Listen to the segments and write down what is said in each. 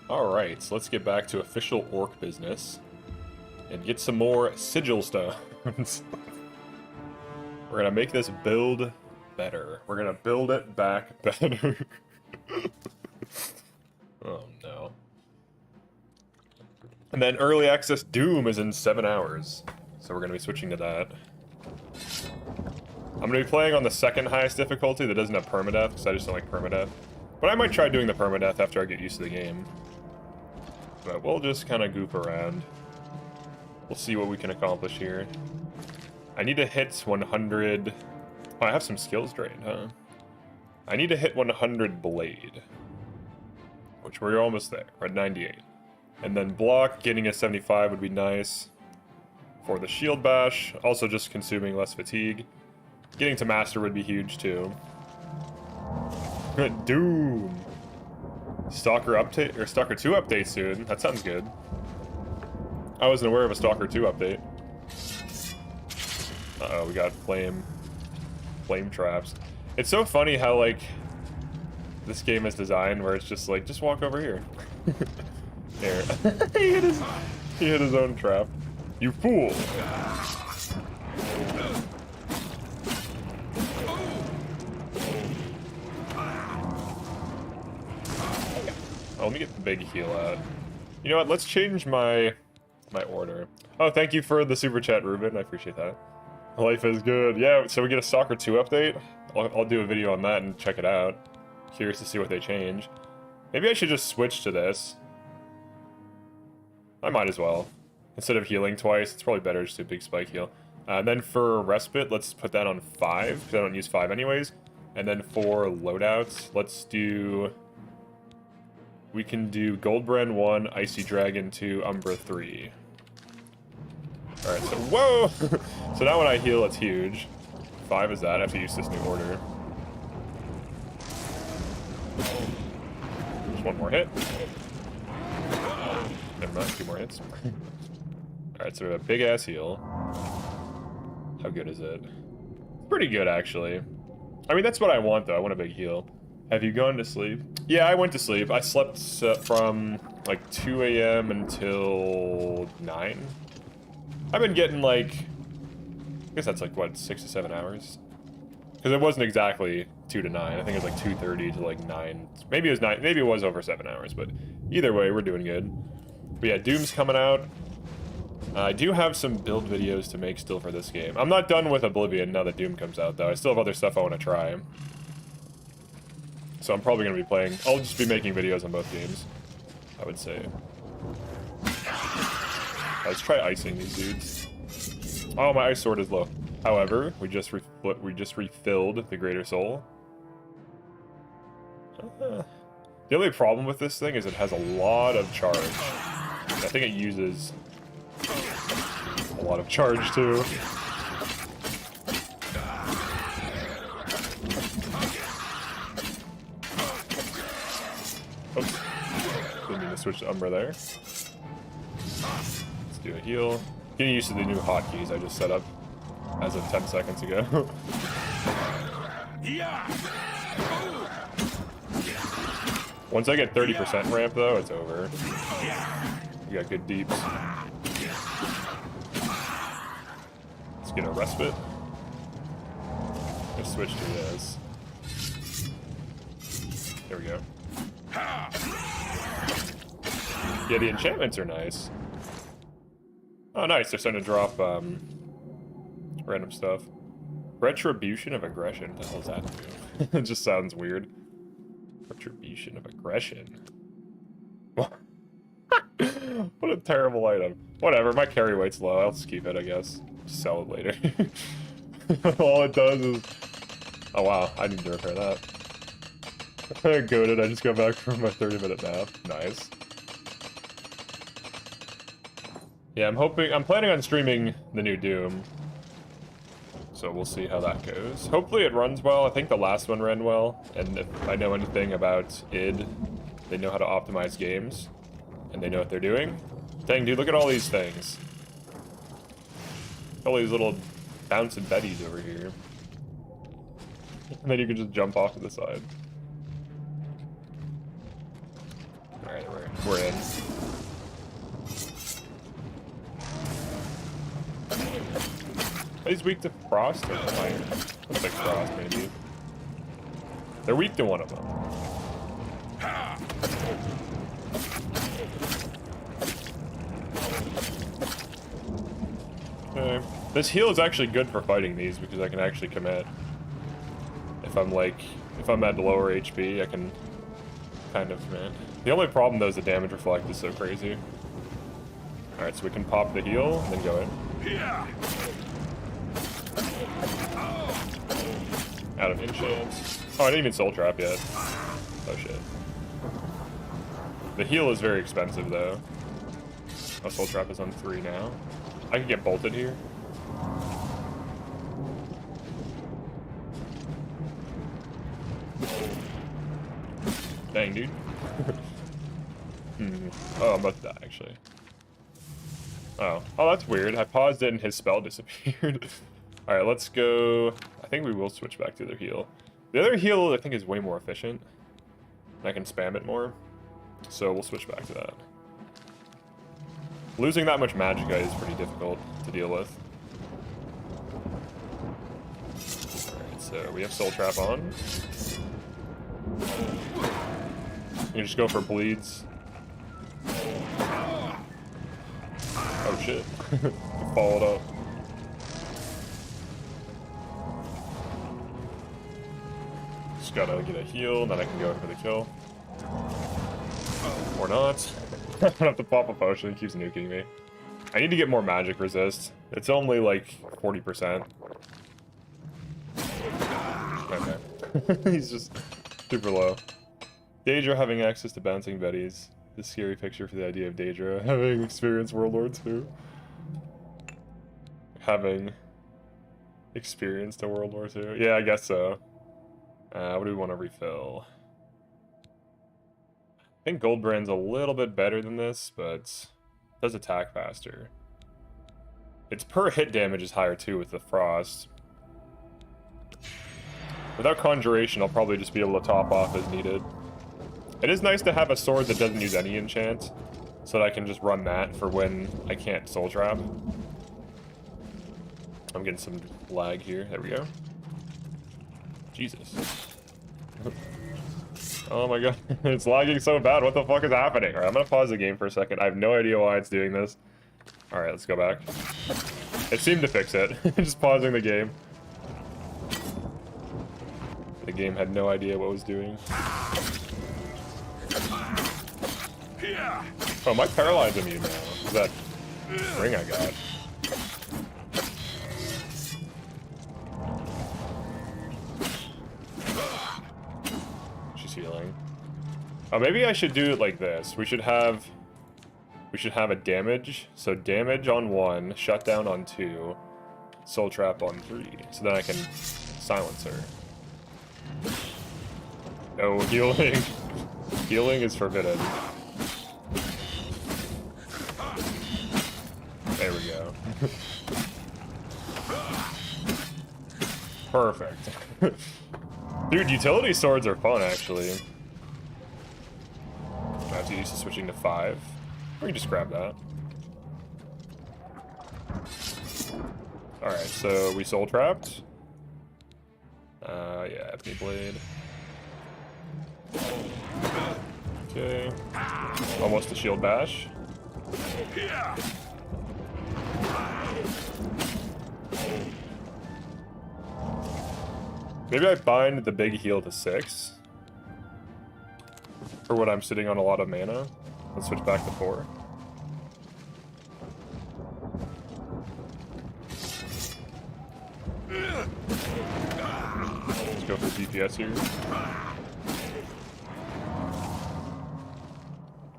Alright, so let's get back to official orc business. And get some more Sigil stones. We're gonna make this build better. We're gonna build it back better. Oh no. And then early access Doom is in 7 hours. So we're gonna be switching to that. I'm gonna be playing on the second highest difficulty that doesn't have permadeath, because I just don't like permadeath. But I might try doing the permadeath after I get used to the game. But we'll just kind of goof around. We'll see what we can accomplish here. I need to hit 100... Oh, I have some skills drained, huh? I need to hit 100 blade. Which we're almost there. We're at 98. And then block, getting a 75 would be nice. For the shield bash, also just consuming less fatigue. Getting to master would be huge too. Doom! Stalker update, or Stalker 2 update soon. That sounds good. I wasn't aware of a Stalker 2 update. Uh-oh, we got flame traps. It's so funny how, like, this game is designed where it's just like, just walk over here. Here. he hit his own trap. You fool! Oh, let me get the big heal out. You know what, let's change my order. Oh, thank you for the super chat, Ruben. I appreciate that. Life is good. Yeah, so we get a Stalker 2 update. I'll do a video on that and check it out. Curious to see what they change. Maybe I should just switch to this. I might as well. Instead of healing twice, it's probably better just to do a big spike heal. And then for Respite, let's put that on 5, because I don't use 5 anyways. And then for loadouts, let's do... We can do Goldbrand 1, Icy Dragon 2, Umbra 3. Alright, so whoa! So now when I heal, it's huge. 5 is that, I have to use this new order. Just one more hit. Never mind, 2 more hits. Alright, so we have a big ass heal. How good is it? Pretty good, actually. I mean, that's what I want, though. I want a big heal. Have you gone to sleep? Yeah, I went to sleep. I slept from like 2 a.m. until 9. I've been getting like, I guess that's like what, 6 to 7 hours? Because it wasn't exactly 2 to 9. I think it was like 2:30 to like 9. Maybe it was 9. Maybe it was over 7 hours. But either way, we're doing good. But yeah, Doom's coming out. I do have some build videos to make still for this game. I'm not done with Oblivion now that Doom comes out, though. I still have other stuff I want to try. So I'm probably going to be playing... I'll just be making videos on both games, I would say. Let's try icing these dudes. Oh, my ice sword is low. However, we just refilled the Greater Soul. The only problem with this thing is it has a lot of charge. I think it uses a lot of charge, too. Oops. Didn't mean to switch to Umbra there. Let's do a heal. Getting used to the new hotkeys I just set up as of 10 seconds ago. Once I get 30% ramp, though, it's over. We got good deeps. Let's get a respite. Let's switch to this. There we go. Yeah, the enchantments are nice. Oh, nice. They're starting to drop random stuff. Retribution of Aggression. What the hell does that do? It just sounds weird. Retribution of Aggression. What a terrible item. Whatever, my carry weight's low. I'll just keep it, I guess. Sell it later. All it does is... Oh, wow. I need to repair that. Goated, I just got back from my 30-minute nap. Nice. Yeah, I'm planning on streaming the new Doom. So we'll see how that goes. Hopefully it runs well. I think the last one ran well. And if I know anything about id, they know how to optimize games. And they know what they're doing. Dang, dude, look at all these things. All these little bouncing betties over here. And then you can just jump off to the side. Alright, we're in. He's weak to frost or fire? Looks like frost, maybe. They're weak to one of them. Okay. This heal is actually good for fighting these because I can actually commit. If I'm at lower HP, I can kind of commit. The only problem though is the damage reflect is so crazy. Alright, so we can pop the heal and then go in. Out of enchants. Oh, I didn't even soul trap yet. Oh shit. The heal is very expensive though. Oh, soul trap is on 3 now. I can get bolted here. Dang, dude. Oh, I'm about to die, actually. Oh, that's weird. I paused it and his spell disappeared. Alright, let's go. I think we will switch back to the heal. The other heal, I think, is way more efficient. I can spam it more. So we'll switch back to that. Losing that much magicka is pretty difficult to deal with. Alright, so we have Soul Trap on. You can just go for bleeds. Oh shit. Followed up. Just gotta get a heal, and then I can go in for the kill. Or not. I don't have to pop a potion, it keeps nuking me. I need to get more magic resist. It's only like 40%. Okay. He's just super low. Daedra having access to bouncing betties. The scary picture for the idea of Daedra having experienced World War II. Having experienced a World War II. Yeah, I guess so. What do we want to refill? I think Goldbrand's a little bit better than this, but does attack faster. Its per hit damage is higher too with the frost. Without Conjuration, I'll probably just be able to top off as needed. It is nice to have a sword that doesn't use any enchant, so that I can just run that for when I can't soul trap. I'm getting some lag here. There we go. Jesus. Oh my god, it's lagging so bad. What the fuck is happening? Alright, I'm gonna pause the game for a second. I have no idea why it's doing this. Alright, let's go back. It seemed to fix it. Just pausing the game. The game had no idea what it was doing. Oh, am I paralyzed immune now? Is that ring I got? She's healing. Oh, maybe I should do it like this. We should have a damage. So damage on 1, shutdown on 2, soul trap on 3. So then I can silence her. No healing. Healing is forbidden. There we go. Perfect. Dude, utility swords are fun, actually. I have to use switching to 5. We can just grab that. Alright, so we soul trapped. Yeah, Ebony Blade. Okay. Almost a shield bash. Maybe I bind the big heal to 6. For when I'm sitting on a lot of mana. Let's switch back to 4. Let's go for DPS here.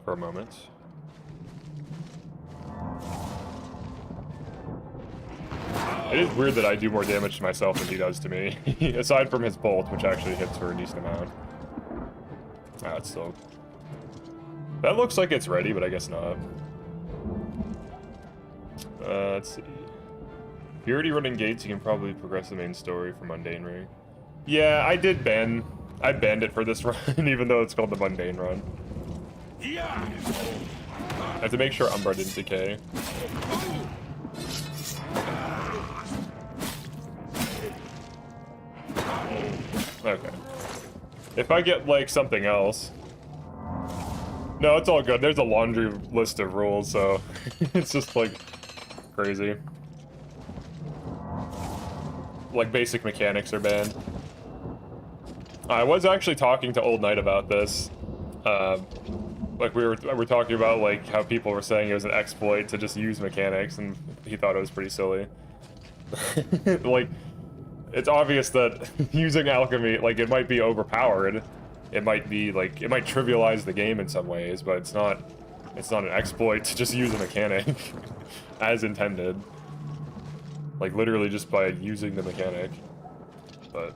For a moment. It is weird that I do more damage to myself than he does to me. Aside from his bolt, which actually hits for a decent amount. Ah, it's still... That looks like it's ready, but I guess not. Let's see. If you're already running gates, you can probably progress the main story for Mundane Ring. Yeah, I banned it for this run, even though it's called the Mundane Run. I have to make sure Umbra didn't decay. Okay. If I get, like, something else... No, it's all good. There's a laundry list of rules, so... it's just, like, crazy. Like, basic mechanics are banned. I was actually talking to Old Knight about this. Like, we were talking about, like, how people were saying it was an exploit to just use mechanics, and he thought it was pretty silly. Like... It's obvious that using alchemy, like, it might be overpowered. It might be, like, it might trivialize the game in some ways, but it's not an exploit to just use a mechanic as intended. Like, literally just by using the mechanic. But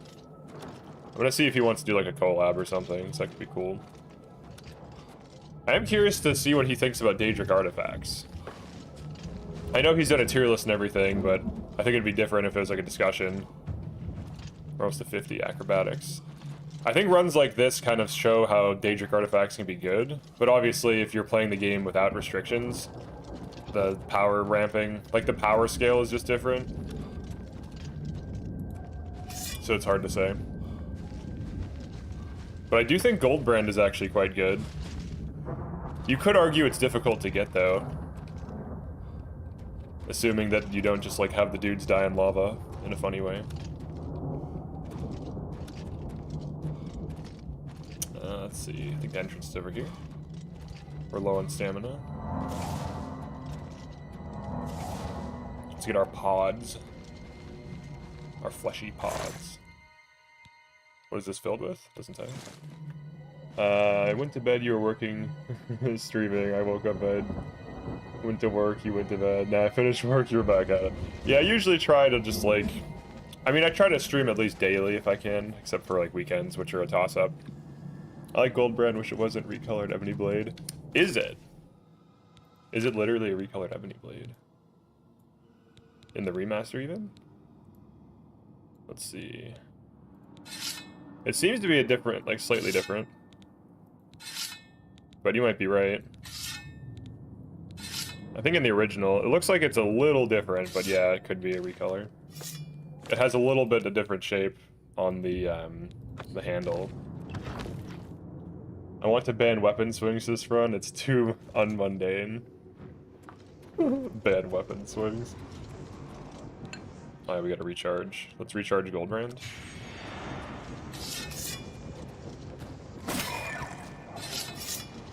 I'm gonna see if he wants to do, like, a collab or something, so that could be cool. I am curious to see what he thinks about daedric artifacts. I know he's done a tier list and everything, but I think it'd be different if it was, like, a discussion. Rose to 50 acrobatics. I think runs like this kind of show how daedric artifacts can be good, but obviously if you're playing the game without restrictions, the power ramping, like the power scale is just different. So it's hard to say. But I do think Goldbrand is actually quite good. You could argue it's difficult to get though. Assuming that you don't just like have the dudes die in lava in a funny way. Let's see, I think the entrance is over here. We're low on stamina. Let's get our pods. Our fleshy pods. What is this filled with? Doesn't say. I went to bed, you were working, streaming, I woke up bed. Went to work, you went to bed. Nah, I finished work, you were back at it. Yeah, I usually try to just like... I mean, I try to stream at least daily if I can, except for like weekends, which are a toss-up. I like Goldbrand, wish it wasn't recolored Ebony Blade. Is it? Is it literally a recolored Ebony Blade? In the remaster even? Let's see. It seems to be a different, like slightly different. But you might be right. I think in the original, it looks like it's a little different, but yeah, it could be a recolor. It has a little bit of different shape on the handle. I want to ban weapon swings this run. It's too unmundane. Ban weapon swings. Alright, we gotta recharge. Let's recharge Goldbrand.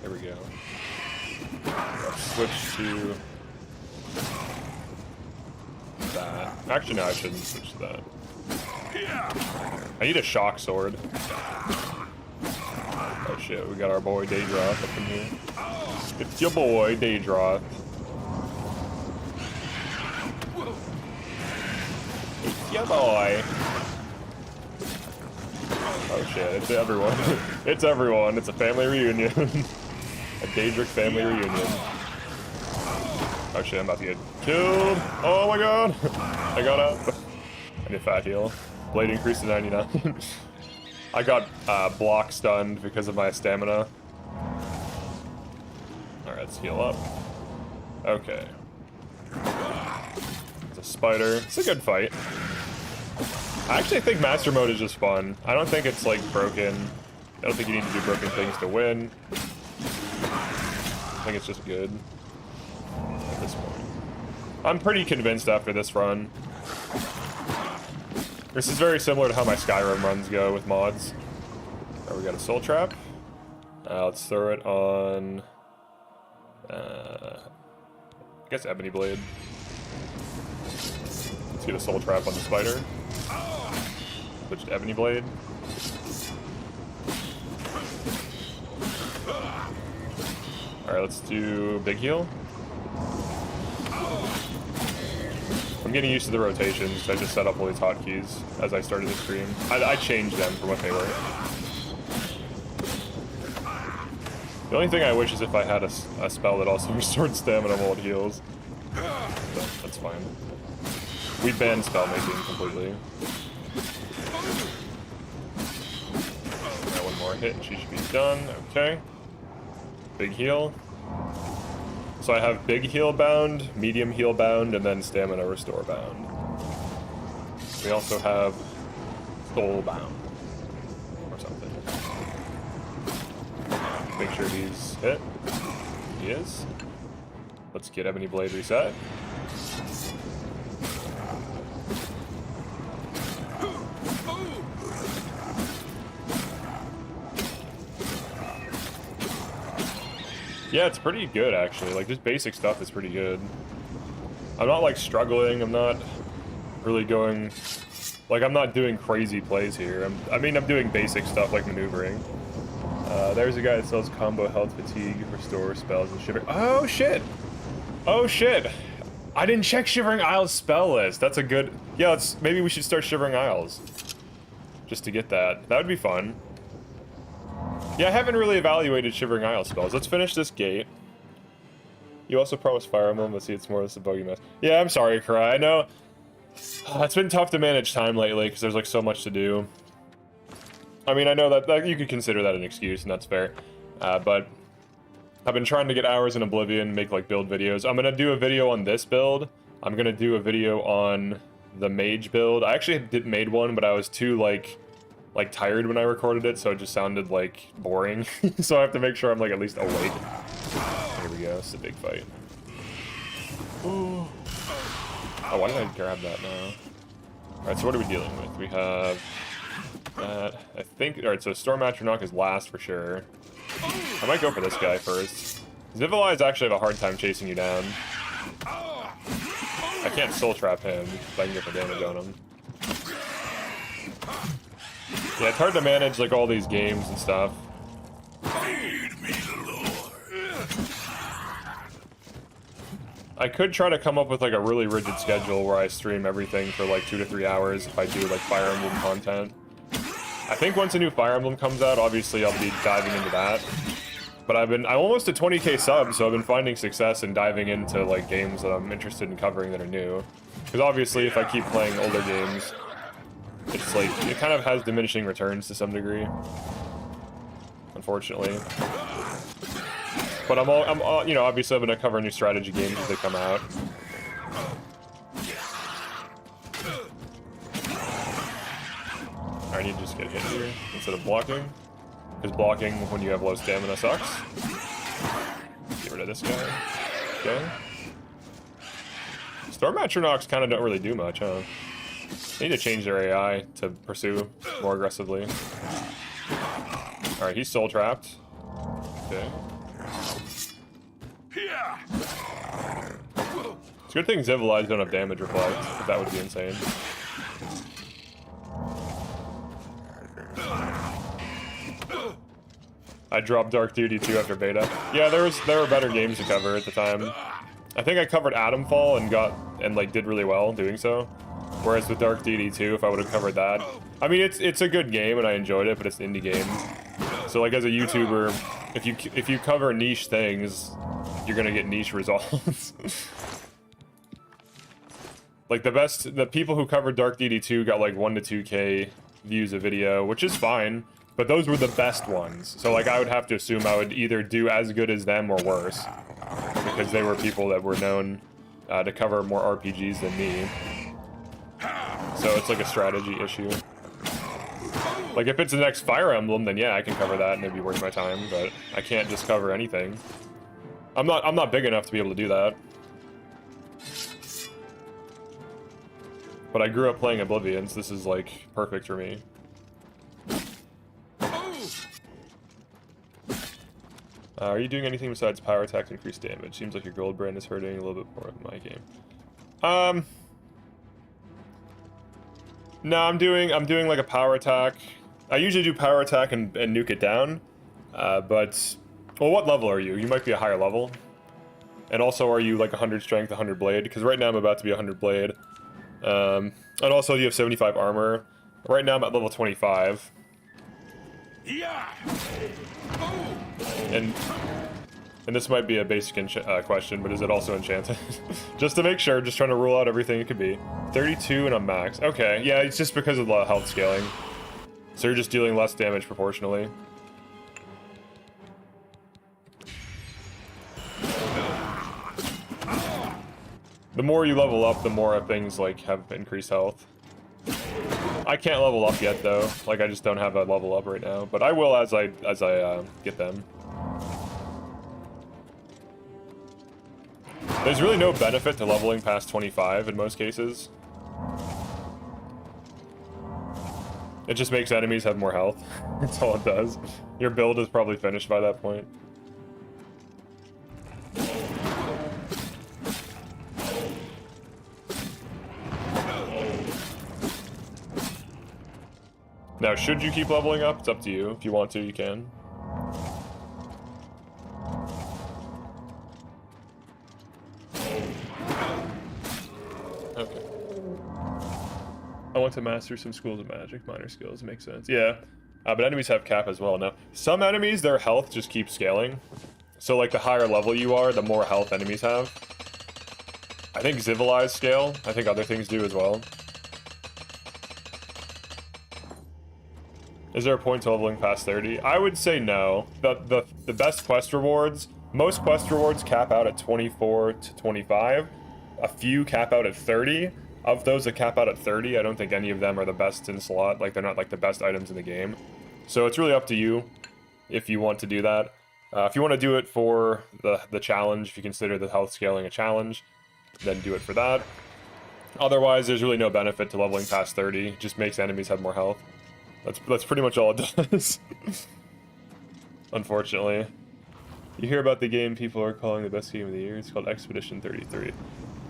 There we go. Let's switch to that. Actually, no, I shouldn't switch to that. I need a shock sword. Oh shit, we got our boy Daedroth up in here. It's your boy Daedroth. It's your boy. Oh shit, it's everyone. It's everyone. It's a family reunion. A Daedric family reunion. Oh shit, I'm about to get killed. Oh my god. I got up. I need a fat heal. Blade increased to 99. I got block stunned because of my stamina. Alright, let's heal up. Okay. It's a spider. It's a good fight. I actually think Master Mode is just fun. I don't think it's like broken. I don't think you need to do broken things to win. I think it's just good at this point. I'm pretty convinced after this run. This is very similar to how my Skyrim runs go with mods. Alright, we got a soul trap. Let's throw it on... I guess Ebony Blade. Let's get a soul trap on the spider. Switch to Ebony Blade. Alright, let's do big heal. I'm getting used to the rotations. I just set up all these hotkeys as I started the stream. I changed them from what they were. The only thing I wish is if I had a spell that also restored stamina while it heals. But that's fine. We banned spell making completely. Got one more hit and she should be done. Okay. Big heal. So I have big heal bound, medium heal bound, and then stamina restore bound. We also have soul bound or something. Make sure he's hit. He is. Let's get Ebony Blade reset. Yeah, it's pretty good actually. Like, just basic stuff is pretty good. I'm not like struggling. I'm not really going, like, I'm not doing crazy plays here. I mean, I'm doing basic stuff like maneuvering. There's a guy that sells combo health, fatigue, restore spells, and shivering. Oh shit! Oh shit! I didn't check Shivering Isles spell list. That's a good. Yeah, maybe we should start Shivering Isles just to get that. That would be fun. Yeah, I haven't really evaluated Shivering Isles spells. Let's finish this gate. You also promised Fire Emblem. Let's see, it's more than a bogey mess. Yeah, I'm sorry, Karai. I know it's been tough to manage time lately because there's like so much to do. I mean, I know that you could consider that an excuse, and that's fair. But I've been trying to get hours in Oblivion, make like build videos. I'm gonna do a video on this build. I'm gonna do a video on the mage build. I actually made one, but I was too like tired when I recorded it, so it just sounded like boring. So I have to make sure I'm like at least awake. Here we go. It's a big fight. Ooh. Oh, why did I grab that now? Alright, so what are we dealing with? We have that. I think. Alright, so Storm Atronach is last for sure. I might go for this guy first. Zivilize actually have a hard time chasing you down. I can't soul trap him, but I can get the damage on him. Yeah, it's hard to manage like all these games and stuff. I could try to come up with like a really rigid schedule where I stream everything for like 2 to 3 hours if I do like Fire Emblem content. I think once a new Fire Emblem comes out, obviously I'll be diving into that. But I'm almost at 20k subs, so I've been finding success in diving into like games that I'm interested in covering that are new. Because obviously if I keep playing older games, it's like, it kind of has diminishing returns to some degree, unfortunately. But I'm you know, obviously I'm gonna cover new strategy games as they come out. I need to just get hit here instead of blocking, because blocking when you have low stamina sucks. Get rid of this guy. Okay. Storm Atronachs kind of don't really do much, huh? They need to change their AI to pursue more aggressively. Alright, he's soul trapped. Okay. It's a good thing Zivilize don't have damage reflect, but that would be insane. I dropped Dark Duty 2 after beta. Yeah, there were better games to cover at the time. I think I covered Atomfall and like did really well doing so. Whereas with Dark Deity 2, if I would have covered that, I mean it's a good game and I enjoyed it, but it's an indie game. So like as a YouTuber, if you cover niche things, you're gonna get niche results. Like the people who covered Dark Deity 2 got like 1 to 2k views a video, which is fine, but those were the best ones. So like I would have to assume I would either do as good as them or worse, because they were people that were known to cover more RPGs than me. So it's like a strategy issue. Like if it's the next Fire Emblem, then yeah, I can cover that and it'd be worth my time, but I can't just cover anything. I'm not big enough to be able to do that. But I grew up playing Oblivion, so this is like perfect for me. Are you doing anything besides power attack to increase damage? Seems like your gold brand is hurting a little bit more in my game. No, I'm doing like a power attack. I usually do power attack and nuke it down. But well, what level are you? You might be a higher level. And also, are you like 100 strength, 100 blade? Because right now I'm about to be 100 blade. And also you have 75 armor. Right now I'm at level 25. Yeah. And this might be a basic question, but is it also enchanted? Just to make sure, just trying to rule out everything it could be. 32 and I'm max. Okay, yeah, it's just because of the health scaling. So you're just dealing less damage proportionally. The more you level up, the more things like have increased health. I can't level up yet though. Like I just don't have a level up right now, but I will as I get them. There's really no benefit to leveling past 25 in most cases. It just makes enemies have more health. That's all it does. Your build is probably finished by that point. Now, should you keep leveling up? It's up to you. If you want to, you can. Okay. I want to master some schools of magic. Minor skills, makes sense. Yeah, but enemies have cap as well. Now, some enemies, their health just keeps scaling. So, like, the higher level you are, the more health enemies have. I think Civilized scale. I think other things do as well. Is there a point to leveling past 30? I would say no. The best quest rewards, most quest rewards cap out at 24 to 25. A few cap out at 30. Of those that cap out at 30, I don't think any of them are the best in slot. Like, they're not like the best items in the game. So it's really up to you if you want to do that. If you want to do it for the challenge, if you consider the health scaling a challenge, then do it for that. Otherwise, there's really no benefit to leveling past 30. It just makes enemies have more health. That's pretty much all it does. Unfortunately. You hear about the game people are calling the best game of the year. It's called Expedition 33.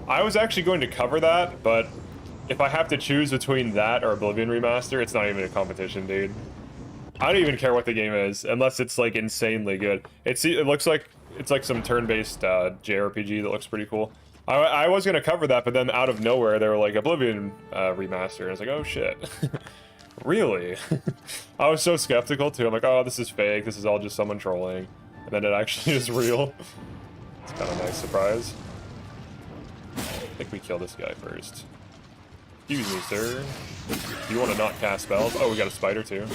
I was actually going to cover that, but if I have to choose between that or Oblivion Remaster, it's not even a competition, dude. I don't even care what the game is, unless it's like insanely good. It looks like it's like some turn-based JRPG that looks pretty cool. I was gonna cover that, but then out of nowhere they were like Oblivion Remaster, and I was like, oh shit. Really? I was so skeptical too. I'm like, oh, this is fake. This is all just someone trolling. And then it actually is real. It's kind of a nice surprise. I think we kill this guy first. Excuse me, sir. You want to not cast spells? Oh, we got a spider too. I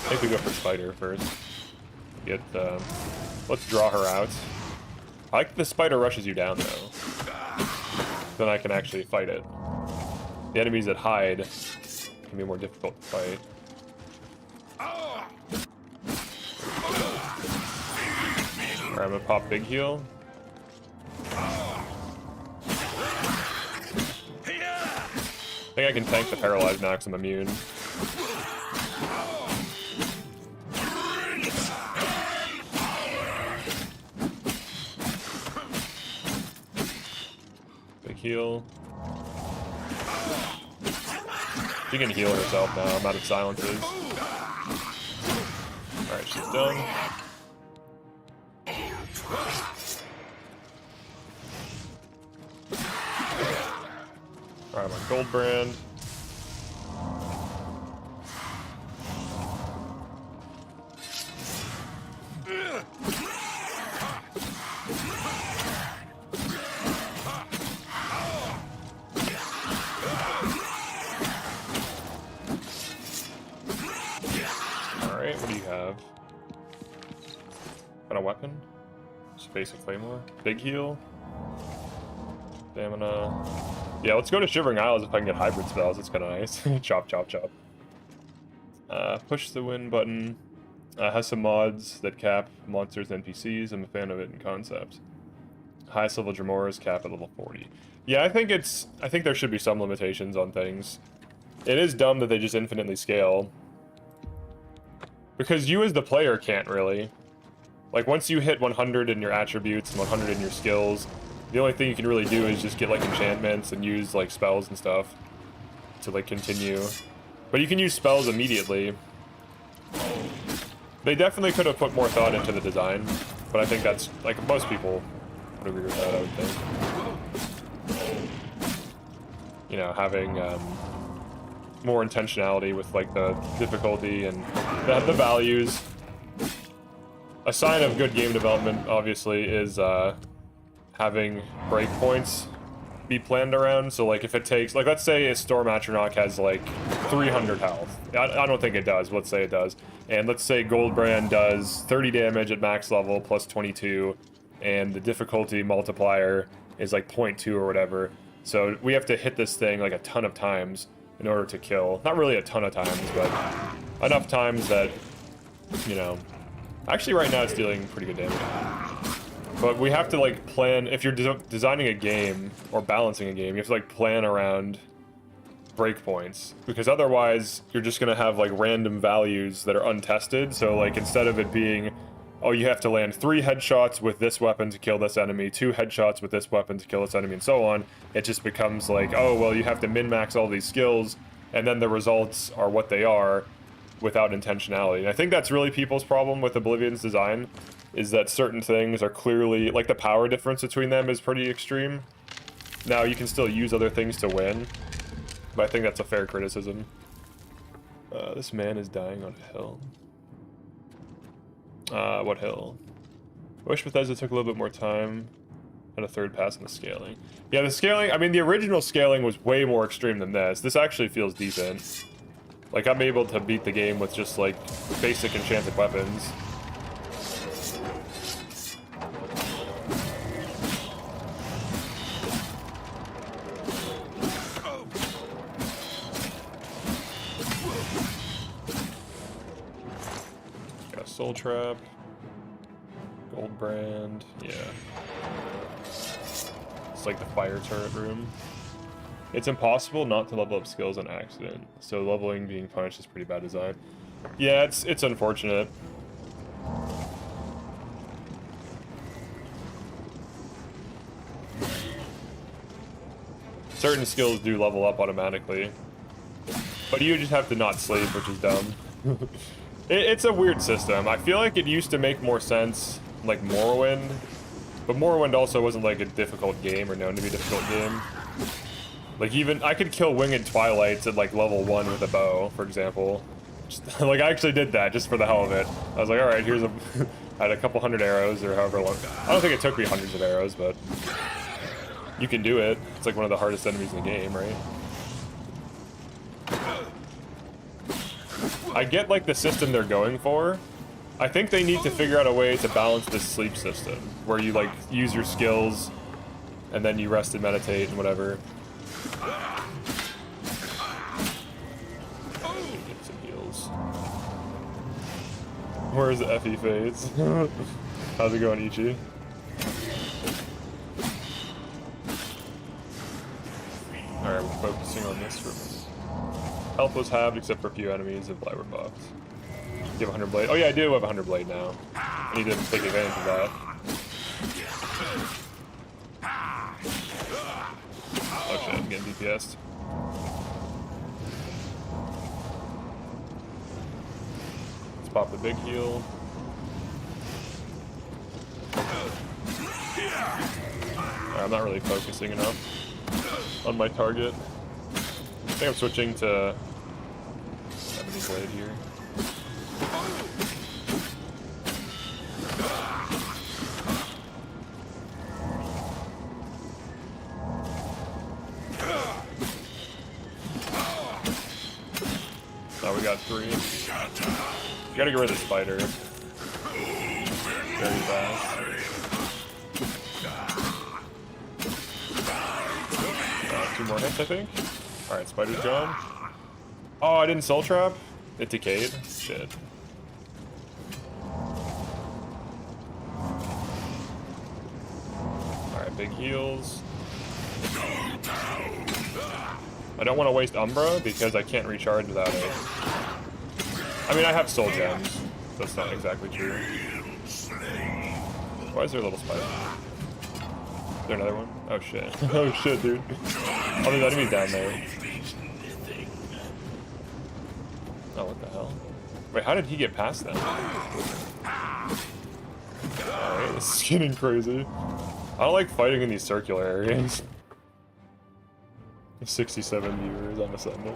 think we go for spider first. Get, let's draw her out. I like the spider rushes you down though. Then I can actually fight it. The enemies that hide can be more difficult to fight. Alright, I'm gonna pop big heal. I think I can tank the paralyzed now because I'm immune. Big heal. She can heal herself now. I'm out of silences. Alright, she's done. Alright, I'm on Gold Brand. Alright, what do you have? Got a weapon? Just basic claymore. Big heal. Stamina. Yeah, let's go to Shivering Isles if I can get hybrid spells. It's kind of nice. Chop, chop, chop. Push the win button. Has some mods that cap monsters and NPCs. I'm a fan of it in concept. Highest level Dramoras cap at level 40. Yeah, I think there should be some limitations on things. It is dumb that they just infinitely scale. Because you as the player can't really. Like, once you hit 100 in your attributes and 100 in your skills, the only thing you can really do is just get, like, enchantments and use, like, spells and stuff to, like, continue. But you can use spells immediately. They definitely could have put more thought into the design, but I think that's, like, most people would agree with that, I would think. You know, having more intentionality with, like, the difficulty and the values. A sign of good game development, obviously, is having breakpoints be planned around. So, like, if it takes, like, let's say a Storm Atronach has, like, 300 health. I don't think it does, but let's say it does. And let's say Goldbrand does 30 damage at max level plus 22, and the difficulty multiplier is like 0.2 or whatever. So we have to hit this thing like a ton of times in order to kill. Not really a ton of times, but enough times that, you know... Actually, right now it's dealing pretty good damage. But we have to, like, plan... If you're designing a game, or balancing a game, you have to, like, plan around breakpoints. Because otherwise, you're just gonna have, like, random values that are untested. So, like, instead of it being... Oh, you have to land 3 headshots with this weapon to kill this enemy, 2 headshots with this weapon to kill this enemy, and so on. It just becomes like, oh, well, you have to min-max all these skills, and then the results are what they are without intentionality. And I think that's really people's problem with Oblivion's design, is that certain things are clearly, like the power difference between them is pretty extreme. Now, you can still use other things to win, but I think that's a fair criticism. This man is dying on a hill. What hill? I wish Bethesda took a little bit more time and a third pass on the scaling. Yeah, the scaling, I mean, the original scaling was way more extreme than this. This actually feels decent. Like, I'm able to beat the game with just, like, basic enchanted weapons. Soul Trap, Gold Brand, yeah. It's like the fire turret room. It's impossible not to level up skills on accident, so leveling being punished is pretty bad design. Yeah, it's unfortunate. Certain skills do level up automatically, but you just have to not sleep, which is dumb. It's a weird system. I feel like it used to make more sense, like Morrowind, but Morrowind also wasn't like a difficult game or known to be a difficult game. Like even, I could kill Winged Twilights at like level 1 with a bow, for example. Just, like I actually did that just for the hell of it. I was like, alright, here's a, I had a couple hundred arrows or however long. I don't think it took me hundreds of arrows, but you can do it. It's like one of the hardest enemies in the game, right? I get like the system they're going for. I think they need to figure out a way to balance this sleep system where you like use your skills and then you rest and meditate and whatever. Get some heals. Where's the FE fades? How's it going, Ichi? Alright, we're focusing on this room. Health was halved except for a few enemies if light were buffed. You have 100 blade. Oh yeah, I do have 100 blade now. I need to take advantage of that. Oh shit, I'm getting DPS'd. Let's pop the big heal. Alright, I'm not really focusing enough on my target. I think I'm switching to Ebony Blade here. Oh, we got 3. You gotta get rid of the spider. Very fast. 2 more hits, I think. Alright, spider's gone. Oh, I didn't soul trap? It decayed? Shit. Alright, big heals. I don't want to waste Umbra because I can't recharge without it. I mean, I have soul gems. That's not exactly true. Why is there a little spider? Is there another one? Oh shit. Oh shit, dude. Oh, there's enemies down there. Oh, what the hell? Wait, how did he get past them? Alright, this is getting crazy. I don't like fighting in these circular areas. 67 viewers on a Sunday.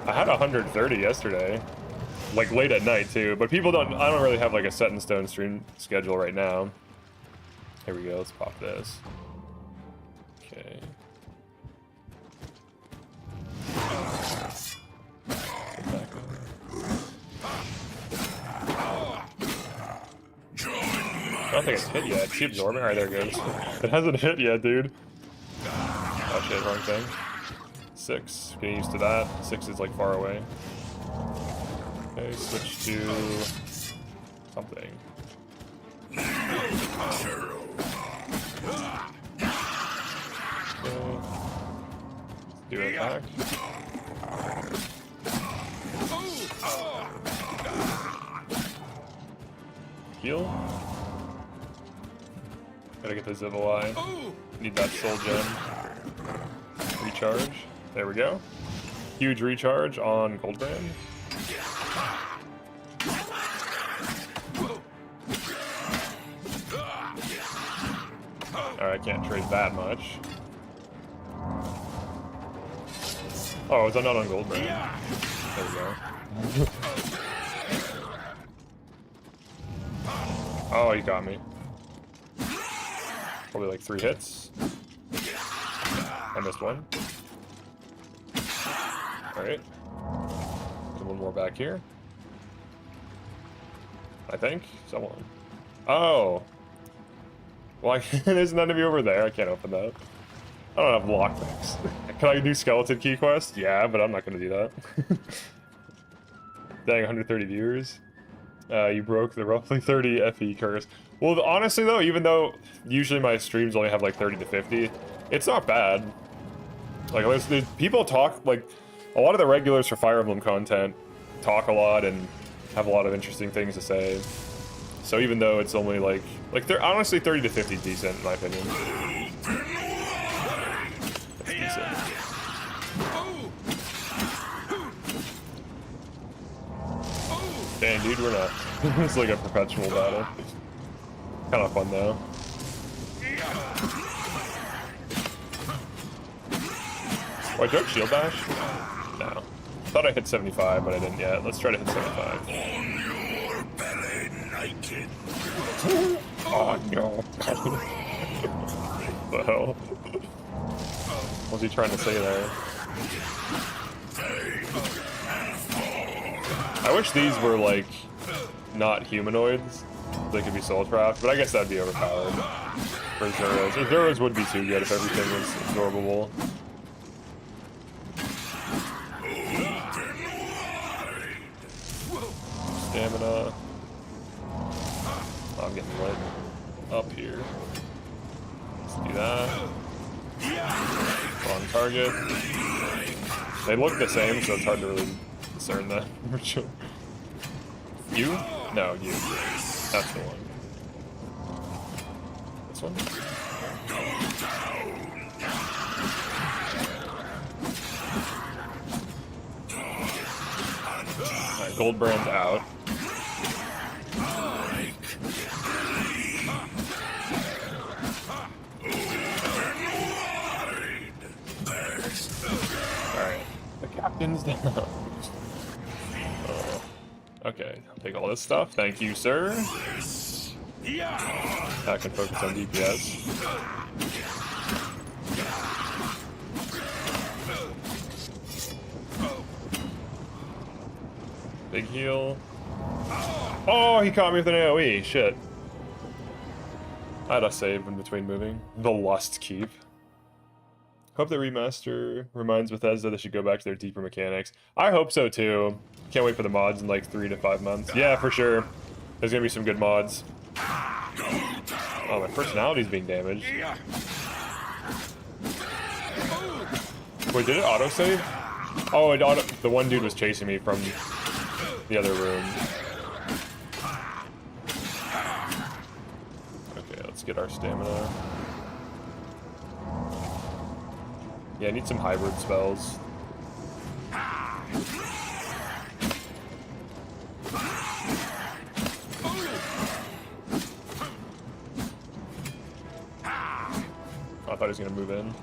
I had 130 yesterday. Like, late at night, too. But people don't... I don't really have, like, a set-in-stone stream schedule right now. Here we go. Let's pop this. Okay. Join my I don't think it's hit yet. Is he absorbing? Alright, there it goes. It hasn't hit yet, dude. Oh shit, wrong thing. 6. Getting used to that. 6 is like far away. Okay, switch to something. Okay. Do it back. Heal. Gotta get the Zivil. Need that soul gem. Recharge. There we go. Huge recharge on Goldbrand. Alright, I can't trade that much. Oh, is that not on Goldbrand? There we go. Oh, he got me. Probably like 3 hits. I missed one. Alright. One more back here. I think. Someone. Oh! Well, there's none of you over there. I can't open that. I don't have lockpicks. Can I do skeleton key quest? Yeah, but I'm not gonna do that. Dang, 130 viewers. You broke the roughly 30 FE curse. Well, honestly though, even though usually my streams only have like 30 to 50, it's not bad. Like, there's people talk, like, a lot of the regulars for Fire Emblem content talk a lot and have a lot of interesting things to say. So even though it's only like they're honestly 30 to 50 is decent in my opinion. That's decent. Dang, dude, we're not. It's like a perpetual battle. Kind of fun though. Wait, do I have shield bash? No. Thought I hit 75, but I didn't yet. Let's try to hit 75. Oh no. What the hell? What was he trying to say there? I wish these were like not humanoids. They could be soul trapped, but I guess that'd be overpowered for Zeros. Zeros would be too good if everything was absorbable. Stamina. Oh, I'm getting lit up here. Let's do that. On target. They look the same, so it's hard to really discern that. You? No, you. That's the one. This one? Alright, Goldbrand's out. Alright, the captain's down. Okay, I'll take all this stuff. Thank you, sir. I can focus on DPS. Big heal. Oh, he caught me with an AoE. Shit. I had a save in between moving. The Lust Keep. Hope the remaster reminds Bethesda they should go back to their deeper mechanics. I hope so too. Can't wait for the mods in like 3 to 5 months. Yeah, for sure. There's gonna be some good mods. Oh, my personality's being damaged. Wait, did it autosave? Oh, the one dude was chasing me from the other room. Okay, let's get our stamina. Yeah, I need some hybrid spells. I thought he was gonna move in.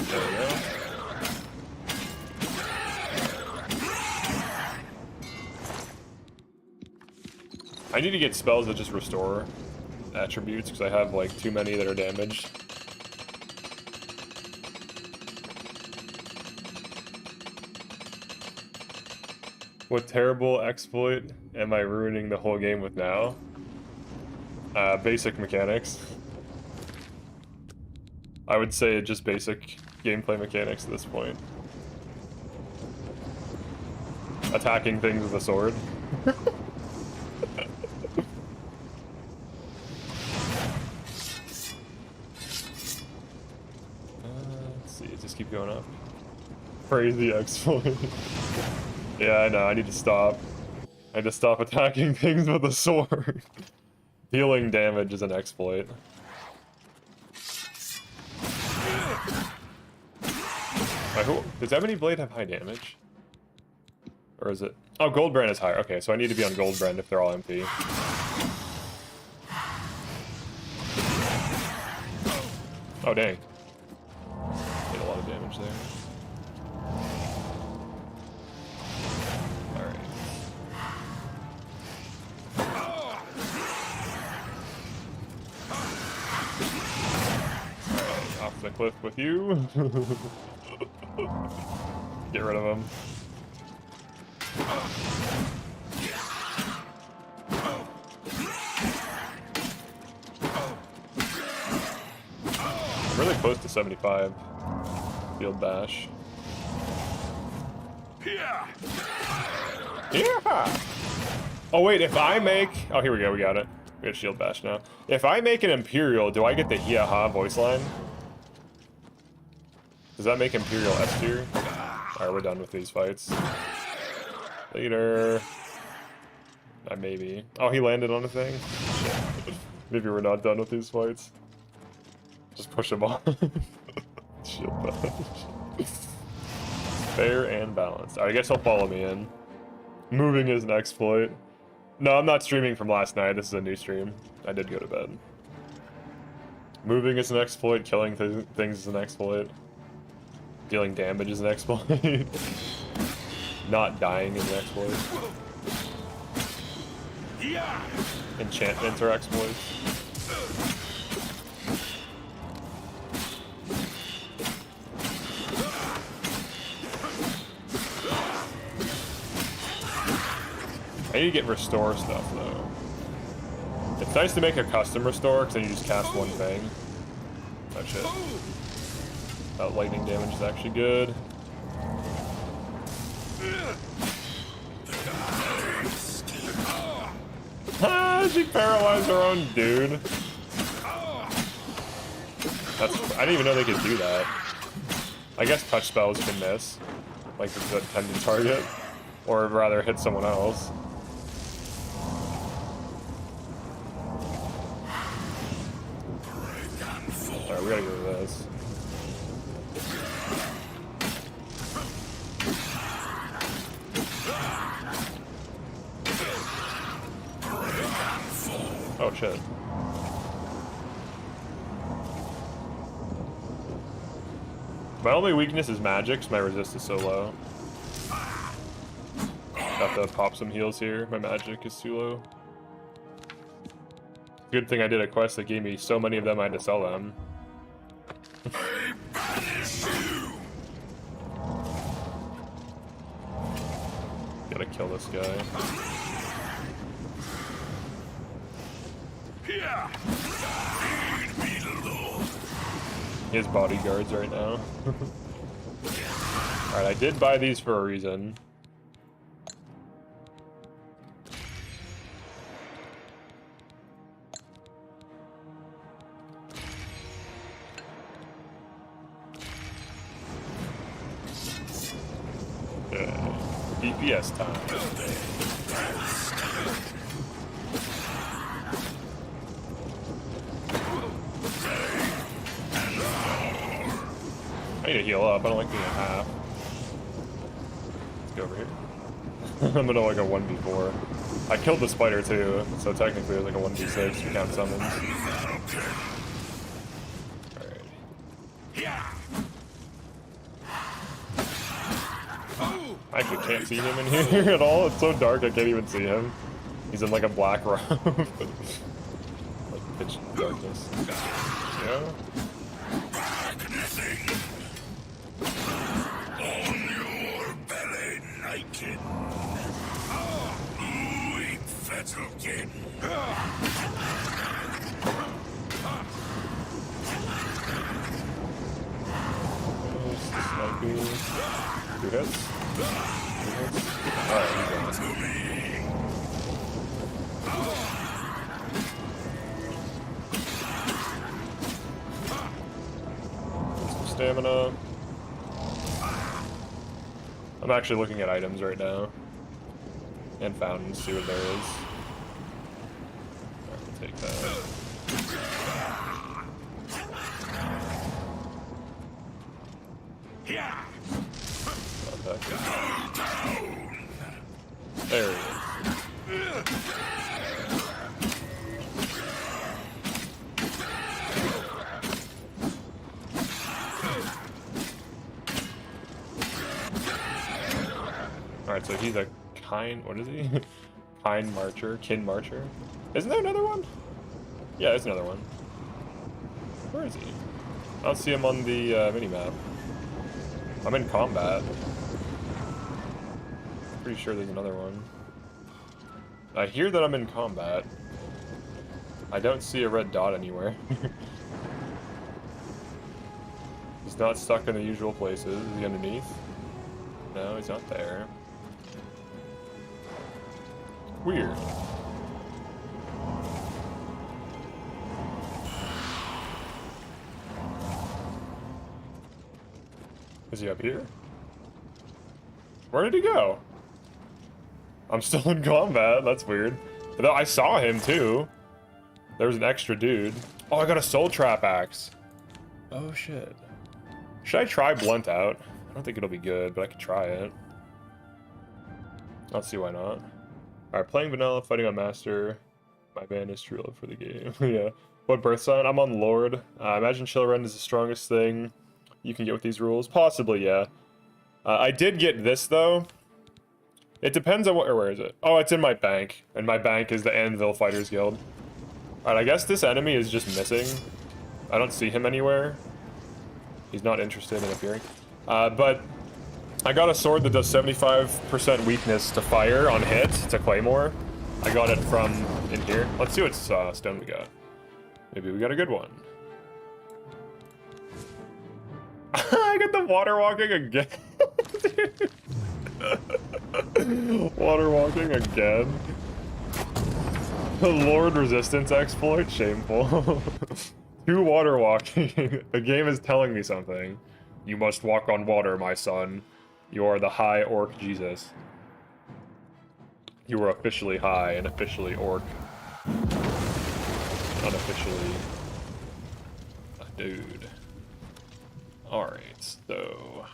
There we go. I need to get spells that just restore attributes because I have like too many that are damaged. What terrible exploit am I ruining the whole game with now? Basic mechanics. I would say just basic gameplay mechanics at this point. Attacking things with a sword. Let's see, just keep going up. Crazy exploit. Yeah, I know, I need to stop. I need to stop attacking things with a sword. Healing damage is an exploit. Does Ebony Blade have high damage? Or is it... Oh, Goldbrand is higher. Okay, so I need to be on Goldbrand if they're all MP. Oh, dang. Did a lot of damage there. Alright. Alright, off the cliff with you. Get rid of him. I'm really close to 75. Field bash. Yeah. Oh wait, if I make... Oh, here we go, we got it. We got shield bash now. If I make an Imperial, do I get the Hee-ha voice line? Does that make Imperial S tier? Alright, we're done with these fights. Later. Maybe. Oh, he landed on a thing? Shit. Maybe we're not done with these fights. Just push him off. Shield bash. Fair and balanced. Alright, I guess he'll follow me in. Moving is an exploit. No, I'm not streaming from last night. This is a new stream. I did go to bed. Moving is an exploit. Killing things is an exploit. Dealing damage is an exploit. Not dying is an exploit. Enchantments are exploits. I need to get restore stuff though. It's nice to make a custom restore because then you just cast one thing. Oh shit. That lightning damage is actually good. Ah, she paralyzed her own dude. I didn't even know they could do that. I guess touch spells can miss. Like the intended target. Or rather hit someone else. Alright, we gotta get rid of this. Oh shit. My only weakness is magic, so my resist is so low. Have to pop some heals here. My magic is too low. Good thing I did a quest that gave me so many of them I had to sell them. Gotta kill this guy. He has bodyguards right now. Alright, I did buy these for a reason. DPS time. I need to heal up. I don't like being a half. Let's go over here. I'm gonna like a 1v4. I killed the spider too, so technically it's like a 1v6 if you count summons. Alright. I actually can't see him in here at all. It's so dark I can't even see him. He's in like a black robe. Like pitch darkness. Yeah. might be 2 hits. 2 hits. Alright, he's done. Some stamina. I'm actually looking at items right now. And fountains, see what there is. Alright, we'll take that. There he is. Alright, so he's a what is he? Kin marcher. Isn't there another one? Yeah, there's another one. Where is he? I don't see him on the minimap. I'm in combat. Pretty sure there's another one. I hear that I'm in combat. I don't see a red dot anywhere. He's not stuck in the usual places. Is he underneath? No, he's not there. Weird. Is he up here? Where did he go? I'm still in combat. That's weird. But I saw him too. There was an extra dude. Oh, I got a soul trap axe. Oh shit. Should I try blunt out? I don't think it'll be good, but I could try it. I'll see why not. Alright, playing vanilla, fighting on master. My band is true love for the game. Yeah. What birth sign? I'm on Lord. Imagine Chillrend is the strongest thing you can get with these rules. Possibly, yeah. I did get this, though. It depends on where is it? Oh, it's in my bank. And my bank is the Anvil Fighters Guild. Alright, I guess this enemy is just missing. I don't see him anywhere. He's not interested in appearing. But I got a sword that does 75% weakness to fire on hit. It's a claymore. I got it from in here. Let's see what stone we got. Maybe we got a good one. I got the water walking again. Water walking again. The Lord resistance exploit, shameful. 2 water walking. The game is telling me something. You must walk on water, my son. You are the high orc Jesus. You are officially high and officially orc. Unofficially a dude. Alright, so...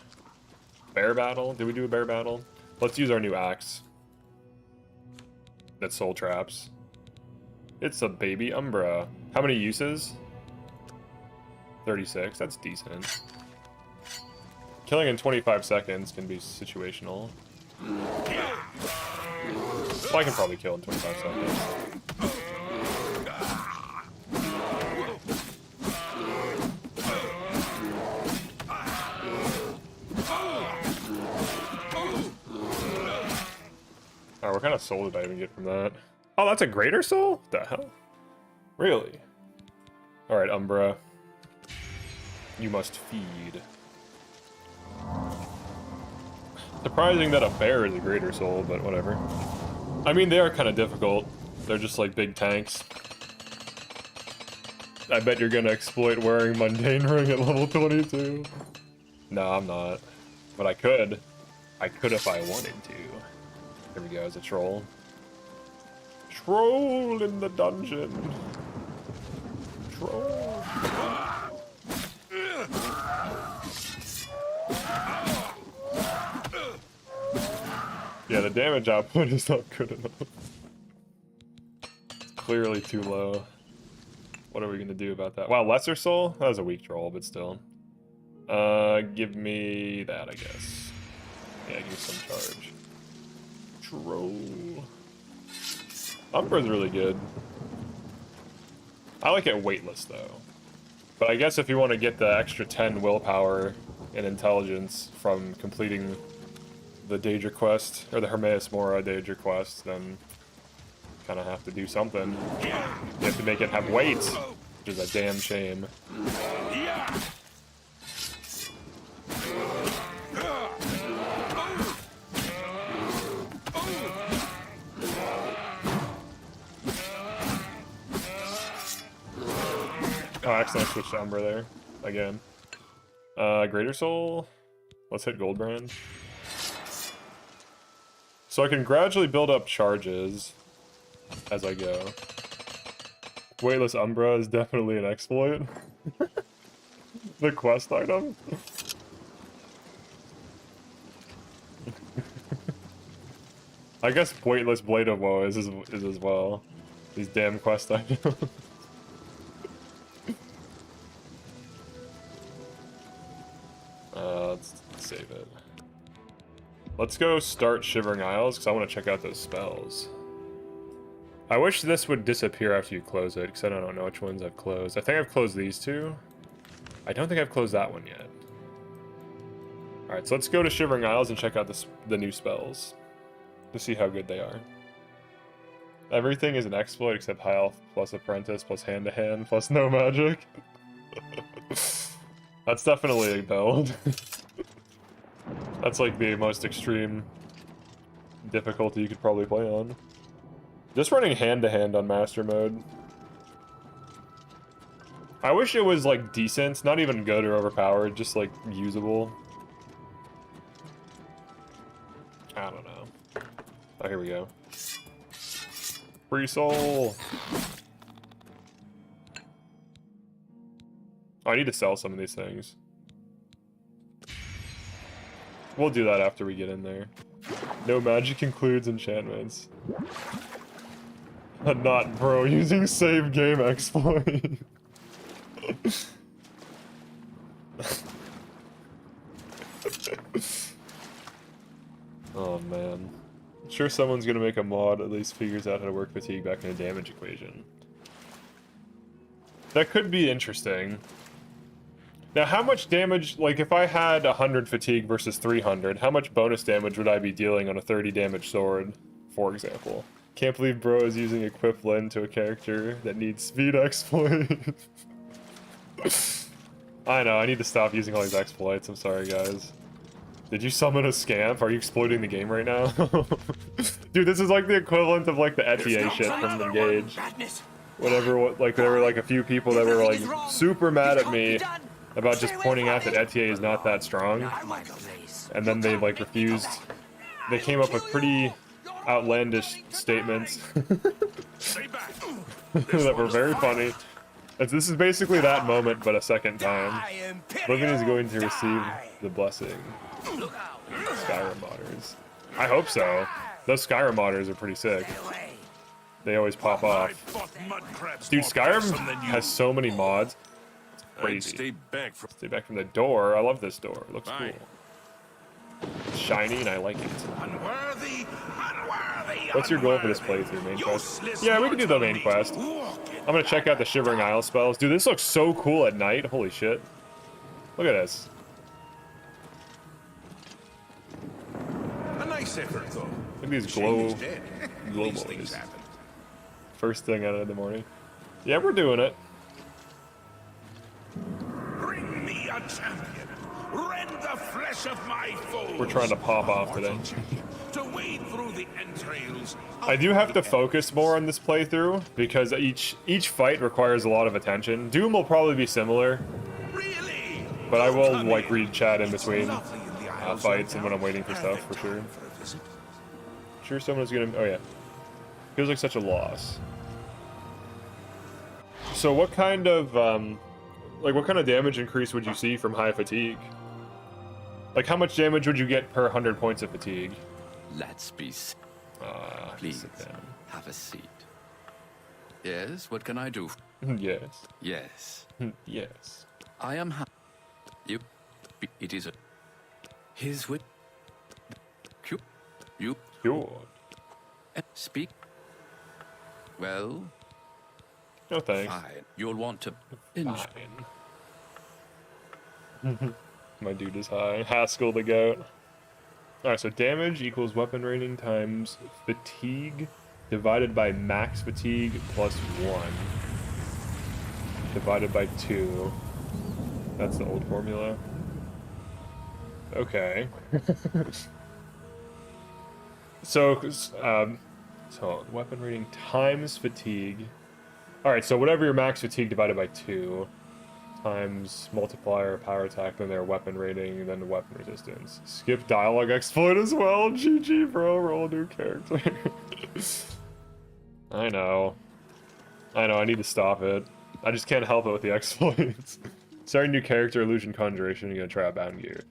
bear battle? Did we do a bear battle? Let's use our new axe. That soul traps. It's a baby Umbra. How many uses? 36, that's decent. Killing in 25 seconds can be situational. Well, I can probably kill in 25 seconds. Alright, what kind of soul did I even get from that? Oh, that's a greater soul? What the hell? Really? Alright, Umbra. You must feed. Surprising that a bear is a greater soul, but whatever. I mean, they are kind of difficult. They're just like big tanks. I bet you're gonna exploit wearing mundane ring at level 22. No, I'm not. But I could. I could if I wanted to. Here we go, as a troll. Troll in the dungeon. Troll. Yeah, the damage output is not good enough. Clearly too low. What are we gonna do about that? Wow, Lesser Soul? That was a weak troll, but still. Give me that, I guess. Yeah, give me some charge. Troll. Umbra's really good. I like it weightless, though. But I guess if you want to get the extra 10 willpower and intelligence from completing the daedric quest, or the Hermaeus Mora daedric quest, then kind of have to do something. You have to make it have weight, which is a damn shame. rocks, and I switched to Umbra there. Again. Greater Soul. Let's hit Goldbrand. So I can gradually build up charges as I go. Weightless Umbra is definitely an exploit. The quest item. I guess Weightless Blade of Woe is as well. These damn quest items. Let's save it. Let's go start Shivering Isles, because I want to check out those spells. I wish this would disappear after you close it, because I don't know which ones I've closed. I think I've closed these two. I don't think I've closed that one yet. Alright, so let's go to Shivering Isles and check out the new spells. To see how good they are. Everything is an exploit except High Elf plus Apprentice plus Hand-to-Hand plus no magic. That's definitely a build. That's like the most extreme difficulty you could probably play on. Just running Hand-to-Hand on Master Mode. I wish it was like decent, not even good or overpowered, just like usable. I don't know. Oh, here we go. Free soul! Oh, I need to sell some of these things. We'll do that after we get in there. No magic includes enchantments. Not bro, using save game exploit. Oh man. I'm sure someone's gonna make a mod that at least figures out how to work fatigue back in a damage equation. That could be interesting. Now how much damage, like if I had 100 fatigue versus 300, how much bonus damage would I be dealing on a 30 damage sword, for example? Can't believe bro is using equivalent to a character that needs speed exploit. I know, I need to stop using all these exploits, I'm sorry guys. Did you summon a scamp? Are you exploiting the game right now? Dude, this is like the equivalent of like the ETA shit from Engage. Whenever, like, there were like a few people that were like super mad at me about just pointing out that ETA is not that strong. And then they like refused. They came up with pretty outlandish statements that were very funny. This is basically that moment, but a second time. Oblivion is going to receive the blessing. Skyrim modders. I hope so. Those Skyrim modders are pretty sick. They always pop off. Dude, Skyrim has so many mods. It's crazy. Stay back from the door. I love this door. It looks cool. It's shiny and I like it. What's your goal for this playthrough? Main quest? Yeah, we can do the main quest. I'm gonna check out the Shivering Isles spells. Dude, this looks so cool at night. Holy shit. Look at this. A nice effort, though. Look at these glow boys. First thing out of the morning. Yeah, we're doing it. Bring me a champion. Rend the flesh of my foes. We're trying to pop off today. To wade through the entrails. I do have to focus more on this playthrough because each fight requires a lot of attention. Doom will probably be similar. Really? But I will like read chat in between fights and when I'm waiting for stuff for sure. Sure someone's gonna, oh yeah. Feels like such a loss. So what kind of what kind of damage increase would you see from high fatigue? Like how much damage would you get per 100 points of fatigue? Let's be. Please have a seat. Yes, what can I do? Yes. Yes. Yes. I am happy. You. It is a. His wit. You. Speak. Well. No thanks. Fine. You'll want to. Fine. My dude is high. Haskell the goat. Alright, so damage equals weapon rating times fatigue divided by max fatigue plus 1 divided by 2. That's the old formula. Okay. So weapon rating times fatigue. Alright, so whatever your max fatigue divided by 2. times multiplier power attack, then their weapon rating, then the weapon resistance. Skip dialogue exploit as well. GG, bro. Roll a new character. I know. I need to stop it. I just can't help it with the exploits. Starting new character, illusion, conjuration. You're gonna try out bound gear.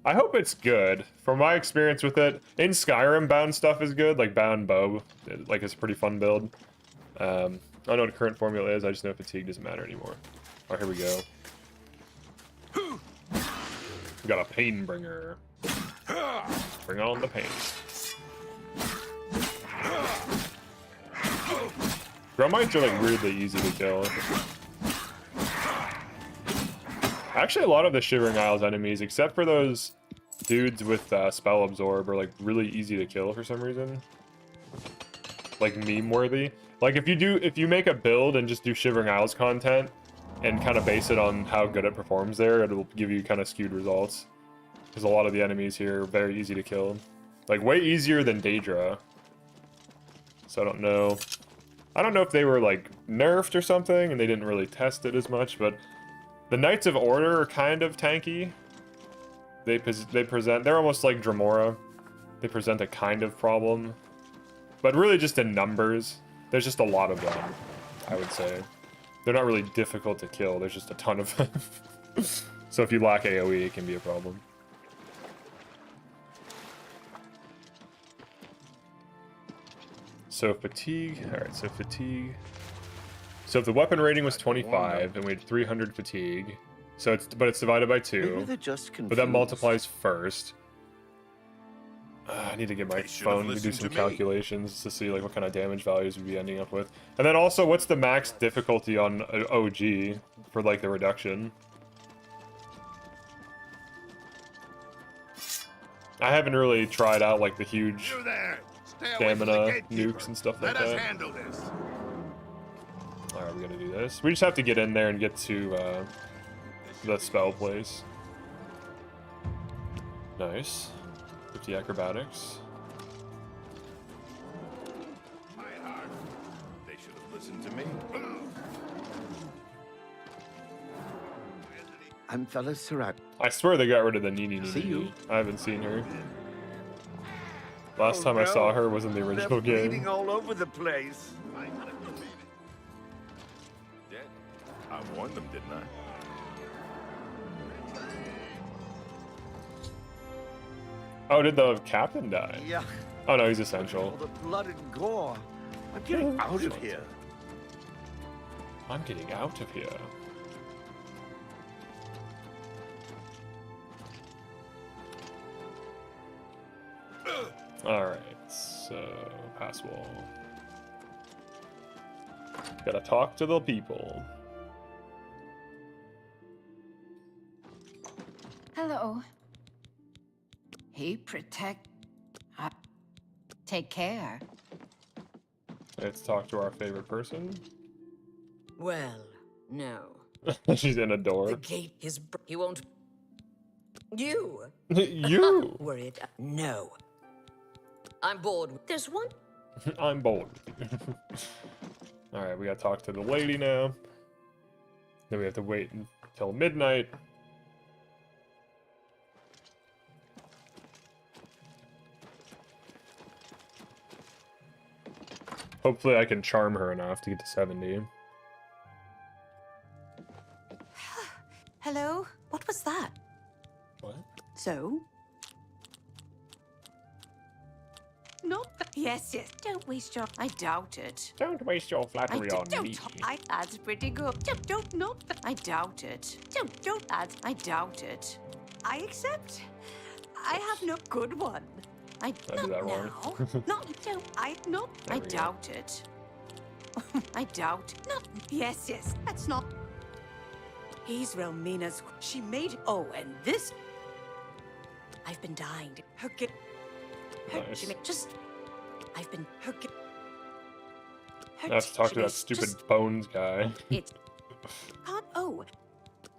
I hope it's good. From my experience with it, in Skyrim, bound stuff is good. Like bound bow, like it's a pretty fun build. I don't know what the current formula is. I just know fatigue doesn't matter anymore. Oh, here we go. We got a pain bringer. Bring on the pain. Grummites are like weirdly easy to kill. Actually, a lot of the Shivering Isles enemies, except for those dudes with spell absorb, are like really easy to kill for some reason. Like meme worthy. Like if you make a build and just do Shivering Isles content and kind of base it on how good it performs there, it'll give you kind of skewed results. Because a lot of the enemies here are very easy to kill. Like way easier than Daedra. So I don't know. I don't know if they were like nerfed or something and they didn't really test it as much, but the Knights of Order are kind of tanky. They're almost like Dremora. They present a kind of problem. But really just in numbers. There's just a lot of them, I would say. They're not really difficult to kill, there's just a ton of them. So if you lack AoE, it can be a problem. So fatigue, alright, so fatigue. So if the weapon rating was 25 and we had 300 fatigue, so it's divided by 2, but that multiplies first. I need to get my phone to do some calculations to see like what kind of damage values we'd be ending up with. And then also, what's the max difficulty on OG for like the reduction? I haven't really tried out like the huge stamina nukes and stuff like that. Alright, we gotta do this. We just have to get in there and get to the spell place. Nice. 50 acrobatics. They should have listened to me. I'm fellow Sirach. I swear they got rid of the Nini. See you. I haven't seen her. Last time I saw her was in the original They're game. bleeding all over the place. I warned them, didn't I? Oh, did the captain die? Yeah. Oh no, he's All essential. the blood and gore. I'm getting out of here. I'm getting out of here. Alright, so pass wall. Gotta talk to the people. Hello. He protect. Take care. Let's talk to our favorite person. Well, no. She's in a The door. gate is. He won't. You You! worried? No. I'm bored. There's one. I'm bored. Alright, we gotta talk to the lady now. Then we have to wait until midnight. Hopefully I can charm her enough to get to 70. Hello? What was that? What? So? Yes. Don't waste your. I doubt it. Don't waste your flattery on me. That's pretty good. Don't. Not. I doubt it. Don't. I doubt it. I accept. I have no good one. I did that wrong. Not. Don't. I not. There I we go. doubt it. I doubt. Not. Yes. That's not. He's Relmina's. She made. Oh, and this. I've been dying to. Her get. Nice. Jimmy, just. I've been. Her get. I have to talk to that stupid bones guy. It's. Oh.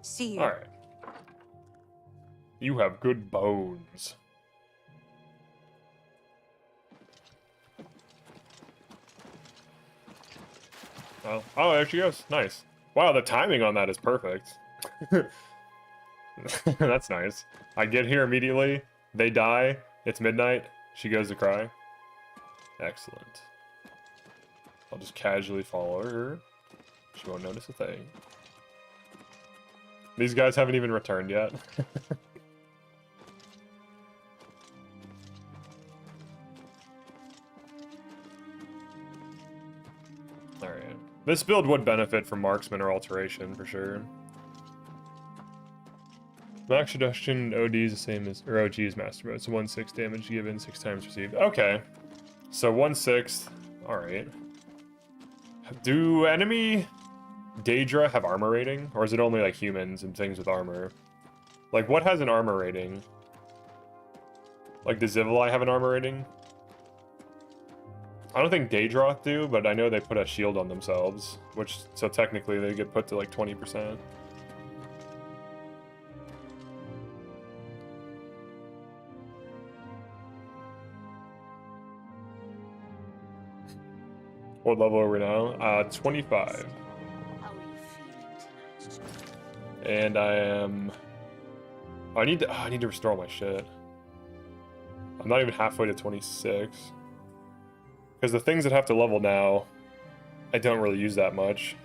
See you. Alright. You have good bones. Oh, there she goes. Nice. Wow, the timing on that is perfect. That's nice. I get here immediately. They die. It's midnight. She goes to cry. Excellent. I'll just casually follow her. She won't notice a thing. These guys haven't even returned yet. Alright. This build would benefit from marksman or alteration for sure. Max reduction OD is the same as, or OG is master mode, so 1/6 damage given, 6 times received. Okay. So 1/6. Alright. Do enemy Daedra have armor rating? Or is it only like humans and things with armor? Like what has an armor rating? Like does Zivili have an armor rating? I don't think Daedra do, but I know they put a shield on themselves, which, so technically they get put to like 20%. What level are we now? 25. How are you feeling tonight? And I am... I need to restore all my shit. I'm not even halfway to 26. Because the things that have to level now, I don't really use that much.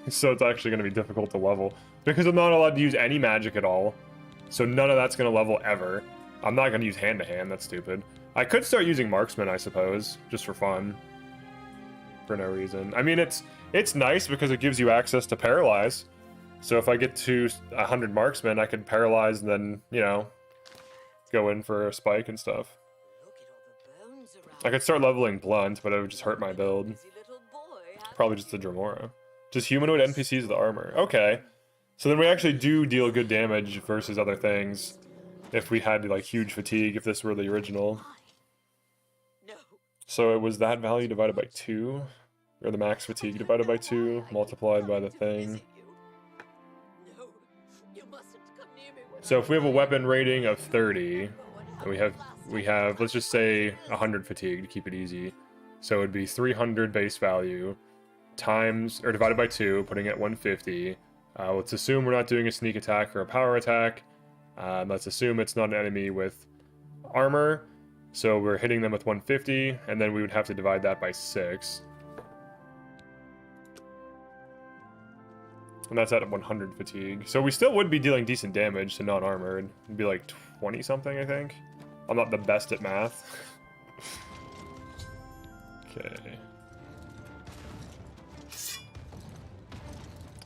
So it's actually going to be difficult to level. Because I'm not allowed to use any magic at all. So none of that's going to level ever. I'm not going to use hand-to-hand, that's stupid. I could start using marksman, I suppose, just for fun. For no reason. I mean, it's nice because it gives you access to paralyze. So if I get to 100 marksmen, I can paralyze and then, you know, go in for a spike and stuff. Look at all the bones around. I could start leveling blunt, but it would just hurt my build. Busy little boy, huh? Probably just the Dremora. Just humanoid NPCs with armor. Okay. So then we actually do deal good damage versus other things. If we had like huge fatigue, if this were the original. No. So it was that value divided by 2. Or the max fatigue divided by 2, multiplied by the thing. No, you mustn't come near me when So if we have a weapon rating of 30, and we have let's just say 100 fatigue to keep it easy. So it would be 300 base value times or divided by 2, putting it at 150. Let's assume we're not doing a sneak attack or a power attack. Let's assume it's not an enemy with armor. So we're hitting them with 150, and then we would have to divide that by 6. And that's at 100 fatigue. So we still would be dealing decent damage to non-armored. It'd be like 20 something, I think. I'm not the best at math. Okay.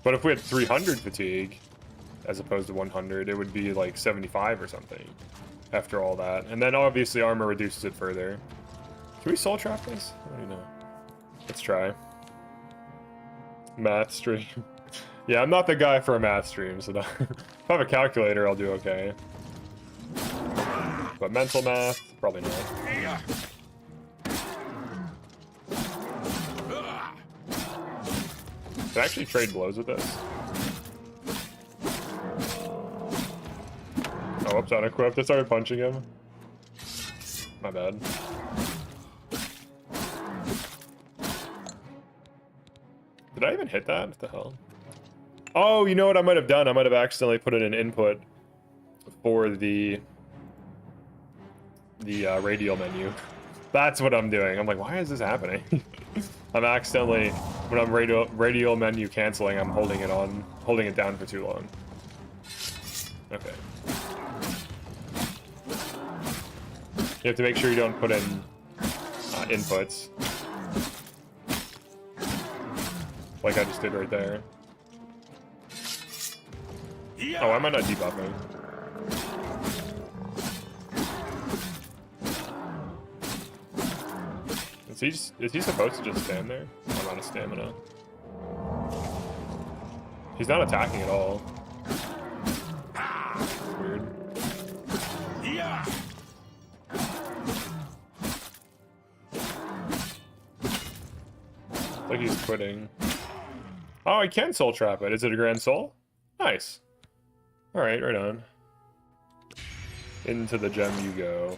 But if we had 300 fatigue, as opposed to 100, it would be like 75 or something. After all that. And then obviously armor reduces it further. Can we soul trap this? I don't know. Let's try. Math stream. Yeah, I'm not the guy for a math stream, so if I have a calculator, I'll do okay. But mental math, probably not. Can I actually trade blows with this? Oh, whoops, unequipped. I started punching him. My bad. Did I even hit that? What the hell? Oh, you know what I might have done? I might have accidentally put in an input for the radial menu. That's what I'm doing. I'm like, why is this happening? I'm accidentally, when I'm radial menu canceling, I'm holding it down for too long. Okay. You have to make sure you don't put in inputs. Like I just did right there. Oh, I might not debuff him. Is he supposed to just stand there? I'm out of stamina. He's not attacking at all. It's weird. It's like he's quitting. Oh, I can soul trap it. Is it a grand soul? Nice. Alright, right on. Into the gem you go.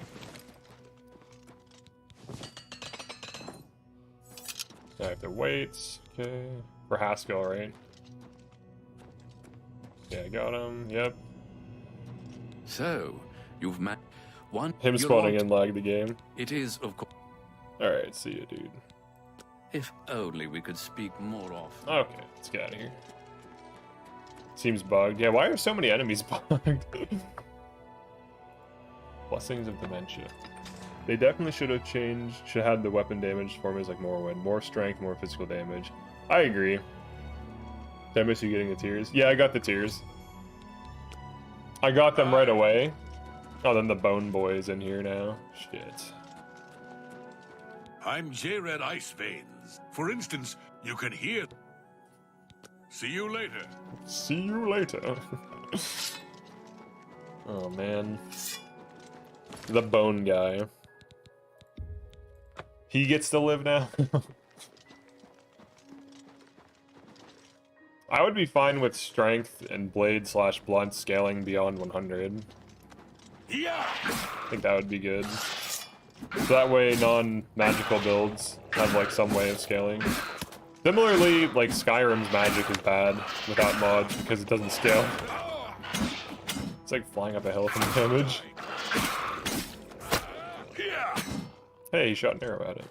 I have to wait. Okay. For Haskell, right? Yeah, got him. Yep. So, you've met one. Him you're spawning on- in lagged the game. It is, of course. Alright, see you, dude. If only we could speak more often. Okay, let's get out of here. Seems bugged. Yeah, why are so many enemies bugged? Blessings of Dementia. They definitely should have had the weapon damage formulas like Morrowind. More strength, more physical damage. I agree. Did I miss you getting the tears? Yeah, I got the tears. I got them right away. Oh, then the Bone Boy's in here now. Shit. I'm J-Red Ice Veins. For instance, you can hear. See you later. See you later. Oh, man. The Bone Guy. He gets to live now? I would be fine with strength and blade / blunt scaling beyond 100. Yeah. I think that would be good. So that way non-magical builds have like some way of scaling. Similarly, like Skyrim's magic is bad without mods because it doesn't scale. It's like flying up a hill from damage. Hey, he shot an arrow at it.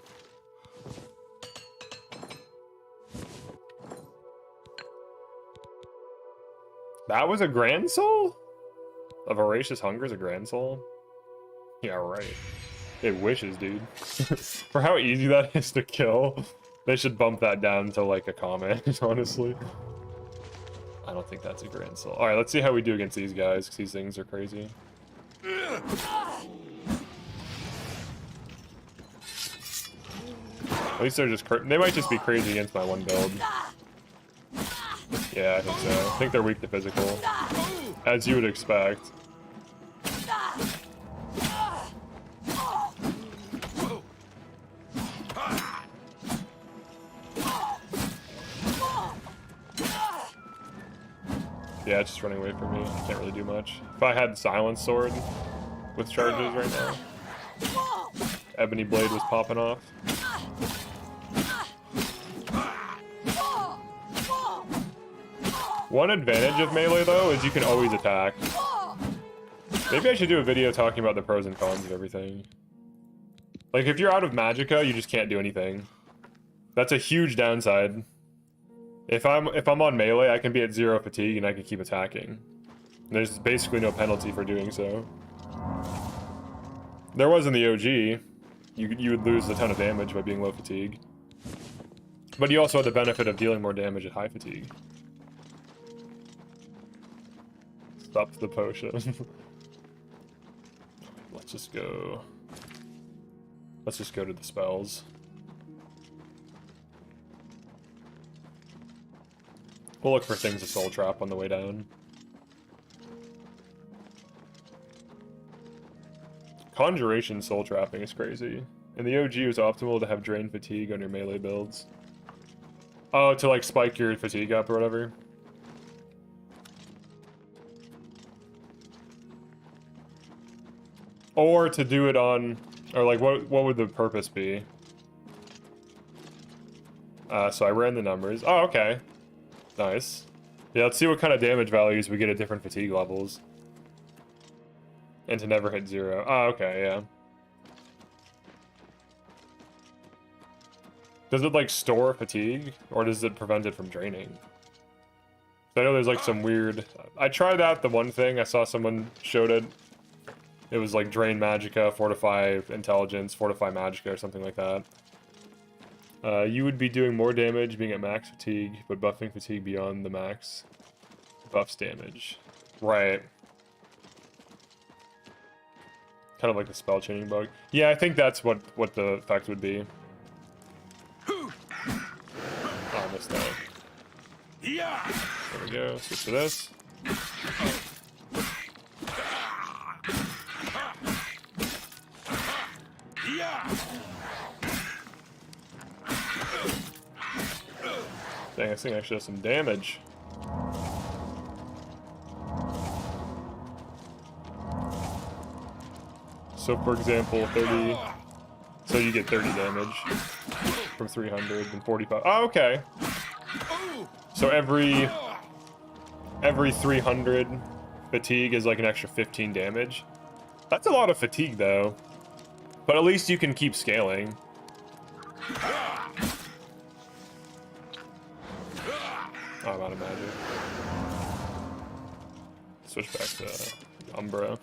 That was a Grand Soul? A Voracious Hunger is a Grand Soul? Yeah, right. It wishes, dude. For how easy that is to kill, they should bump that down to like a comment, honestly. I don't think that's a Grand Soul. Alright, let's see how we do against these guys, because these things are crazy. At least they're just they might just be crazy against my one build. Yeah, I think so. I think they're weak to physical. As you would expect. Yeah, it's just running away from me. Can't really do much. If I had Silence Sword with charges right now, Ebony Blade was popping off. One advantage of melee, though, is you can always attack. Maybe I should do a video talking about the pros and cons of everything. Like, if you're out of Magicka, you just can't do anything. That's a huge downside. If I'm on melee, I can be at 0 fatigue and I can keep attacking. There's basically no penalty for doing so. There was in the OG. You would lose a ton of damage by being low fatigue. But you also had the benefit of dealing more damage at high fatigue. Stop the potion. Let's just go to the spells. We'll look for things to soul trap on the way down. Conjuration soul trapping is crazy. In the OG, it was optimal to have drain fatigue on your melee builds. Oh, to like spike your fatigue up or whatever. Or to do it on, or like what would the purpose be? So I ran the numbers. Oh, okay. Nice. Yeah, let's see what kind of damage values we get at different fatigue levels. And to never hit 0. Oh, okay, yeah. Does it like store fatigue, or does it prevent it from draining? I know there's like some weird... I tried out the one thing, I saw someone showed it. It was like drain magicka, fortify intelligence, fortify magicka, or something like that. You would be doing more damage being at max fatigue, but buffing fatigue beyond the max buffs damage. Right. Kind of like the spell chaining bug. Yeah, I think that's what the effect would be. Oh, I missed that. Yeah. There we go. Switch to this. Dang, this thing actually does some damage. So, for example, 30... So you get 30 damage from 300 and 45. Oh, okay. So every every 300 fatigue is like an extra 15 damage. That's a lot of fatigue though. But at least you can keep scaling. Oh, I'm out of magic. Switch back to Umbra.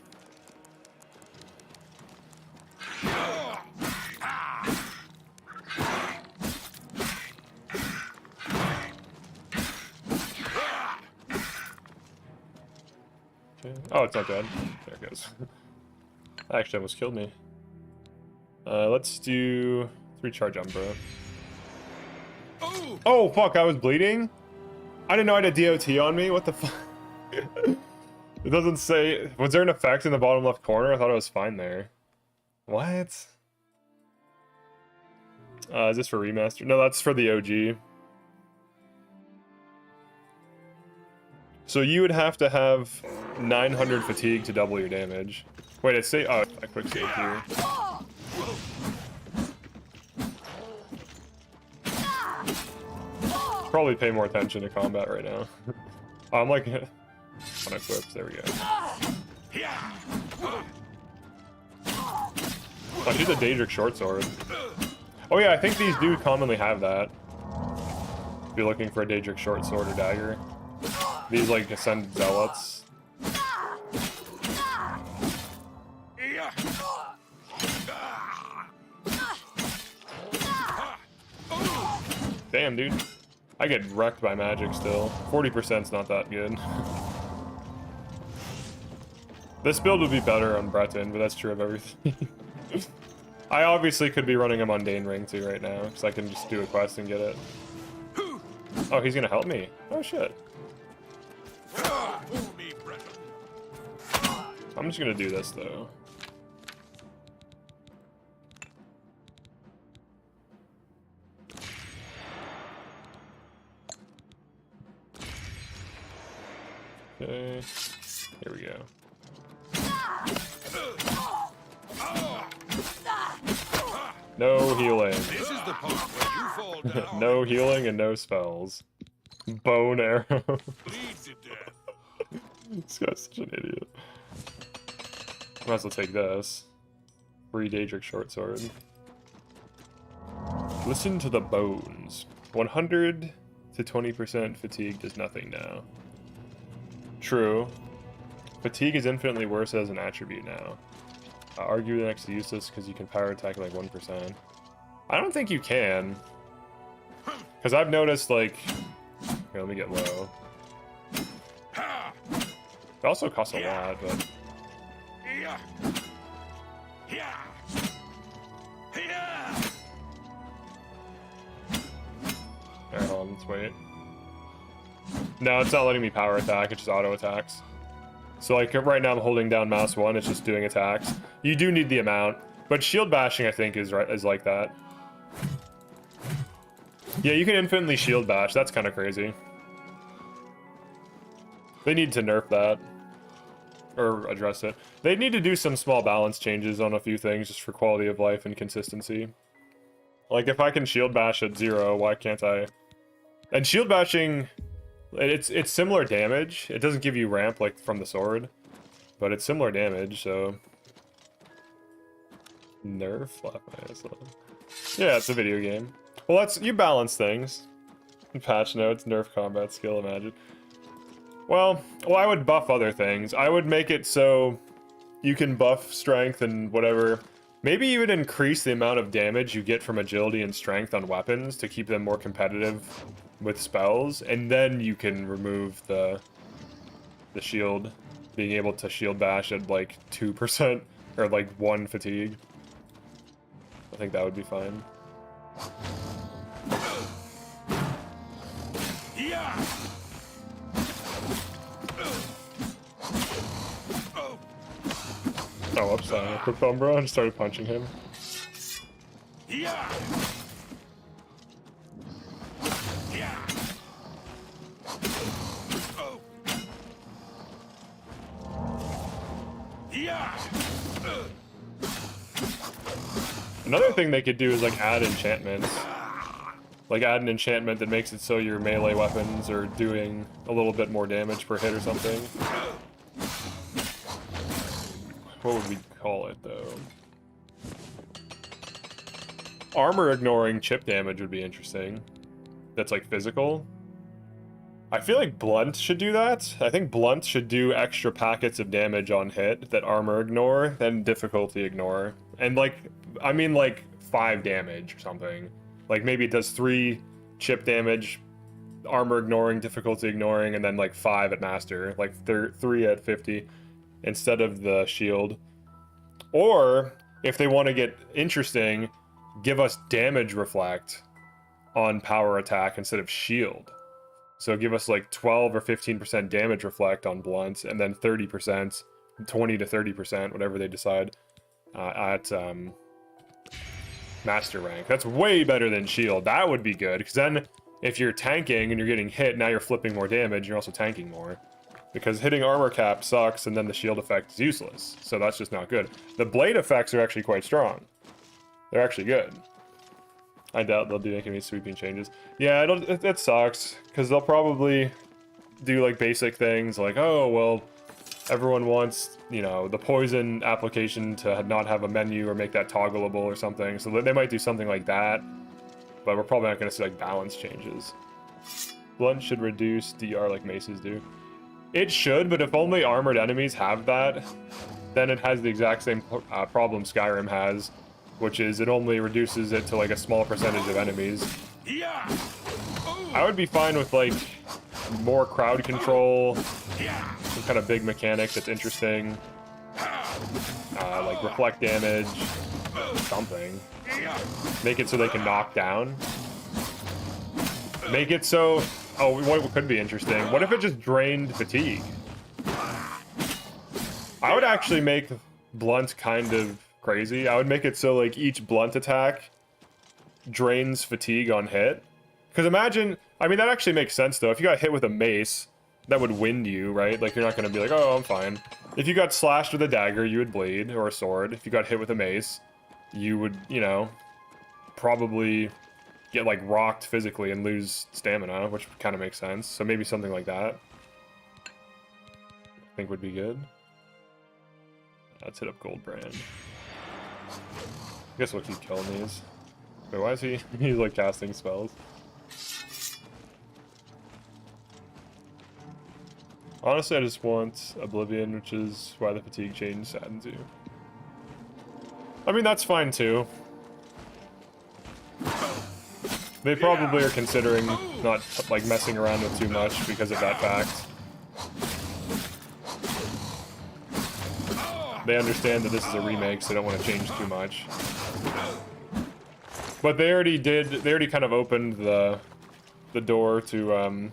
Okay. Oh, it's not dead. There it goes. That actually almost killed me. Let's do 3 charge Umbra. Oh, fuck, I was bleeding? I didn't know I had a DOT on me? What the fuck? It doesn't say... Was there an effect in the bottom left corner? I thought it was fine there. What? Is this for remaster? No, that's for the OG. So you would have to have 900 fatigue to double your damage. Wait, it's say... Oh, I quick save here. Probably pay more attention to combat right now. I'm like... unequipped, there we go. Oh, she's a daedric short sword. Oh yeah, I think these do commonly have that. If you're looking for a daedric short sword or dagger. These like ascended zealots. Damn, dude. I get wrecked by magic still. 40%'s not that good. This build would be better on Breton, but that's true of everything. I obviously could be running a mundane ring too right now, because I can just do a quest and get it. Oh, he's gonna help me. Oh shit. I'm just gonna do this though. Okay, here we go. No healing. This is the part where you fall down. No healing and no spells. Bone arrow. Bleed to death. This guy's such an idiot. Might as well take this. Free daedric short sword. Listen to the bones. 100 to 20% fatigue does nothing now. True. Fatigue is infinitely worse as an attribute now. Argue the next to useless because you can power attack like 1%. I don't think you can. Because I've noticed like... Here, let me get low. It also costs a lot, but... Alright, hold on, let's wait. No, it's not letting me power attack, it just auto attacks. So like right now I'm holding down mouse 1, it's just doing attacks. You do need the amount, but shield bashing I think is like that. Yeah, you can infinitely shield bash, that's kind of crazy. They need to nerf that. Or address it. They need to do some small balance changes on a few things just for quality of life and consistency. Like if I can shield bash at 0, why can't I? And shield bashing... It's similar damage. It doesn't give you ramp like from the sword, but it's similar damage, so nerf flap my ass up. Yeah, it's a video game. Well, that's you balance things. Patch notes, nerf combat skill, imagine. Well, I would buff other things. I would make it so you can buff strength and whatever. Maybe even increase the amount of damage you get from agility and strength on weapons to keep them more competitive with spells, and then you can remove the shield, being able to shield bash at like 2% or like 1 fatigue. I think that would be fine. Oh, oops, I equipped Umbra and started punching him. Another thing they could do is like add enchantments. Like add an enchantment that makes it so your melee weapons are doing a little bit more damage per hit or something. What would we call it though? Armor ignoring chip damage would be interesting. That's like physical. I feel like blunt should do that. I think blunt should do extra packets of damage on hit that armor ignore, then difficulty ignore. And like, I mean like 5 damage or something. Like maybe it does 3 chip damage, armor ignoring, difficulty ignoring, and then like 5 at master. Like 3 at 50 instead of the shield. Or if they want to get interesting, give us damage reflect on power attack instead of shield. So give us like 12 or 15% damage reflect on blunts, and then 30%, 20 to 30%, whatever they decide, at master rank. That's way better than shield. That would be good, because then if you're tanking and you're getting hit, now you're flipping more damage, you're also tanking more. Because hitting armor cap sucks, and then the shield effect is useless. So that's just not good. The blade effects are actually quite strong. They're actually good. I doubt they'll do any sweeping changes. Yeah, it sucks, because they'll probably do like basic things like, oh, well, everyone wants, you know, the poison application to not have a menu or make that toggleable or something. So they might do something like that, but we're probably not going to see like balance changes. Blunt should reduce DR like maces do. It should, but if only armored enemies have that, then it has the exact same problem Skyrim has, which is it only reduces it to like a small percentage of enemies. I would be fine with like more crowd control, some kind of big mechanic that's interesting, like reflect damage, something. Make it so they can knock down. Make it so, oh, what could be interesting? What if it just drained fatigue? I would actually make blunt kind of crazy. I would make it so like each blunt attack drains fatigue on hit. Because imagine, I mean that actually makes sense though. If you got hit with a mace, that would wind you, right? Like you're not going to be like, oh, I'm fine. If you got slashed with a dagger, you would bleed, or a sword. If you got hit with a mace, you would, you know, probably get like rocked physically and lose stamina, which kind of makes sense. So maybe something like that I think would be good. Let's hit up Goldbrand. I guess we'll keep killing these. Wait, why is he? He's like casting spells. Honestly, I just want Oblivion, which is why the fatigue change saddens you. I mean, that's fine too. They probably are considering not like messing around with too much because of that fact. They understand that this is a remake, so they don't want to change too much. But they already kind of opened the door to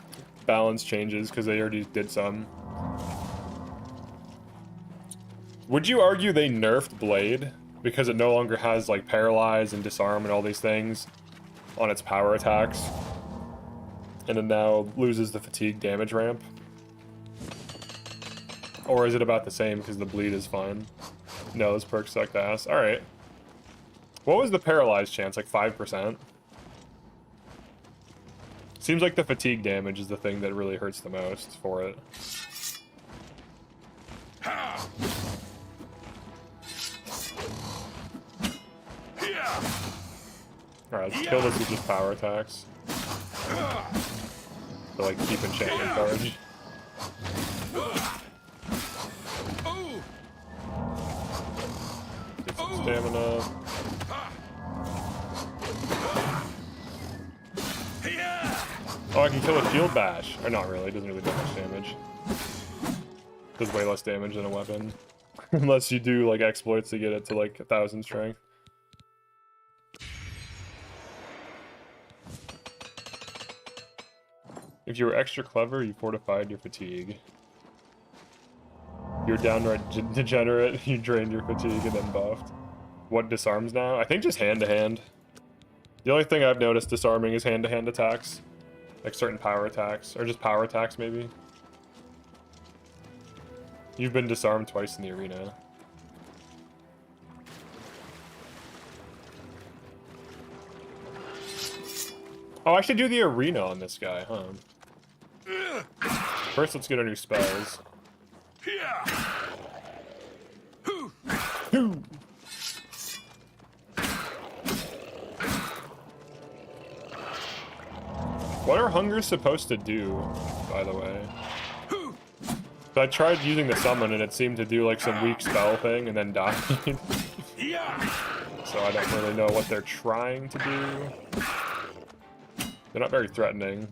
balance changes, because they already did some. Would you argue they nerfed Blade because it no longer has like paralyze and disarm and all these things on its power attacks, and it now loses the fatigue damage ramp? Or is it about the same because the bleed is fine? No, those perks sucked ass. Alright. What was the paralyzed chance? Like 5%? Seems like the fatigue damage is the thing that really hurts the most for it. Alright, let's kill this with just power attacks. To like keep enchantment charge. Get some stamina. Oh, I can kill a shield bash. Or not really, it doesn't really do much damage. Does way less damage than a weapon. Unless you do like exploits to get it to like 1,000 strength. If you were extra clever, you fortified your fatigue. You're downright degenerate, you drained your fatigue and then buffed. What disarms now? I think just hand-to-hand. The only thing I've noticed disarming is hand-to-hand attacks. Like certain power attacks, or just power attacks maybe. You've been disarmed twice in the arena. Oh, I should do the arena on this guy, huh? First, let's get our new spells. What are hungers supposed to do, by the way? So I tried using the summon and it seemed to do like some weak spell thing and then died. So I don't really know what they're trying to do. They're not very threatening.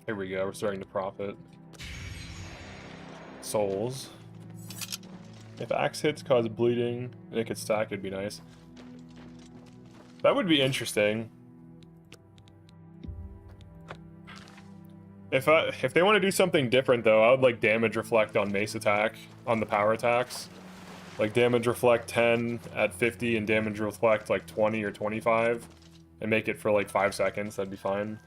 Here we go, we're starting to profit. Souls. If axe hits cause bleeding and it could stack, it'd be nice. That would be interesting. If they want to do something different though, I would like damage reflect on mace attack, on the power attacks. Like damage reflect 10 at 50 and damage reflect like 20 or 25 and make it for like 5 seconds, that'd be fine.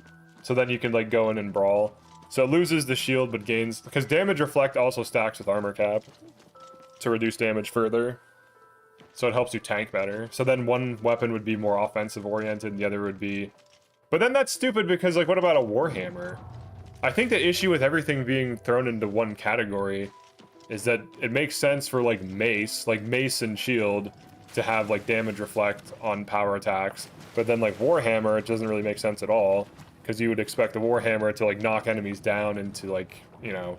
So then you can like go in and brawl. So it loses the shield but gains, because damage reflect also stacks with armor cap to reduce damage further. So it helps you tank better. So then one weapon would be more offensive oriented and the other would be... But then that's stupid because like what about a Warhammer? I think the issue with everything being thrown into one category is that it makes sense for like mace and shield to have like damage reflect on power attacks, but then like Warhammer, it doesn't really make sense at all because you would expect the Warhammer to like knock enemies down and to like, you know,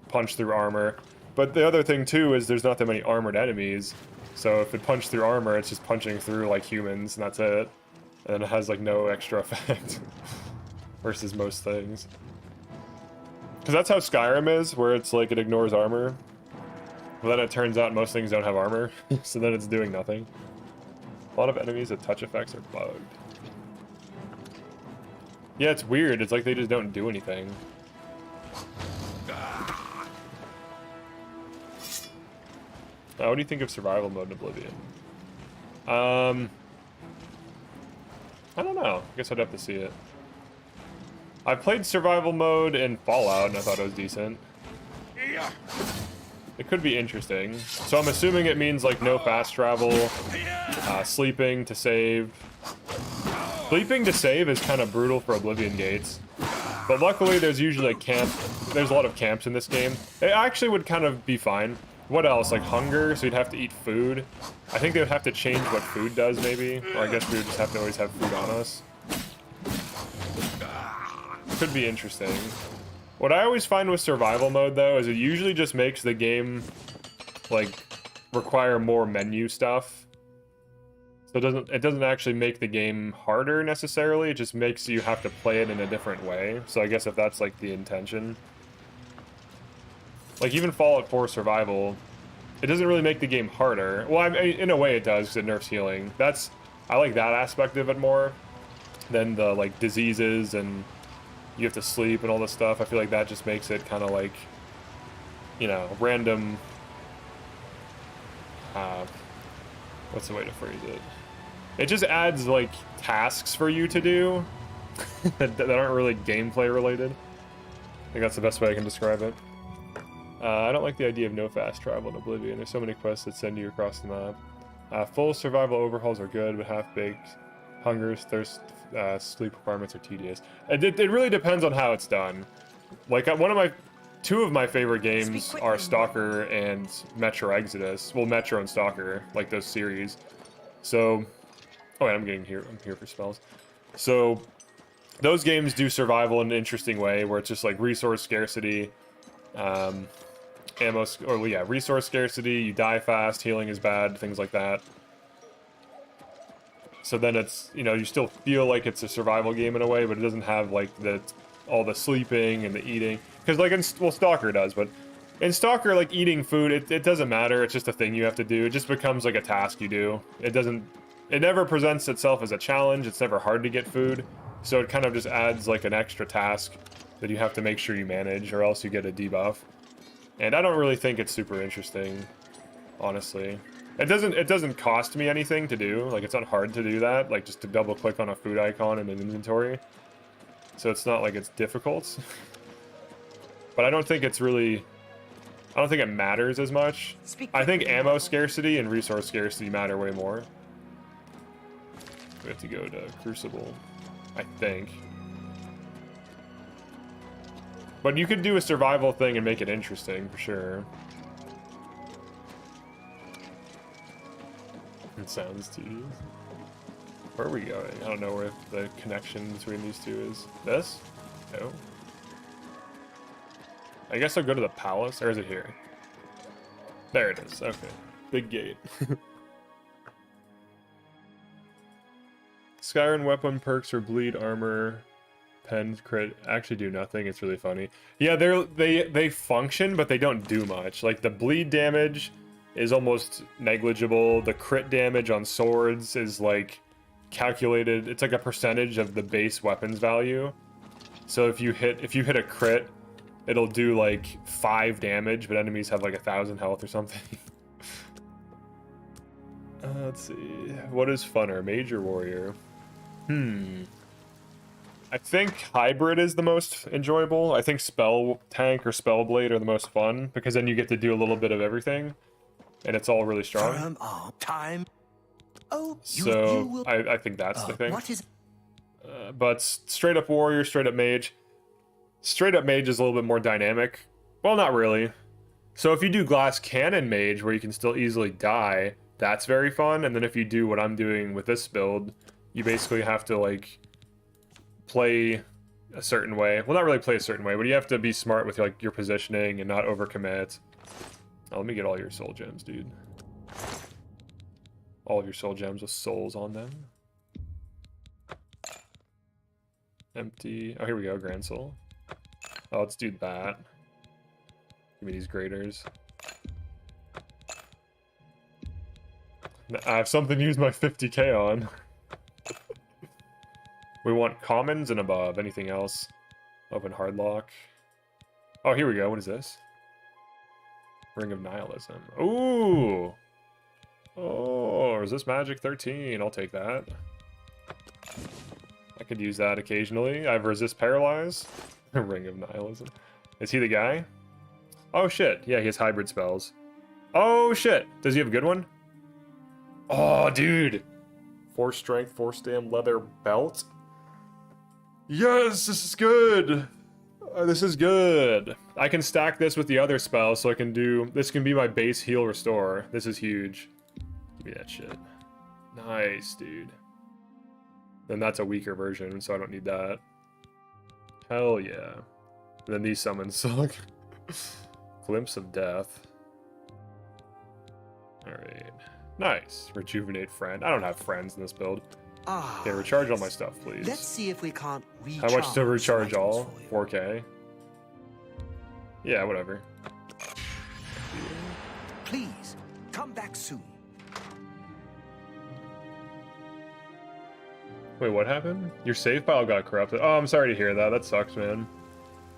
punch through armor. But the other thing too is there's not that many armored enemies, so if it punched through armor, it's just punching through like humans and that's it, and it has like no extra effect versus most things. Because that's how Skyrim is, where it's like it ignores armor. But then it turns out most things don't have armor, so then it's doing nothing. A lot of enemies with touch effects are bugged. Yeah, it's weird. It's like they just don't do anything. What do you think of survival mode in Oblivion? I don't know. I guess I'd have to see it. I played survival mode in Fallout and I thought it was decent. It could be interesting. So I'm assuming it means like no fast travel, sleeping to save. Sleeping to save is kind of brutal for Oblivion gates. But luckily there's usually a camp. There's a lot of camps in this game. It actually would kind of be fine. What else? Like hunger, so you'd have to eat food. I think they would have to change what food does maybe. Or I guess we would just have to always have food on us. Could be interesting. What I always find with survival mode though is it usually just makes the game like require more menu stuff. So it doesn't actually make the game harder necessarily, it just makes you have to play it in a different way. So I guess if that's like the intention. Like even Fallout 4 survival, it doesn't really make the game harder. Well, I mean, in a way it does because it nerfs healing. I like that aspect of it more than the like diseases and you have to sleep and all this stuff. I feel like that just makes it kind of like, you know, random. What's the way to phrase it? It just adds like tasks for you to do that aren't really gameplay related. I think that's the best way I can describe it. I don't like the idea of no fast travel in Oblivion. There's so many quests that send you across the map. Full survival overhauls are good, but half-baked hungers, thirst, sleep requirements are tedious. It really depends on how it's done. Like two of my favorite games are Stalker and Metro Exodus. Well, Metro and Stalker, like those series. So, oh wait, I'm here for spells. So, those games do survival in an interesting way, where it's just like resource scarcity, resource scarcity. You die fast, healing is bad, things like that. So then it's, you know, you still feel like it's a survival game in a way, but it doesn't have like all the sleeping and the eating. Because like Stalker does, but in Stalker, like eating food, it doesn't matter. It's just a thing you have to do. It just becomes like a task you do. It never presents itself as a challenge. It's never hard to get food. So it kind of just adds like an extra task that you have to make sure you manage, or else you get a debuff. And I don't really think it's super interesting, honestly. It doesn't cost me anything to do. Like, it's not hard to do that, like just to double click on a food icon in an inventory. So it's not like it's difficult. But I don't think it matters as much. I think ammo scarcity and resource scarcity matter way more. We have to go to Crucible, I think. But you could do a survival thing and make it interesting, for sure. It sounds tedious. Where are we going? I don't know where the connection between these two is. This? No. I guess I'll go to the palace, or is it here? There it is, okay. Big gate. Skyrim weapon perks for bleed, armor, pen, crit actually do nothing. It's really funny. Yeah, they function, but they don't do much. Like the bleed damage is almost negligible. The crit damage on swords is like calculated. It's like a percentage of the base weapons value. So if you hit a crit, it'll do like 5 damage, but enemies have like 1,000 health or something. Let's see. What is funner, mage or warrior? I think hybrid is the most enjoyable. I think spell tank or spell blade are the most fun because then you get to do a little bit of everything, and it's all really strong. Time. Oh, so I think that's the thing. What is? But straight up warrior, straight up mage. Straight up mage is a little bit more dynamic. Well, not really. So if you do glass cannon mage, where you can still easily die, that's very fun. And then if you do what I'm doing with this build, you basically have to like play a certain way. Well, not really play a certain way, but you have to be smart with like your positioning and not overcommit. Oh, let me get all your soul gems, dude. All of your soul gems with souls on them. Empty. Oh, here we go, grand soul. Oh, let's do that. Give me these graders. I have something to use my 50k on. We want commons and above. Anything else? Open hardlock. Oh, here we go. What is this? Ring of Nihilism. Ooh! Oh, resist magic 13. I'll take that. I could use that occasionally. I have resist paralyze. Ring of Nihilism. Is he the guy? Oh shit. Yeah, he has hybrid spells. Oh shit. Does he have a good one? Oh, dude. 4 strength, 4 stam, leather belt. Yes, this is good. This is good. I can stack this with the other spell, so I can do... This can be my base heal restore. This is huge. Give me that shit. Nice, dude. Then that's a weaker version, so I don't need that. Hell yeah. And then these summons suck. Glimpse of death. Alright. Nice. Rejuvenate friend. I don't have friends in this build. Okay, recharge all my stuff, please. Let's see if we can't recharge. How much to recharge all? 4k? Yeah, whatever. Please, come back soon. Wait, what happened? Your save file got corrupted. Oh, I'm sorry to hear that. That sucks, man.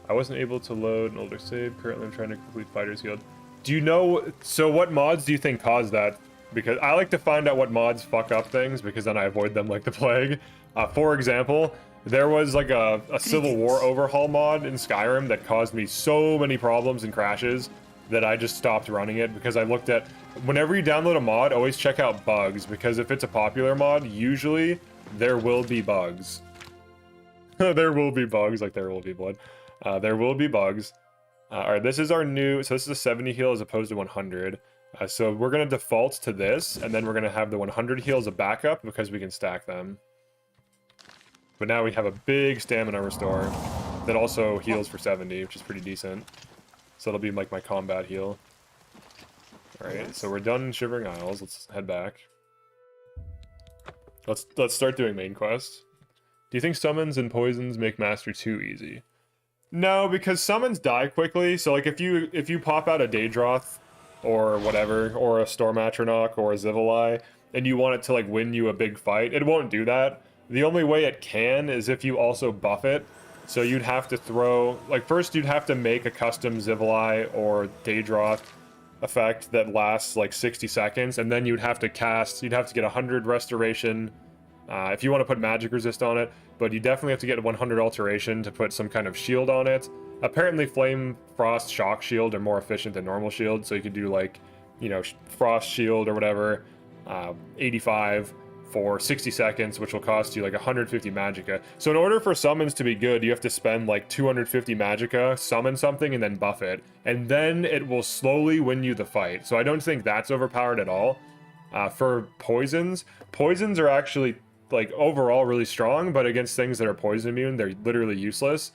I wasn't able to load an older save. Currently, I'm trying to complete Fighter's Guild. Do you know... So what mods do you think caused that? Because I like to find out what mods fuck up things, because then I avoid them like the plague. For example, there was like a Civil War overhaul mod in Skyrim that caused me so many problems and crashes that I just stopped running it, because I looked at... Whenever you download a mod, always check out bugs, because if it's a popular mod, usually there will be bugs. There will be bugs, like there will be blood. There will be bugs. Alright, this is our new... So this is a 70 heal as opposed to 100. So we're going to default to this, and then we're going to have the 100 heal as a backup because we can stack them. But now we have a big stamina restore that also heals for 70, which is pretty decent. So it'll be like my combat heal. Alright, so we're done in Shivering Isles. Let's head back. Let's start doing main quests. Do you think summons and poisons make Master too easy? No, because summons die quickly. So like if you pop out a Daedroth or whatever, or a Storm Atronach or a Zivali, and you want it to like win you a big fight, it won't do that. The only way it can is if you also buff it. So you'd have to throw, like first you'd have to make a custom Zivali or Daedroth effect that lasts like 60 seconds, and then you'd have to get 100 restoration if you want to put magic resist on it, but you definitely have to get 100 alteration to put some kind of shield on it. Apparently flame, frost, shock shield are more efficient than normal shield, so you could do like, you know, frost shield or whatever, 85, for 60 seconds, which will cost you like 150 magicka. So in order for summons to be good, you have to spend like 250 magicka, summon something, and then buff it. And then it will slowly win you the fight. So I don't think that's overpowered at all. For poisons are actually like overall really strong, but against things that are poison immune, they're literally useless.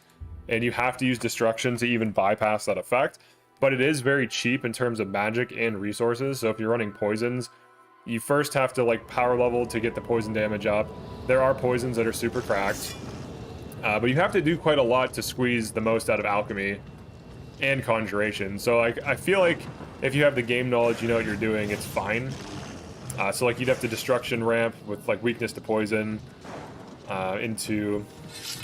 And you have to use destruction to even bypass that effect. But it is very cheap in terms of magic and resources. So if you're running poisons, you first have to like power level to get the poison damage up. There are poisons that are super cracked. But you have to do quite a lot to squeeze the most out of Alchemy and Conjuration. So I feel like if you have the game knowledge, you know what you're doing, it's fine. So like you'd have to destruction ramp with like weakness to poison into...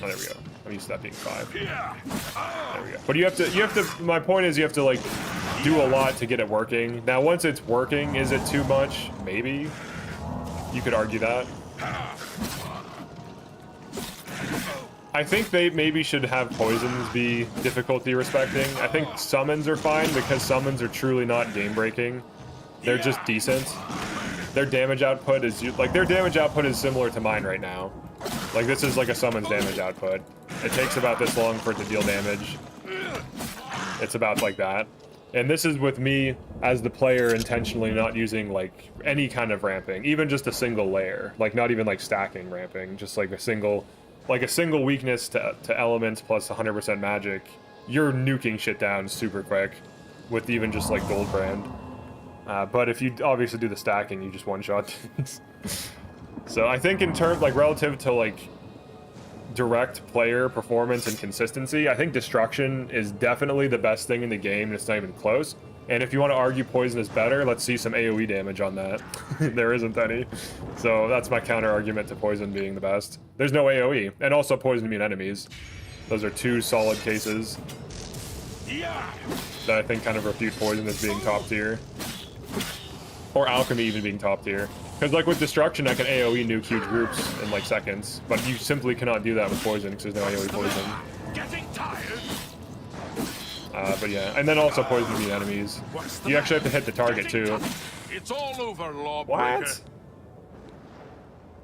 Oh, there we go. I'm used to that being 5. There we go. But you have to, my point is you have to like do a lot to get it working. Now once it's working, is it too much? Maybe. You could argue that. I think they maybe should have poisons be difficulty respecting. I think summons are fine because summons are truly not game breaking. They're just decent. Their damage output is similar to mine right now. Like this is like a summons damage output. It takes about this long for it to deal damage. It's about like that. And this is with me as the player intentionally not using like any kind of ramping, even just a single layer, like not even like stacking ramping, just like a single weakness to elements plus 100% magic. You're nuking shit down super quick with even just like gold brand. But if you obviously do the stacking, you just one-shot things. So I think in terms, like relative to like direct player performance and consistency, I think destruction is definitely the best thing in the game, and it's not even close. And if you want to argue poison is better, let's see some AoE damage on that. There isn't any. So that's my counter argument to poison being the best. There's no AoE, and also poison immune enemies. Those are two solid cases that I think kind of refute poison as being top tier. Or Alchemy even being top tier. Because like with Destruction, I can AoE nuke huge groups in like seconds. But you simply cannot do that with Poison because there's no AoE Poison. Getting tired? But yeah, and then also Poison immune enemies. You actually have to hit the target too. It's all over, lawbreaker. What?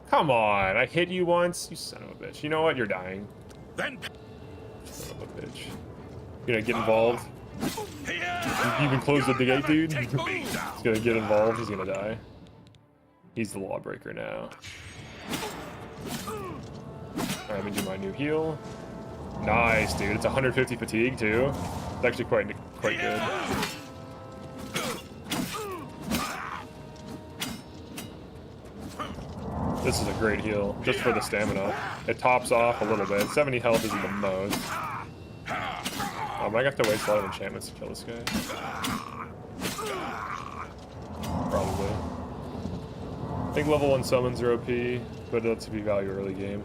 Come on, I hit you once? You son of a bitch. You know what? You're dying. Then Son of a bitch. You gonna get involved? You even close the gate, dude? He's gonna get involved, he's gonna die. He's the lawbreaker now. Alright, let me do my new heal. Nice, dude. It's 150 fatigue, too. It's actually quite good. This is a great heal, just for the stamina. It tops off a little bit. 70 health isn't the most. I might have to waste a lot of enchantments to kill this guy. Probably. I think level 1 summons are OP, but that's if you value early game.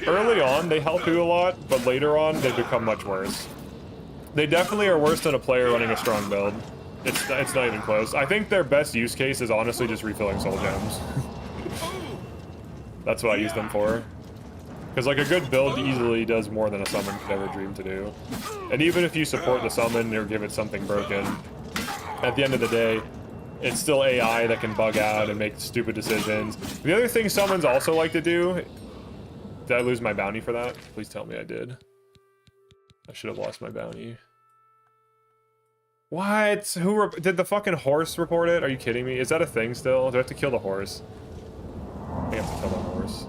Early on, they help you a lot, but later on, they become much worse. They definitely are worse than a player running a strong build. It's not even close. I think their best use case is honestly just refilling soul gems. That's what I use them for. Because like a good build easily does more than a summon could ever dream to do. And even if you support the summon or give it something broken, at the end of the day, it's still AI that can bug out and make stupid decisions. The other thing summons also like to do... Did I lose my bounty for that? Please tell me I did. I should have lost my bounty. What? Did the fucking horse report it? Are you kidding me? Is that a thing still? Do I have to kill the horse? I have to kill the horse.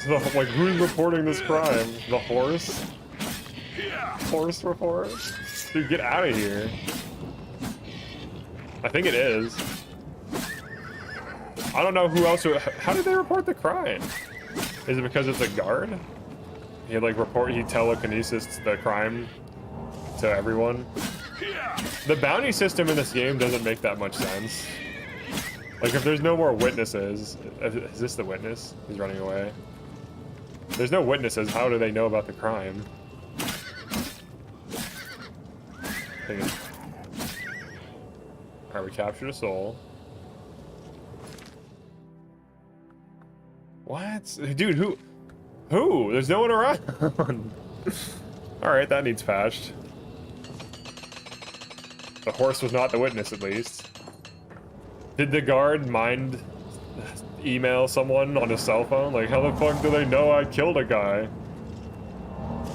So, like, who's reporting this crime? The horse? Horse report? Dude, get out of here. I think it is. I don't know who else. How did they report the crime? Is it because it's a guard? He like he telekinesis the crime to everyone. The bounty system in this game doesn't make that much sense. Like if there's no more witnesses, is this the witness? He's running away. There's no witnesses. How do they know about the crime? Alright, we captured a soul. What? Dude, who? There's no one around. Alright, that needs patched. The horse was not the witness, at least. Did the guard mind email someone on his cell phone? Like, how the fuck do they know I killed a guy?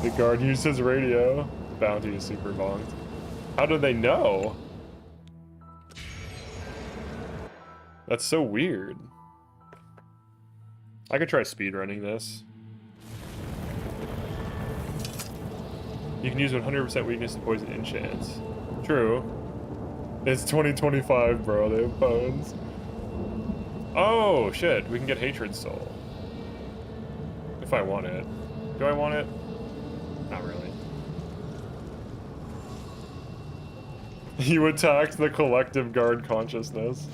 The guard used his radio. Bounty is super bonked. How do they know? That's so weird. I could try speedrunning this. You can use 100% weakness to poison enchants. True. It's 2025, bro. They have phones. Oh, shit. We can get Hatred Soul. If I want it. Do I want it? Not really. You attacked the collective guard consciousness.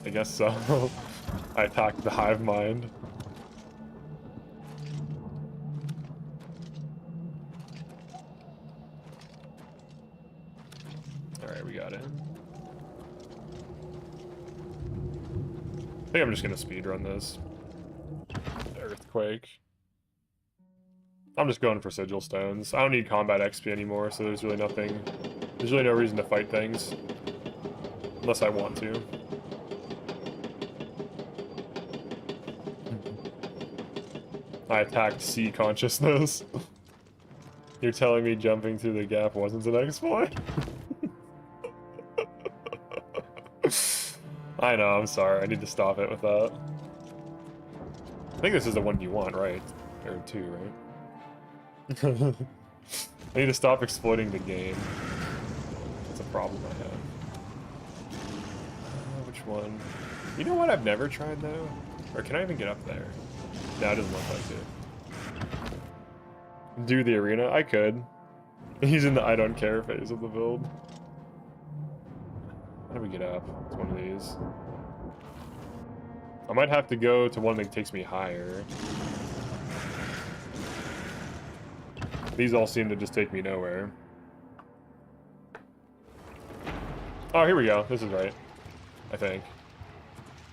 I guess so. I attacked the hive mind. Alright, we got it. I think I'm just gonna speedrun this. Earthquake. I'm just going for sigil stones. I don't need combat XP anymore, so there's really nothing. There's really no reason to fight things. Unless I want to. I attacked sea consciousness. You're telling me jumping through the gap wasn't an exploit? I know, I'm sorry. I need to stop it with that. I think this is the one you want, right? Or two, right? I need to stop exploiting the game. That's a problem I have. Which one? You know what I've never tried, though? Or can I even get up there? No, it doesn't look like it. Do the arena? I could. He's in the I don't care phase of the build. How do we get up? It's one of these. I might have to go to one that takes me higher. These all seem to just take me nowhere. Oh, here we go. This is right. I think.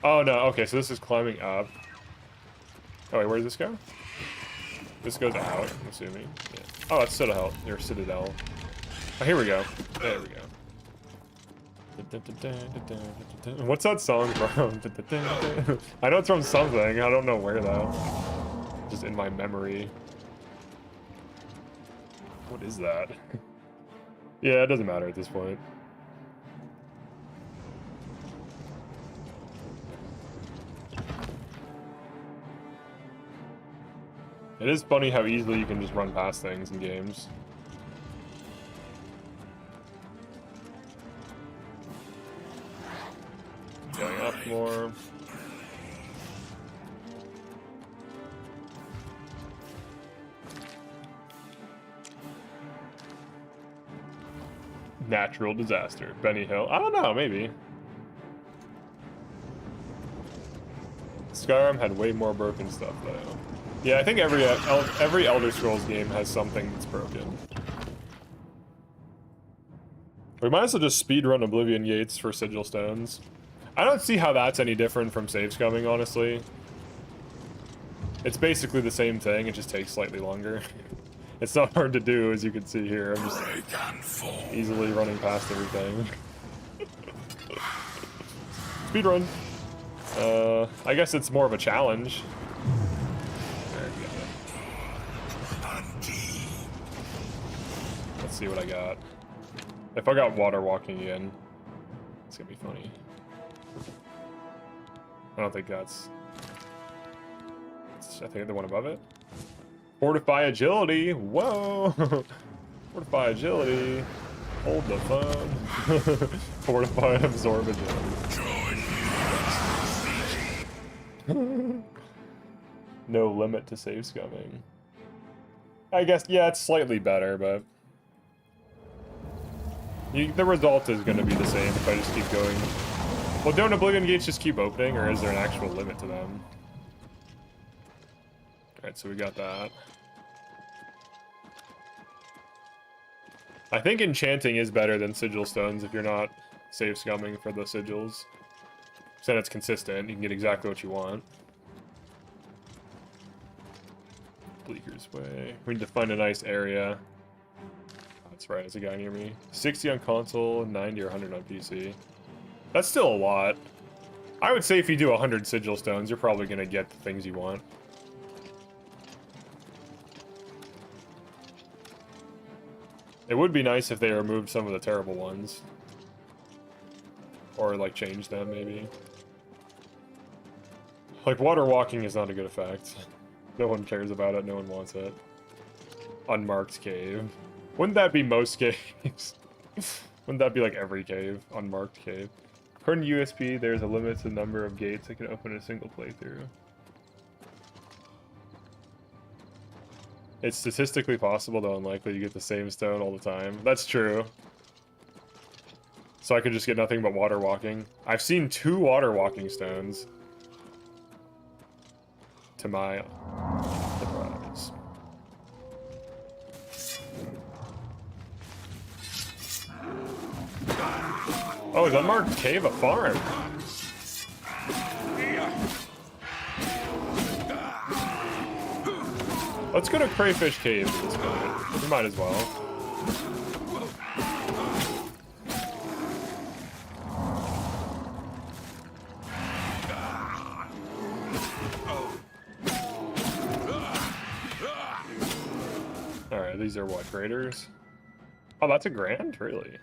Oh, no. Okay, so this is climbing up. Oh, wait, where does this go? This goes out, I'm assuming. Yeah. Oh, it's Citadel. Your Citadel. Oh, here we go. There we go. What's that song from? I know it's from something. I don't know where, though. Just in my memory. What is that? Yeah, it doesn't matter at this point. It is funny how easily you can just run past things in games. Going up more. Natural disaster. Benny Hill. I don't know, maybe. Skyrim had way more broken stuff, though. Yeah, I think every Elder Scrolls game has something that's broken. We might as well just speedrun Oblivion Gates for Sigil Stones. I don't see how that's any different from save scumming, honestly. It's basically the same thing, it just takes slightly longer. It's not hard to do, as you can see here. I'm just easily running past everything. Speedrun. I guess it's more of a challenge. There we go. Let's see what I got. If I got water walking again, it's gonna be funny. I don't think that's... I think the one above it. Fortify agility. Whoa. Fortify agility. Hold the phone. Fortify and absorb agility. No limit to save scumming. I guess, yeah, it's slightly better, but... the result is going to be the same if I just keep going. Well, don't Oblivion Gates just keep opening, or is there an actual limit to them? Alright, so we got that. I think enchanting is better than sigil stones if you're not save scumming for the sigils. So then it's consistent, you can get exactly what you want. Bleaker's Way. We need to find a nice area. That's right, there's a guy near me. 60 on console, 90 or 100 on PC. That's still a lot. I would say if you do 100 sigil stones, you're probably going to get the things you want. It would be nice if they removed some of the terrible ones. Or, like, change them, maybe. Like, water walking is not a good effect. No one cares about it, no one wants it. Unmarked cave. Wouldn't that be most caves? Wouldn't that be like every cave? Unmarked cave. According to USP, there's a limited number of gates that can open in a single playthrough. It's statistically possible, though unlikely you get the same stone all the time. That's true. So I could just get nothing but water walking. I've seen 2 water walking stones. To my surprise. Oh, is Unmarked Cave a farm? Let's go to Crayfish Cave at this point. We might as well. Alright, these are what, graders? Oh, that's a grand? Really?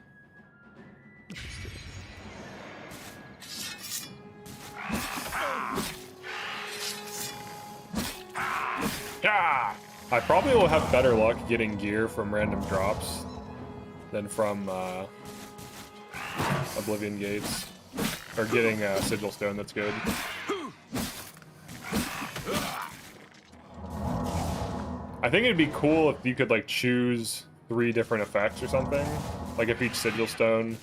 Yeah! I probably will have better luck getting gear from random drops than from Oblivion gates. Or getting Sigil Stone, that's good. I think it'd be cool if you could like choose 3 different effects or something. Like if each Sigil Stone,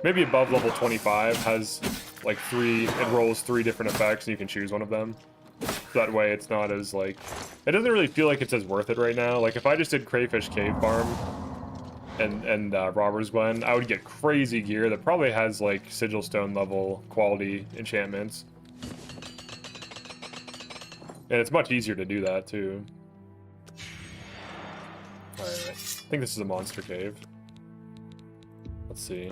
maybe above level 25, has like it rolls 3 different effects and you can choose one of them. That way it's not as like, it doesn't really feel like it's as worth it right now. Like if I just did Crayfish Cave Farm and Robber's Glen, I would get crazy gear that probably has like Sigil Stone level quality enchantments. And it's much easier to do that too. Alright, I think this is a monster cave. Let's see.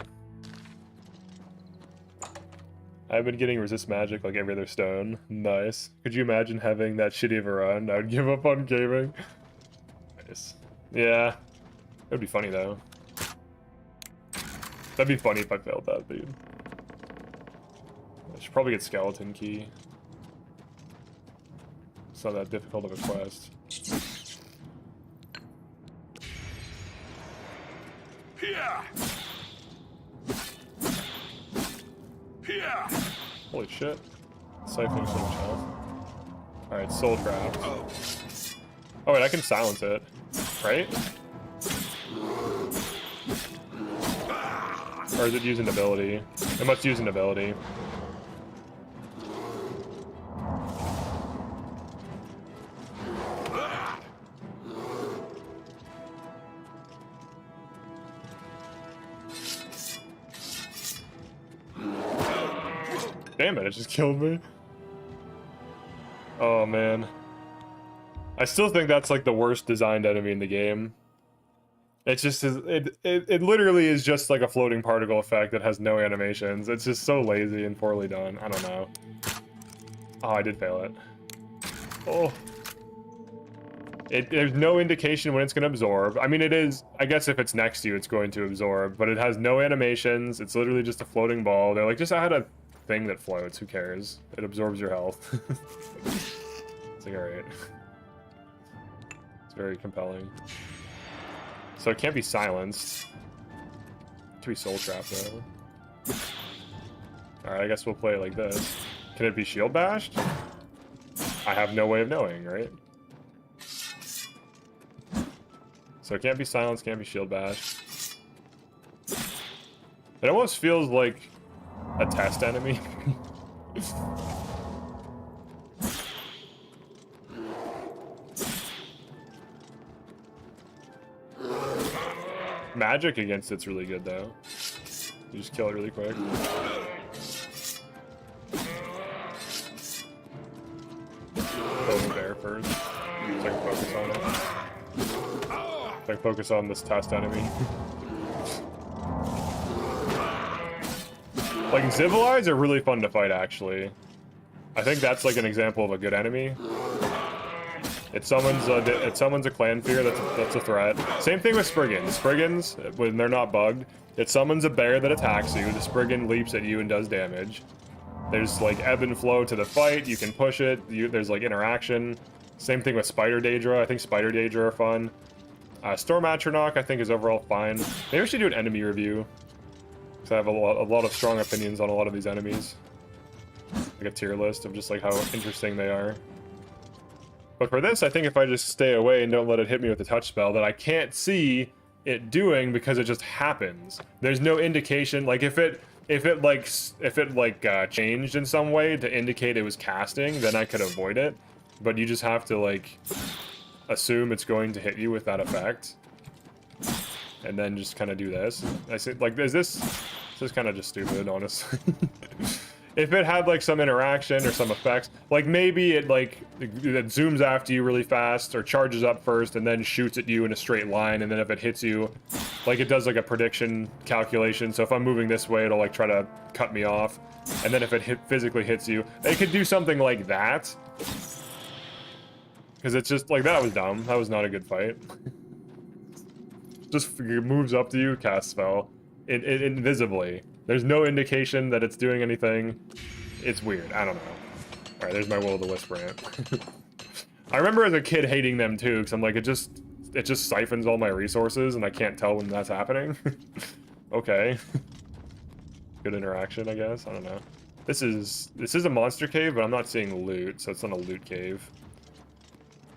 I've been getting resist magic like every other stone. Nice. Could you imagine having that shitty of a run? I would give up on gaming. Nice. Yeah. It would be funny though. That'd be funny if I failed that, dude. I should probably get Skeleton Key. It's not that difficult of a quest. Here. Here. Holy shit. Siphoning so much health. Alright, Soul Trap. Oh wait, I can silence it. Right? Or is it use an ability? It must use an ability. Damn it, it just killed me. Oh man. I still think that's like the worst designed enemy in the game. It's just, it literally is just like a floating particle effect that has no animations. It's just so lazy and poorly done. I don't know. Oh, I did fail it. Oh. There's no indication when it's going to absorb. I mean, it is, I guess if it's next to you, it's going to absorb, but it has no animations. It's literally just a floating ball. They're like, just add a thing that floats. Who cares? It absorbs your health. It's like, alright. It's very compelling. So it can't be silenced. It can be soul trapped though. Alright, I guess we'll play it like this. Can it be shield bashed? I have no way of knowing, right? So it can't be silenced, can't be shield bashed. It almost feels like a test enemy. Magic against it's really good though. You just kill it really quick. Kill the bear first. So I can focus on it. So I can focus on this test enemy. Like, Zivilides are really fun to fight, actually. I think that's like an example of a good enemy. It summons a clan fear, that's a threat. Same thing with Spriggans. Spriggans, when they're not bugged, it summons a bear that attacks you, the Spriggan leaps at you and does damage. There's like ebb and flow to the fight, you can push it, there's like interaction. Same thing with Spider Daedra, I think Spider Daedra are fun. Storm Atronach I think is overall fine. Maybe we should do an enemy review. Because I have a lot of strong opinions on a lot of these enemies. Like a tier list of just like how interesting they are. But for this, I think if I just stay away and don't let it hit me with a touch spell that I can't see it doing because it just happens. There's no indication, like if it changed in some way to indicate it was casting, then I could avoid it. But you just have to like assume it's going to hit you with that effect. And then just kind of do this. I say, like, this is kind of just stupid, honestly. If it had like some interaction or some effects, like maybe it zooms after you really fast or charges up first and then shoots at you in a straight line, and then if it hits you, like it does like a prediction calculation. So if I'm moving this way, it'll like try to cut me off, and then if it physically hits you, it could do something like that. Because it's just like, that was dumb. That was not a good fight. Just moves up to you, cast spell, invisibly. There's no indication that it's doing anything. It's weird. I don't know. All right, there's my Will-o'-the-Wisp rant. I remember as a kid hating them too, because I'm like, it just siphons all my resources, and I can't tell when that's happening. Okay. Good interaction, I guess. I don't know. This is a monster cave, but I'm not seeing loot, so it's not a loot cave.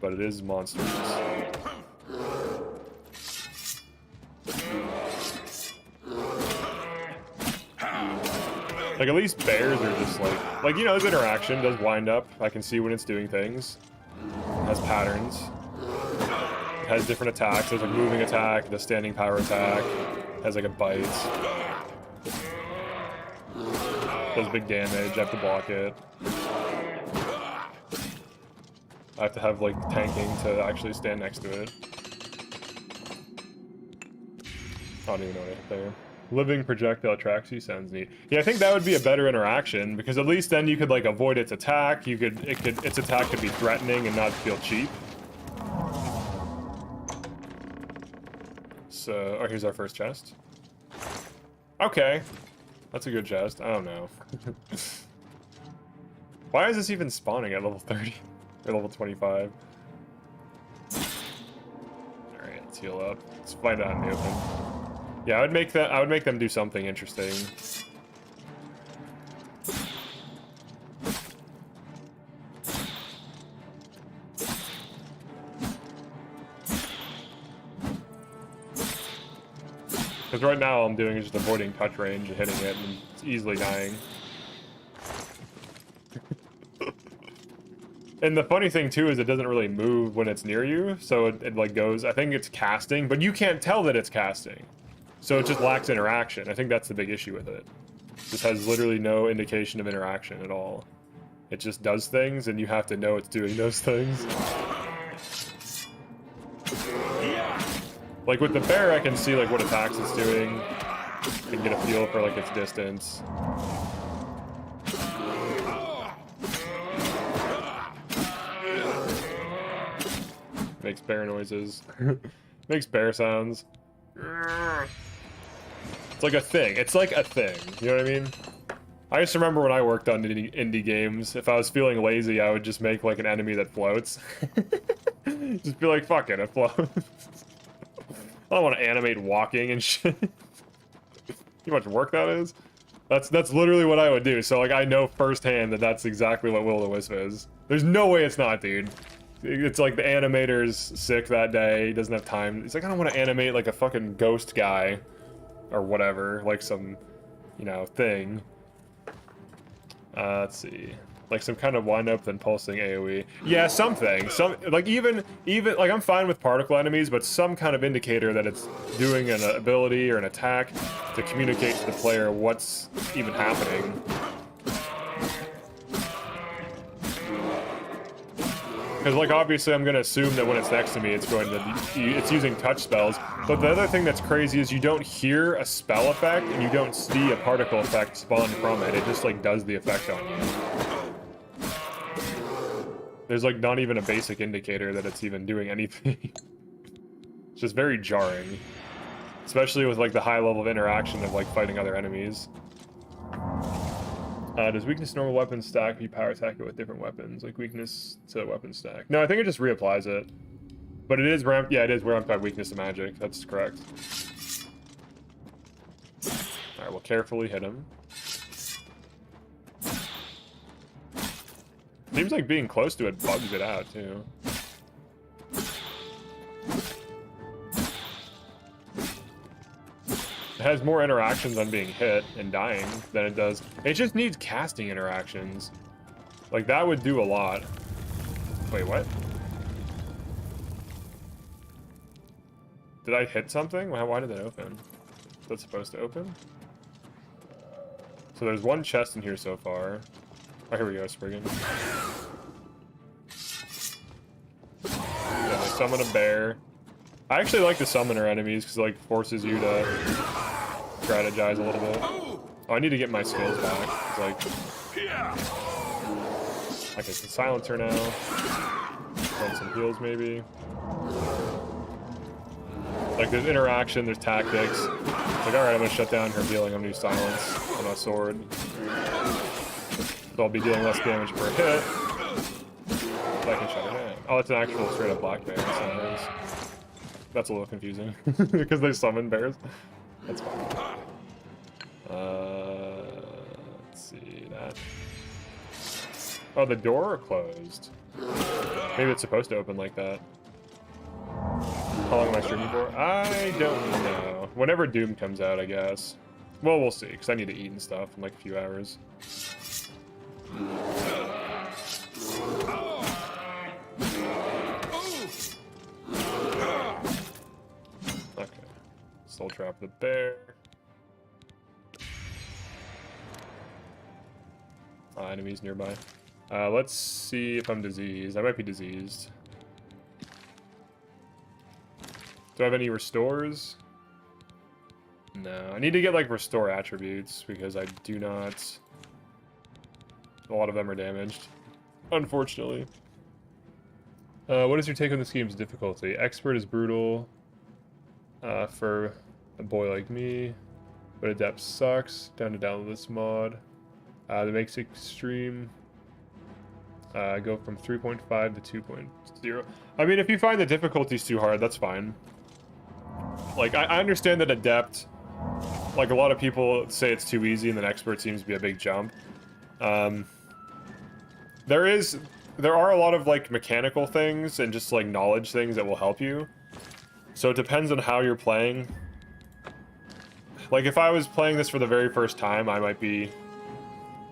But it is monsters. Like, at least bears are just like, you know, there's interaction, does wind up. I can see when it's doing things. It has patterns. It has different attacks. There's a moving attack, the standing power attack. It has like a bite. Does big damage, I have to block it. I have to have like tanking to actually stand next to it. I don't even know what I hit there. Living projectile tracks you sounds neat. Yeah, I think that would be a better interaction, because at least then you could like avoid its attack. Its attack could be threatening and not feel cheap. So, oh, here's our first chest. Okay, that's a good chest. I don't know. Why is this even spawning at level 30 or level 25? All right, let's heal up. Let's find out in the open. Yeah, I would make them do something interesting. Because right now all I'm doing is just avoiding touch range and hitting it, and it's easily dying. And the funny thing too is it doesn't really move when it's near you, so it like goes, I think it's casting, but you can't tell that it's casting. So it just lacks interaction. I think that's the big issue with it. This has literally no indication of interaction at all. It just does things, and you have to know it's doing those things. Like with the bear, I can see like what attacks it's doing, and get a feel for like its distance. Makes bear noises. Makes bear sounds. It's like a thing. It's like a thing. You know what I mean? I just remember when I worked on indie games, if I was feeling lazy, I would just make like an enemy that floats. Just be like, fuck it, it floats. I don't want to animate walking and shit. You know how much work that is? That's literally what I would do. So like I know firsthand that that's exactly what Will-o'-the-Wisp is. There's no way it's not, dude. It's like the animator's sick that day, he doesn't have time. He's like, I don't want to animate like a fucking ghost guy or whatever, like some, you know, thing. Let's see. Like some kind of wind up then pulsing AoE. Yeah, something. Like even like I'm fine with particle enemies, but some kind of indicator that it's doing an ability or an attack to communicate to the player what's even happening. Because, like, obviously I'm going to assume that when it's next to me, it's using touch spells. But the other thing that's crazy is you don't hear a spell effect, and you don't see a particle effect spawn from it. It just, like, does the effect on you. There's, like, not even a basic indicator that it's even doing anything. It's just very jarring. Especially with, like, the high level of interaction of, like, fighting other enemies. Does weakness normal weapon stack if you power attack it with different weapons? Like weakness to weapon stack? No, I think it just reapplies it. But it is ramped, yeah, it is ramped by weakness to magic. That's correct. Alright, we'll carefully hit him. Seems like being close to it bugs it out, too. It has more interactions on being hit and dying than it does. It just needs casting interactions. Like, that would do a lot. Wait, what? Did I hit something? Why did that open? Is that supposed to open? So there's one chest in here so far. Oh, here we go, Spriggan. Yeah, they summon a bear. I actually like the summoner enemies because it, like, forces you to strategize a little bit. Oh, I need to get my skills back. It's like, okay, it's a silencer now. Run some heals maybe. Like, there's interaction, there's tactics. It's like, alright, I'm gonna shut down her healing. I'm gonna use silence on my sword. So I'll be dealing less damage per hit. So I can shut her down. Oh, it's an actual straight up black bear. That's a little confusing because they summon bears. That's fine. Let's see that. Oh, the door closed. Maybe it's supposed to open like that. How long am I streaming for? I don't know. Whenever Doom comes out, I guess. Well, we'll see, because I need to eat and stuff in like a few hours. Okay. Soul trap the bear. Enemies nearby. Let's see if I'm diseased. I might be diseased. Do I have any restores? No. I need to get, like, restore attributes, because I do not... A lot of them are damaged. Unfortunately. What is your take on this game's difficulty? Expert is brutal. For a boy like me. But Adept sucks. Down to download this mod. That makes extreme... go from 3.5 to 2.0. I mean, if you find the difficulties too hard, that's fine. Like, I understand that Adept, like, a lot of people say it's too easy, and then Expert seems to be a big jump. There are a lot of, like, mechanical things and just, like, knowledge things that will help you. So it depends on how you're playing. Like, if I was playing this for the very first time, I might be...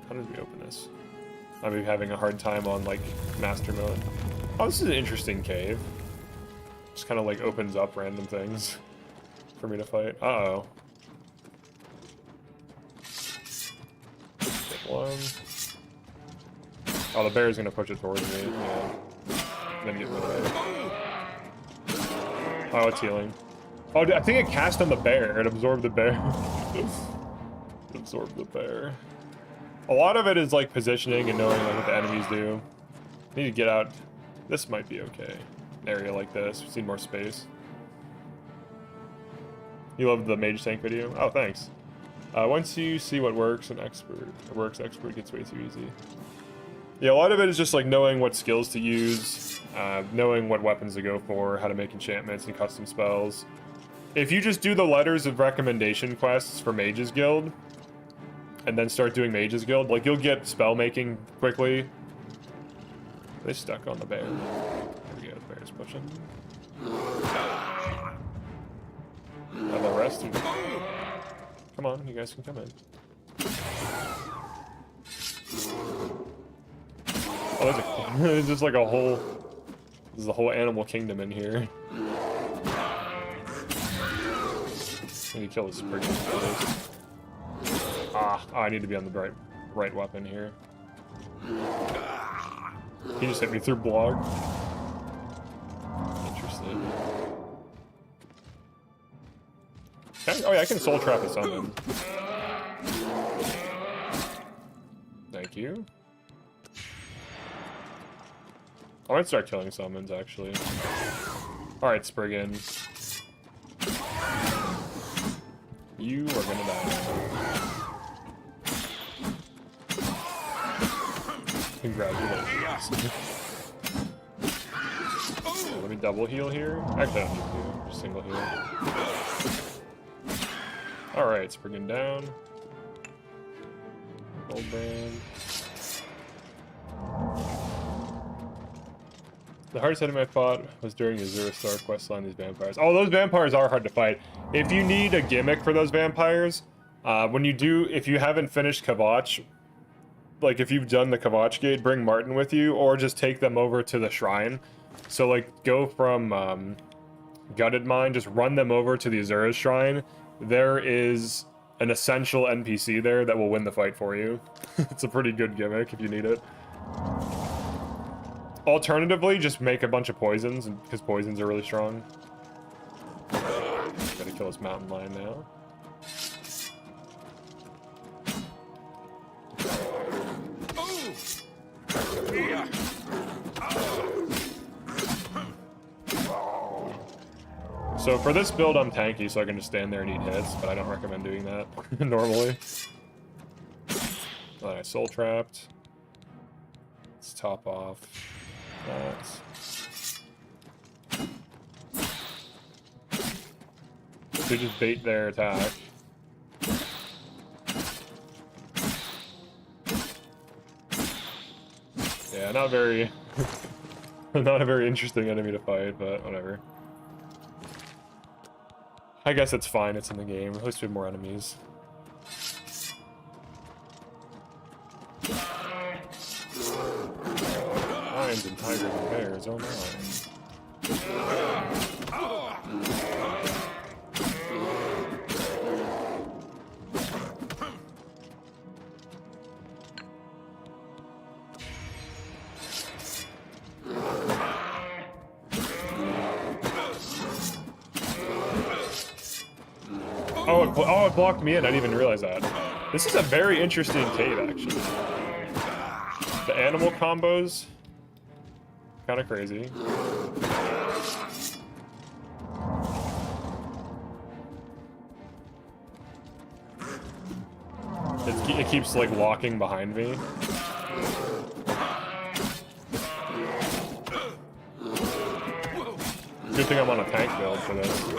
How did we open this? I'd be having a hard time on, like, master mode. Oh, this is an interesting cave. Just kind of, like, opens up random things for me to fight. Uh-oh. Get one. Oh, the bear's gonna push it towards me. Yeah. And then get in the way. Oh, it's healing. Oh, I think it cast on the bear. It absorbed the bear. It absorbed the bear. A lot of it is, like, positioning and knowing, like, what the enemies do. I need to get out. This might be okay. An area like this. We've seen more space. You love the mage tank video? Oh, thanks. Once you see what works, expert gets way too easy. Yeah, a lot of it is just, like, knowing what skills to use, knowing what weapons to go for, how to make enchantments and custom spells. If you just do the letters of recommendation quests for Mages Guild, and then start doing Mages Guild, like, you'll get spell making quickly. They stuck on the bear. There we go, the bear's pushing. And the rest of... Come on, you guys can come in. Oh, there's just like a whole... There's a whole animal kingdom in here. I need to kill this spring. I need to be on the right weapon here. He just hit me through blog. Oh yeah, I can soul trap a summon. Thank you. I might start killing summons, actually. Alright, Spriggan. You are gonna die now. Congratulations. Okay, let me double heal here. Actually, I don't need to. Just single heal. Alright, Spriggan down. Gold brand. The hardest enemy I fought was during the Zero Star questline, these vampires. Oh, those vampires are hard to fight. If you need a gimmick for those vampires, if you haven't finished Kavach, like if you've done the Kavach gate, bring Martin with you, or just take them over to the shrine. So like go from Gutted Mine, just run them over to the Azura's shrine. There is an essential NPC there that will win the fight for you. It's a pretty good gimmick if you need it. Alternatively, just make a bunch of poisons, because poisons are really strong. Gotta kill this mountain lion now. So for this build, I'm tanky, so I can just stand there and eat hits, but I don't recommend doing that normally. Then I soul trapped. Let's top off that. So just bait their attack. Yeah, not very, not a very interesting enemy to fight, but whatever. I guess it's fine, it's in the game. At least we have more enemies. Lions and tigers and bears, oh my. Oh, it blocked me in. I didn't even realize that. This is a very interesting cave, actually. The animal combos, kind of crazy. It keeps like locking behind me. Good thing I'm on a tank build for this.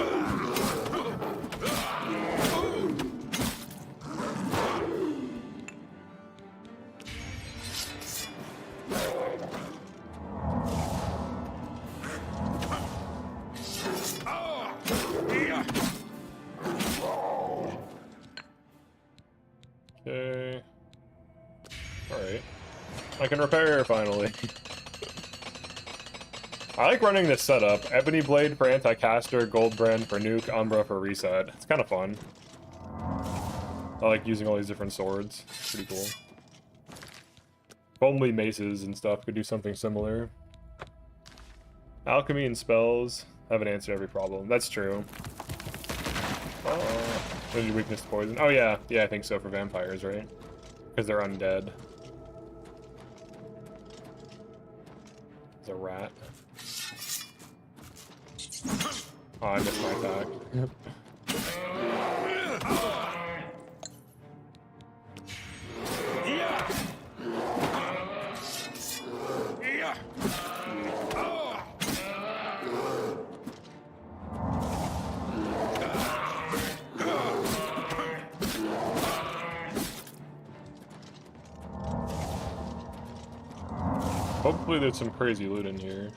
Okay. Alright. I can repair, finally. I like running this setup. Ebony Blade for anti-caster, Gold Brand for nuke, Umbra for reset. It's kind of fun. I like using all these different swords. It's pretty cool. If only maces and stuff could do something similar. Alchemy and spells haven't answered every problem. That's true. What is your weakness to poison? Oh yeah, I think so for vampires, right? Because they're undead. There's a rat. Oh, I missed my attack. Hopefully there's some crazy loot in here.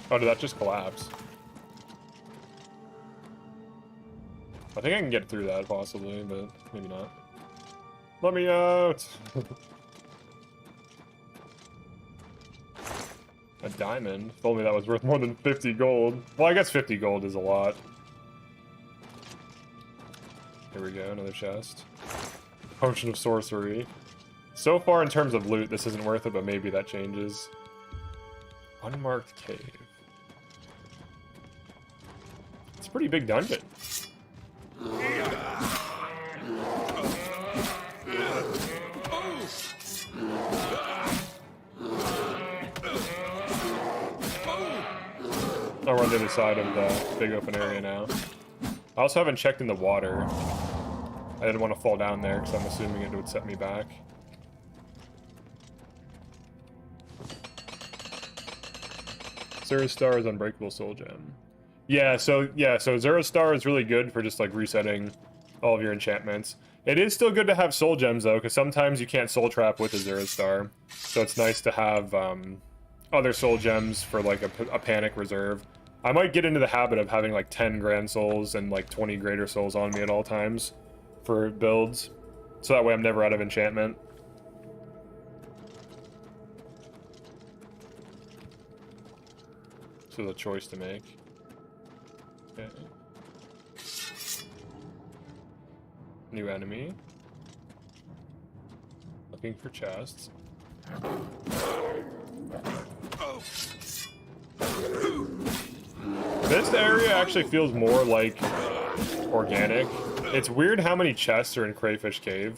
Oh, did that just collapse? I think I can get through that, possibly, but maybe not. Let me out! A diamond? If only that was worth more than 50 gold. Well, I guess 50 gold is a lot. Here we go, another chest. Potion of sorcery. So far, in terms of loot, this isn't worth it, but maybe that changes. Unmarked cave. It's a pretty big dungeon. I'll run to the side of the big open area now. I also haven't checked in the water. I didn't want to fall down there because I'm assuming it would set me back. Zero Star is Unbreakable Soul Gem. Yeah, so Zero Star is really good for just like resetting all of your enchantments. It is still good to have soul gems though, because sometimes you can't soul trap with a Zero Star. So it's nice to have other soul gems for like a panic reserve. I might get into the habit of having like 10 Grand Souls and like 20 Greater Souls on me at all times for builds. So that way I'm never out of enchantment. So the choice to make. Okay. New enemy. Looking for chests. This area actually feels more like organic. It's weird how many chests are in Crayfish Cave.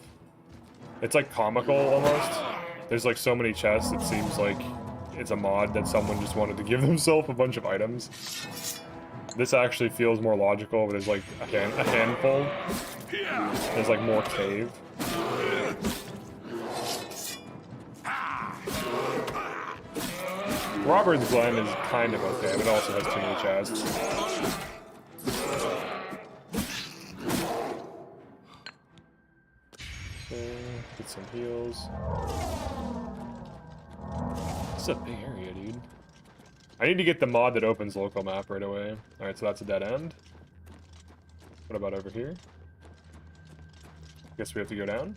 It's like comical almost. There's like so many chests, it seems like it's a mod that someone just wanted to give themselves a bunch of items. This actually feels more logical, but there's like a handful. There's like more cave. Robert's Glen is kind of okay, but it also has too many chests. Okay, get some heals. This is a big area, dude. I need to get the mod that opens local map right away. Alright, so that's a dead end. What about over here? Guess we have to go down.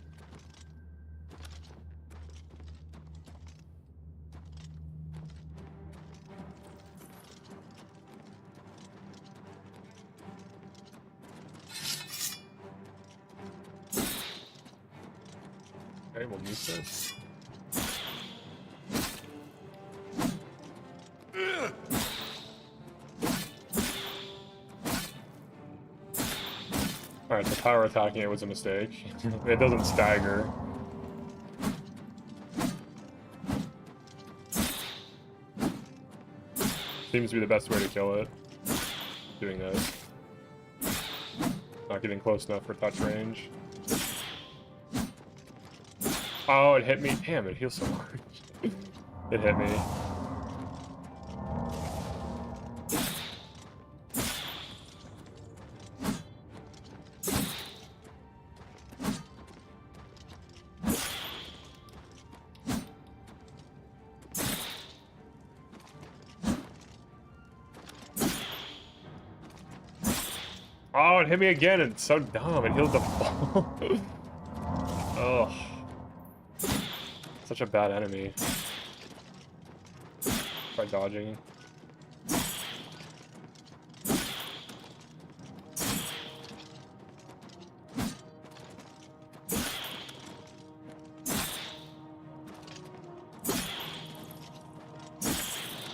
Okay, we'll use this. Alright, so power attacking it was a mistake. It doesn't stagger. Seems to be the best way to kill it. Doing this. Not getting close enough for touch range. Oh, it hit me. Damn, it heals so much. It hit me. Oh, it hit me again. It's so dumb. It healed the ball. Oh. Such a bad enemy. Try dodging.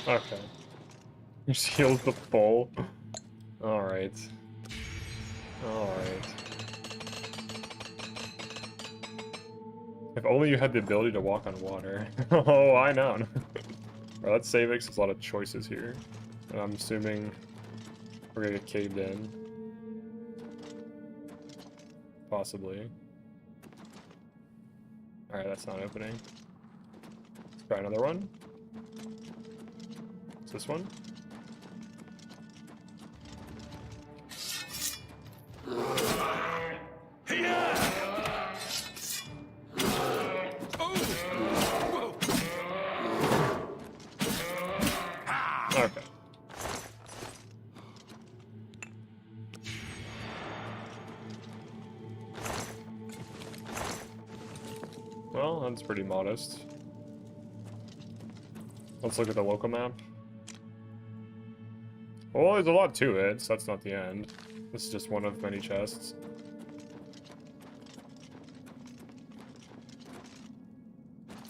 Okay. Just healed the bull. Alright. Alright. If only you had the ability to walk on water. Oh, I know. Alright, let's save it 'cause there's a lot of choices here. And I'm assuming we're gonna get caved in. Possibly. Alright, that's not opening. Let's try another one. What's this one? Okay. Well, that's pretty modest. Let's look at the local map. Well, there's a lot to it, so that's not the end. This is just one of many chests.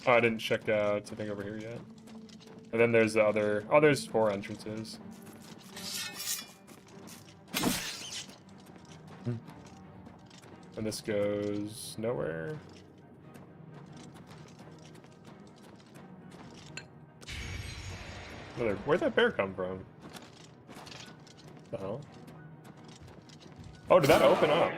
Oh, I didn't check out something over here yet. And then there's the other... Oh, there's 4 entrances. And this goes nowhere. Where'd that bear come from? The hell? Oh, did that open up?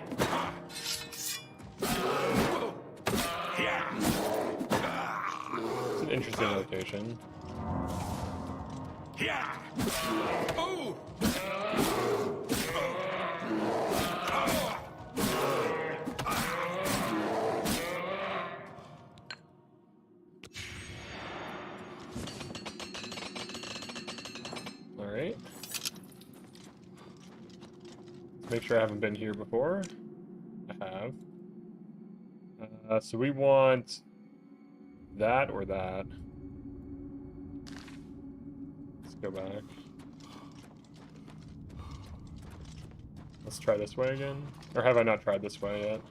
It's an interesting location. Alright. Make sure I haven't been here before. I have. So we want that or that. Let's go back. Let's try this way again. Or have I not tried this way yet?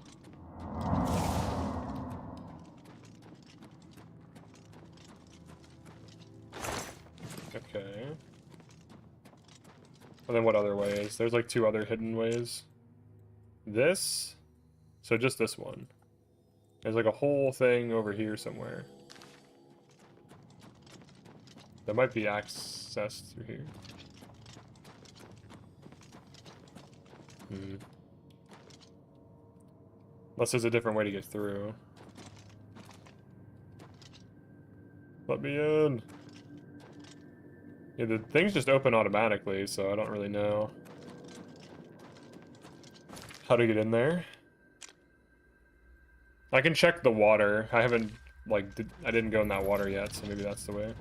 Okay. And then what other ways? There's like 2 other hidden ways. This? So just this one. There's like a whole thing over here somewhere. That might be accessed through here. Unless there's a different way to get through. Let me in! Yeah, the things just open automatically, so I don't really know how to get in there. I can check the water. I haven't, like, I didn't go in that water yet, so maybe that's the way.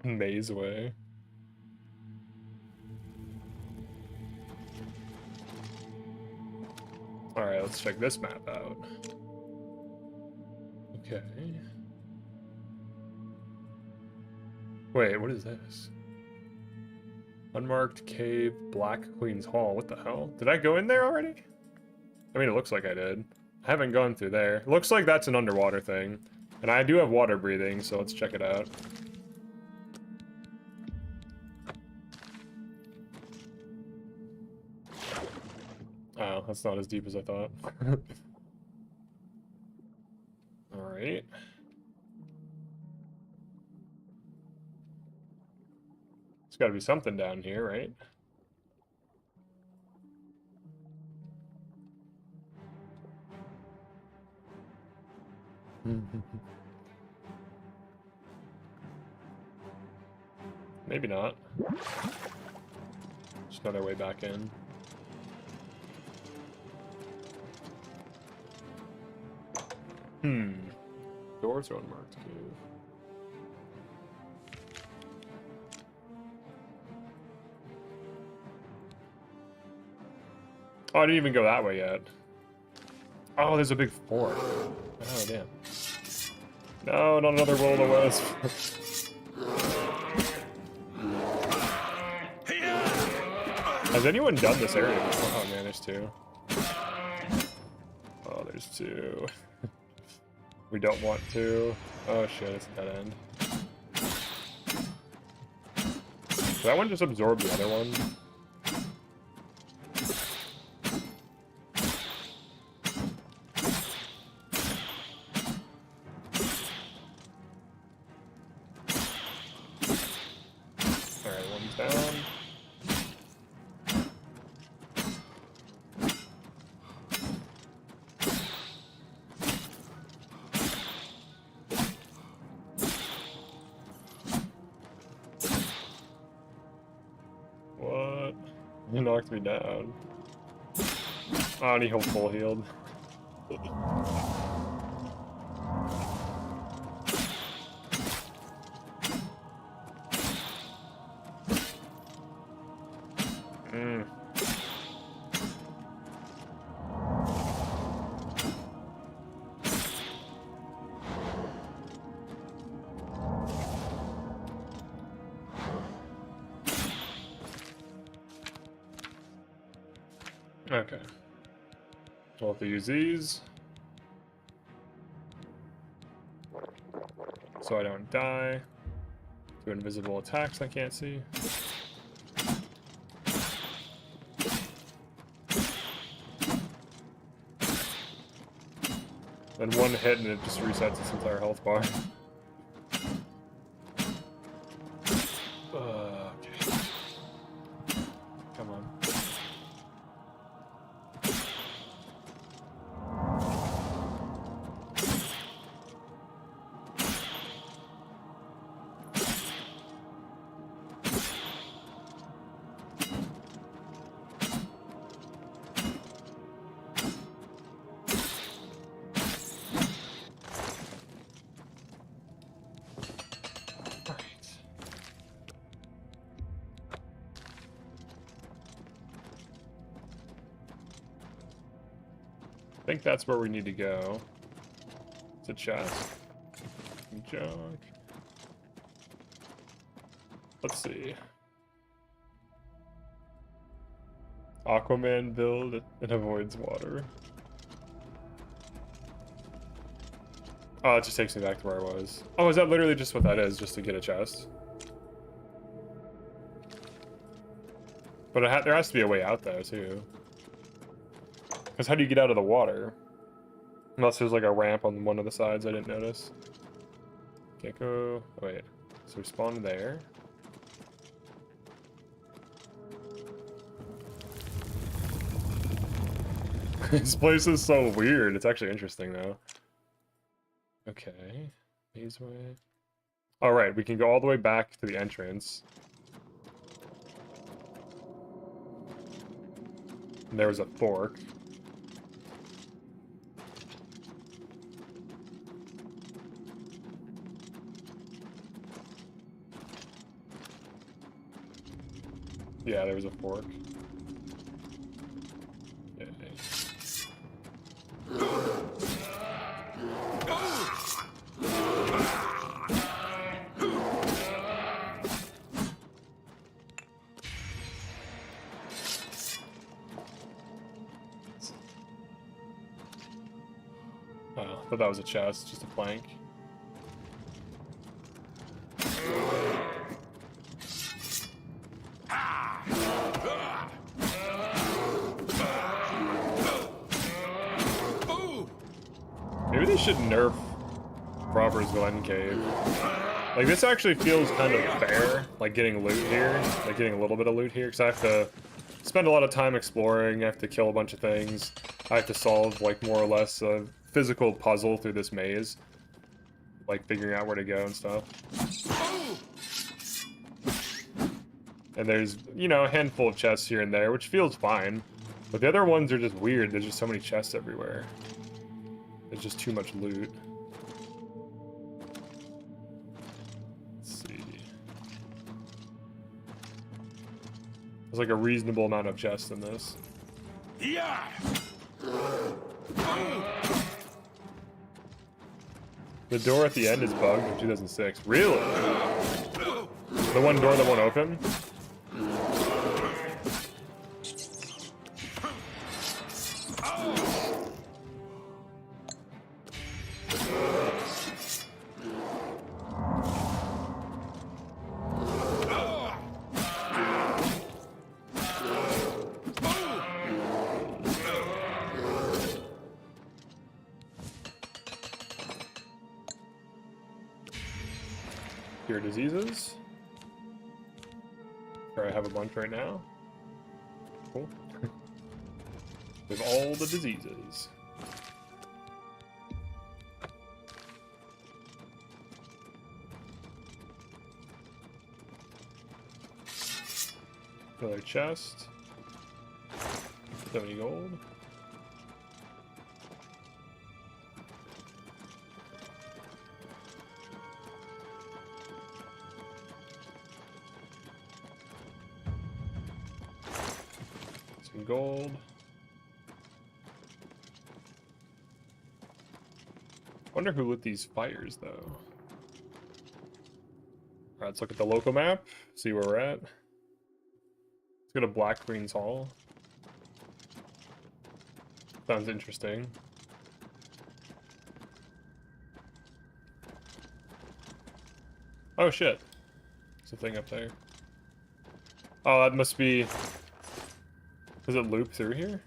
Maze way. Alright, let's check this map out. Okay. Wait, what is this? Unmarked cave, Black Queen's Hall. What the hell? Did I go in there already? I mean, it looks like I did. I haven't gone through there. Looks like that's an underwater thing. And I do have water breathing, so let's check it out. Oh, that's not as deep as I thought. Alright. There's gotta be something down here, right? Maybe not. Just another way back in. Doors are unmarked cave. Oh, I didn't even go that way yet. Oh, there's a big fort. Oh, damn. No, not another will-o'-the-wisp. Has anyone done this area before? Oh man, there's 2. Oh, there's 2. We don't want to. Oh shit, it's a dead end. Did that one just absorb the other one? Alright, one's down. What? You knocked me down. Oh, and he full healed. Okay. We'll have to use these. So I don't die. Do invisible attacks I can't see. Then one hit and it just resets its entire health bar. Okay. Come on. I think that's where we need to go. It's a chest. Some junk. Let's see. Aquaman build, it avoids water. Oh, it just takes me back to where I was. Oh, is that literally just what that is, just to get a chest? But there has to be a way out there, too. Because how do you get out of the water? Unless there's like a ramp on one of the sides I didn't notice. Can't go... Wait. So we spawned there. This place is so weird. It's actually interesting, though. Okay. These way. Alright, we can go all the way back to the entrance. And there was a fork. Yeah, there was a fork. Yeah. Oh, I thought that was a chest, just a plank. Maybe they should nerf Robber's Glen Cave. Like, this actually feels kind of fair, like getting loot here, like getting a little bit of loot here, because I have to spend a lot of time exploring, I have to kill a bunch of things, I have to solve, like, more or less a physical puzzle through this maze, like figuring out where to go and stuff. And there's, you know, a handful of chests here and there, which feels fine, but the other ones are just weird, there's just so many chests everywhere. There's just too much loot. Let's see. There's like a reasonable amount of chests in this. Yeah. The door at the end is bugged in 2006. Really? The one door that won't open? Cure diseases. Or I have a bunch right now. Cool. With all the diseases. Another chest. 70 gold. Some gold. Wonder who lit these fires, though. Alright, let's look at the local map, see where we're at. Let's go to Black Queen's Hall. Sounds interesting. Oh shit. There's a thing up there. Oh, that must be... Does it loop through here?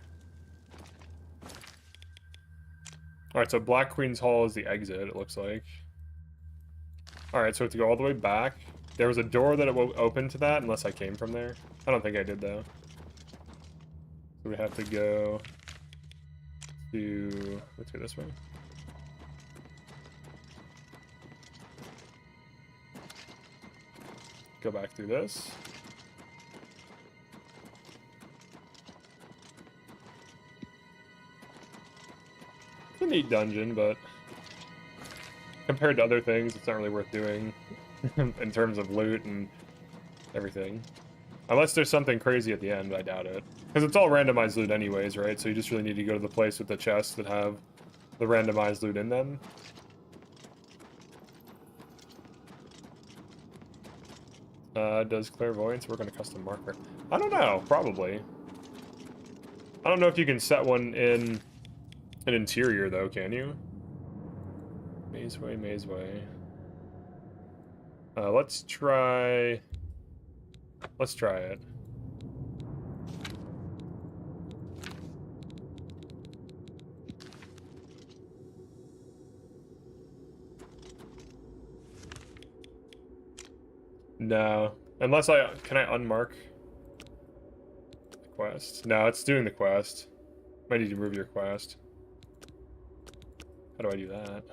Alright, so Black Queen's Hall is the exit, it looks like. Alright, so we have to go all the way back. There was a door that opened to that, unless I came from there. I don't think I did, though. So we have to go to... Let's go this way. Go back through this. It's a neat dungeon, but compared to other things, it's not really worth doing in terms of loot and everything. Unless there's something crazy at the end, I doubt it. Because it's all randomized loot anyways, right? So you just really need to go to the place with the chests that have the randomized loot in them. Does clairvoyance work on a custom marker? I don't know, probably. I don't know if you can set one in an interior, though, can you? Mazeway, mazeway. Let's try it. No. Unless can I unmark the quest? No, it's doing the quest. Might need to move your quest. How do I do that?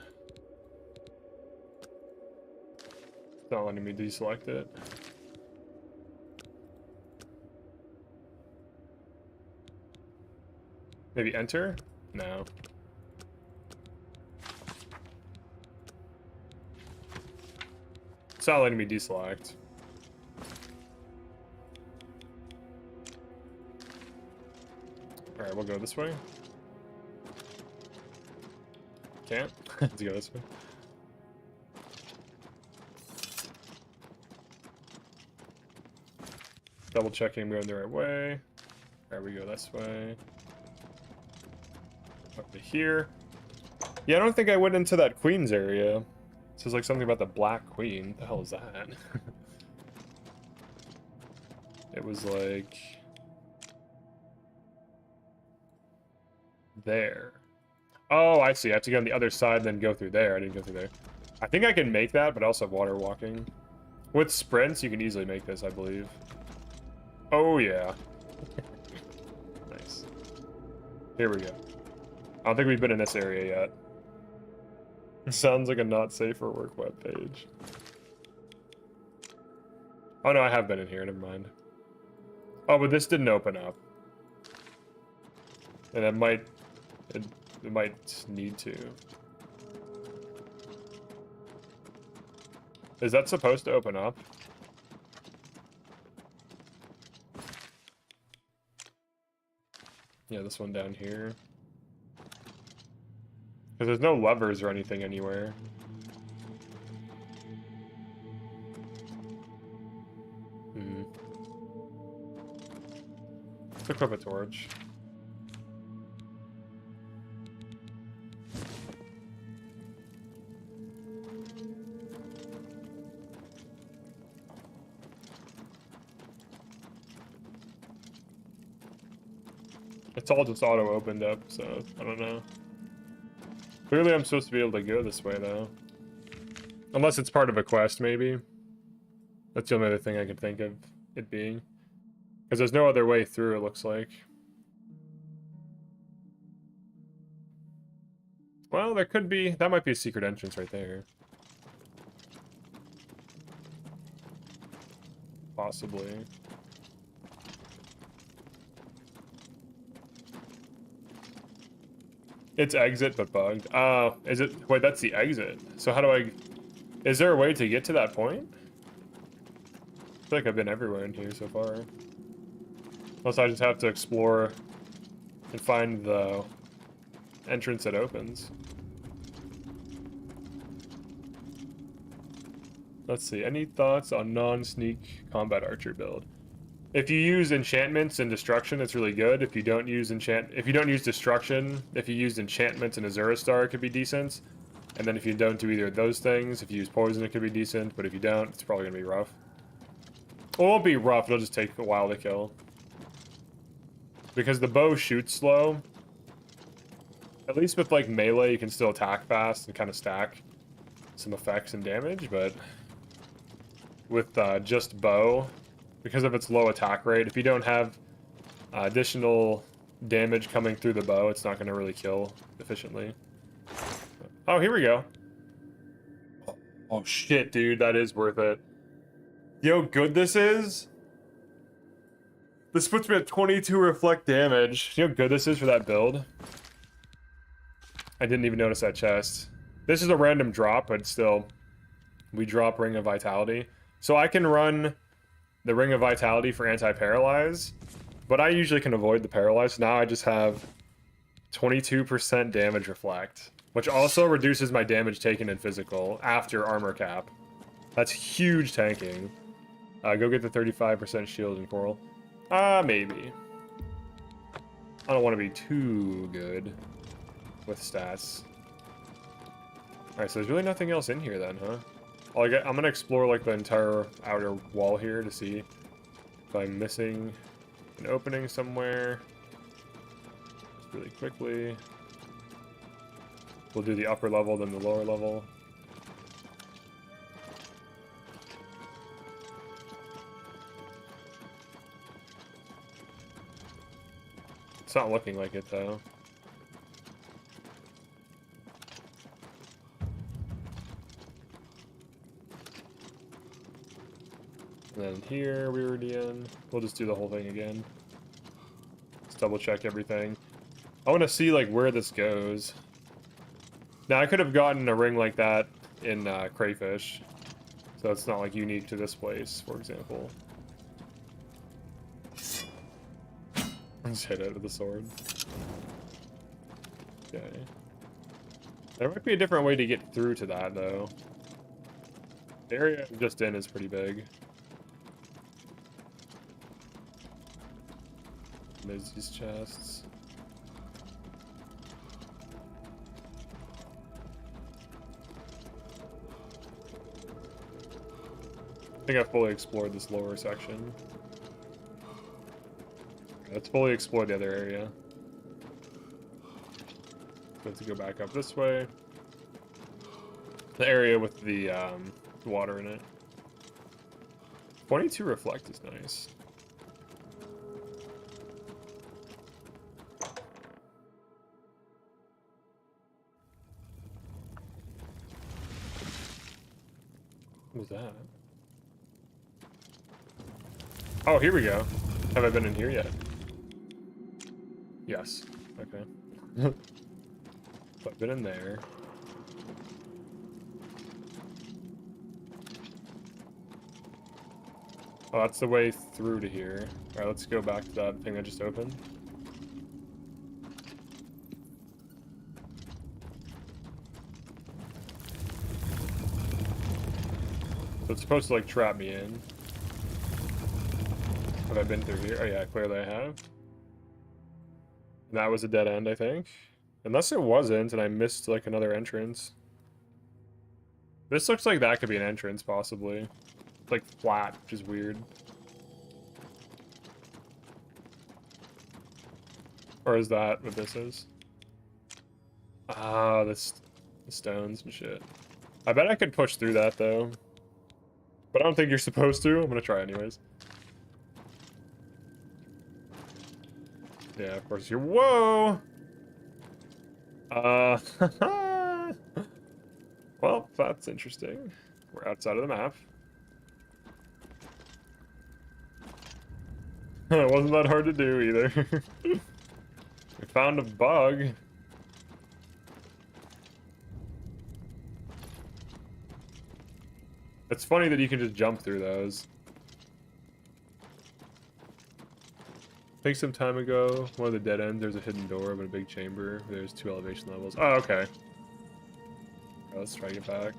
It's not letting me deselect it. Maybe enter? No. It's not letting me deselect. Alright, we'll go this way. Can't? Let's go this way. Double checking I'm going the right way. Alright, we go this way. Up to here. Yeah, I don't think I went into that Queen's area. It says like something about the Black Queen. What the hell is that? It was like... there. Oh, I see. I have to go on the other side and then go through there. I didn't go through there. I think I can make that, but I also have water walking. With sprints, you can easily make this, I believe. Oh, yeah. Nice. Here we go. I don't think we've been in this area yet. Sounds like a not safe for work webpage. Oh, no, I have been in here. Never mind. Oh, but this didn't open up. And it might... It might need to. Is that supposed to open up? Yeah, this one down here. Because there's no levers or anything anywhere. Let's equip a torch. It's all just auto-opened up, so I don't know. Clearly I'm supposed to be able to go this way, though. Unless it's part of a quest, maybe. That's the only other thing I can think of it being. Because there's no other way through, it looks like. Well, there could be... That might be a secret entrance right there. Possibly. It's exit, but bugged. Oh, is it? Wait, that's the exit. So how do I... Is there a way to get to that point? I feel like I've been everywhere in here so far. Unless I just have to explore and find the entrance that opens. Let's see. Any thoughts on non-sneak combat archer build? If you use enchantments and destruction, it's really good. If you don't use destruction, if you use enchantments and Azura Star, it could be decent. And then if you don't do either of those things, if you use poison, it could be decent. But if you don't, it's probably gonna be rough. Well, it won't be rough. It'll just take a while to kill. Because the bow shoots slow. At least with like melee, you can still attack fast and kind of stack some effects and damage. But with just bow, because of its low attack rate, if you don't have additional damage coming through the bow, it's not going to really kill efficiently. Oh, here we go. Oh shit, dude, that is worth it. You know how good this is? This puts me at 22 reflect damage. You know how good this is for that build? I didn't even notice that chest. This is a random drop, but still, we drop Ring of Vitality. So I can run the Ring of Vitality for anti-paralyze, but I usually can avoid the paralyze. Now I just have 22% damage reflect, which also reduces my damage taken in physical after armor cap. That's huge tanking. Go get the 35% shield in coral. Maybe. I don't want to be too good with stats. Alright, so there's really nothing else in here then, huh? I'm gonna explore like the entire outer wall here to see if I'm missing an opening somewhere. Just really quickly. We'll do the upper level, then the lower level. It's not looking like it though. And then here we were in. We'll just do the whole thing again. Let's double check everything. I want to see like where this goes. Now I could have gotten a ring like that in Crayfish, so it's not like unique to this place, for example. Just hit it with the sword. Okay. There might be a different way to get through to that though. The area I'm just in is pretty big. There's these chests. I think I fully explored this lower section. Let's fully explore the other area. Let's go back up this way. The area with the water in it. 22 reflect is nice. What was that? Oh, here we go. Have I been in here yet? Yes. Okay. So I've been in there. Oh, that's the way through to here. Alright, let's go back to that thing I just opened. So it's supposed to like trap me in. Have I been through here? Oh yeah, clearly I have. And that was a dead end, I think. Unless it wasn't, and I missed like another entrance. This looks like that could be an entrance, possibly. It's like flat, which is weird. Or is that what this is? Ah, the stones and shit. I bet I could push through that though. But I don't think you're supposed to. I'm gonna try anyways. Yeah, of course you're. Whoa! Well, that's interesting. We're outside of the map. It wasn't that hard to do either. We found a bug. It's funny that you can just jump through those. I think some time ago, one of the dead ends, there's a hidden door of a big chamber. There's 2 elevation levels. Oh, okay. Let's try to get back.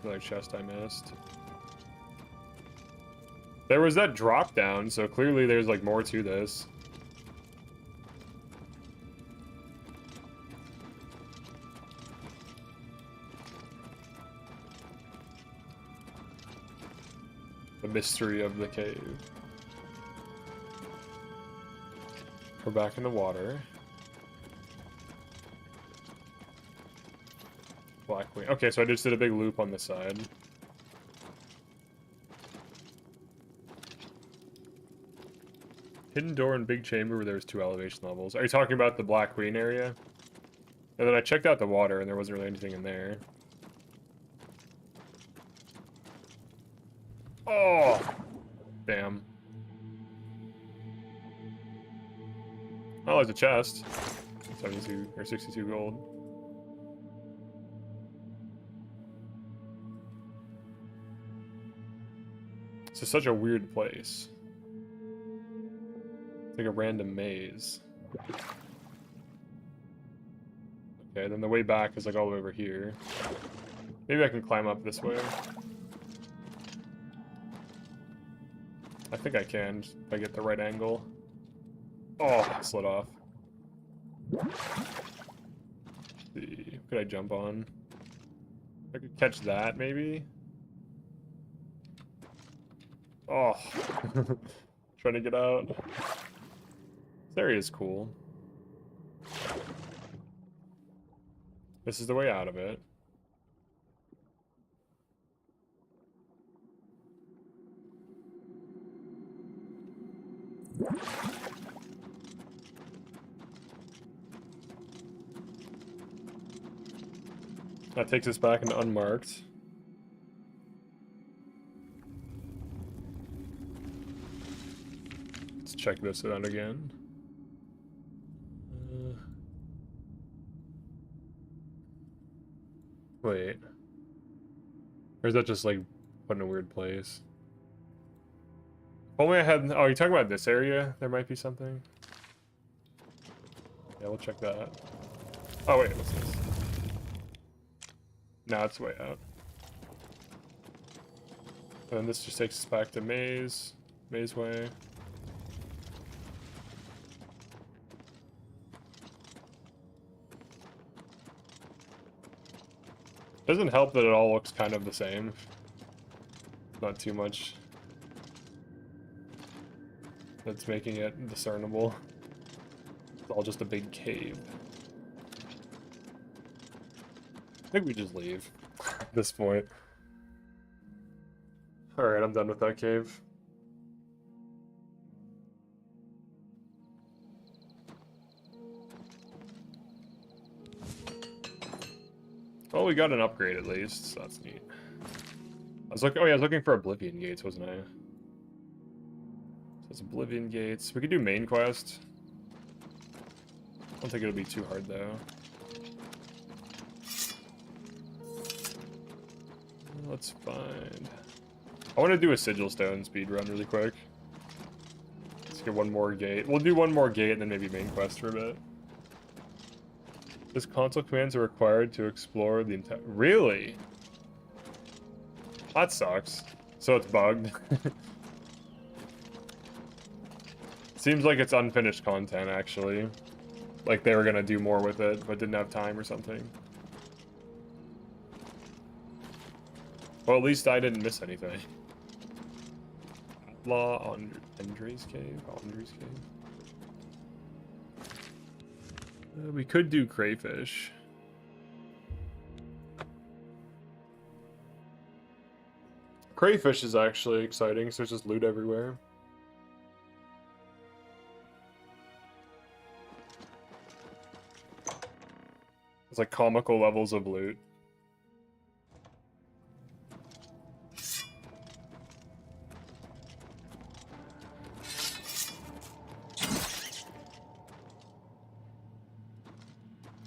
Another chest I missed. There was that drop down, so clearly there's like more to this. The mystery of the cave. We're back in the water. Black Queen. Okay, so I just did a big loop on the side. Hidden door in big chamber where there was 2 elevation levels. Are you talking about the Black Queen area? And then I checked out the water and there wasn't really anything in there. Oh! Damn. Oh, there's a chest. 72 or 62 gold. This is such a weird place. It's like a random maze. Okay, then the way back is like all the way over here. Maybe I can climb up this way. I think I can, if I get the right angle. Oh, I slid off. Let's see, what could I jump on? I could catch that, maybe? Oh, trying to get out. This area is cool. This is the way out of it. That takes us back into unmarked. Let's check this out again. Wait. Or is that just like put in a weird place? Only I had. Oh, you're talking about this area? There might be something. Yeah, we'll check that. Oh, wait, what's this? No, it's way out. And then this just takes us back to Maze. Maze Way. Doesn't help that it all looks kind of the same. Not too much that's making it discernible. It's all just a big cave. I think we just leave at this point. Alright, I'm done with that cave. Well, we got an upgrade at least, so that's neat. I was looking. Oh yeah, I was looking for Oblivion gates, wasn't I? So it's Oblivion gates. We could do main quest. I don't think it'll be too hard though. Let's find. I want to do a Sigil Stone speed run really quick. Let's get one more gate. We'll do one more gate and then maybe main quest for a bit. This console commands are required to explore the entire. Really? That sucks. So it's bugged. Seems like it's unfinished content, actually. Like they were gonna do more with it, but didn't have time or something. Well, at least I didn't miss anything. Outlaw on Andre's Cave? Andre's Cave? We could do crayfish. Crayfish is actually exciting, so it's just loot everywhere. It's like comical levels of loot.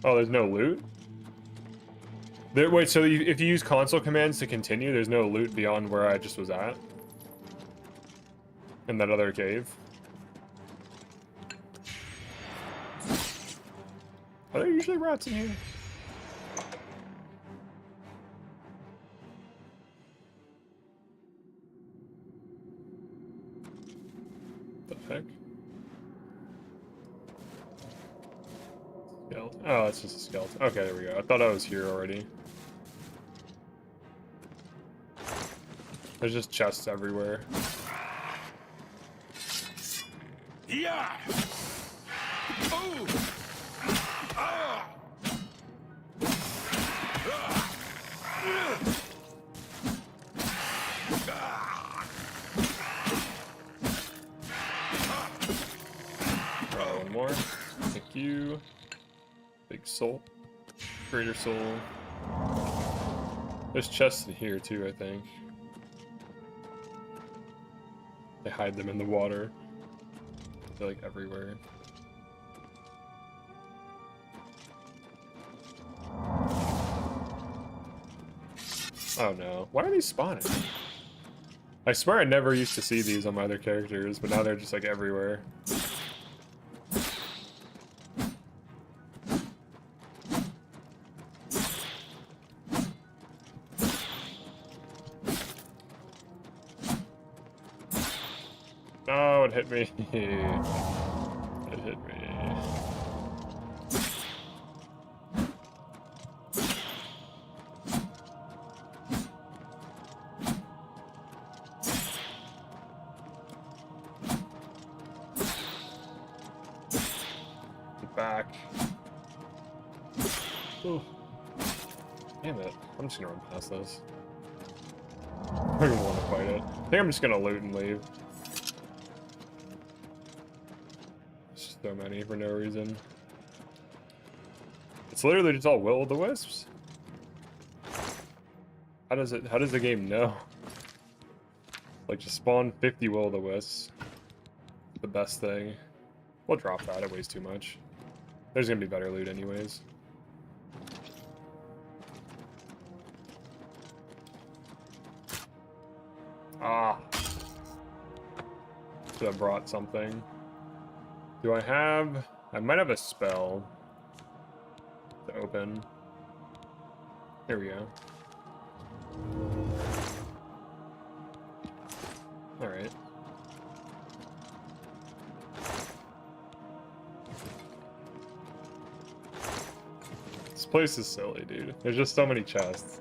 Oh, there's no loot? Wait, so if you use console commands to continue, there's no loot beyond where I just was at? In that other cave? Are there usually rats in here? lockpick. Skeleton. Oh, it's just a skeleton. Okay, there we go. I thought I was here already. There's just chests everywhere. Yeah. Oh. Ah. One more. Thank you. Big soul. Greater soul. There's chests in here too, I think. They hide them in the water. They're like everywhere. Oh no. Why are these spawning? I swear I never used to see these on my other characters, but now they're just like everywhere. Oh, it hit me. It hit me. Get back. Ooh. Damn it. I'm just gonna run past this. I don't even want to fight it. I think I'm just gonna loot and leave. So many for no reason. It's literally just all will-o'-the-wisps. How does the game know? Like, just spawn 50 will-o'-the-wisps. The best thing. We'll drop that, it weighs too much. There's gonna be better loot anyways. Ah. Should have brought something. Do I have... I might have a spell to open. There we go. Alright. This place is silly, dude. There's just so many chests.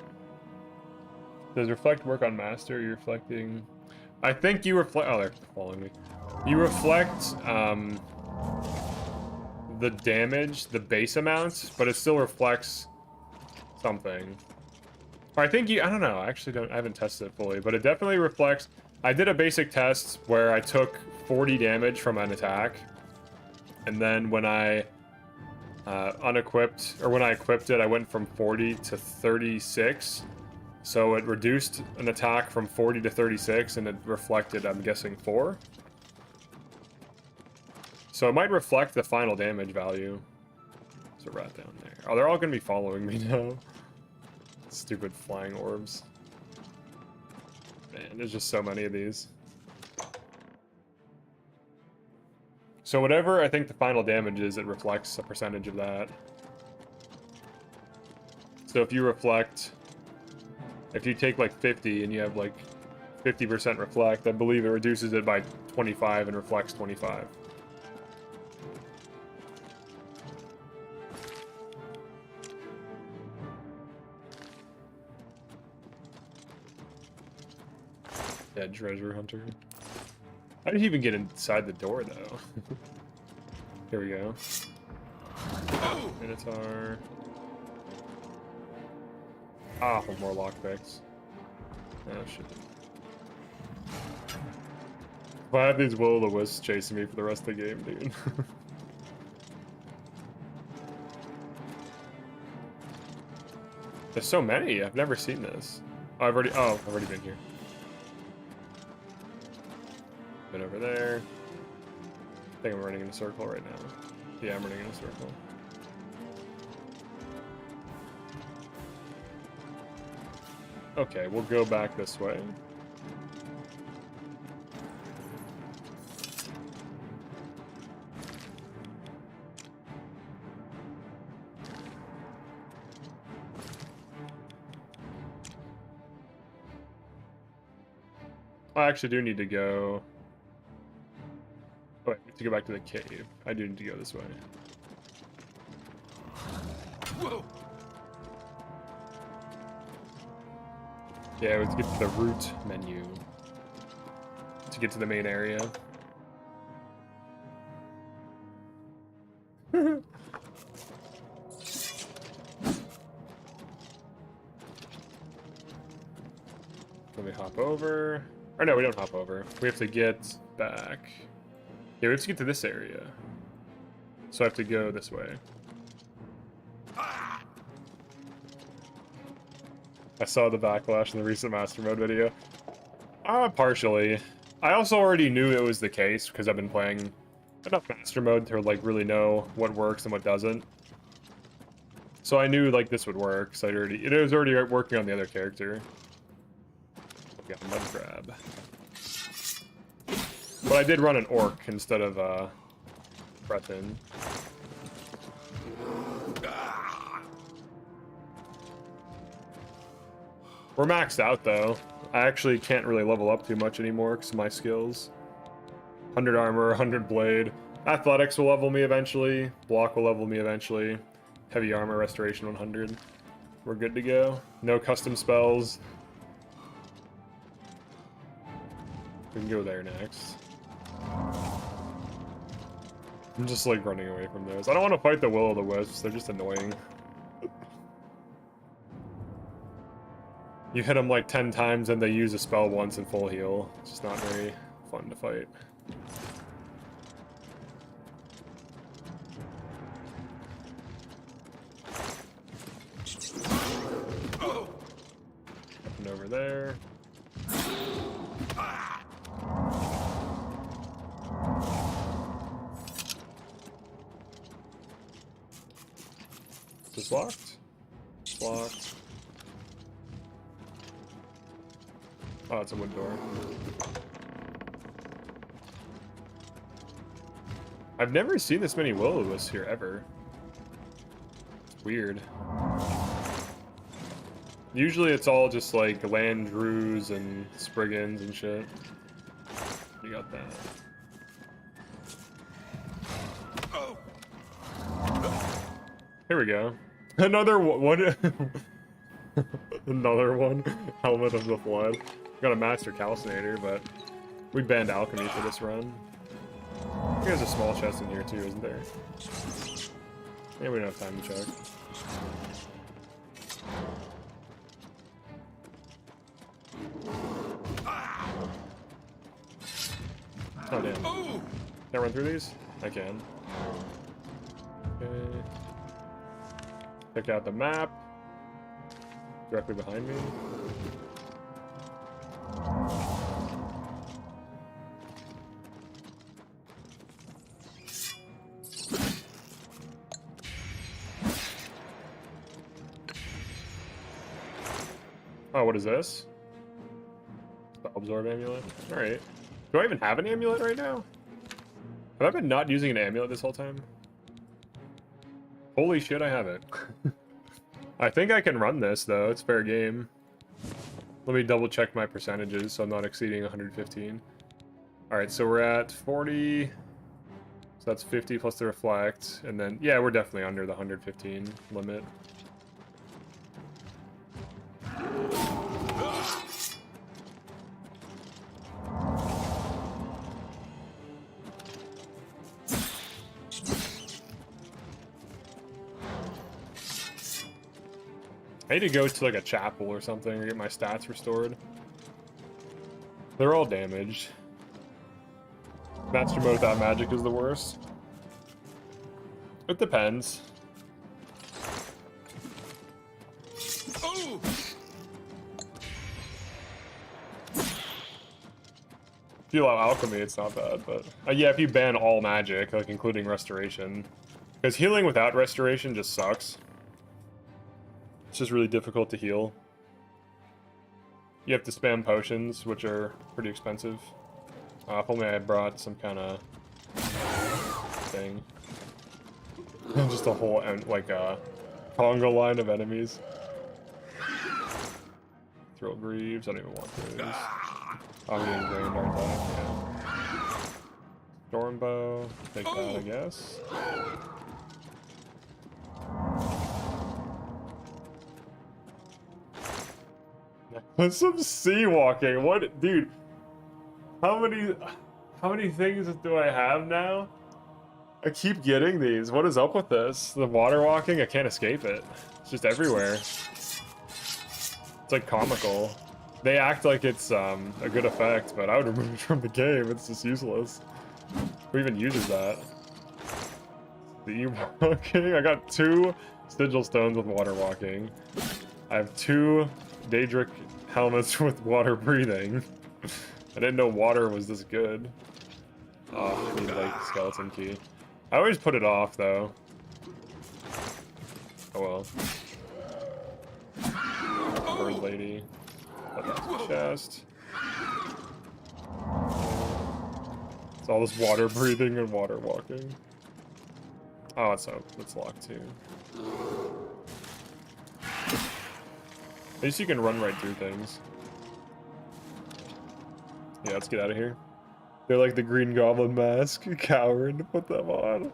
Does reflect work on master? You're reflecting... I think you reflect... Oh, they're following me. You reflect, the damage, the base amount, but it still reflects something. Or I think you... I don't know. I actually don't... I haven't tested it fully, but it definitely reflects... I did a basic test where I took 40 damage from an attack, and then when I unequipped, or when I equipped it, I went from 40 to 36. So it reduced an attack from 40 to 36, and it reflected, I'm guessing, 4. So it might reflect the final damage value. There's a rat down there. Oh, they're all going to be following me now. Stupid flying orbs. Man, there's just so many of these. So whatever I think the final damage is, it reflects a percentage of that. So if you reflect... If you take like 50 and you have like 50% reflect, I believe it reduces it by 25 and reflects 25. Dead treasure hunter. How did he even get inside the door though? Here we go. Minotaur. Ah, one more lockpicks. Oh shit. If I have these will-o'-the-wisps chasing me for the rest of the game, dude. There's so many. I've never seen this. Oh, I've already been here. Been over there. I think I'm running in a circle right now. Yeah, I'm running in a circle. Okay, we'll go back this way. I actually do need to go to go back to the cave. I do need to go this way. Whoa. Yeah, let's get to the root menu to get to the main area. Let me hop over. Or no, we don't hop over. We have to get back. Yeah, we have to get to this area. So I have to go this way. I saw the backlash in the recent Master Mode video. Partially. I also already knew it was the case because I've been playing enough Master Mode to like really know what works and what doesn't. So I knew like this would work. So it was already working on the other character. Got mud crab. But I did run an orc instead of Breton. We're maxed out though. I actually can't really level up too much anymore because of my skills. 100 armor, 100 blade. Athletics will level me eventually. Block will level me eventually. Heavy armor, restoration 100. We're good to go. No custom spells. We can go there next. I'm just like running away from those. I don't want to fight the will-o'-the-wisps. They're just annoying. You hit them like 10 times and they use a spell once and full heal. It's just not very fun to fight. Up and over there. Is this locked? It's locked. Oh, it's a wood door. I've never seen this many will-o'-wisps here ever. It's weird. Usually it's all just like Landrews and Spriggans and shit. You got that. Here we go. Another one. Another one. Helmet of the Flood. Got a Master Calcinator, but we banned Alchemy for this run. I think there's a small chest in here too, isn't there? Yeah, we don't have time to check. Oh damn. Can I run through these? I can. Okay. Check out the map. Directly behind me. Oh, what is this? The Absorb Amulet. Alright. Do I even have an amulet right now? Have I been not using an amulet this whole time? Holy shit, I have it. I think I can run this, though. It's fair game. Let me double check my percentages so I'm not exceeding 115. Alright, so we're at 40. So that's 50 plus the reflect. And then, yeah, we're definitely under the 115 limit. I need to go to like a chapel or something or get my stats restored. They're all damaged. Master mode without magic is the worst. It depends. Oh! If you allow alchemy, it's not bad, but yeah, if you ban all magic, like including restoration, because healing without restoration just sucks. It's just really difficult to heal. You have to spam potions, which are pretty expensive. If only I had brought some kind of thing. Just a whole, like, Congo line of enemies. Throw Greaves, I don't even want those. I'm getting drained, aren't I? Yeah. Stormbow. Take that, I guess. Put some sea walking. What, dude? How many things do I have now? I keep getting these. What is up with this? The water walking, I can't escape it. It's just everywhere. It's like comical. They act like it's a good effect, but I would remove it from the game. It's just useless. Who even uses that? The walking. I got 2 sigil stones with water walking. I have 2 daedric helmets with water breathing. I didn't know water was this good. Oh, I need like skeleton key. I always put it off though. Oh well. Bird lady. Put that to the chest. It's all this water breathing and water walking. Oh, it's locked too. At least you can run right through things. Yeah, let's get out of here. They're like the Green Goblin mask. Coward, put them on.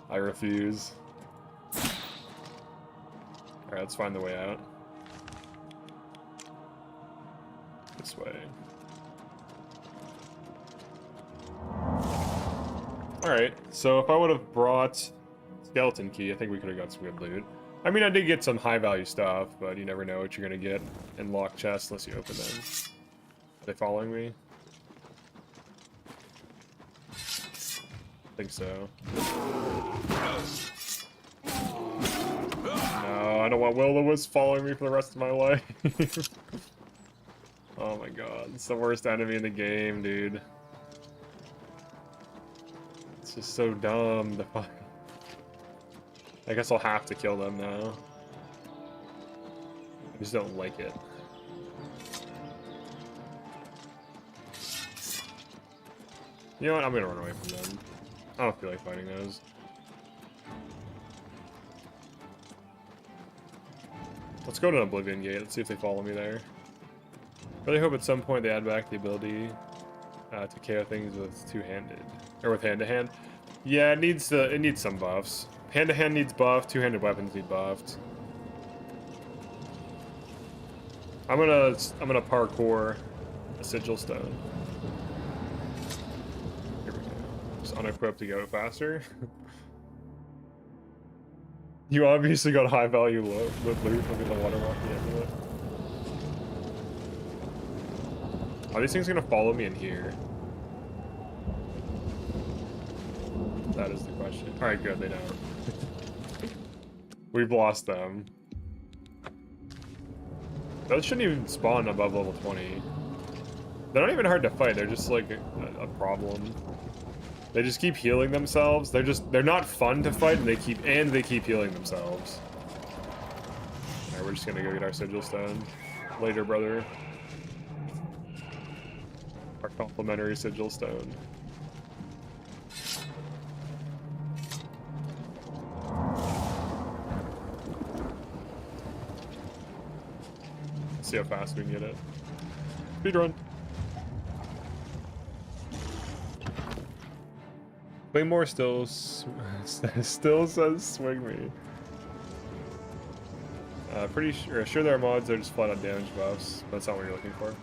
I refuse. Alright, let's find the way out. This way. Alright, so if I would have brought skeleton key, I think we could have got some good loot. I mean, I did get some high value stuff, but you never know what you're gonna get in locked chests unless you open them. Are they following me? I think so. No, I don't want Will-O-Wisp following me for the rest of my life. Oh my god, it's the worst enemy in the game, dude. It's just so dumb to fight. I guess I'll have to kill them now. I just don't like it. You know what? I'm gonna run away from them. I don't feel like fighting those. Let's go to an Oblivion Gate. Let's see if they follow me there. Really hope at some point they add back the ability to KO things with two-handed or with hand-to-hand. Yeah, it needs some buffs. Hand-to-hand needs buffed. Two-handed weapons need buffed. I'm gonna parkour a sigil stone. Here we go. Just unequip to go faster. You obviously got high value loot with loot. Look at the water walking amulet. Are these things gonna follow me in here? That is the question. Alright, good, they don't. We've lost them. Those shouldn't even spawn above level 20. They're not even hard to fight, they're just like a problem. They just keep healing themselves. They're not fun to fight and they keep healing themselves. Alright, we're just gonna go get our sigil stone. Later, brother. Our complimentary sigil stone. Let's see how fast we can get it. Speedrun. Claymore still says swing me. Pretty sure there are mods that are just flat out damage buffs, but that's not what you're looking for.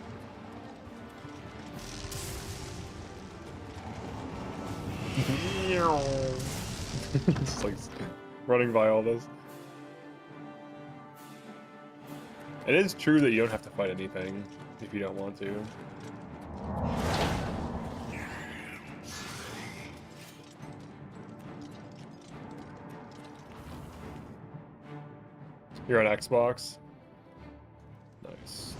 Just like running by all this. It is true that you don't have to fight anything if you don't want to. You're on Xbox? Nice.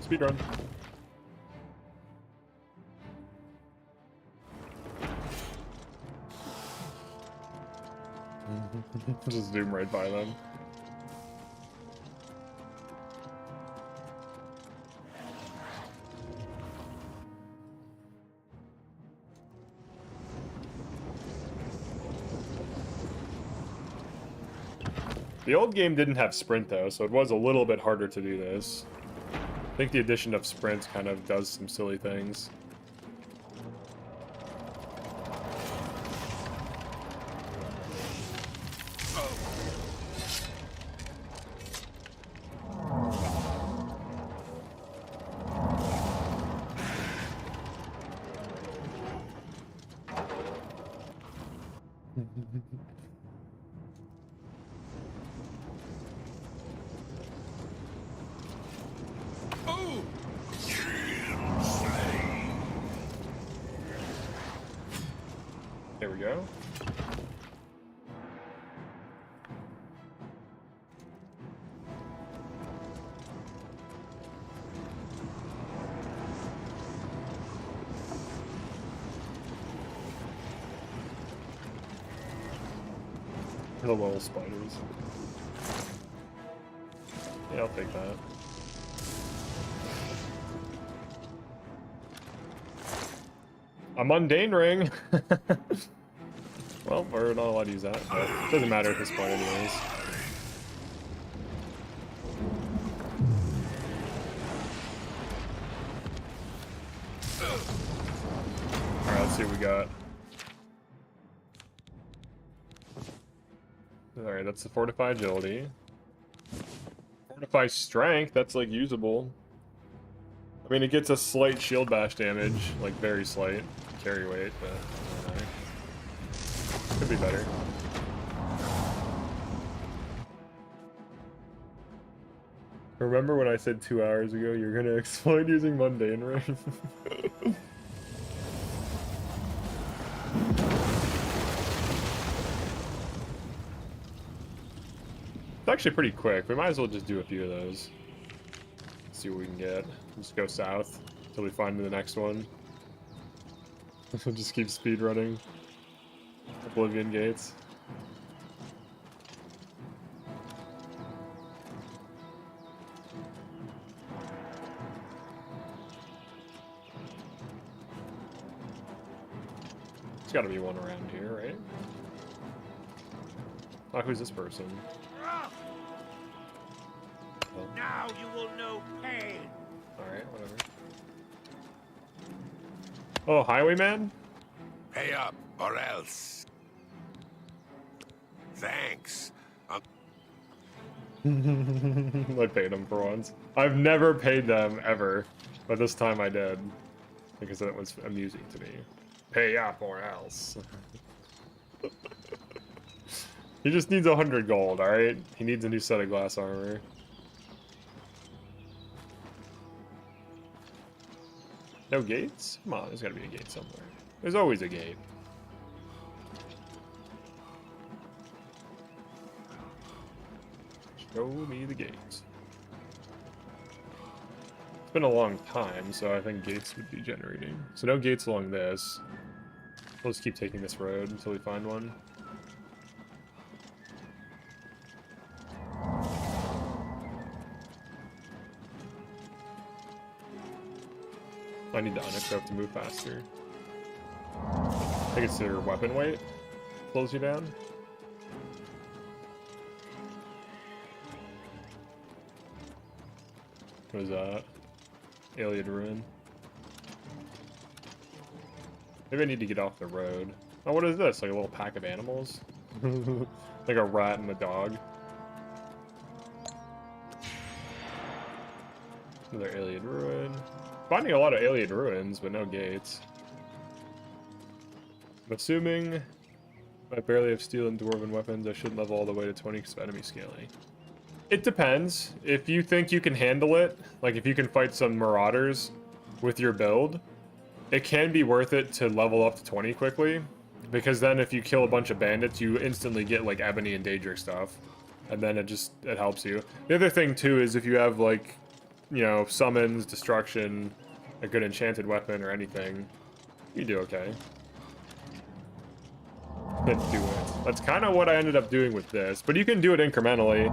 Speedrun. Just zoom right by them. The old game didn't have sprint though, so it was a little bit harder to do this. think the addition of sprint kind of does some silly things. There we go. The little spiders. Yeah, I'll take that. A mundane ring! Well, we're not allowed to use that, but it doesn't matter at this point anyways. Alright, let's see what we got. Alright, that's the Fortify Agility. Fortify Strength, that's like usable. I mean, it gets a slight shield bash damage, like very slight carry weight, but I don't know. Could be better. Remember when I said 2 hours ago you're gonna explain using mundane ring? It's actually pretty quick. We might as well just do a few of those. See what we can get. Just go south until we find the next one. We'll just keep speed running. Oblivion gates. There's gotta be one around here, right? Oh, who's this person? Now you will know pain. Alright, whatever. Oh, highwayman? Pay up, or else. Thanks. I paid them for once. I've never paid them, ever. But this time I did. Because it was amusing to me. Pay up or else. He just needs 100 gold, alright? He needs a new set of glass armor. No gates? Come on, there's gotta be a gate somewhere. There's always a gate. Show me the gates. It's been a long time, so I think gates would be generating. So no gates along this. We'll just keep taking this road until we find one. I need the unequip to move faster. I think it's your weapon weight slows you down. What is that? Alien Ruin. Maybe I need to get off the road. Oh, what is this? Like a little pack of animals? Like a rat and a dog. Another Alien Ruin. Finding a lot of Alien Ruins, but no gates. I'm assuming I barely have steel and dwarven weapons. I should level all the way to 20 because of enemy scaling. It depends. If you think you can handle it, like if you can fight some marauders with your build, it can be worth it to level up to 20 quickly. Because then if you kill a bunch of bandits, you instantly get like ebony and daedric stuff. And then it helps you. The other thing too is if you have like, you know, summons, destruction, a good enchanted weapon or anything, you do okay. Let's do it. That's kind of what I ended up doing with this, but you can do it incrementally.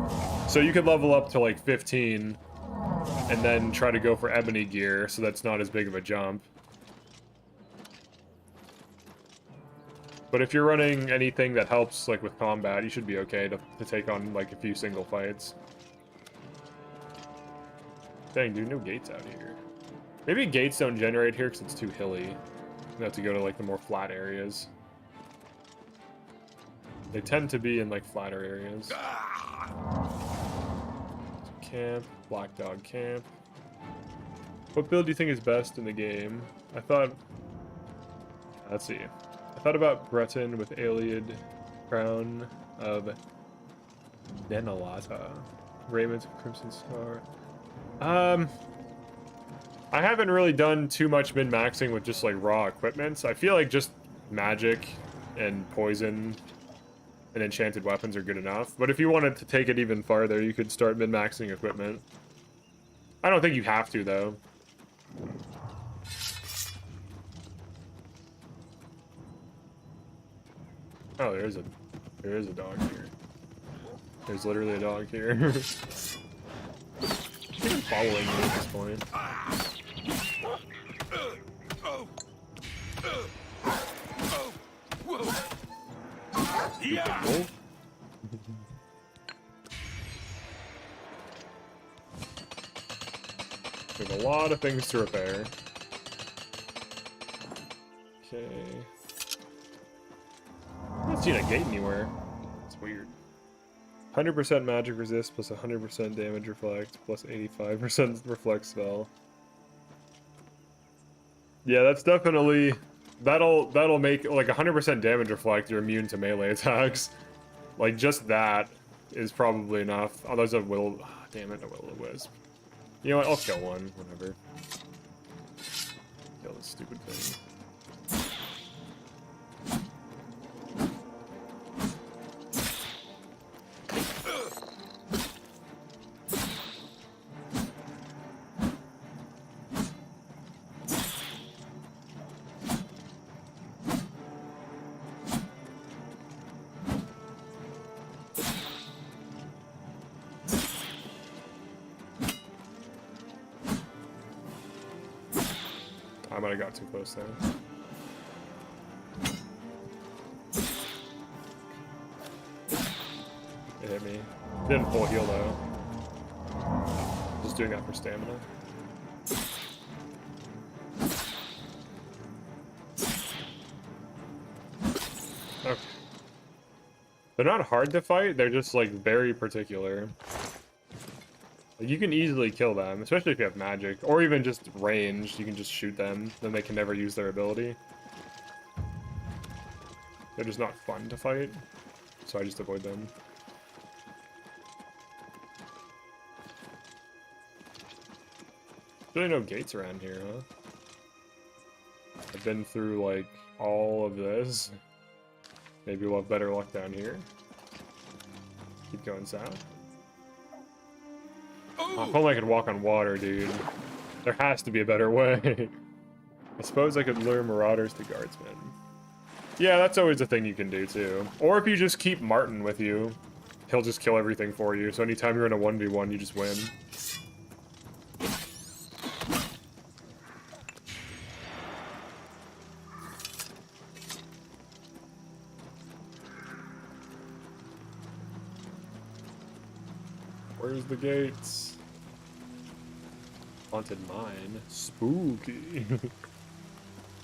So you could level up to like 15 and then try to go for ebony gear, so that's not as big of a jump. But if you're running anything that helps like with combat, you should be okay to take on like a few single fights. Dang, dude, no gates out here. Maybe gates don't generate here because it's too hilly. You have to go to like the more flat areas. They tend to be in like flatter areas. Camp, Black Dog Camp. What build do you think is best in the game? I thought... Let's see. I thought about Breton with Aliad Crown of Denalata. Raiment of Crimson Star. I haven't really done too much min-maxing with just like raw equipment. I feel like just magic and poison and enchanted weapons are good enough. But if you wanted to take it even farther, you could start min-maxing equipment. I don't think you have to, though. Oh, there is a dog here. There's literally a dog here. He's even following you at this point. Yeah. We have a lot of things to repair. Okay. I haven't seen a gate anywhere. It's weird. 100% magic resist plus 100% damage reflect plus 85% reflect spell. Yeah, that's definitely... That'll make like 100% damage reflect. You're immune to melee attacks. Like just that is probably enough. Oh, there's a will. Oh, damn it, a will-o-wisp. You know what? I'll kill one. Whatever. Kill this stupid thing. I might have got too close there. It hit me. Didn't full heal though. Just doing that for stamina. Okay. They're not hard to fight, they're just like very particular. Like, you can easily kill them, especially if you have magic, or even just ranged. You can just shoot them, then they can never use their ability. They're just not fun to fight, so I just avoid them. Really no gates around here, huh? I've been through, like, all of this. Maybe we'll have better luck down here. Keep going south. If only I could walk on water, dude. There has to be a better way. I suppose I could lure marauders to guardsmen. Yeah, that's always a thing you can do, too. Or if you just keep Martin with you, he'll just kill everything for you. So anytime you're in a 1v1, you just win. Where's the gates? Haunted mine. Spooky.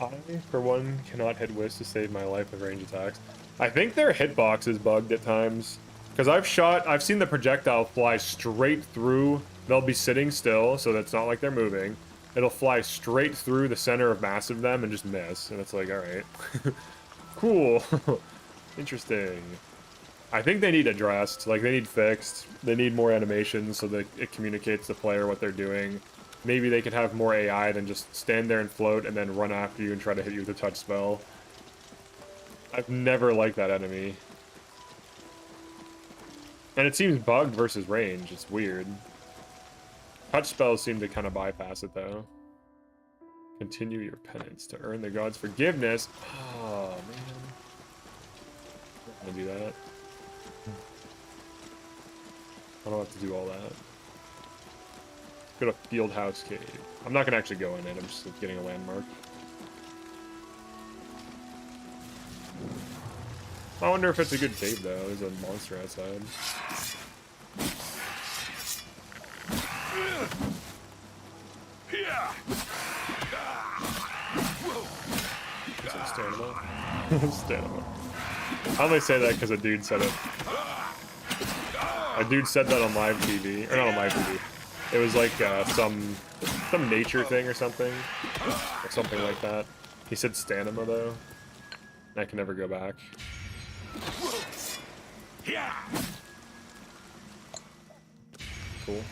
I, for one, cannot hit whiz to save my life with range attacks. I think their hitbox is bugged at times. Because I've seen the projectile fly straight through. They'll be sitting still, so that's not like they're moving. It'll fly straight through the center of mass of them and just miss. And it's like, alright. Cool. Interesting. I think they need addressed. Like, they need fixed. They need more animations so that it communicates to the player what they're doing. Maybe they could have more AI than just stand there and float and then run after you and try to hit you with a touch spell. I've never liked that enemy. And it seems bugged versus range. It's weird. Touch spells seem to kind of bypass it, though. Continue your penance to earn the god's forgiveness. Oh, man. I'm not gonna do that. I don't have to do all that. Go to Fieldhouse Cave. I'm not gonna actually go in it, I'm just getting a landmark. I wonder if it's a good cave though. There's a monster outside. Stamina. I only say that because a dude said it. A dude said that on live TV, or not on live TV. It was like some nature thing or something like that. He said stamina though. I can never go back. Cool.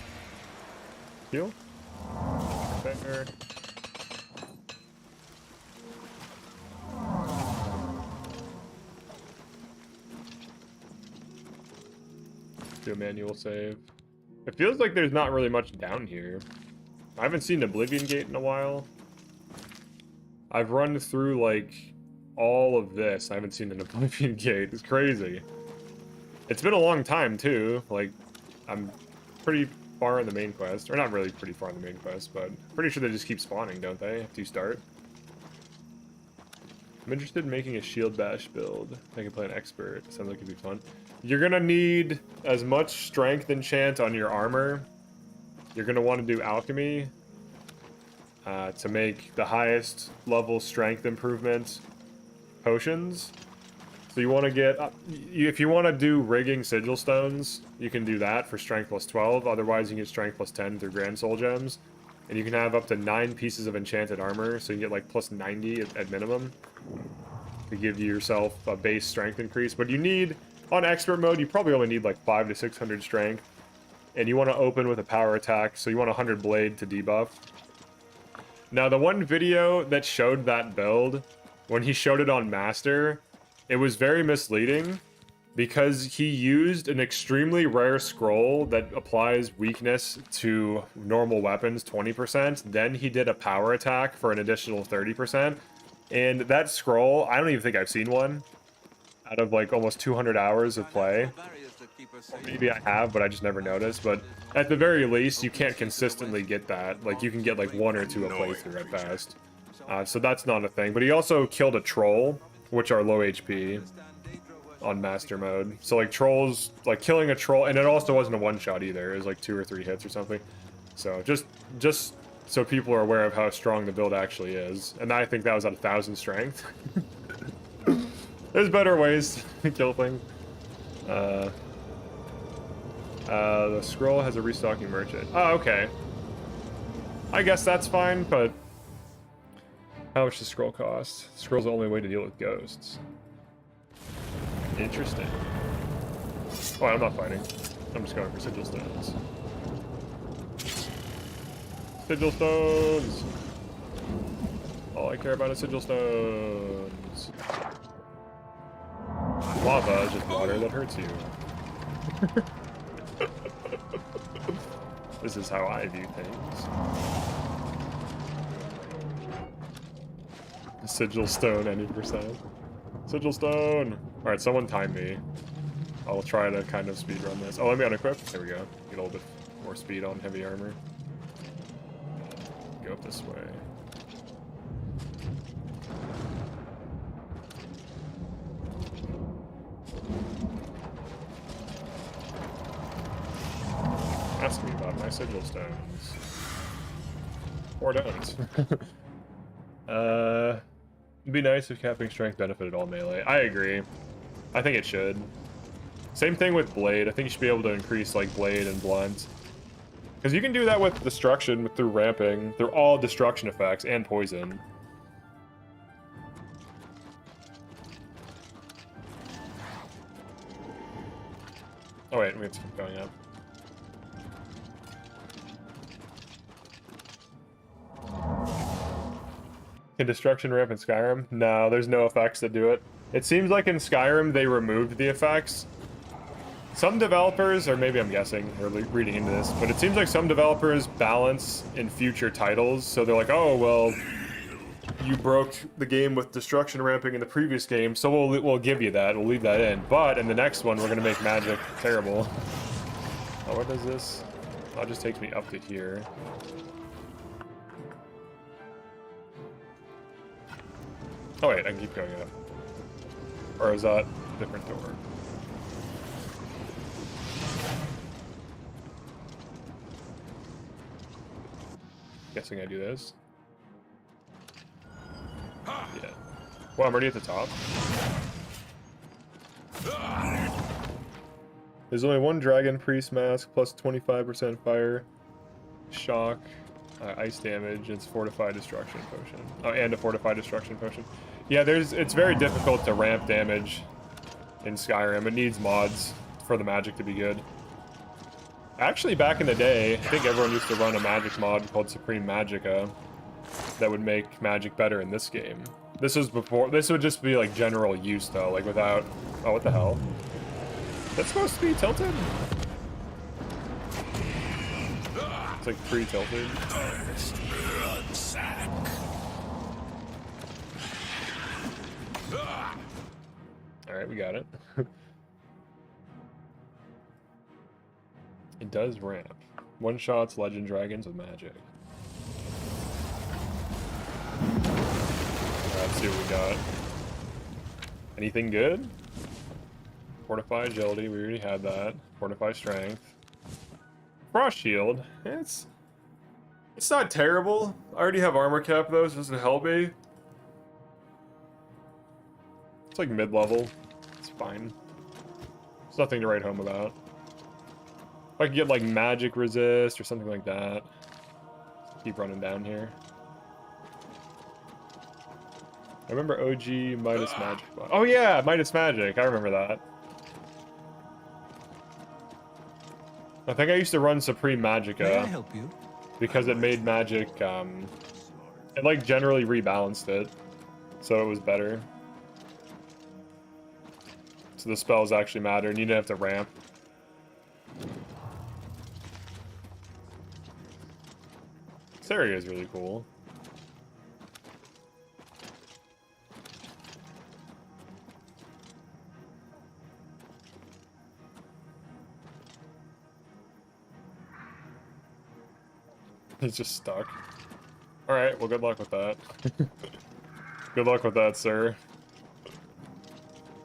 Heal. Better. Do a manual save. It feels like there's not really much down here. I haven't seen Oblivion Gate in a while. I've run through like all of this. I haven't seen an Oblivion Gate. It's crazy. It's been a long time too. Like, I'm pretty far in the main quest. Or not really pretty far in the main quest, but pretty sure they just keep spawning, don't they, after you start? I'm interested in making a shield bash build. I can play an expert. Sounds like it'd be fun. You're gonna need as much strength enchant on your armor. You're gonna want to do alchemy to make the highest level strength improvement potions. So you want to get, if you want to do rigging sigil stones, you can do that for strength plus 12. Otherwise, you can get strength plus 10 through grand soul gems. And you can have up to 9 pieces of enchanted armor, so you can get like plus 90 at minimum to give yourself a base strength increase. But you need, on expert mode, you probably only need like 500 to 600 strength. And you want to open with a power attack, so you want 100 blade to debuff. Now, the one video that showed that build, when he showed it on Master, it was very misleading because he used an extremely rare scroll that applies weakness to normal weapons 20%. Then he did a power attack for an additional 30%. And that scroll, I don't even think I've seen one out of like almost 200 hours of play. Maybe I have, but I just never noticed. But at the very least, you can't consistently get that. Like, you can get like 1 or 2 a playthrough at best. So that's not a thing. But he also killed a troll, which are low HP on Master mode. So like trolls, like killing a troll, and it also wasn't a one-shot either. It was like 2 or 3 hits or something. So just so people are aware of how strong the build actually is. And I think that was at 1,000 strength. There's better ways to kill things. The scroll has a restocking merchant. Oh, okay. I guess that's fine, but how much does scroll cost? Scroll's the only way to deal with ghosts. Interesting. Oh, I'm not fighting. I'm just going for sigil stones. Sigil stones! All I care about is sigil stones. Lava is just water that hurts you. This is how I view things. Sigil stone, any percent. Sigil stone! Alright, someone time me. I'll try to kind of speedrun this. Oh, let me unequip. There we go. Get a little bit more speed on heavy armor. Go up this way. Ask me about my sigil stones. Or don't. It'd be nice if capping strength benefited all melee. I agree. I think it should. Same thing with blade. I think you should be able to increase like blade and blunt. Because you can do that with destruction through ramping. They're all destruction effects and poison. Oh wait, we have to keep going up. Can destruction ramp in Skyrim? No, there's no effects that do it. It seems like in Skyrim they removed the effects. Some developers, or maybe I'm guessing or reading into this, but it seems like some developers balance in future titles. So they're like, oh, well, you broke the game with destruction ramping in the previous game, so we'll give you that. We'll leave that in. But in the next one, we're going to make magic terrible. Oh, what does this? Oh, it just takes me up to here. Oh wait, I can keep going up. Or is that a different door? Guessing I do this. Yeah. Well, I'm already at the top. There's only one dragon priest mask plus 25% fire, shock, ice damage. It's fortified destruction potion. Oh, and a fortified destruction potion. Yeah, it's very difficult to ramp damage in Skyrim. It needs mods for the magic to be good. Actually, back in the day, I think everyone used to run a magic mod called Supreme Magicka that would make magic better in this game. This was before. This would just be like general use though, like without. Oh, what the hell? That's supposed to be tilted? It's like pre-tilted. Alright, we got it. It does ramp. One shots legend dragons with magic. Let's see what we got. Anything good? Fortify agility, we already had that. Fortify strength. Frost shield. It's not terrible. I already have armor cap though, so it doesn't help me. It's like mid-level. It's fine. There's nothing to write home about. If I could get like magic resist or something like that. Keep running down here. I remember OG Midas Magic. Oh yeah, Midas Magic. I remember that. I think I used to run Supreme Magicka. May I help you? Because it made magic, it like generally rebalanced it. So it was better. So the spells actually matter and you didn't have to ramp. This area is really cool. He's just stuck. Alright, well good luck with that. Good luck with that, sir.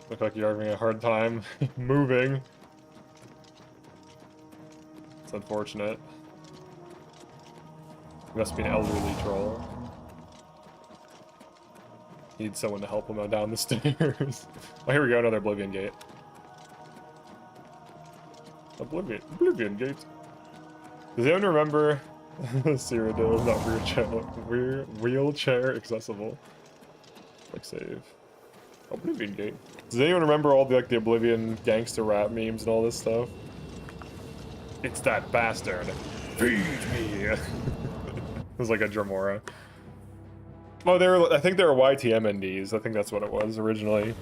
Look like you're having a hard time moving. It's unfortunate. He must be an elderly troll. Need someone to help him out down the stairs. Oh, here we go, another Oblivion Gate. Oblivion Gate. Does anyone remember Cyrodiil is not wheelchair accessible? Quick save. Oblivion Gate. Does anyone remember all the the Oblivion gangster rap memes and all this stuff? It's that bastard. Feed me. It was like a Dremora. Oh, I think they were YTM NDs. I think that's what it was originally.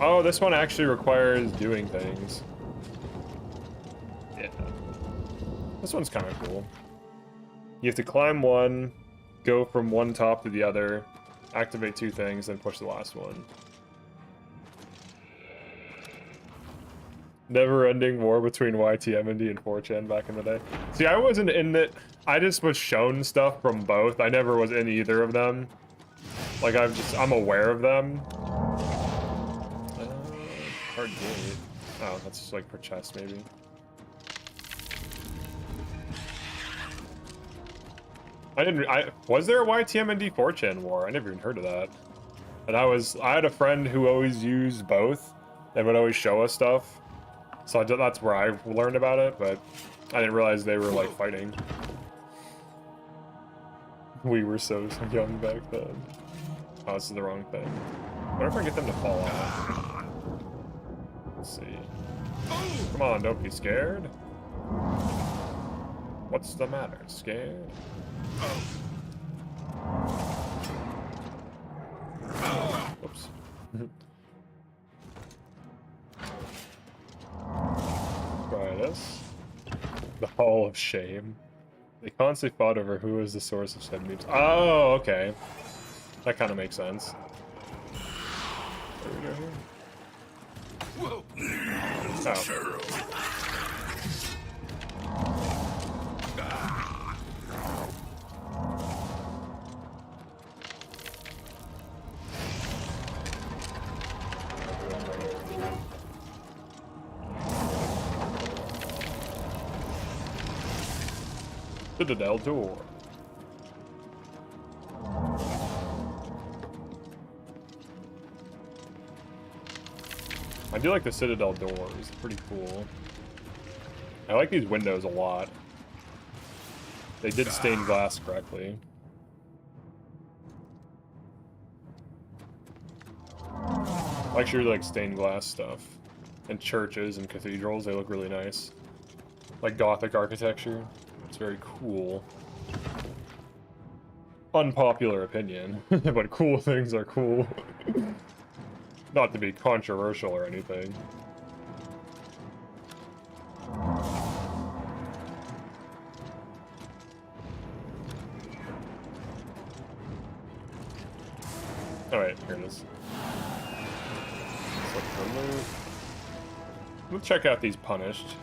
Oh, this one actually requires doing things. Yeah. This one's kind of cool. You have to climb one, go from one top to the other, activate two things, then push the last one. Never-ending war between YTMND and 4chan back in the day. See, I wasn't in it. I just was shown stuff from both. I never was in either of them. Like, I'm aware of them. Hard gate. Oh, that's just like per chest, maybe. Was there a YTMND 4chan war? I never even heard of that. And I had a friend who always used both and would always show us stuff. So that's where I learned about it, but I didn't realize they were like fighting. We were so young back then. Oh, this is the wrong thing. What if I get them to fall off? Let's see. Come on, don't be scared. What's the matter? Scared? Oops. Try this. The Hall of Shame. They constantly fought over who is the source of said memes. Oh, okay. That kind of makes sense. There we go here. Whoa. Oh. Citadel door. I do like the Citadel doors. Pretty cool. I like these windows a lot. They did stained glass correctly. I actually really like stained glass stuff. And churches and cathedrals, they look really nice. Like Gothic architecture. It's very cool. Unpopular opinion, but cool things are cool. Not to be controversial or anything. Alright, here it is. Let's check out these punished.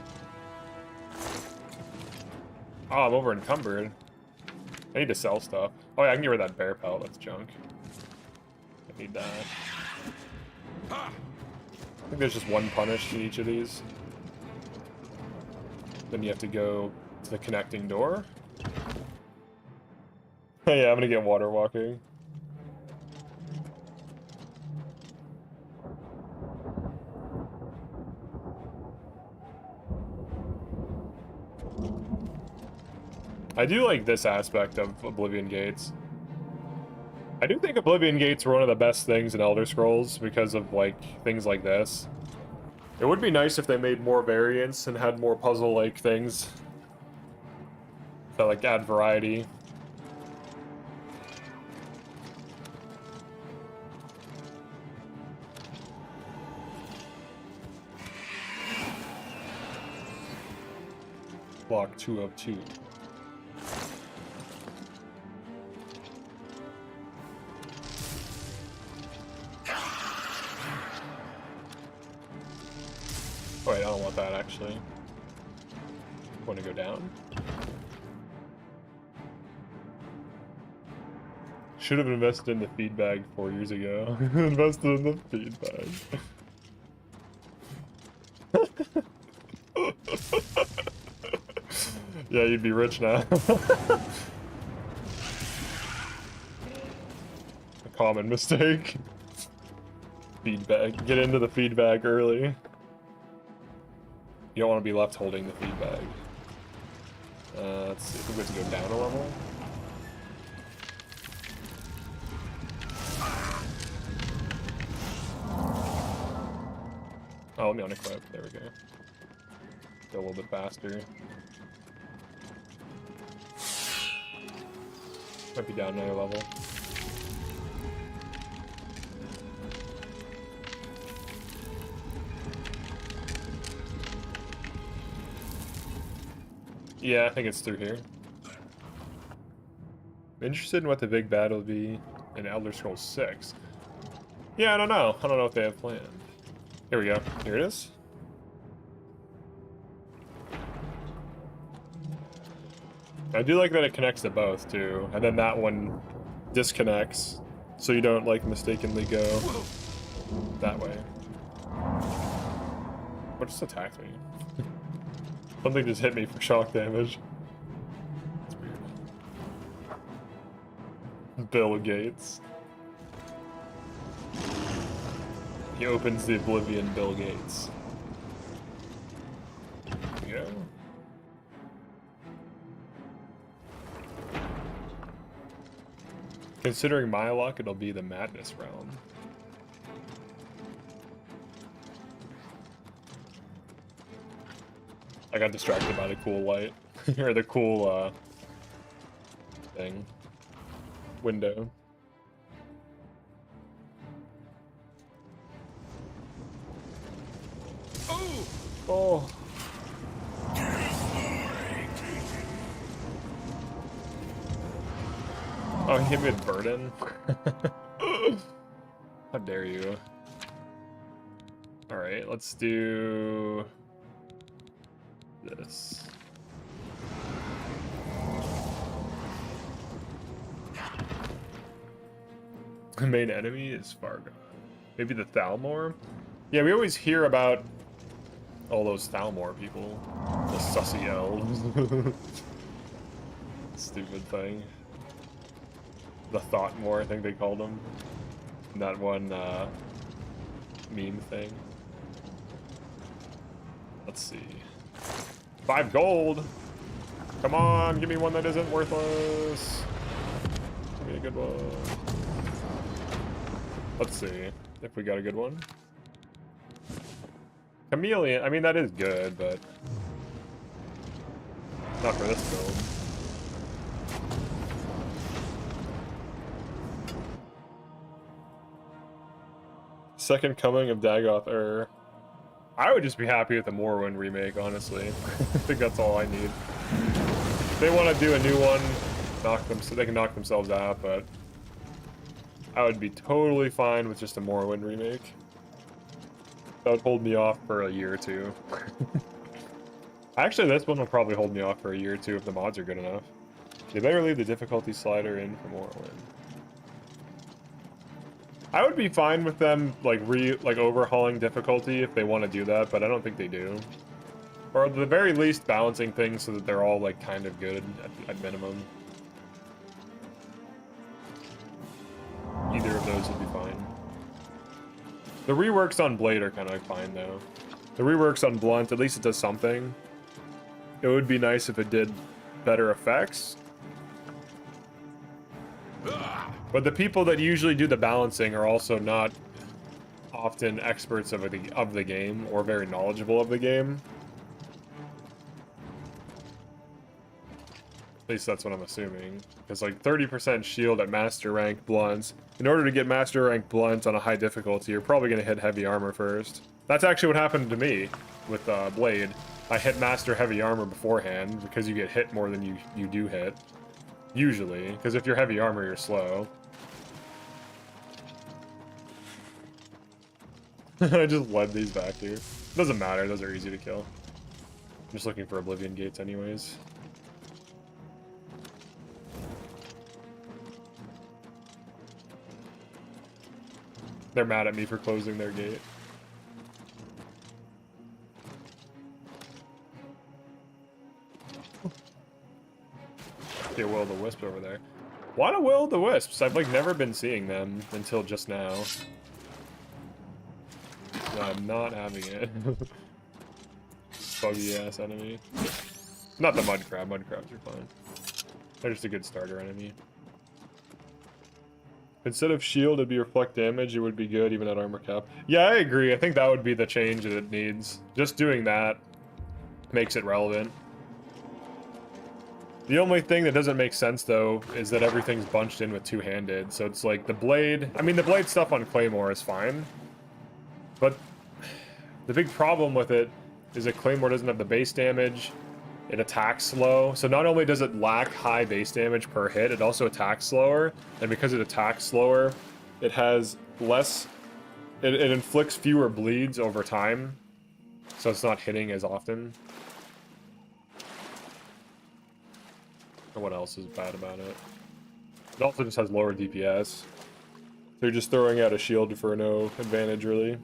Oh, I'm over encumbered. I need to sell stuff. Oh yeah, I can get rid of that bear pelt, that's junk. I need that. I think there's just one punished in each of these. Then you have to go to the connecting door. Yeah, I'm gonna get water walking. I do like this aspect of Oblivion Gates. I do think Oblivion Gates were one of the best things in Elder Scrolls because of, like, things like this. It would be nice if they made more variants and had more puzzle-like things that, like, add variety. Block 2 of 2. Wait, I don't want that actually. Want to go down? Should have invested in the feed bag 4 years ago. Invested in the feed bag. Yeah, you'd be rich now. A common mistake. Feed bag. Get into the feed bag early. You don't want to be left holding the feed bag. Let's see if we have to go down a level. Oh, let me unequip. There we go. Go a little bit faster. Might be down another level. Yeah, I think it's through here. I'm interested in what the big battle will be in Elder Scrolls 6. Yeah, I don't know. I don't know what they have planned. Here we go. Here it is. I do like that it connects to both, too. And then that one disconnects, so you don't, like, mistakenly go that way. What just attacked me? Something just hit me for shock damage. That's weird. Bill Gates. He opens the Oblivion Bill Gates. There you go. Considering my luck, it'll be the Madness Realm. I got distracted by the cool light. Or the cool, thing. Window. Oh! Oh, he hit me with burden? How dare you. Alright, let's do this. The main enemy is Fargo. Maybe the Thalmor? Yeah, we always hear about all those Thalmor people. The sussy elves. Stupid thing. The Thoughtmore, I think they called them. In that one, meme thing. Let's see. 5 gold. Come on, give me one that isn't worthless. Give me a good one. Let's see if we got a good one. Chameleon, I mean, that is good, but not for this build. Second coming of Dagoth Ur. I would just be happy with the Morrowind remake, honestly. I think that's all I need. If they want to do a new one, so they can knock themselves out, but I would be totally fine with just a Morrowind remake. That would hold me off for a year or two. Actually, this one will probably hold me off for a year or two if the mods are good enough. They better leave the difficulty slider in for Morrowind. I would be fine with them like overhauling difficulty if they want to do that, but I don't think they do. Or at the very least balancing things so that they're all like kind of good at minimum. Either of those would be fine. The reworks on Blade are kind of fine though. The reworks on Blunt, at least it does something. It would be nice if it did better effects. But the people that usually do the balancing are also not often experts of the game or very knowledgeable of the game. At least that's what I'm assuming. It's like 30% shield at master rank blunts. In order to get master rank blunt on a high difficulty, you're probably going to hit heavy armor first. That's actually what happened to me with Blade. I hit master heavy armor beforehand because you get hit more than you do hit. Usually, because if you're heavy armor, you're slow. I just led these back here. Doesn't matter, those are easy to kill. I'm just looking for oblivion gates anyways. They're mad at me for closing their gate. See a will-o'-the-wisp over there. Why do will-o'-the-wisps? I've like never been seeing them until just now. No, I'm not having it. Buggy ass enemy. Not the mud crab. Mud crabs are fine. They're just a good starter enemy. Instead of shield, it'd be reflect damage. It would be good even at armor cap. Yeah, I agree. I think that would be the change that it needs. Just doing that makes it relevant. The only thing that doesn't make sense, though, is that everything's bunched in with two-handed. So it's like the blade... I mean, the blade stuff on Claymore is fine. But the big problem with it is that Claymore doesn't have the base damage. It attacks slow. So not only does it lack high base damage per hit, it also attacks slower. And because it attacks slower, it has less... It inflicts fewer bleeds over time. So it's not hitting as often. What else is bad about it? It also just has lower DPS. So you're just throwing out a shield for no advantage, really.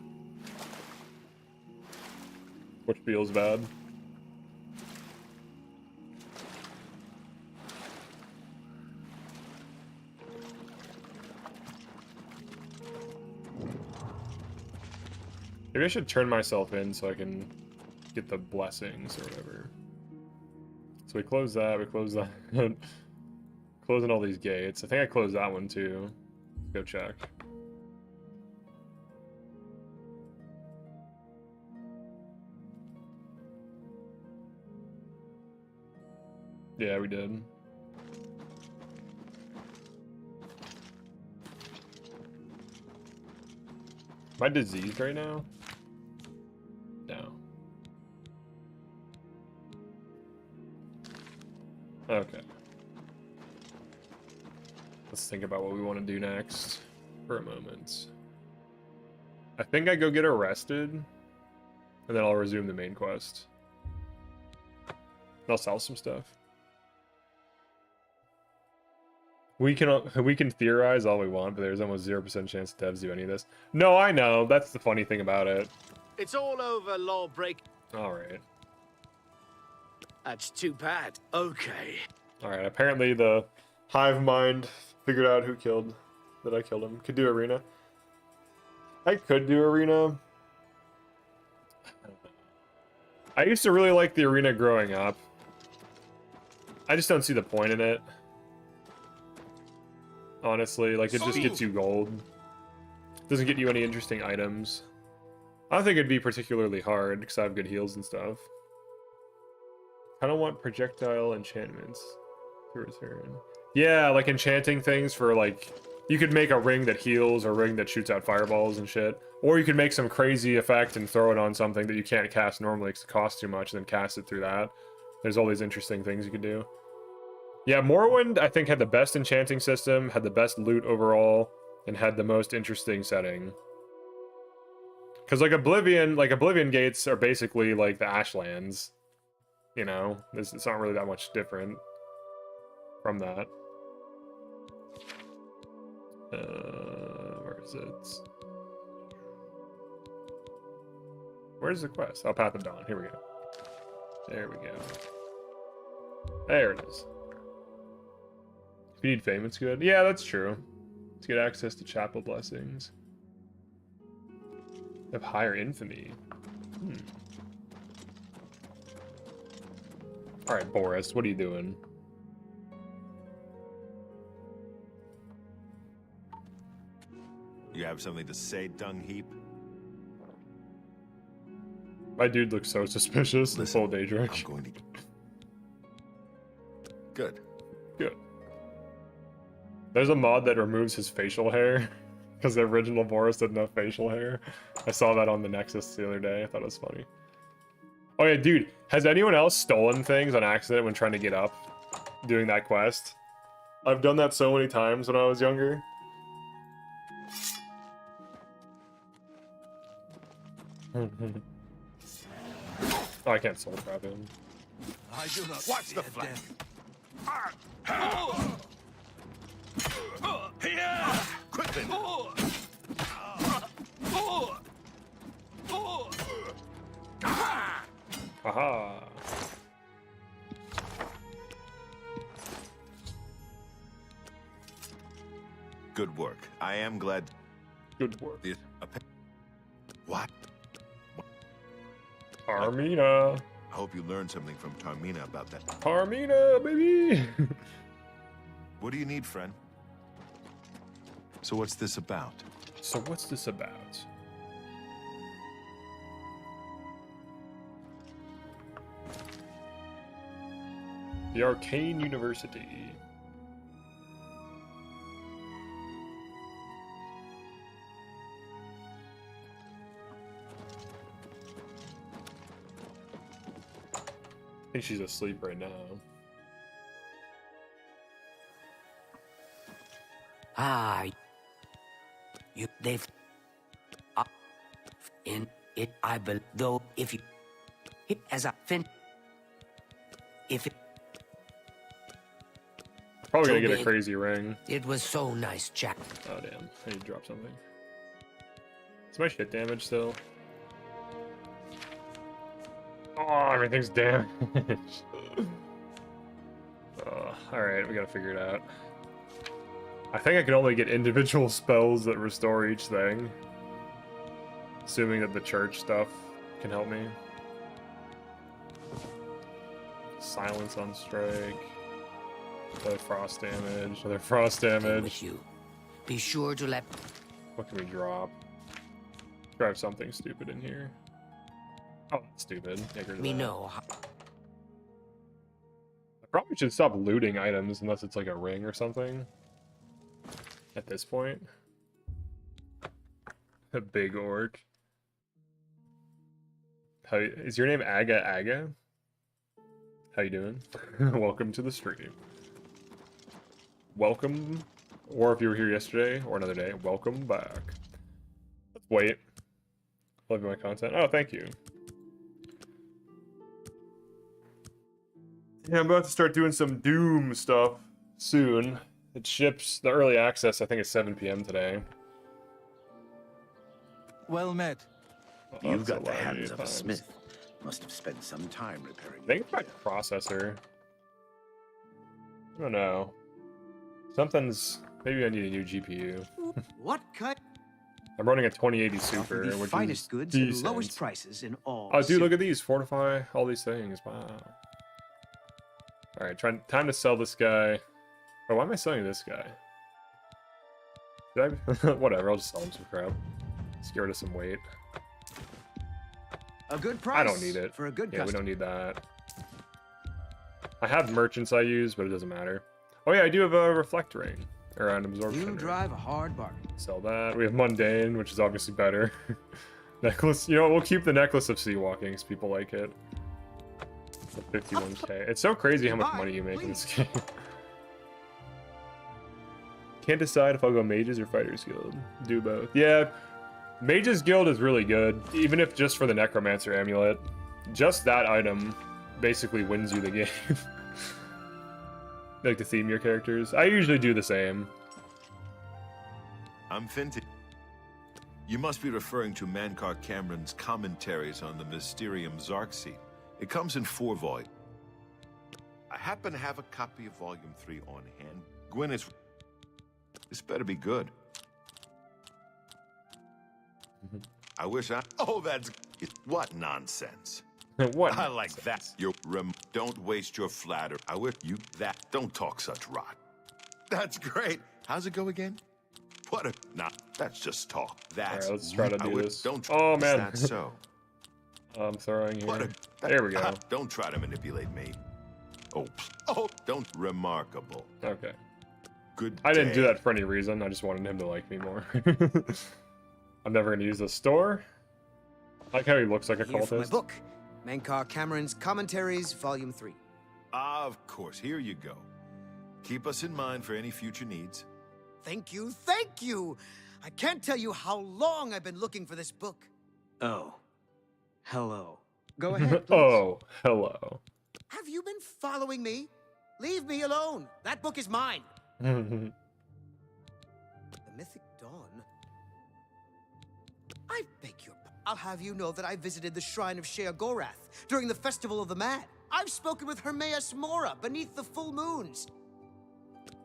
Which feels bad. Maybe I should turn myself in so I can get the blessings or whatever. So we close that, Closing all these gates. I think I closed that one too. Let's go check. Yeah, we did. Am I diseased right now? No. Okay. Let's think about what we want to do next for a moment. I think I go get arrested, and then I'll resume the main quest. I'll sell some stuff. We can theorize all we want, but there's almost 0% chance devs do any of this. No, I know. That's the funny thing about it. It's all over, lawbreak. All right. That's too bad. Okay. All right. Apparently the hive mind figured out who killed that I killed him. Could do arena. I could do arena. I used to really like the arena growing up. I just don't see the point in it. Honestly, like, it just gets you gold. Doesn't get you any interesting items. I don't think it'd be particularly hard, because I have good heals and stuff. I don't want projectile enchantments to return. Yeah, like enchanting things for, like... You could make a ring that heals, or a ring that shoots out fireballs and shit. Or you could make some crazy effect and throw it on something that you can't cast normally because it costs too much, and then cast it through that. There's all these interesting things you could do. Yeah, Morrowind, I think, had the best enchanting system, had the best loot overall, and had the most interesting setting. Because, like, Oblivion gates are basically, like, the Ashlands. You know? It's not really that much different from that. Where is it? Where's the quest? Oh, Path of Dawn. Here we go. There we go. There it is. If you need fame, it's good. Yeah, that's true. To get access to chapel blessings. Have higher infamy. Alright, Boris, what are you doing? You have something to say, dung heap? My dude looks so suspicious. This whole daedric. I'm going to... Good. Good. There's a mod that removes his facial hair. Because the original Boris didn't have facial hair. I saw that on the Nexus the other day. I thought it was funny. Oh yeah, dude. Has anyone else stolen things on accident when trying to get up? Doing that quest? I've done that so many times when I was younger. Oh, I can't soul trap him. I do not Watch the flank. Here! Quick then. Haha. Good work. I am glad. Good work. What? Armina. I hope you learned something from Tarmina about that. Armina, baby. What do you need, friend? So what's this about? So what's this about? The Arcane University. I think she's asleep right now. They've in it. I believe, though, if you it as a fin, if it Probably gonna so get a big. crazy ring. It was so nice, Jack. Oh damn! I need to drop something. Is my shit damaged still? Oh, everything's damaged. Oh, alright, we gotta figure it out. I think I can only get individual spells that restore each thing. Assuming that the church stuff can help me. Silence on strike. Another frost damage. Another frost damage. With you. Be sure to let What can we drop? Grab something stupid in here. Oh, that's stupid. Yeah, get rid of me that. know. I probably should stop looting items unless it's like a ring or something. At this point. A big orc. How is your name Aga Aga? How you doing? Welcome to the stream. Welcome, or if you were here yesterday or another day, welcome back. Let's wait. Love my content. Oh, thank you. Yeah, I'm about to start doing some Doom stuff soon. It ships, the early access, I think it's 7 p.m. today. Well met. Oh, You've that's got the lot hands of a times. smith. Must have spent some time repairing. I think it's my processor. I don't know. Something's... Maybe I need a new GPU. What kind? I'm running a 2080 Offer Super, the which finest is goods and decent. lowest prices in all. Oh, dude, look at these. Fortify all these things. Wow. All right, time to sell this guy. Oh, why am I selling this guy? Did I? Whatever, I'll just sell him some crap. Let's get rid of some weight. A good price. I don't need it. For a good Yeah, we customer. don't need that. I have merchants I use, but it doesn't matter. Oh yeah, I do have a reflect ring. Or an absorption You ring. drive a hard bargain. Sell that. We have mundane, which is obviously better. Necklace. You know, we'll keep the necklace of sea walking because people like it. So 51k. It's so crazy how much money you make in this game. Can't decide if I'll go Mages or Fighters Guild. Do both. Yeah, Mages Guild is really good, even if just for the Necromancer Amulet. Just that item basically wins you the game. Like to theme your characters. I usually do the same. I'm Finty. You must be referring to Mankar Cameron's commentaries on the Mysterium Zarkseed. It comes in 4 volumes. I happen to have a copy of Volume 3 on hand. Gwyn is... This better be good. I wish I... Oh, that's... What nonsense. What? I like that. Don't waste your flatter. I wish you... That... Don't talk such rot. That's great. How's it go again? What a... Nah, that's just talk. That's... Alright, let's try to do this. Don't... Oh, man. Is that so? I'm throwing here. What a... There we go. Don't try to manipulate me. Oh, don't... Remarkable. Okay. Good I didn't do day. that for any reason. I just wanted him to like me more. I'm never going to use the store. I like how he looks like a Here for my cultist. book, Mankar Cameron's Commentaries, Volume 3. Of course, here you go. Keep us in mind for any future needs. Thank you, thank you! I can't tell you how long I've been looking for this book. Oh. Hello. Go ahead, please. Oh, hello. Have you been following me? Leave me alone. That book is mine. The Mythic Dawn? I beg your pardon. I'll have you know that I visited the shrine of Sheogorath during the Festival of the Mad. I've spoken with Hermaeus Mora beneath the full moons.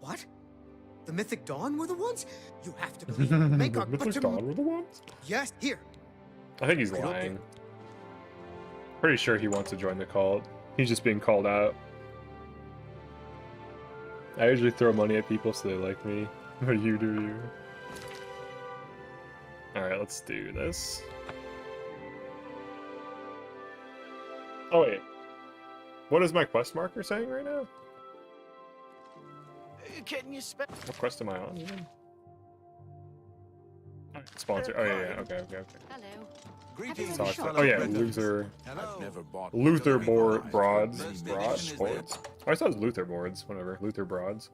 What? The Mythic Dawn were the ones? You have to believe me. Make our Mythic Dawn were the ones? Yes, here. I think he's Right up lying. there. Pretty sure he wants to join the cult. He's just being called out. I usually throw money at people so they like me. But you do you. Alright, let's do this. Oh wait. What is my quest marker saying right now? Can you spell? What quest am I on even? Sponsor. Oh yeah, yeah. Okay. Hello. So oh yeah, Luther. I've never bought Luther Broads. Boards? Oh, I thought it was Luther boards. Whatever. Luther Broads.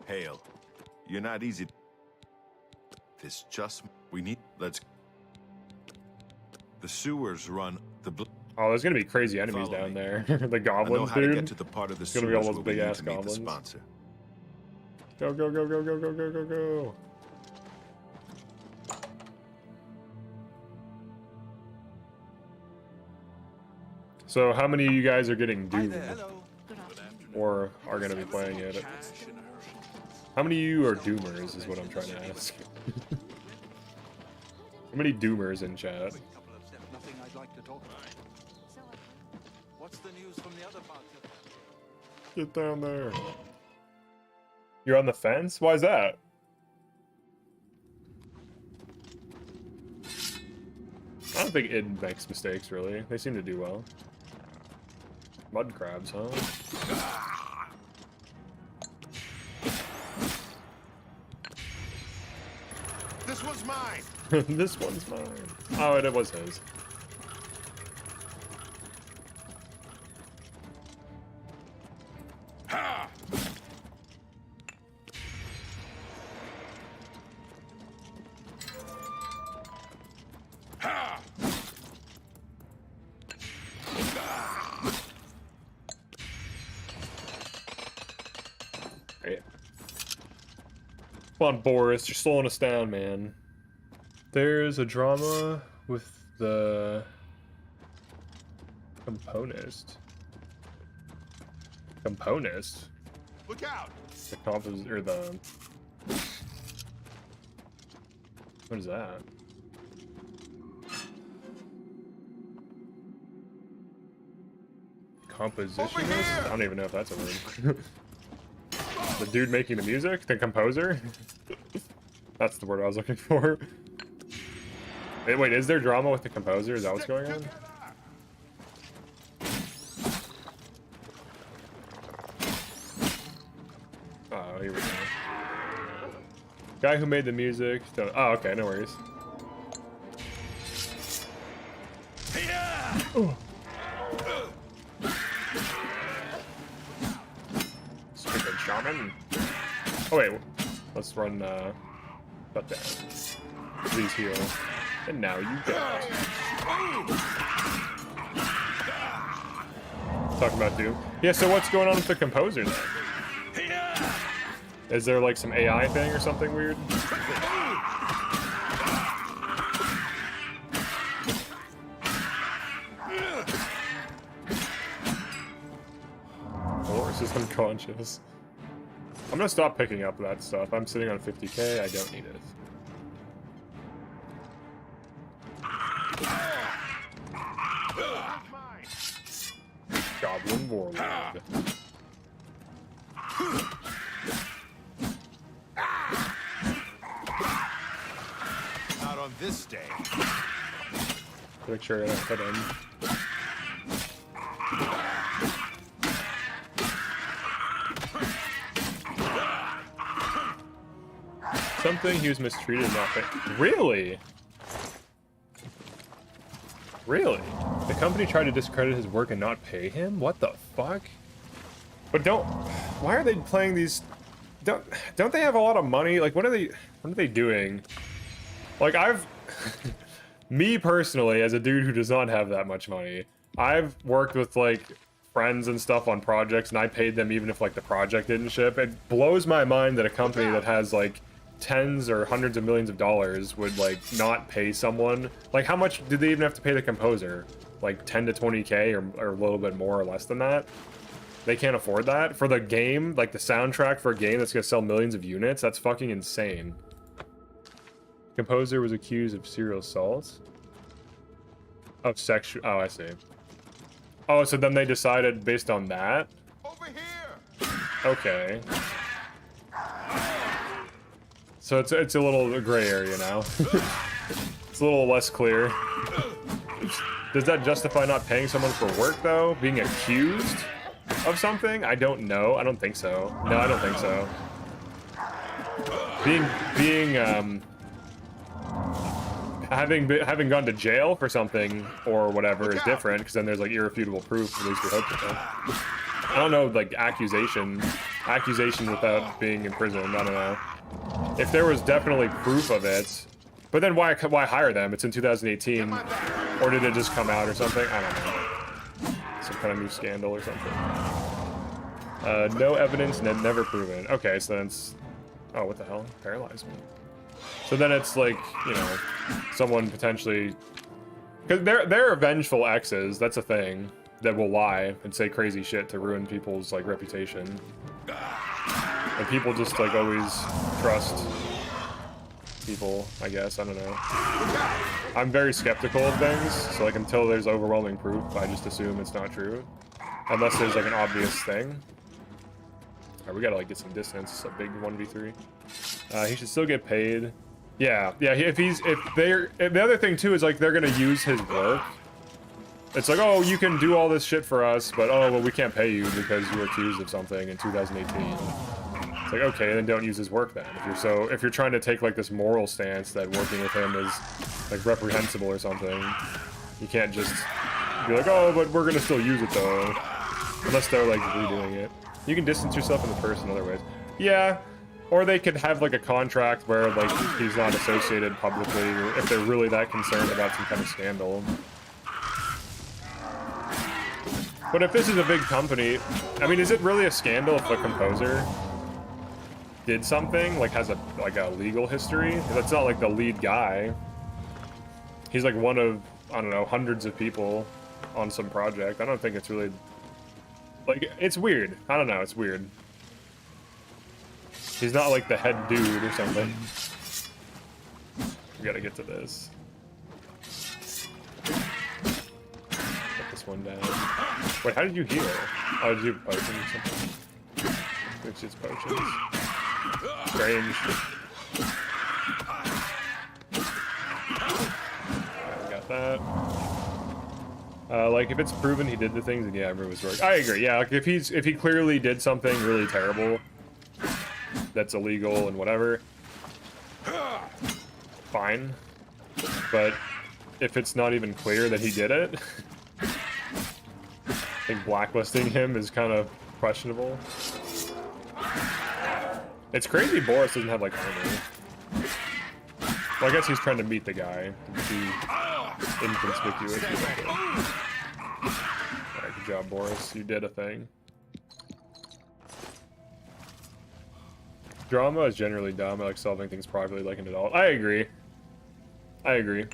Hail. You're not easy. This just... We need... Let's... The sewers run... Oh, there's gonna be crazy enemies Follow down me. there. The I know goblins, how to get dude. to the part of the It's gonna be all sewers those where we need big-ass to meet the goblins. sponsor. Go, go, go, go, go, go, go, go, go. So, how many of you guys are getting Doom? Or are going to be playing it? How many of you are Doomers, is what I'm trying to ask. How many Doomers in chat? Nothing I'd like to talk about. What's the news from the other parts of... Get down there. You're on the fence? Why is that? I don't think id makes mistakes, really. They seem to do well. Mud crabs, huh? This one's mine! This one's mine. Oh, it was his. Ha! Ha! Great. Come on, Boris, you're slowing us down, man. There's a drama with the componist. Componist? Look out! The comp or the What is that? Compositionist? I don't even know if that's a word. The dude making the music? The composer? That's the word I was looking for. Wait, is there drama with the composer? Is that what's going on? Oh, here we go. Guy who made the music. Oh, okay, no worries. Stupid shaman. Oh wait, let's run that down. Please heal. And now you got it. Talking about Doom. Yeah, so what's going on with the composer then? Is there like some AI thing or something weird? Horse is unconscious. I'm gonna stop picking up that stuff. I'm sitting on 50k, I don't need it. Goblin Warlord. Not on this day. Make sure I don't put in. Something he was mistreated, nothing. Really? Really? The company tried to discredit his work and not pay him? What the fuck? But why are they playing these? Don't they have a lot of money? Like, what are they doing? Like, me personally, as a dude who does not have that much money, I've worked with like friends and stuff on projects, and I paid them even if like the project didn't ship. It blows my mind that a company that has like tens or hundreds of millions of dollars would like not pay someone. Like, how much did they even have to pay the composer? Like 10 to 20k or a little bit more or less than that? They can't afford that for the game, like the soundtrack for a game that's gonna sell millions of units. That's fucking insane. Composer was accused of serial assault. Of sexual. Oh, I see. Oh, so then they decided based on that. Over here. Okay. So it's a little gray area now. It's a little less clear. Does that justify not paying someone for work though? Being accused of something? I don't know. I don't think so. No, I don't think so. Having gone to jail for something or whatever is different, because then there's like irrefutable proof. At least we hope so. I don't know, like accusation without being in prison. I don't know. If there was definitely proof of it, but then why hire them? It's in 2018, or did it just come out or something? I don't know. Some kind of new scandal or something. No evidence, never proven. Okay, so then it's... Oh, what the hell? Paralyzed me. So then it's like, you know, someone potentially... Because they're vengeful exes, that's a thing, that will lie and say crazy shit to ruin people's, like, reputation. And people just, like, always trust people, I guess, I don't know. I'm very skeptical of things, so, like, until there's overwhelming proof, I just assume it's not true. Unless there's, like, an obvious thing. Alright, we gotta, like, get some distance. It's a big 1v3. He should still get paid. Yeah, the other thing, too, is, like, they're gonna use his work. It's like, oh, you can do all this shit for us, but, oh, well, we can't pay you because you were accused of something in 2018. It's like, okay, then don't use his work then. If you're trying to take, like, this moral stance that working with him is, like, reprehensible or something, you can't just be like, oh, but we're gonna still use it, though. Unless they're, like, redoing it. You can distance yourself from the person other ways. Yeah, or they could have, like, a contract where, like, he's not associated publicly, or if they're really that concerned about some kind of scandal. But if this is a big company, I mean, is it really a scandal if the composer did something, like has a legal history? That's not like the lead guy. He's like one of, I don't know, hundreds of people on some project. I don't think it's really, like, it's weird. I don't know, it's weird. He's not like the head dude or something. We gotta get to this. Put this one down. Wait, how did you heal? Oh, did you have potions or something? It's just potions. Strange. Alright, we got that. Like, if it's proven he did the things, then yeah, remove his work. I agree, yeah, like, if he clearly did something really terrible that's illegal and whatever, fine. But if it's not even clear that he did it, I think blacklisting him is kind of questionable. It's crazy Boris doesn't have, like, armor. Well, I guess he's trying to meet the guy to be inconspicuous. Alright, good job, Boris. You did a thing. Drama is generally dumb. I like solving things privately like an adult. I agree. I agree.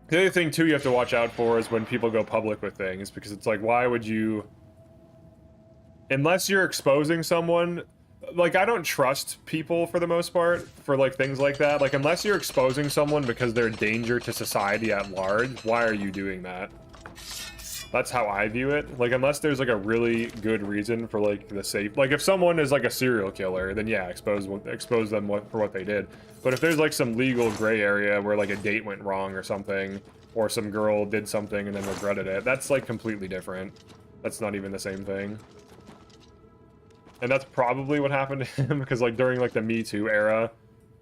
The other thing, too, you have to watch out for is when people go public with things, because it's like, why would you... Unless you're exposing someone... Like, I don't trust people, for the most part, for, like, things like that. Like, unless you're exposing someone because they're a danger to society at large, why are you doing that? That's how I view it. Like, unless there's, like, a really good reason for, like, the safe... Like, if someone is, like, a serial killer, then, yeah, expose them for what they did. But if there's, like, some legal gray area where, like, a date went wrong or something, or some girl did something and then regretted it, that's, like, completely different. That's not even the same thing. And that's probably what happened to him, because, like, during, like, the Me Too era,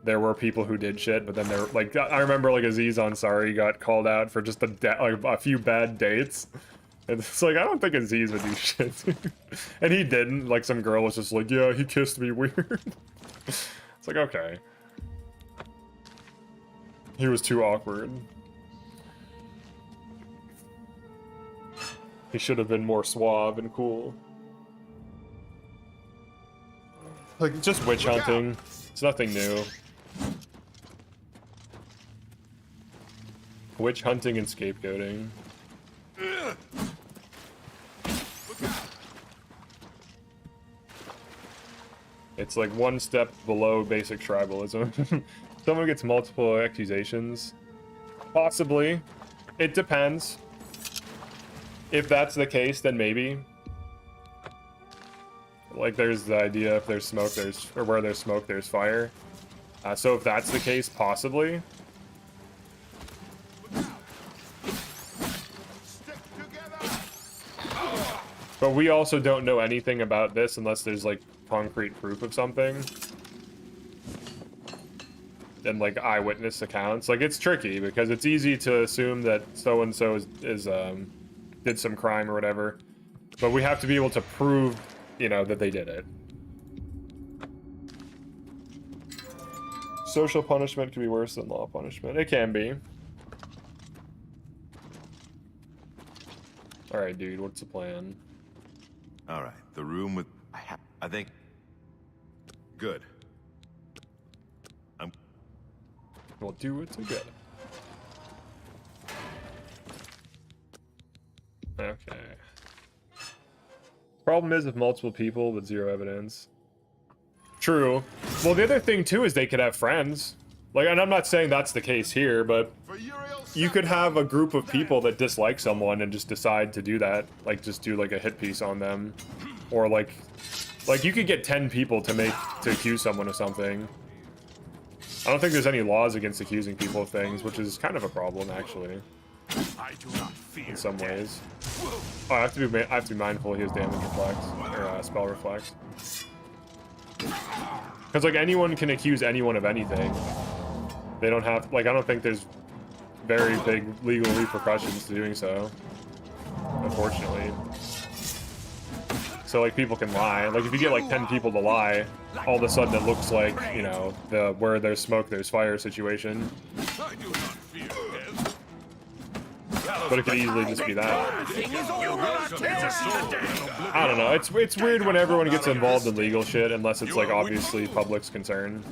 there were people who did shit, but then there, like, I remember, like, Aziz Ansari got called out for just a few bad dates. And it's like, I don't think Aziz would do shit. And he didn't. Like, some girl was just like, yeah, he kissed me weird. It's like, okay. He was too awkward. He should have been more suave and cool. Like, just witch hunting. It's nothing new. Witch hunting and scapegoating. It's like one step below basic tribalism. Someone gets multiple accusations. Possibly. It depends. If that's the case, then maybe. Like, there's the idea, if there's smoke, or where there's smoke, there's fire. So if that's the case, possibly. But we also don't know anything about this unless there's, like, concrete proof of something. And, like, eyewitness accounts. Like, it's tricky, because it's easy to assume that so-and-so did some crime or whatever. But we have to be able to prove, you know, that they did it. Social punishment can be worse than law punishment. It can be. Alright, dude, what's the plan? Alright, the room with... I think... Good. We'll do it together. Okay. Problem is with multiple people with zero evidence. True. Well, the other thing too is they could have friends. Like, and I'm not saying that's the case here, but you could have a group of people that dislike someone and just decide to do that. Like, just do like a hit piece on them. Or like you could get 10 people to accuse someone of something. I don't think there's any laws against accusing people of things, which is kind of a problem, actually. I do not fear in some ways. Oh, I have to be mindful he has damage reflect, or spell reflect. Because, like, anyone can accuse anyone of anything. They don't have, like, I don't think there's very big legal repercussions to doing so. Unfortunately. So, like, people can lie. Like, if you get, like, 10 people to lie, all of a sudden it looks like, you know, the where there's smoke, there's fire situation. I do not fear death. But it could easily just be that. I don't know. It's weird when everyone gets involved in legal shit, unless it's, like, obviously public's concern.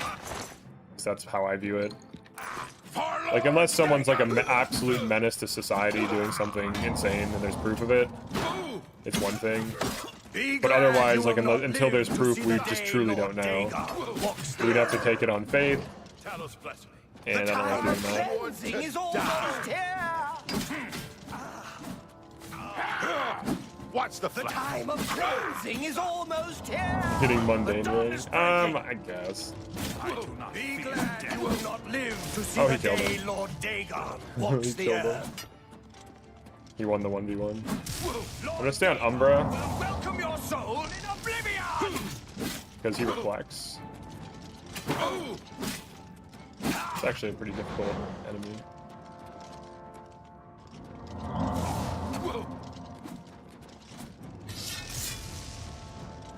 So that's how I view it. Like, unless someone's, like, an absolute menace to society doing something insane and there's proof of it, it's one thing. But otherwise, like, until there's proof, we just truly don't know. We'd have to take it on faith. And I don't like doing that. Cleansing is almost here. What's the The time of cleansing is almost here. Hitting mundane ring. I guess. Be glad you will not live to see Oh, he the killed day him. Lord Dagon He walks the killed him. earth. He won the 1v1. I'm gonna stay on Umbra Welcome your soul in oblivion. because he reflects. It's actually a pretty difficult enemy.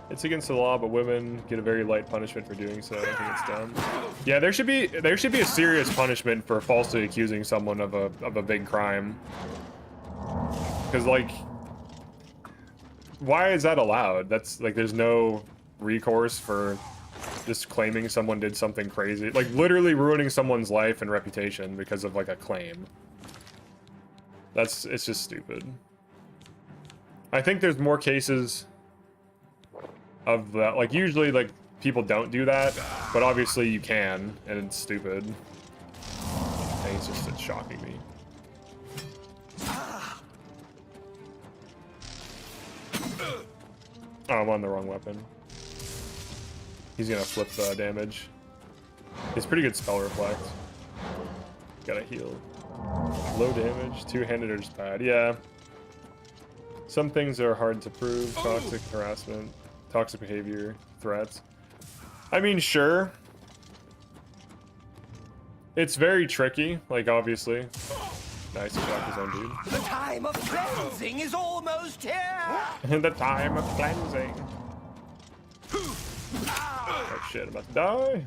It's against the law, but women get a very light punishment for doing so. I think it's dumb. Yeah, there should be a serious punishment for falsely accusing someone of a big crime. Because like, why is that allowed? That's like, there's no recourse for just claiming someone did something crazy, like literally ruining someone's life and reputation because of like a claim. It's just stupid. I think there's more cases of that. Like usually like people don't do that, but obviously you can, and it's stupid. And it's shocking me. Oh, I'm on the wrong weapon. He's gonna flip damage. He's pretty good spell reflect. Gotta heal. Low damage, two-handed or just bad. Yeah. Some things are hard to prove. Toxic harassment, toxic behavior, threats. I mean, sure. It's very tricky, like obviously. Nice, he shot his own dude. The time of cleansing is almost here. The time of cleansing. Oh shit, I'm about to die.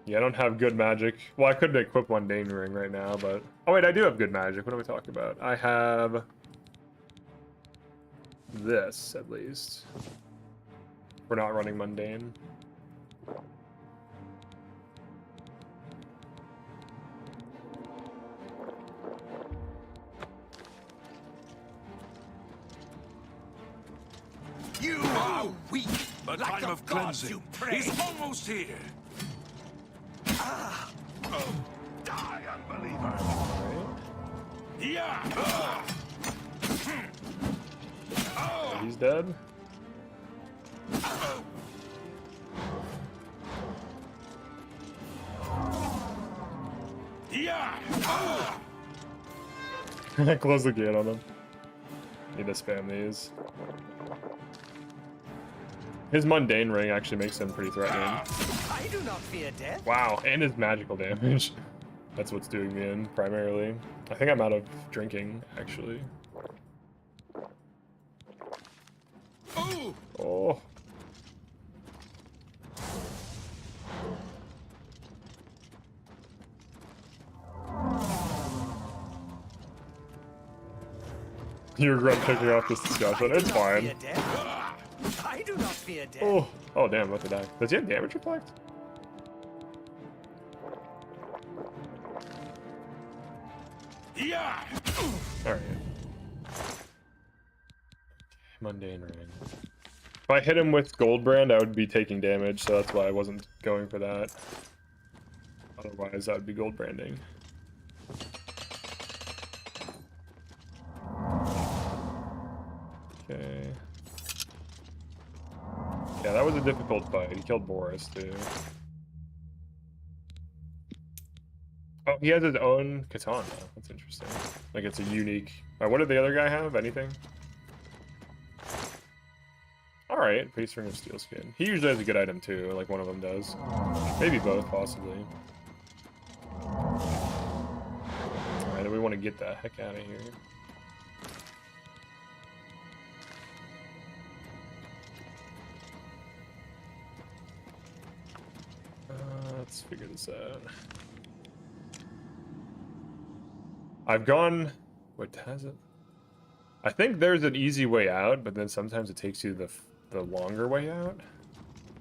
Yeah, I don't have good magic. Well, I could equip Mundane Ring right now, but... Oh wait, I do have good magic. What are we talking about? I have... this, at least. We're not running Mundane. You are weak. The Like time the of gods cleansing you pray. is almost here. Die, unbeliever. Yeah. He's dead. Yeah. Close the gate on him. Need to spam these. His Mundane Ring actually makes him pretty threatening. I do not fear death. Wow, and his magical damage. That's what's doing me in, primarily. I think I'm out of drinking, actually. Oh. You regret taking off this discussion. It's fine. I do not fear death. Oh, oh damn, I'm about to die. Does he have damage reflect? Yeah. Alright. Mundane Ring. If I hit him with Goldbrand, I would be taking damage, so that's why I wasn't going for that. Otherwise, that would be Goldbranding. Okay. Yeah, that was a difficult fight. He killed Boris, too. Oh, he has his own katana. That's interesting. Like, it's a unique... what did the other guy have? Anything? Alright, Face Ring of Steelskin. He usually has a good item, too. Like, one of them does. Maybe both, possibly. Alright, we want to get the heck out of here. Let's figure this out. I've gone... What has it? I think there's an easy way out, but then sometimes it takes you the longer way out.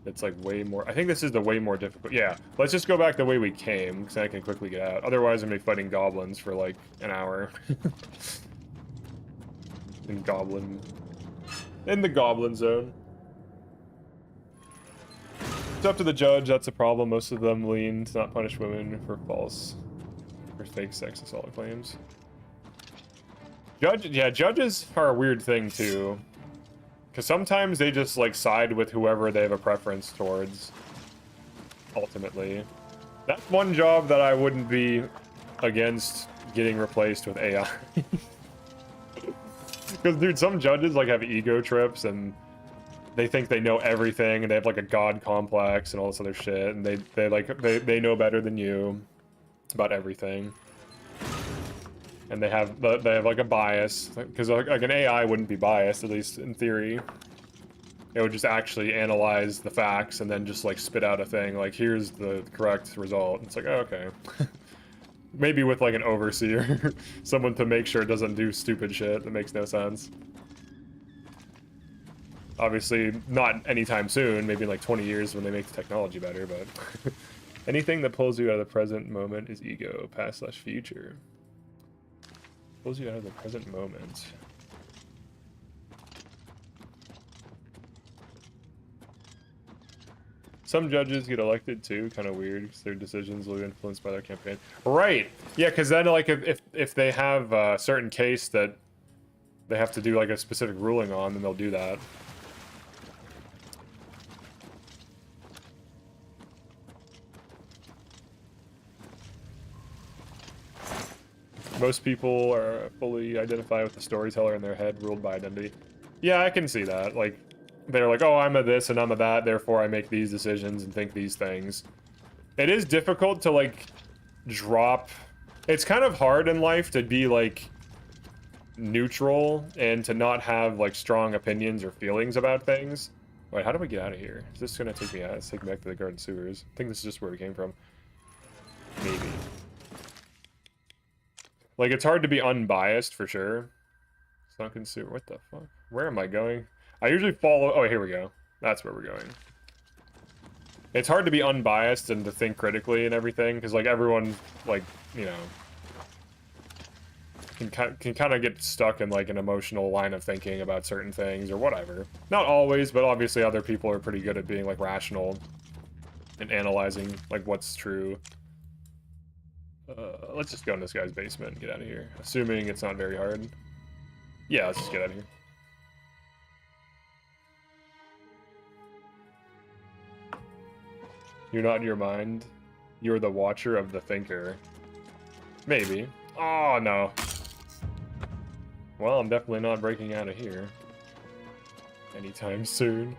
It's like way more... I think this is the way more difficult... Yeah, let's just go back the way we came, because I can quickly get out. Otherwise, I'm going to be fighting goblins for like an hour. In the goblin zone. It's up to the judge, that's a problem. Most of them lean to not punish women for fake sex assault claims. Judges are a weird thing too. Because sometimes they just like side with whoever they have a preference towards. Ultimately. That's one job that I wouldn't be against getting replaced with AI. Because dude, some judges like have ego trips and they think they know everything and they have like a god complex and all this other shit and they know better than you about everything. And they have like a bias, because like an AI wouldn't be biased, at least in theory. It would just actually analyze the facts and then just like spit out a thing like, here's the correct result. It's like, oh, okay. Maybe with like an overseer, someone to make sure it doesn't do stupid shit that makes no sense. Obviously, not anytime soon, maybe in like 20 years when they make the technology better, but anything that pulls you out of the present moment is ego, past/future. Pulls you out of the present moment. Some judges get elected too, kind of weird, because their decisions will be influenced by their campaign. Right, yeah, because then like if they have a certain case that they have to do like a specific ruling on, then they'll do that. Most people are fully identify with the storyteller in their head, ruled by identity. Yeah, I can see that. Like, they're like, oh, I'm a this and I'm a that, therefore I make these decisions and think these things. It is difficult to, like, drop... It's kind of hard in life to be, like, neutral and to not have, like, strong opinions or feelings about things. Wait, how do we get out of here? Is this gonna take me out? Let's take me back to the garden sewers. I think this is just where we came from. Maybe. Like, it's hard to be unbiased, for sure. Sunken sewer, what the fuck? Where am I going? I usually follow... Oh, here we go. That's where we're going. It's hard to be unbiased and to think critically and everything, because, like, everyone, like, you know... Can kind of get stuck in, like, an emotional line of thinking about certain things, or whatever. Not always, but obviously other people are pretty good at being, like, rational and analyzing, like, what's true. Let's just go in this guy's basement and get out of here. Assuming it's not very hard. Yeah, let's just get out of here. You're not in your mind. You're the watcher of the thinker. Maybe. Oh, no. Well, I'm definitely not breaking out of here. Anytime soon.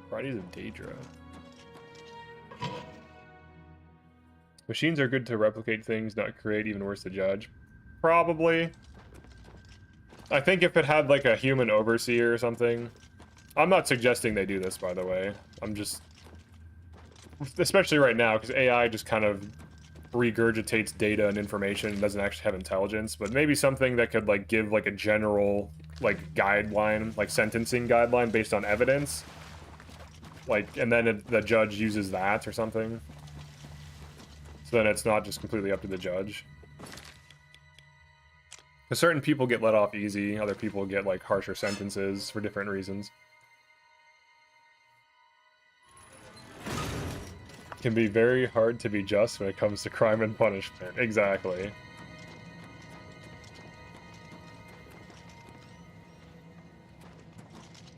Fridays of Daedra. Machines are good to replicate things, not create, even worse to judge. Probably. I think if it had like a human overseer or something. I'm not suggesting they do this, by the way. I'm just... Especially right now, because AI just kind of regurgitates data and information and doesn't actually have intelligence. But maybe something that could like give like a general like guideline, like sentencing guideline based on evidence. Like, and then the judge uses that or something. So then it's not just completely up to the judge. Because certain people get let off easy, other people get like harsher sentences for different reasons. It can be very hard to be just when it comes to crime and punishment. Exactly.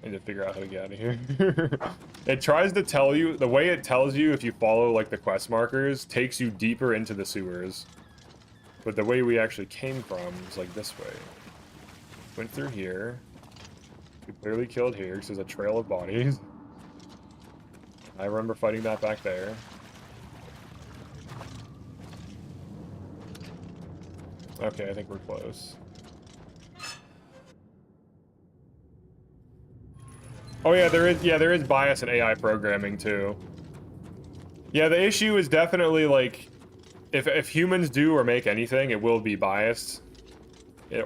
I need to figure out how to get out of here. It tries to tell you, the way it tells you if you follow like the quest markers takes you deeper into the sewers. But the way we actually came from is like this way. Went through here. We clearly killed here because there's a trail of bodies. I remember fighting that back there. Okay, I think we're close. Oh yeah, there is bias in AI programming too. Yeah, the issue is definitely like if humans do or make anything, it will be biased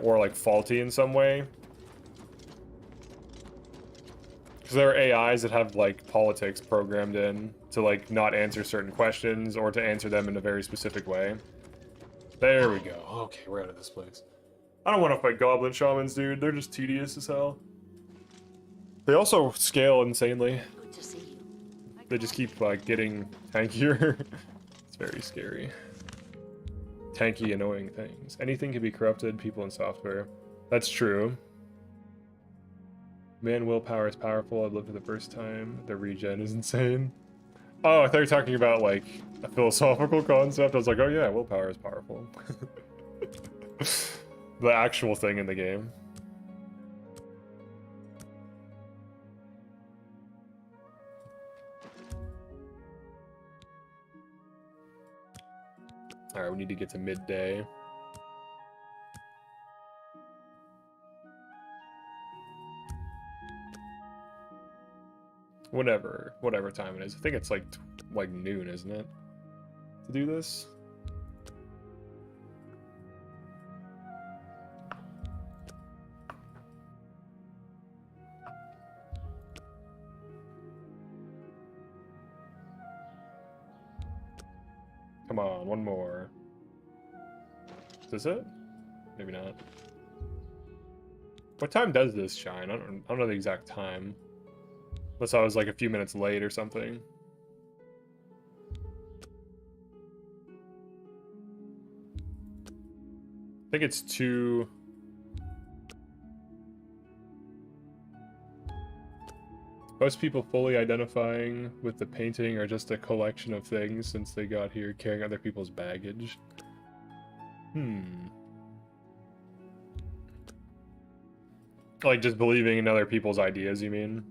or like faulty in some way. Because there are AIs that have like politics programmed in to like not answer certain questions or to answer them in a very specific way. There we go. Okay, we're out of this place. I don't want to fight goblin shamans, dude. They're just tedious as hell. They also scale insanely. Good to see you. They just keep like getting tankier. It's very scary. Tanky, annoying things. Anything can be corrupted, people and software. That's true. Man, willpower is powerful. I've lived for the first time. The regen is insane. Oh, I thought you were talking about like a philosophical concept. I was like, oh yeah, willpower is powerful. The actual thing in the game. Alright, we need to get to midday. Whatever time it is. I think it's like noon, isn't it? To do this? Come on, one more. Is this it? Maybe not. What time does this shine? I don't know the exact time. Unless I was like a few minutes late or something. I think it's 2. Most people fully identifying with the painting are just a collection of things since they got here carrying other people's baggage. Like just believing in other people's ideas, you mean?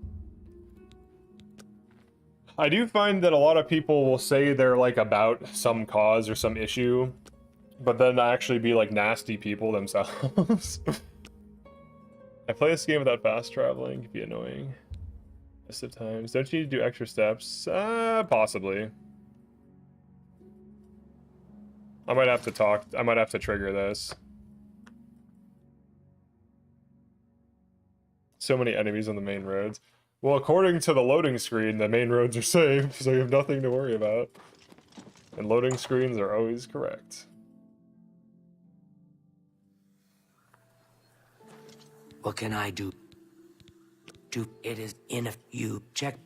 I do find that a lot of people will say they're like about some cause or some issue, but then actually be like nasty people themselves. I play this game without fast traveling, it can be annoying. Best of times. Don't you need to do extra steps? Possibly. I might have to trigger this. So many enemies on the main roads. Well, according to the loading screen, the main roads are safe, so you have nothing to worry about. And loading screens are always correct. What can I do? It is in a you check.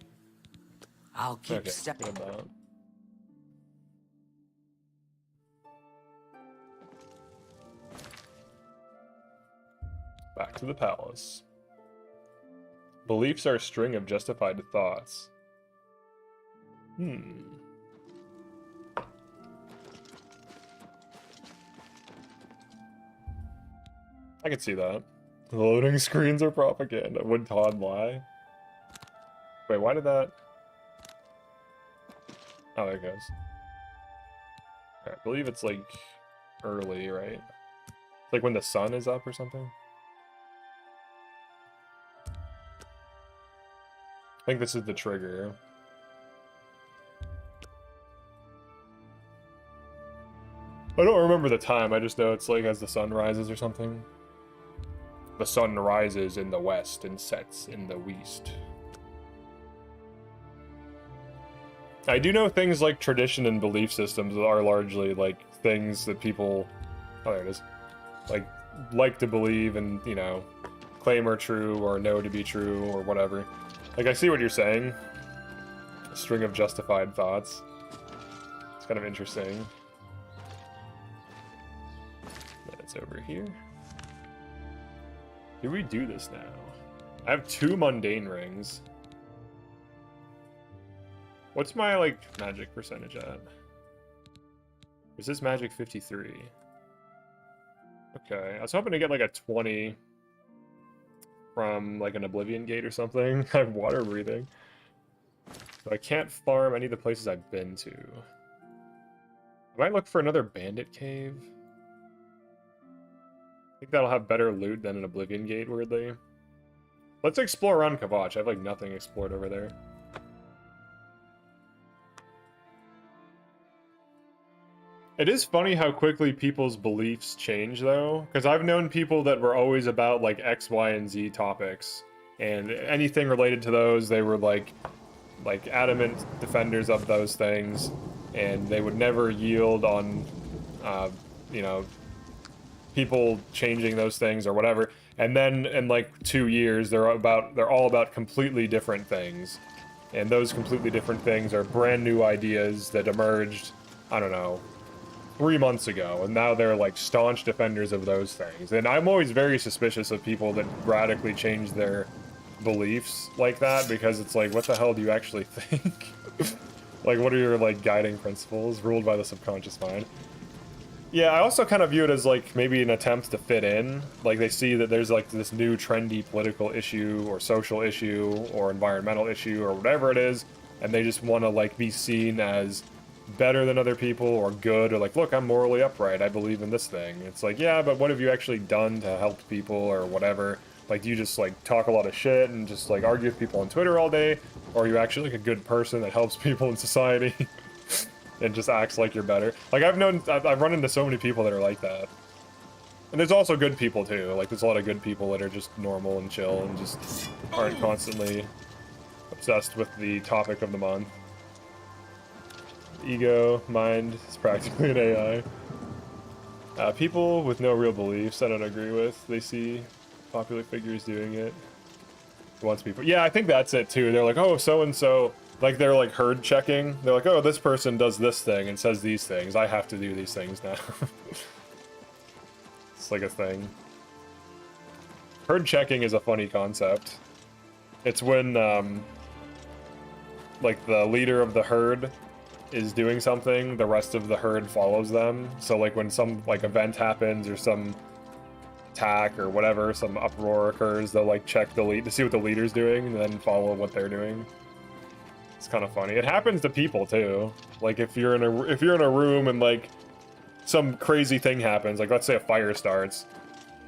I'll keep Okay, step. what about? Back to the palace. Beliefs are a string of justified thoughts. I can see that. The loading screens are propaganda. Would Todd lie? Wait, why did that... Oh, there it goes. I believe it's like early, right? It's like when the sun is up or something? I think this is the trigger. I don't remember the time, I just know it's like as the sun rises or something. The sun rises in the west and sets in the west. I do know things like tradition and belief systems are largely like things that people, oh there it is, like to believe and, you know, claim are true or know to be true or whatever. Like I see what you're saying. A string of justified thoughts. It's kind of interesting. That's over here. Do we do this now? I have 2 mundane rings. What's my, like, magic percentage at? Is this magic 53? Okay, I was hoping to get, like, a 20 from, like, an oblivion gate or something. I'm water breathing. So I can't farm any of the places I've been to. I might look for another bandit cave. I think that'll have better loot than an oblivion gate, weirdly. Let's explore around Kavach. I have, like, nothing explored over there. It is funny how quickly people's beliefs change, though, because I've known people that were always about, like, X, Y, and Z topics, and anything related to those, they were, like adamant defenders of those things, and they would never yield on, you know, people changing those things or whatever. And then in, like, 2 years, they're all about completely different things. And those completely different things are brand new ideas that emerged, I don't know, 3 months ago, and now they're like staunch defenders of those things. And I'm always very suspicious of people that radically change their beliefs like that, because it's like, what the hell do you actually think? Like, what are your like guiding principles? Ruled by the subconscious mind. Yeah, I also kind of view it as like maybe an attempt to fit in. Like they see that there's like this new trendy political issue or social issue or environmental issue or whatever it is, and they just want to like be seen as better than other people or good, or like, look, I'm morally upright, I believe in this thing. It's like, yeah, but what have you actually done to help people or whatever? Like, do you just like talk a lot of shit and just like argue with people on Twitter all day, or are you actually like a good person that helps people in society and just acts like you're better? Like, I've run into so many people that are like that. And there's also good people too. Like, there's a lot of good people that are just normal and chill and just aren't constantly obsessed with the topic of the month. Ego, mind is practically an AI. People with no real beliefs, I don't agree with. They see popular figures doing it. Wants people. Yeah, I think that's it too. They're like, oh, so-and-so, like they're like herd checking. They're like, oh, this person does this thing and says these things. I have to do these things now. It's like a thing. Herd checking is a funny concept. It's when, like the leader of the herd is doing something, the rest of the herd follows them. So like when some like event happens or some attack or whatever, some uproar occurs, they'll like check the lead to see what the leader's doing and then follow what they're doing. It's kind of funny. It happens to people too. Like if you're in a room and like some crazy thing happens, like let's say a fire starts,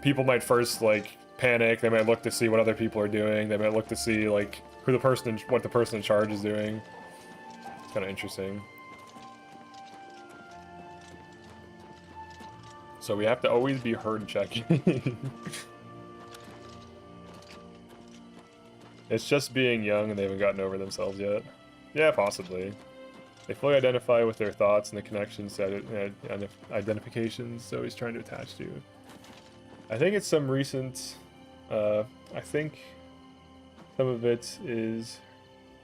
people might first like panic. They might look to see what other people are doing. They might look to see like what the person in charge is doing. It's kind of interesting. So we have to always be herd checking. It's just being young and they haven't gotten over themselves yet. Yeah, possibly. They fully identify with their thoughts and the connections that identifications always trying to attach to. I think it's some recent. I think some of it is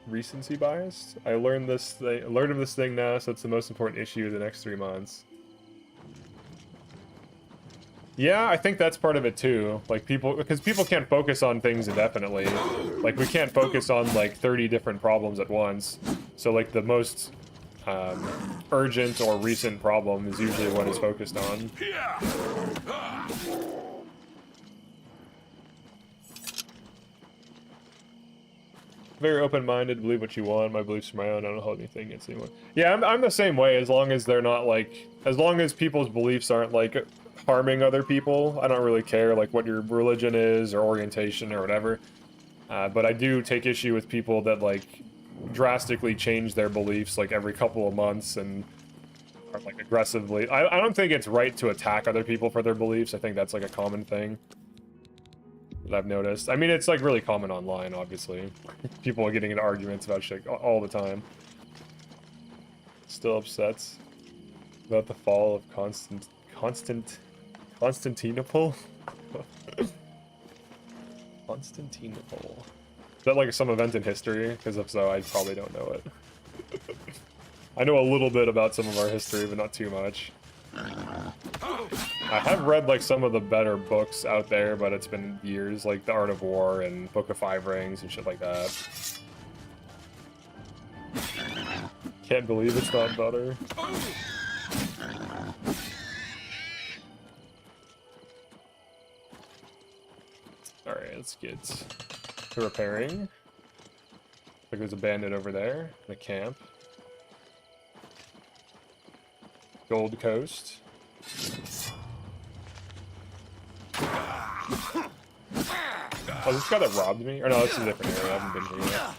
recency bias. I learned of this thing now, so it's the most important issue of the next 3 months. Yeah, I think that's part of it too. Like because people can't focus on things indefinitely. Like we can't focus on like 30 different problems at once. So like the most urgent or recent problem is usually what it's focused on. Very open-minded, believe what you want. My beliefs are my own. I don't hold anything against anyone. Yeah, I'm the same way. As long as they're not like, as long as people's beliefs aren't like harming other people, I don't really care like what your religion is or orientation or whatever. But I do take issue with people that like drastically change their beliefs like every couple of months and are like aggressively. I don't think it's right to attack other people for their beliefs. I think that's like a common thing that I've noticed. I mean, it's like really common online, obviously. People are getting into arguments about shit all the time. Still upset about the fall of Constantinople? Constantinople. Is that like some event in history? Because if so, I probably don't know it. I know a little bit about some of our history, but not too much. I have read like some of the better books out there, but it's been years, like The Art of War and Book of Five Rings and shit like that. Can't believe it's not butter. Alright, let's get to repairing. Like there's a bandit over there, in a camp. Gold Coast. Oh, this guy that robbed me? Or no, this is a different area. I haven't been here yet.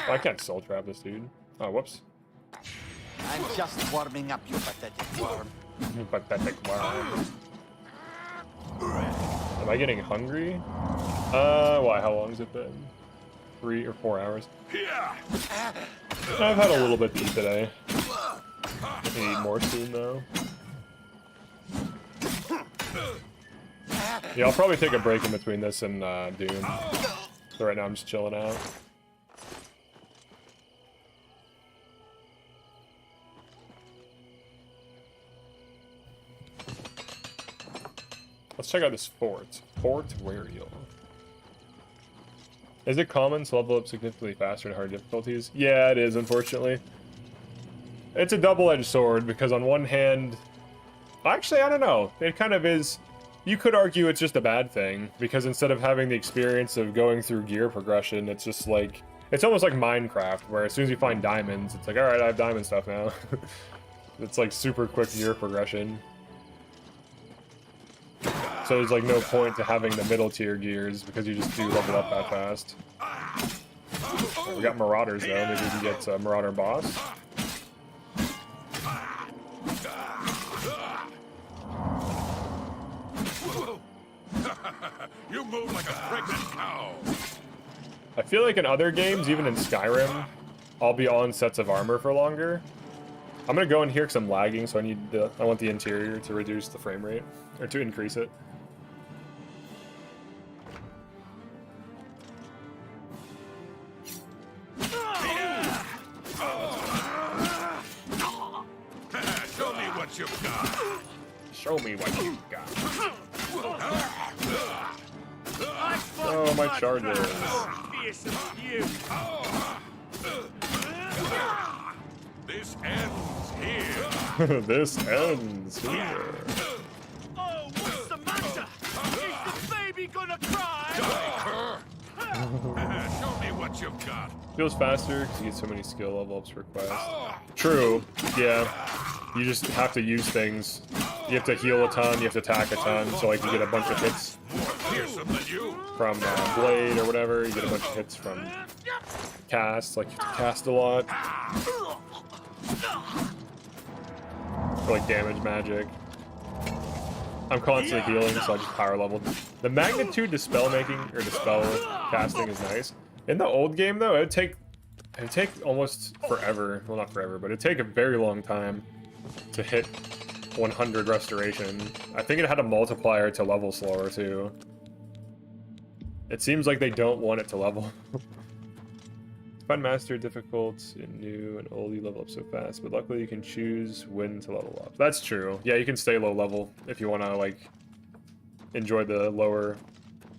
Oh, I can't soul trap this dude. Oh, whoops. I'm just warming up, you pathetic worm. You pathetic worm. Am I getting hungry? Why? How long has it been? 3 or 4 hours? I've had a little bit to eat today. I can eat more soon, though. Yeah, I'll probably take a break in between this and Doom. So right now I'm just chilling out. Let's check out this fort. Fort Wariel. Is it common to level up significantly faster in hard difficulties? Yeah, it is, unfortunately. It's a double-edged sword, because on one hand... Actually, I don't know. It kind of is... You could argue it's just a bad thing, because instead of having the experience of going through gear progression, it's just like... It's almost like Minecraft, where as soon as you find diamonds, it's like, alright, I have diamond stuff now. It's like super quick gear progression. So there's like no point to having the middle tier gears because you just do level up that fast. Right, we got Marauders though, maybe we can get a Marauder boss. You move like a pregnant cow. I feel like in other games, even in Skyrim, I'll be on sets of armor for longer. I'm gonna go in here because I'm lagging, so I want the interior to reduce the frame rate, or to increase it. Show me what you've got. Show me what you got. Oh, my charges. This ends here. This ends here. Oh, what's the matter? Is the baby gonna cry? Show me what you've got. Feels faster because you get so many skill level ups per quest. True. Yeah. You just have to use things. You have to heal a ton, you have to attack a ton, so like you get a bunch of hits from Blade or whatever, you get a bunch of hits from cast, like you have to cast a lot. Or like damage magic. I'm constantly healing, so I just power leveled. The magnitude to spell making, or to spell casting is nice. In the old game though, it'd take almost forever, well not forever, but it'd take a very long time to hit 100 restoration. I think it had a multiplier to level slower too. It seems like they don't want it to level. Find master difficult in new and old, you level up so fast, but luckily you can choose when to level up. That's true. Yeah, you can stay low level if you want to like enjoy the lower,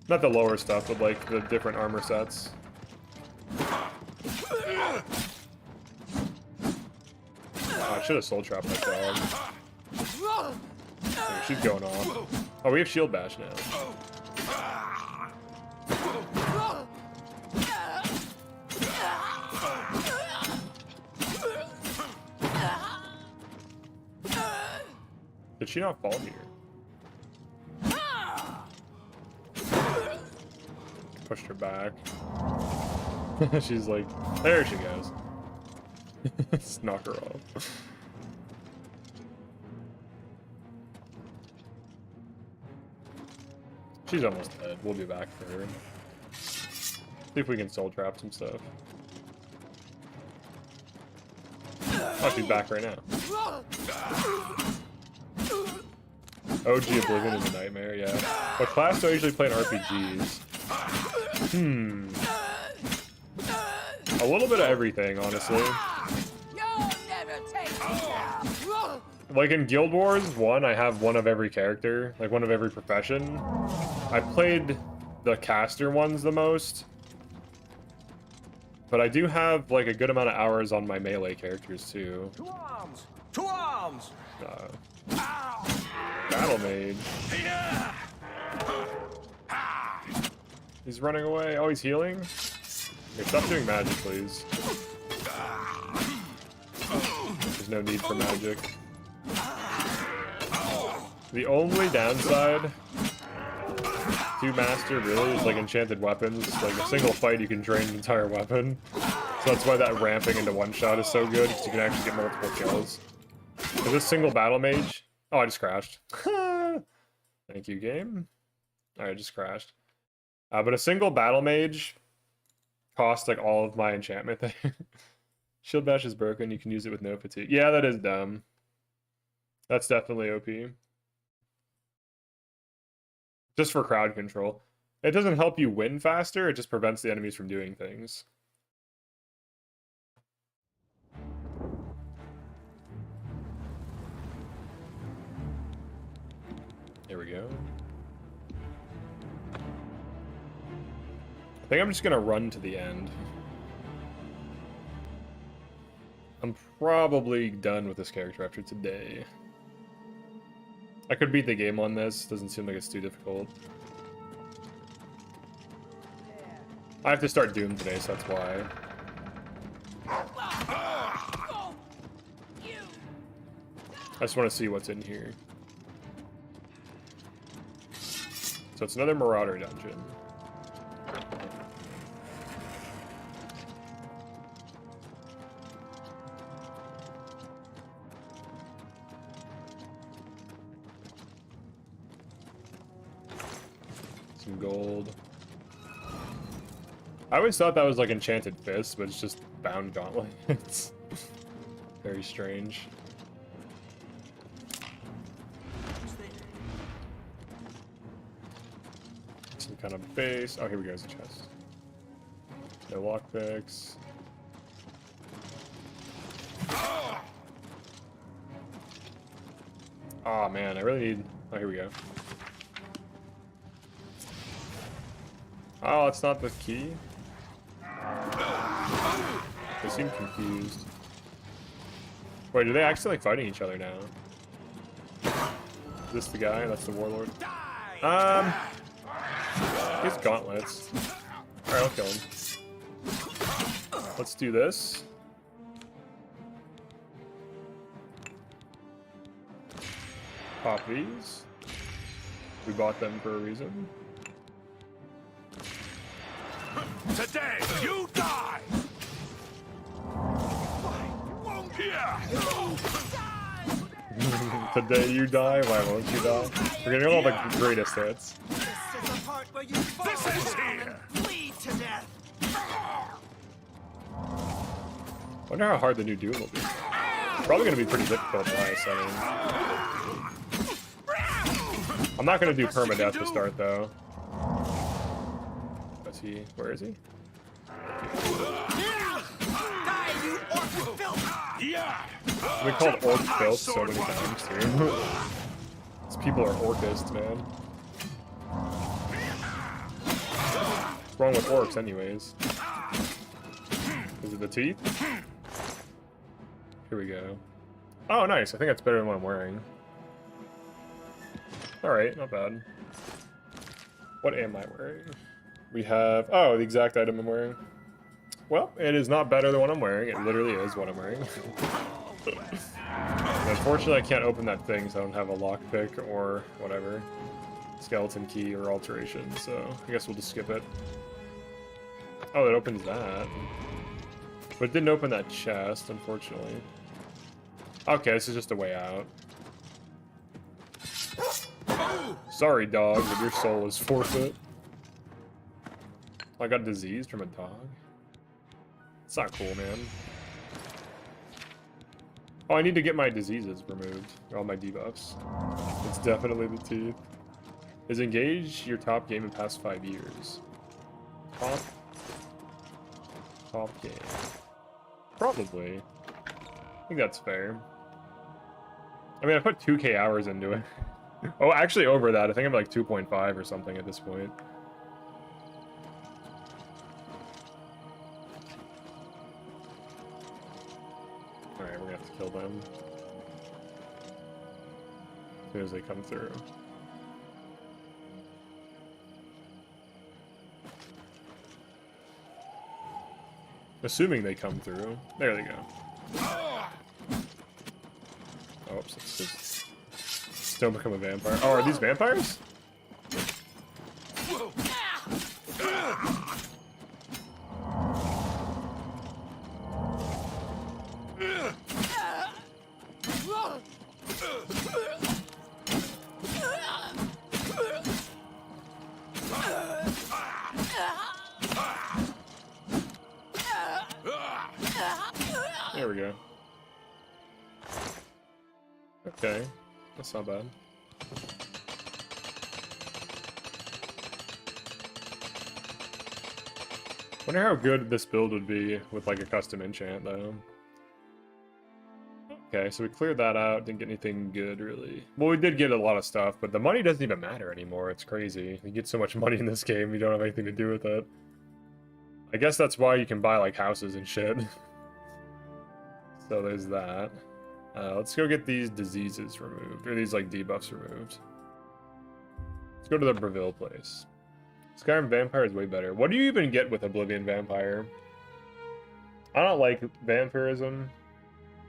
not the lower stuff, but like the different armor sets. I should have soul trapped that dog. There, she's going off. Oh, we have shield bash now. Did she not fall here? Pushed her back. She's like, there she goes. Just knock her off. She's almost dead. We'll be back for her. See if we can soul trap some stuff. Oh, she's back right now. OG Oblivion is a nightmare, yeah. What class do I usually play in RPGs? A little bit of everything, honestly. Like in Guild Wars 1, I have one of every character, like one of every profession. I played the caster ones the most. But I do have like a good amount of hours on my melee characters too. Two arms! Two arms! Battle Mage. He's running away. Oh, he's healing? Okay, stop doing magic, please. There's no need for magic. The only downside to master really is like enchanted weapons. Like a single fight you can drain an entire weapon. So that's why that ramping into one shot is so good, because you can actually get multiple kills. Is this single battle mage? Oh, I just crashed. Thank you, game. Alright, I just crashed. But a single battle mage costs like all of my enchantment thing. Shield bash is broken, you can use it with no fatigue. Yeah, that is dumb. That's definitely OP. Just for crowd control. It doesn't help you win faster, it just prevents the enemies from doing things. Here we go. I think I'm just gonna run to the end. I'm probably done with this character after today. I could beat the game on this. Doesn't seem like it's too difficult. I have to start Doom today, so that's why. I just want to see what's in here. So it's another Marauder dungeon. Some gold. I always thought that was like Enchanted Fist, but it's just bound gauntlet. It's very strange. Some kind of base. Oh, here we go. There's a chest. No lockpicks. Oh man, I really need. Oh, here we go. Oh, it's not the key. They seem confused. Wait, are they actually like fighting each other now? Is this the guy? That's the warlord. He has gauntlets. Alright, I'll kill him. Let's do this. Pop these. We bought them for a reason. Today, you die! Today you die, why won't you die? We're getting all the greatest hits. This is the part where you This is here! bleed to death. Wonder how hard the new Doom will be. Probably gonna be pretty difficult in my setting. I'm not gonna do permadeath to start though. What's he? Where is he? I've been called orc filth so many times too. These people are orcists, man. What's wrong with orcs anyways? Is it the teeth? Here we go. Oh, nice. I think that's better than what I'm wearing. Alright, not bad. What am I wearing? We have... Oh, the exact item I'm wearing. Well, it is not better than what I'm wearing. It literally is what I'm wearing. Unfortunately, I can't open that thing, so I don't have a lockpick or whatever. Skeleton key or alteration, so I guess we'll just skip it. Oh, it opens that. But it didn't open that chest, unfortunately. Okay, this is just a way out. Sorry, dog, but your soul is forfeit. I got diseased from a dog? It's not cool, man. Oh, I need to get my diseases removed. All my debuffs. It's definitely the teeth. Is engage your top game in past 5 years. Top game. Probably. I think that's fair. I mean, I put 2k hours into it. Oh, actually over that. I think I'm like 2.5 or something at this point. Alright, we're gonna have to kill them. As soon as they come through. Assuming they come through. There they go. Oops, it's just... Don't become a vampire. Oh, are these vampires? There we go. Okay, that's not bad. Wonder how good this build would be with like a custom enchant though. Okay, so we cleared that out, didn't get anything good really. Well, we did get a lot of stuff, but the money doesn't even matter anymore. It's crazy. You get so much money in this game, you don't have anything to do with it. I guess that's why you can buy like houses and shit. So there's that. Let's go get these diseases removed, or these like debuffs removed. Let's go to the Breville place. Skyrim Vampire is way better. What do you even get with Oblivion Vampire? I don't like vampirism.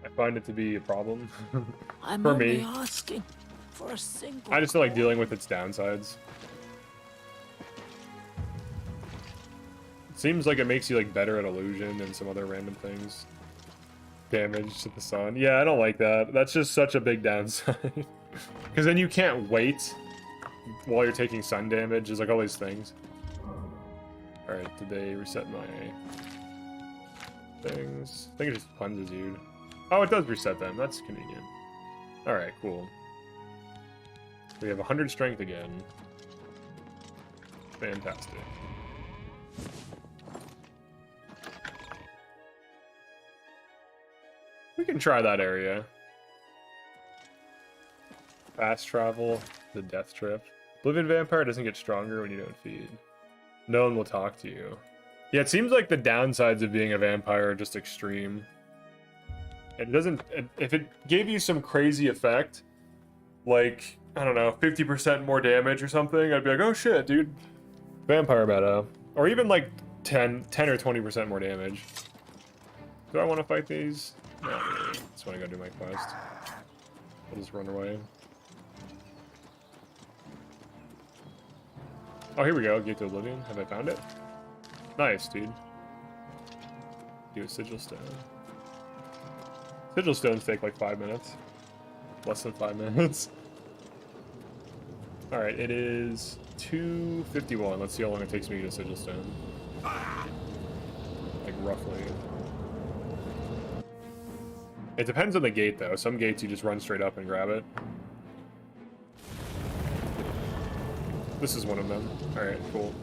I find it to be a problem for me. Asking for a single. I just don't like dealing with its downsides. It seems like it makes you like better at illusion and some other random things. Damage to the sun. Yeah, I don't like that. That's just such a big downside. Because then you can't wait while you're taking sun damage. There's like all these things. Alright, did they reset my things? I think it just cleanses you. Oh, it does reset them. That's convenient. Alright, cool. We have 100 strength again. Fantastic. We can try that area. Fast travel, the death trip. Oblivion Vampire doesn't get stronger when you don't feed. No one will talk to you. Yeah, it seems like the downsides of being a vampire are just extreme. It doesn't... If it gave you some crazy effect, like, I don't know, 50% more damage or something, I'd be like, oh shit, dude. Vampire meta. Or even like 10 or 20% more damage. Do I want to fight these? No, I just want to go do my quest. I'll just run away. Oh, here we go. Gate to Oblivion. Have I found it? Nice, dude. Do a Sigil Stone. Sigil Stones take like 5 minutes. Less than 5 minutes. Alright, it is 2:51. Let's see how long it takes me to get a Sigil Stone. Like, roughly. It depends on the gate, though. Some gates you just run straight up and grab it. This is one of them. Alright, cool.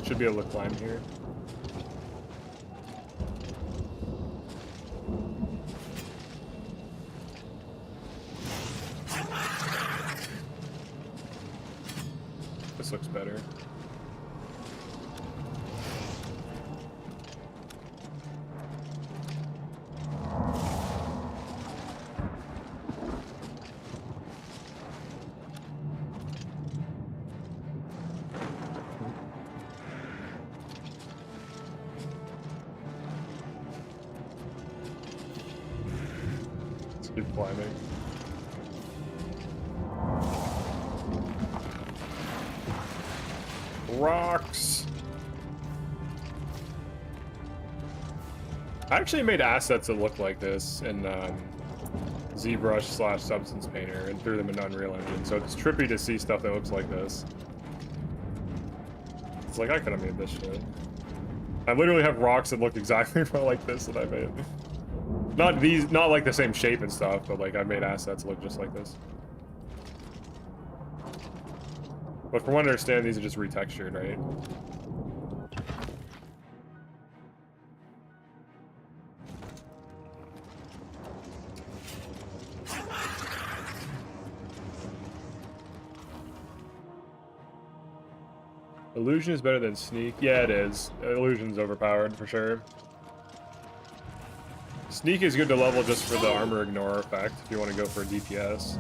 Should be able to climb here. This looks better. Keep climbing. Rocks. I actually made assets that look like this in ZBrush / Substance Painter and threw them into Unreal Engine, so it's trippy to see stuff that looks like this. It's like, I could have made this shit. I literally have rocks that look exactly like this that I made. Not these, not like the same shape and stuff, but like I made assets look just like this. But from what I understand, these are just retextured, right? Illusion is better than Sneak. Yeah, it is. Illusion's overpowered for sure. Sneak is good to level just for the armor ignore effect if you want to go for a DPS.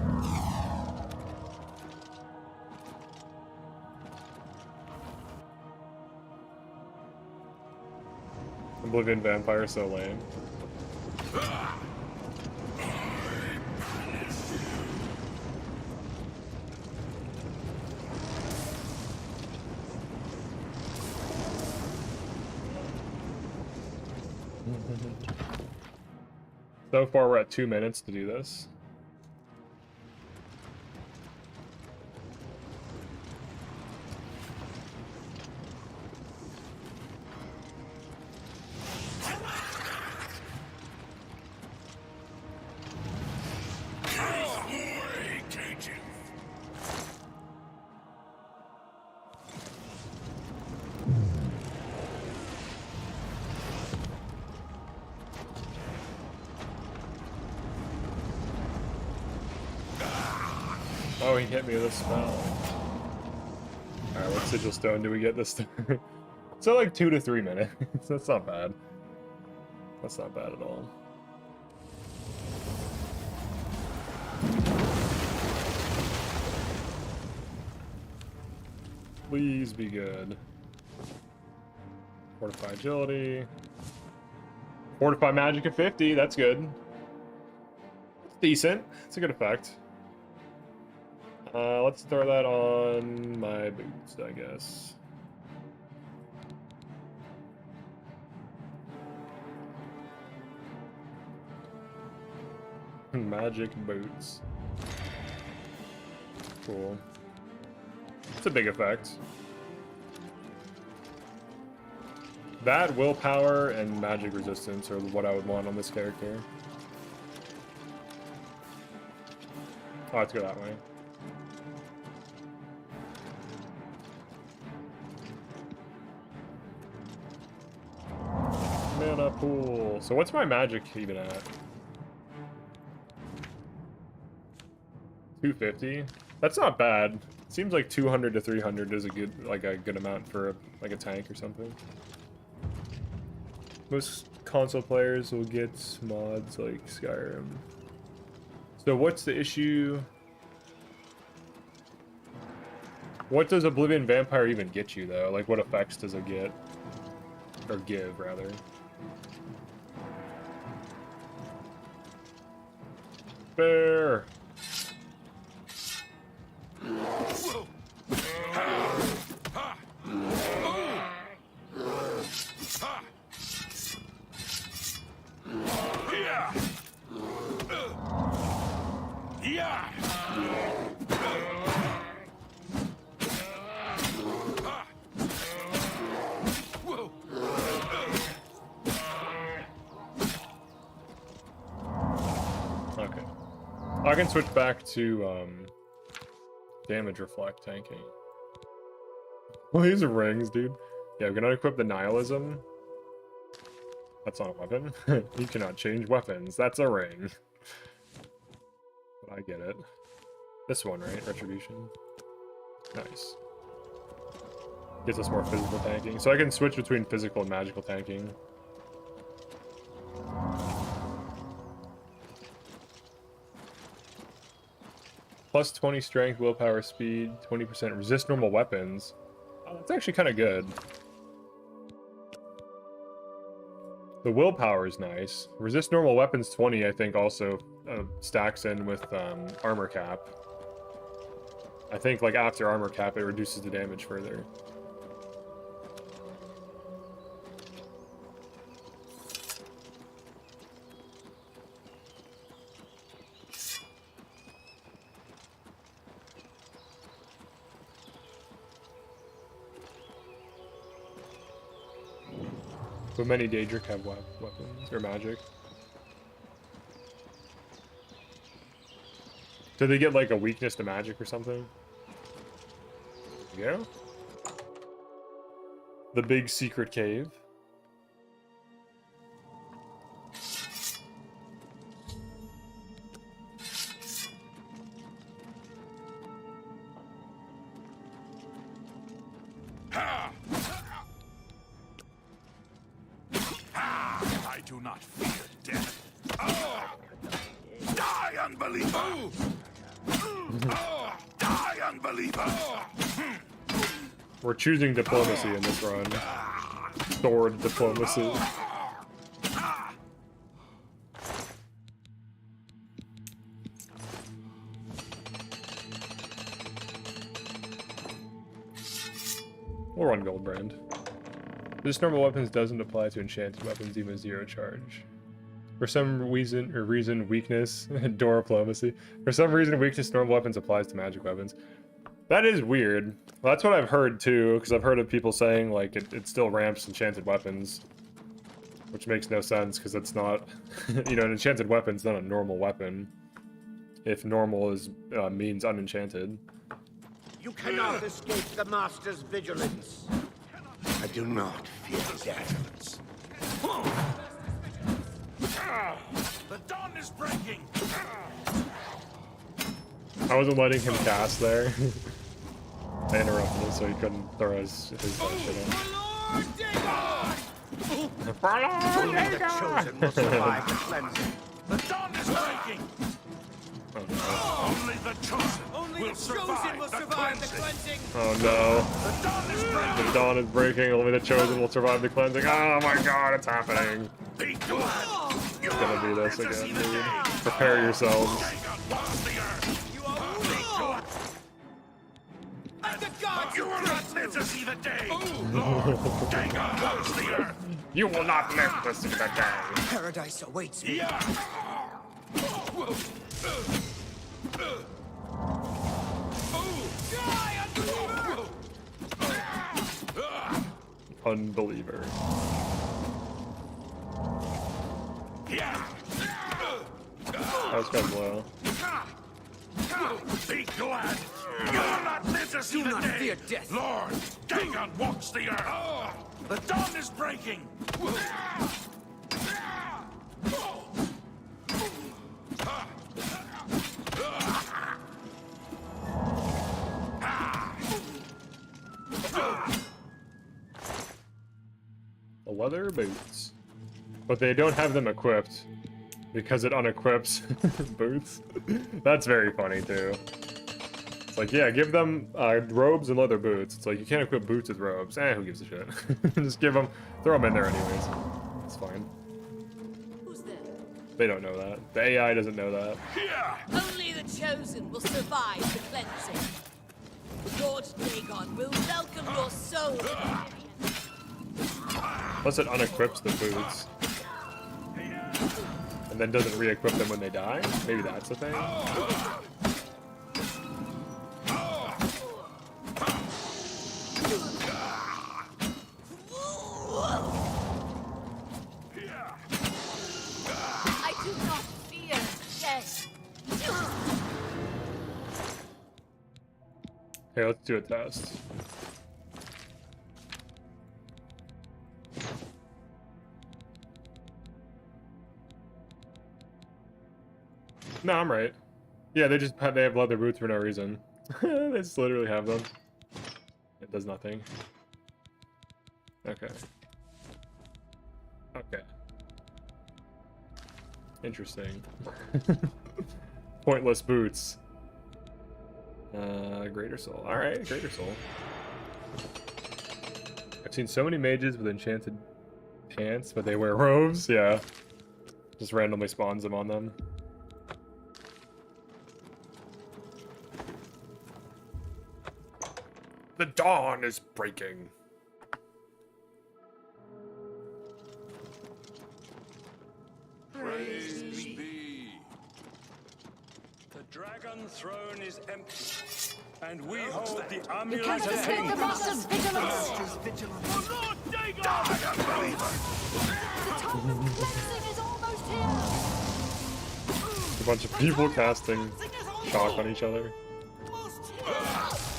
Oblivion Vampire is so lame. So far, we're at 2 minutes to do this. Oh, he hit me with a spell. Alright, what Sigil Stone do we get this time? So like 2 to 3 minutes. That's not bad. That's not bad at all. Please be good. Fortify agility. Fortify magic at 50. That's good. It's decent. It's a good effect. Let's throw that on my boots, I guess. Magic boots. Cool. It's a big effect. That, willpower, and magic resistance are what I would want on this character. Oh, let's go that way. Mana pool. So what's my magic even at? 250? That's not bad. Seems like 200 to 300 is a good amount for like a tank or something. Most console players will get mods like Skyrim. So what's the issue? What does Oblivion Vampire even get you though? Like what effects does it get? Or give rather? Fair. Okay. I can switch back to damage reflect tanking. Well, these are rings, dude. Yeah, we're gonna equip the nihilism. That's not a weapon. You cannot change weapons. That's a ring. But I get it. This one, right? Retribution. Nice. Gives us more physical tanking. So I can switch between physical and magical tanking. Plus 20 strength, willpower, speed, 20% resist normal weapons. Oh, that's actually kind of good. The willpower is nice. Resist normal weapons 20, I think, also stacks in with armor cap. I think, like, after armor cap, it reduces the damage further. But many daedric have weapons or magic. Do they get like a weakness to magic or something? There you go. The big secret cave. I do not fear death. Die, unbeliever! Die, unbeliever! We're choosing diplomacy in this run. Sword diplomacy. We'll run Goldbrand. This normal weapons doesn't apply to enchanted weapons, even 0 charge. For some reason, weakness, door diplomacy. For some reason, weakness to normal weapons applies to magic weapons. That is weird. Well, that's what I've heard too, because I've heard of people saying like it still ramps enchanted weapons, which makes no sense because it's not, you know, an enchanted weapon's not a normal weapon. If normal is means unenchanted. You cannot escape the Master's vigilance. I do not fear death. The dawn is breaking. I wasn't letting him cast there. I interrupted him so he couldn't throw his shit in. Lord Dagon! Only the chosen will survive the cleansing. The dawn is breaking. Only the chosen will survive the cleansing. Oh no. The dawn is breaking. The dawn is breaking. Only the chosen will survive the cleansing. Oh my god, it's happening. Be glad. It's gonna be this again, dude. Prepare yourselves. You will not live to see the day. Lord Dagon walks the earth. You will not live to see the day. Paradise awaits me. Unbeliever. That was kind of low. Be glad. You will not live to see the day. Fear death. Lord Dagon walks the earth. The dawn is breaking. The leather boots. But they don't have them equipped because it unequips boots. That's very funny too. It's like, yeah, give them robes and leather boots. It's like, you can't equip boots with robes. Who gives a shit? Just give them, throw them in there anyways. It's fine. Who's there? They don't know that. The AI doesn't know that. Only the chosen will survive the cleansing. Lord Dagon will welcome your soul. Unless it unequips the boots. And then doesn't re-equip them when they die? Maybe that's the thing? I do not fear death. Hey, let's do a test. No, I'm right. Yeah, they have leather boots for no reason. They just literally have them. It does nothing. Okay. Okay. Interesting. Pointless boots. Greater Soul. Alright, Greater Soul. I've seen so many mages with enchanted pants, but they wear robes. Yeah. Just randomly spawns them on them. The dawn is breaking. Praise be. The dragon throne is empty, and we hold the amulet of Escape the master's vigilance. Lord Dagon! The time of cleansing is almost here. A bunch of people casting shock on each other.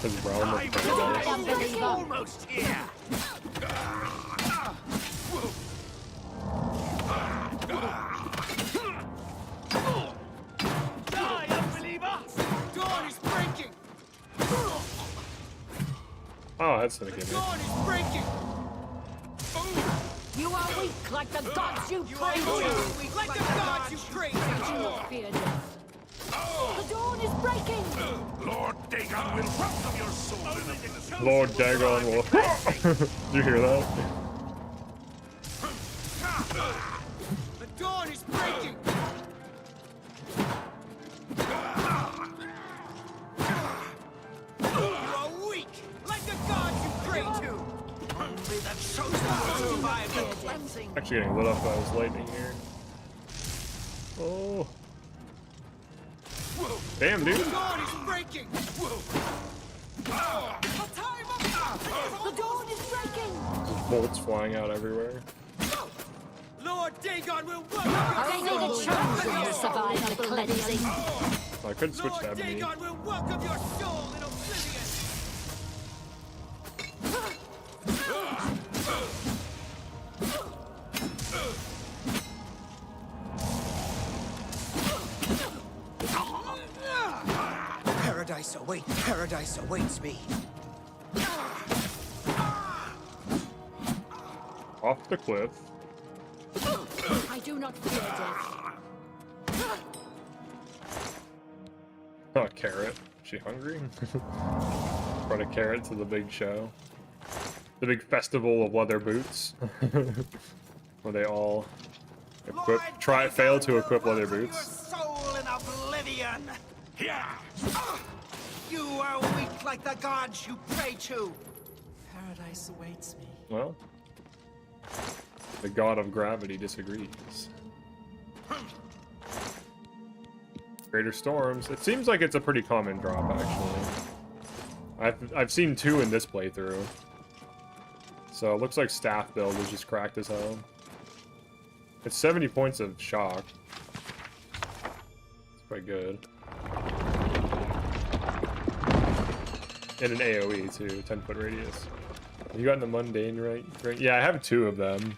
His realm of paradise. Unbeliever. Almost here. Die, unbeliever! Dawn is breaking! Oh, that's gonna give me. Dawn is breaking! You are weak like the gods you pray to. Like the gods you pray to! Do not fear death. The dawn is breaking. Lord Dagon will welcome your soul. Lord Dagon will. You hear that? The dawn is breaking! You are weak! Like the gods you pray to! Only the chosen will survive the cleansing! Actually getting lit up by this lightning here. Oh. Damn, dude. The dawn is breaking! The dawn is breaking. Just bolts flying out everywhere. Lord Dagon will welcome Only the chosen will survive the cleansing. I could switch to Lord ebony. Dagon will welcome your soul in oblivion! Paradise awaits me. off the cliff. I do not fear death. Oh, carrot. Is she hungry? Brought a carrot to the big show. The big festival of leather boots. Where they all fail to equip leather boots. Soul in oblivion. Yeah. You are weak like the gods you pray to. Paradise awaits me. Well, the god of gravity disagrees. Greater storms. It seems like it's a pretty common drop, actually. I've seen 2 in this playthrough. So it looks like staff build is just cracked as hell. It's 70 points of shock. It's quite good. And an AoE too, 10-foot radius. You got in the mundane, right? Yeah, I have 2 of them.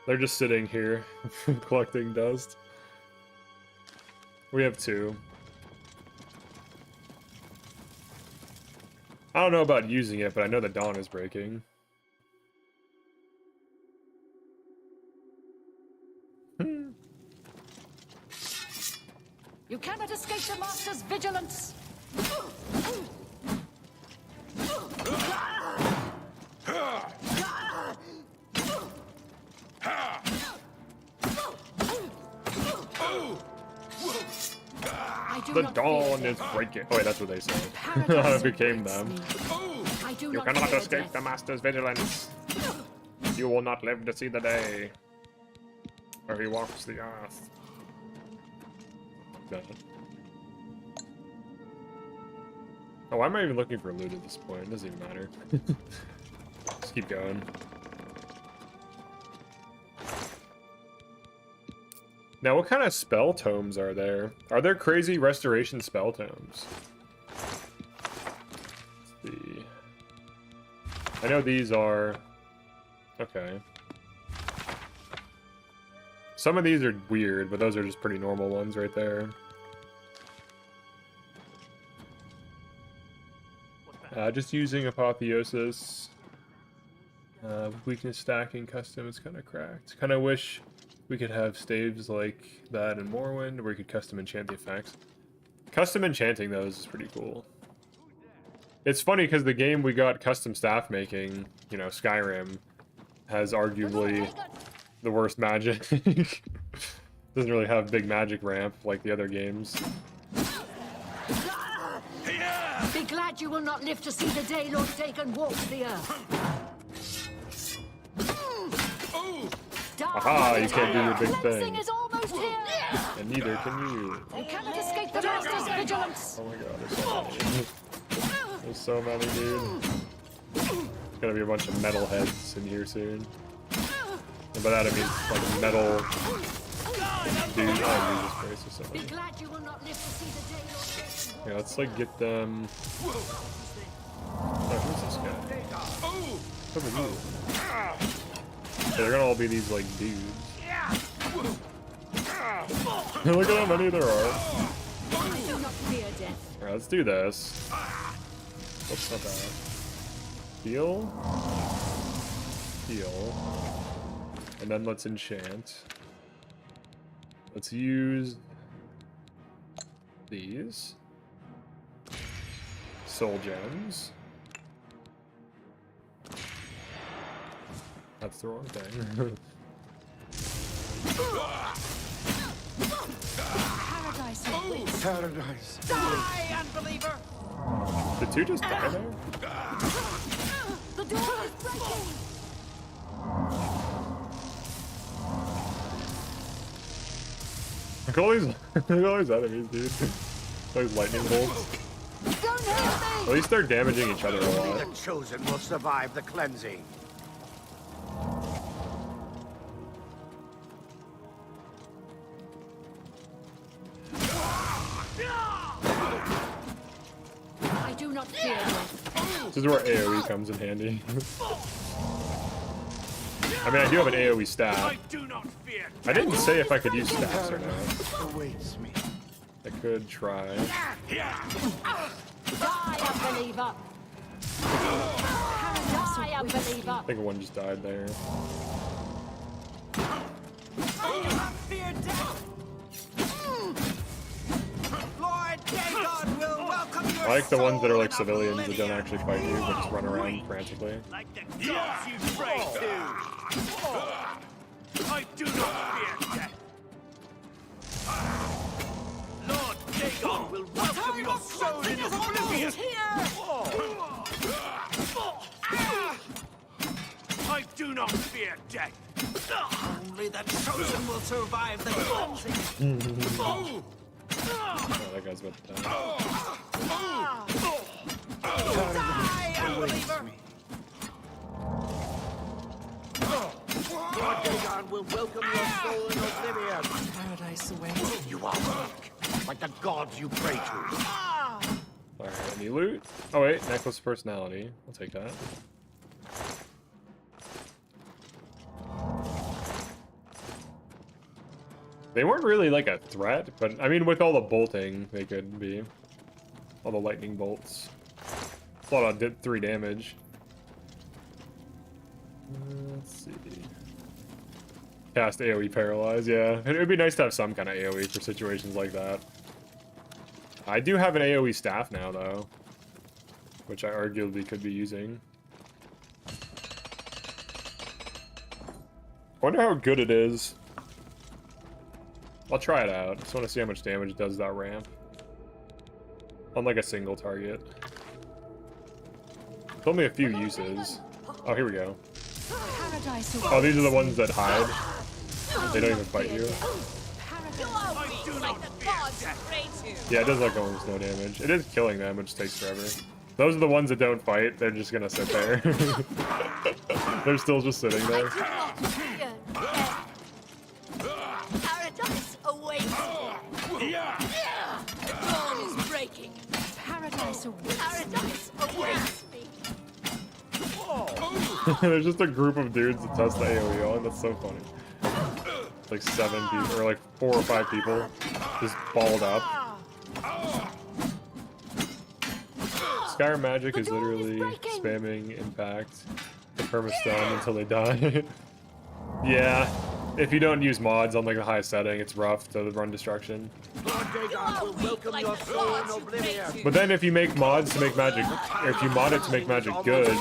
They're just sitting here, collecting dust. We have 2. I don't know about using it, but I know the dawn is breaking. You cannot escape the master's vigilance. The dawn is breaking. Oh wait, that's what they said. It became them. You cannot escape the master's vigilance. You will not live to see the day. Or he walks the earth. No. Oh, why am I even looking for loot at this point? It doesn't even matter. Just keep going. Now, what kind of spell tomes are there? Are there crazy restoration spell tomes? Let's see. I know these are... Okay. Some of these are weird, but those are just pretty normal ones right there. Just using Apotheosis. Weakness stacking custom is kind of cracked. Kind of wish we could have staves like that in Morrowind, where we could custom enchant the effects. Custom enchanting those is pretty cool. It's funny because the game we got custom staff making, you know, Skyrim, has arguably the worst magic. Doesn't really have big magic ramp like the other games. Be glad you will not live to see the day Lord Dagon walks the earth. Aha, you can't do your big Cleansing thing. is almost here. And neither can you. You cannot escape the master's vigilance. Oh my god, there's so many. There's so many, dude. There's gonna be a bunch of metal heads in here soon. And by that I mean like metal dude. Oh, Jesus Christ, there's so Be many. glad you will not live to see the day Lord Dagon. Yeah, let's like get them. Oh, who's this guy? Who are you? Yeah, they're gonna all be these like dudes. Look at how many there are. I do not fear death. Alright, let's do this. What's not bad? Heal. Heal. And then let's enchant. Let's use these. Soul gems. That's the wrong thing. Paradise awaits. Paradise. Die, unbeliever! Did 2 just die there? The door is breaking. Look at all these, look at all these enemies, dude. Those lightning bolts. Don't hurt me. At least they're damaging each other a Only lot. the chosen will survive the cleansing. I do not fear death. This is where AoE comes in handy. I mean, I do have an AoE staff. I didn't say if I could use staffs or not. Awaits me. I could try. Die, unbeliever. Die, a believer. I think one just died there. I like the ones that are like civilians that don't actually fight you, but just run around frantically. Like the gods you pray to. I do not fear death. Lord Dagon will welcome your soul in oblivion. I do not fear death. Only the chosen will survive the cleansing. Oh, that guy's about to die. Die, unbeliever! Lord Dagon will welcome your soul in oblivion. Paradise awaits. You are weak, like the gods you pray to. Alright, any loot? Oh wait, necklace of personality. I'll take that. They weren't really like a threat, but I mean with all the bolting, they could be. All the lightning bolts. Thought I did 3 damage. Let's see. Cast AoE Paralyze, yeah. It'd be nice to have some kind of AoE for situations like that. I do have an AoE staff now, though. Which I arguably could be using. Wonder how good it is. I'll try it out. Just want to see how much damage it does that ramp. On like a single target. It's only a few uses. Oh, here we go. Oh, these are the ones that hide. They don't even fight you. Yeah, it does like almost no damage. It is killing them, it just takes forever. Those are the ones that don't fight. They're just gonna sit there. They're still just sitting there. Paradise awaits. The dawn is breaking. Paradise awaits. Paradise awaits me. There's just a group of dudes that test the AoE on. That's so funny. Like 7 people, or like 4 or 5 people, just balled up. Skyrim magic is literally spamming impact the permastone until they die. Yeah, if you don't use mods on like the highest setting, it's rough to run destruction. But then if you make mods to make magic, or if you mod it to make magic good,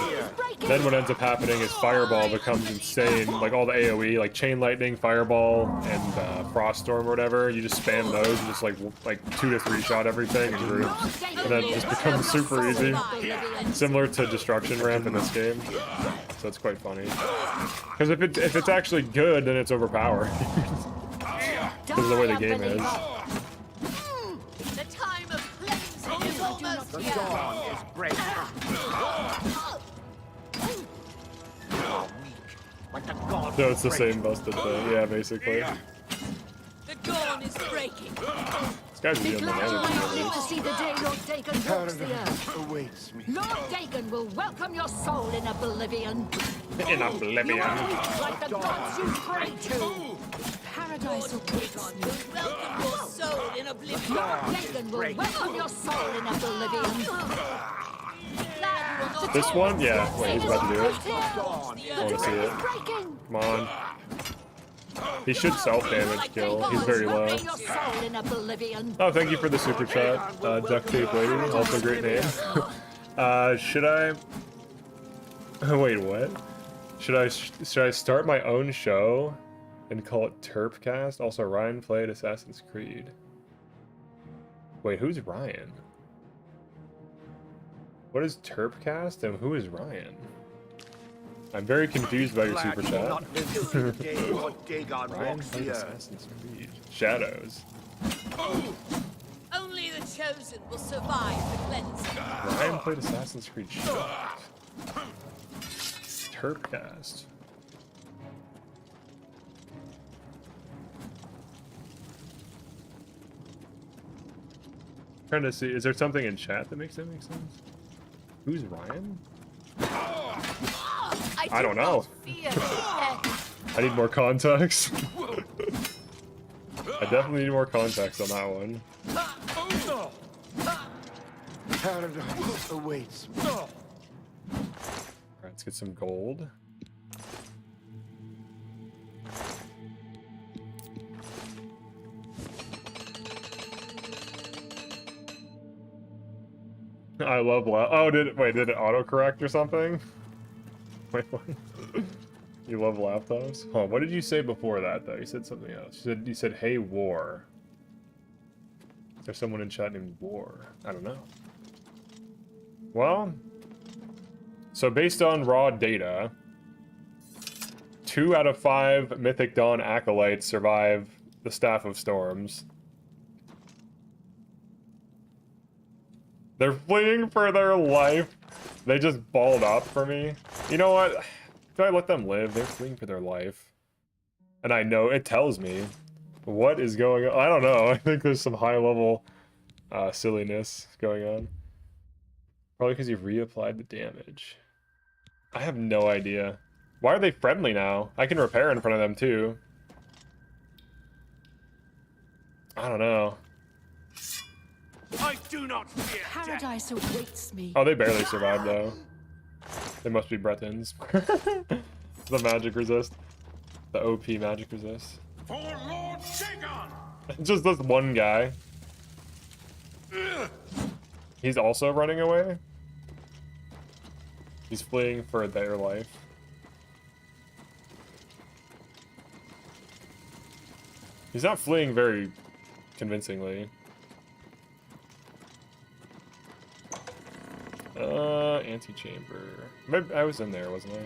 then what ends up happening is Fireball becomes insane. Like all the AoE, like Chain Lightning, Fireball, and Frost Storm or whatever, you just spam those and just like 2 to 3 shot everything in groups. And then it just becomes super easy. Similar to Destruction Ramp in this game. So it's quite funny. Because if it's actually good, then it's overpowered. Because of the way the game is. The time of cleansing is almost here. So it's the same busted thing, yeah, basically. The dawn is breaking. This guy's Be dealing glad you with will not live damage. to see the day Lord Dagon walks the earth. Awaits me. Lord Dagon will welcome your soul in oblivion. In You oblivion. are weak like the gods you pray to. Paradise Lord awaits Dagon me. will welcome your soul in oblivion. Lord Dagon will welcome your soul in oblivion. This one? Yeah, wait, he's about to do it. Here. I want to see it. Breaking. Come on. He should self-damage kill. He's very low. Welcome your soul in oblivion. Oh, thank you for the super chat, Duct Tape Lady. Also great name. Should I... Wait, what? Should I start my own show and call it Terpcast? Also, Ryan played Assassin's Creed. Wait, who's Ryan? What is Terpcast and who is Ryan? I'm very confused by your super chat. Ryan played Assassin's Creed. Shadows. Only the chosen will survive the cleansing. Ryan played Assassin's Creed Shadows. Terpcast. Trying to see, is there something in chat that makes that make sense? Who's Ryan? I don't know. I need more context. I definitely need more context on that one. Paradise awaits me. Press let's get some gold. I love oh, did it autocorrect or something? Wait, what? You love laptops? Huh, what did you say before that, though? You said something else. You said, hey, war. Is there someone in chat named War? I don't know. Well, so based on raw data, 2 out of 5 Mythic Dawn Acolytes survive the Staff of Storms. They're fleeing for their life. They just balled up for me. You know what? Do I let them live? They're fleeing for their life. And I know, it tells me. What is going on? I don't know. I think there's some high-level silliness going on. Probably because you've reapplied the damage. I have no idea. Why are they friendly now? I can repair in front of them, too. I don't know. I do not fear Paradise awaits me. Oh, they barely survived, though. They must be Bretons. The magic resist. The OP magic resist. For Lord Dagon! Just this one guy. He's also running away. He's fleeing for their life. He's not fleeing very convincingly. Antechamber. Maybe I was in there, wasn't I?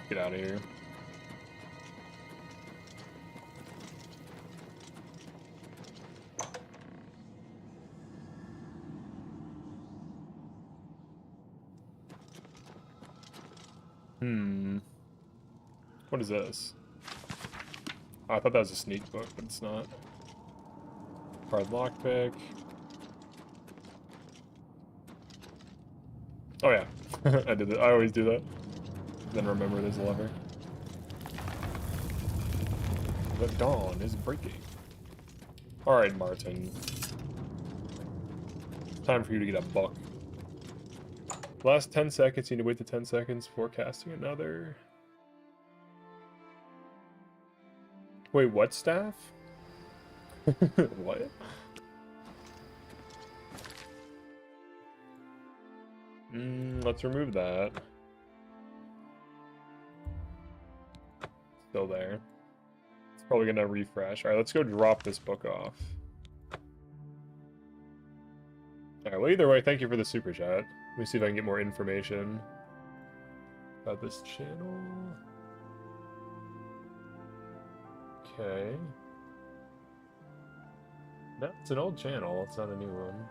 Get out of here. What is this? Oh, I thought that was a sneak book, but it's not. Card lockpick. Oh yeah, I did it. I always do that. Then remember there's a lever. The dawn is breaking. Alright, Martin. Time for you to get a buck. Last 10 seconds, you need to wait the 10 seconds before casting another. Wait, what staff? What? Let's remove that. Still there. It's probably gonna refresh. Alright, let's go drop this book off. Alright, well either way, thank you for the super chat. Let me see if I can get more information about this channel. Okay. No, it's an old channel, it's not a new one.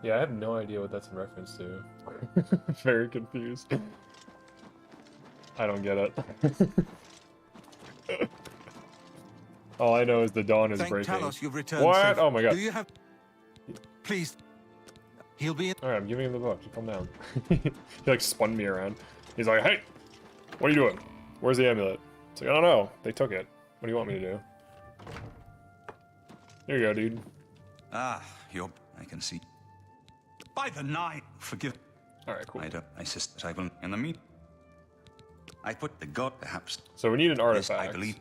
Yeah, I have no idea what that's in reference to. Very confused. I don't get it. All I know is the dawn is breaking. Talos, you've returned What? safe. Oh my god. Do you have... Please. He'll be in... Alright, I'm giving him the book. Calm down. He like spun me around. He's like, hey! What are you doing? Where's the amulet? It's like, I don't know. They took it. What do you want me to do? Here you go, dude. Ah, I can see. By the night, forgive. Alright, cool. I insist that I will in the meet. I put the god perhaps. So we need an artifact. Yes, I believe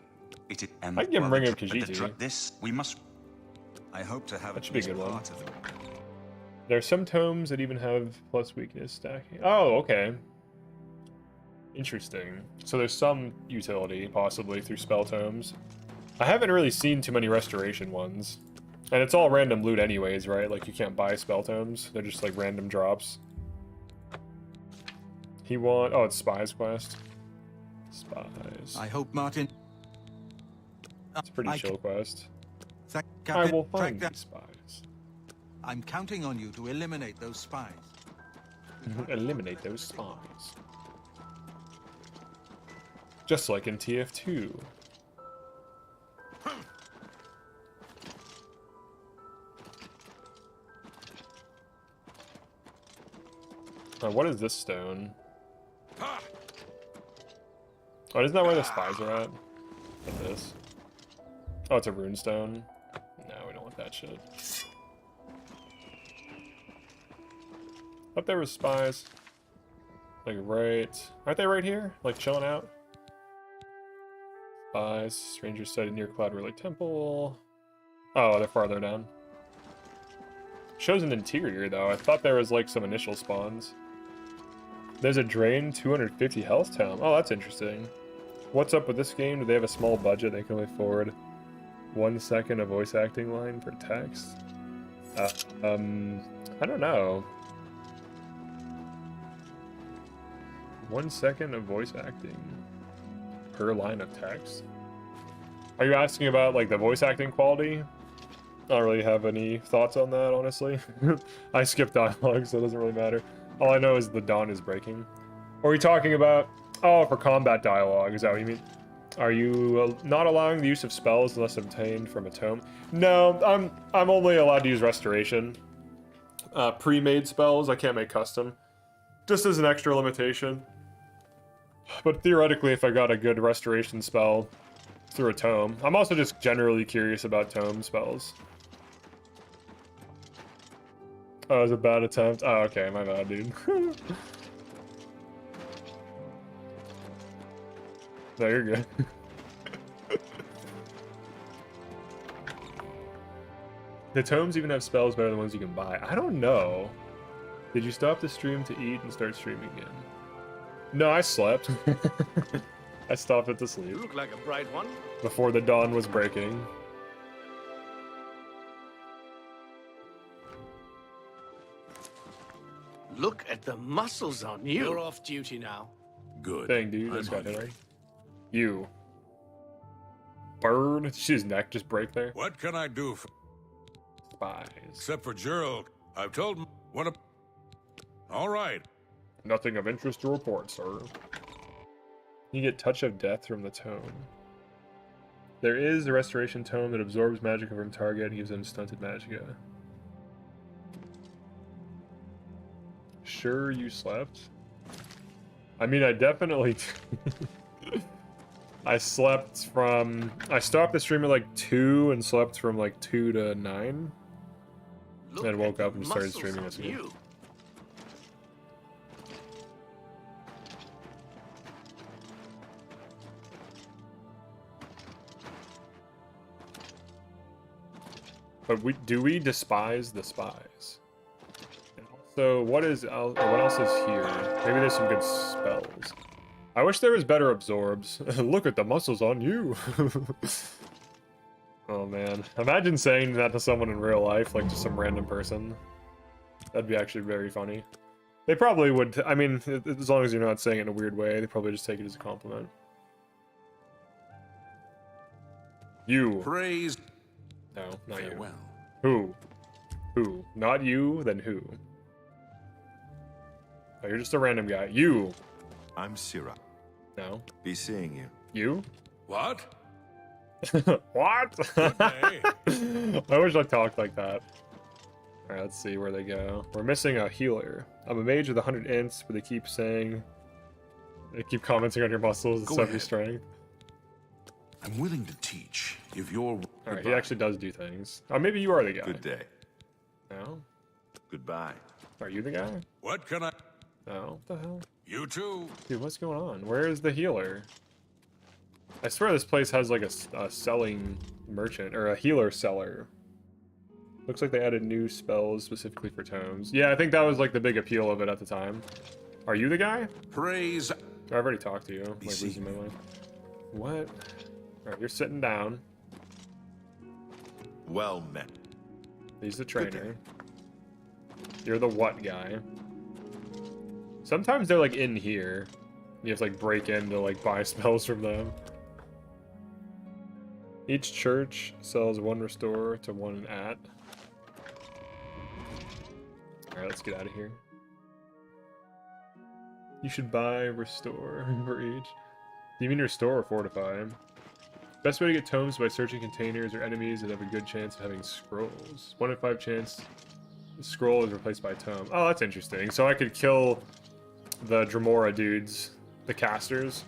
it is. I can give him Ring of Khajiit. This we must. I hope to have. That should be a good one. There are some tomes that even have plus weakness stacking. Oh, okay. Interesting. So there's some utility, possibly, through spell tomes. I haven't really seen too many restoration ones. And it's all random loot anyways, right? Like, you can't buy spell tomes. They're just, like, random drops. Oh, it's Spies quest. Spies. I hope, Martin. It's a pretty chill quest. Captain, I will find these spies. I'm counting on you to eliminate those spies. Eliminate those spies. Just like in TF2. Oh, what is this stone? Oh, isn't that where the spies are at? Like this. Oh, it's a rune stone. No, we don't want that shit. Thought there was spies. Like right... Aren't they right here? Like chilling out? Spies. Strangers sighted near Cloud Relay Temple. Oh, they're farther down. Shows an interior, though. I thought there was, like, some initial spawns. There's a drain 250 health town. Oh, that's interesting. What's up with this game? Do they have a small budget? They can only forward 1 second of voice acting line for text? I don't know. 1 second of voice acting per line of text? Are you asking about, like, the voice acting quality? I don't really have any thoughts on that, honestly. I skip dialogue, so it doesn't really matter. All I know is the dawn is breaking. Or are you talking about... Oh, for combat dialogue, is that what you mean? Are you not allowing the use of spells unless obtained from a tome? No, I'm only allowed to use restoration. Pre-made spells, I can't make custom. Just as an extra limitation. But theoretically, if I got a good restoration spell through a tome. I'm also just generally curious about tome spells. Oh, it was a bad attempt. Oh, okay, my bad, dude. No, you're good. The tomes even have spells better than ones you can buy. I don't know. Did you stop the stream to eat and start streaming again? No, I slept. I stopped it to sleep. You look like a bright one. Before the dawn was breaking. Look at the muscles on you. You're off duty now. Good. Dang, dude, that's got hit right. You. Bird? Did you see his neck just break there? What can I do for... Spies. Except for Gerald. I've told him what a... All right. Nothing of interest to report, sir. You get Touch of Death from the tome. There is a restoration tome that absorbs magic from target and gives them stunted magicka. Sure you slept? I mean, I definitely... I slept from... I stopped the stream at like 2 and slept from like 2 to 9. And woke up and started streaming this again. But do we despise the spies? And also, what else is here? Maybe there's some good spells. I wish there was better absorbs. Look at the muscles on you. Oh man, imagine saying that to someone in real life, like just some random person. That'd be actually very funny. They probably would. I mean, as long as you're not saying it in a weird way, they probably just take it as a compliment. You. Praise. No, not you. Farewell. Who? Who? Not you, then who? Oh, you're just a random guy. You. I'm Syrah. No. Be seeing you. You? What? What? I wish I talked like that. Alright, let's see where they go. We're missing a healer. I'm a mage with 100 ints, but they keep commenting on your muscles and stuff your strength. I'm willing to teach if you're... Alright, he actually does do things. Oh, maybe you are the guy. Good day. No? Goodbye. Are you the guy? What can I... No. What the hell? You too. Dude, what's going on? Where is the healer? I swear this place has like a selling merchant, or a healer seller. Looks like they added new spells specifically for tomes. Yeah, I think that was like the big appeal of it at the time. Are you the guy? Praise. I've already talked to you. I'm like losing my mind. What? Alright, you're sitting down. Well met. He's the trainer. You're the what guy. Sometimes they're like in here. You have to like break in to like buy spells from them. Each church sells 1 restore to 1 at. Alright, let's get out of here. You should buy restore for each. Do you mean restore or fortify? Best way to get tomes is by searching containers or enemies that have a good chance of having scrolls. 1 in 5 chance the scroll is replaced by a tome. Oh, that's interesting. So I could kill the Dremora dudes, the casters.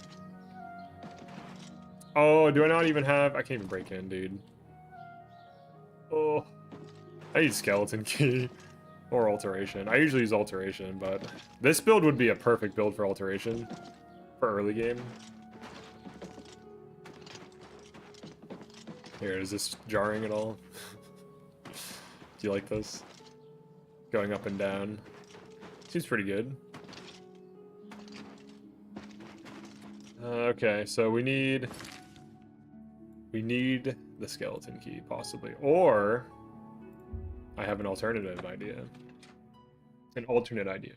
Oh, do I not even have... I can't even break in, dude. Oh. I need skeleton key. Or Alteration. I usually use Alteration, but this build would be a perfect build for Alteration. For early game. Here, is this jarring at all? Do you like this? Going up and down. Seems pretty good. Okay, so we need the skeleton key, possibly. Or I have an alternative idea. An alternate idea.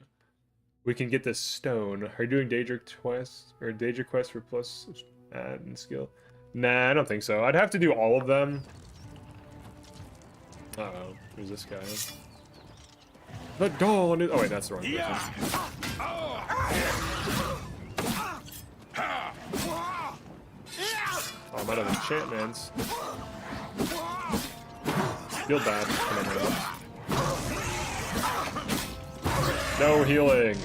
We can get this stone. Are you doing daedric quest or daedric quest for plus add and skill? Nah, I don't think so. I'd have to do all of them. Uh-oh, who's this guy? The dawn is... Oh wait, that's the wrong person. Oh, I'm out of enchantments. Feel bad. No healing.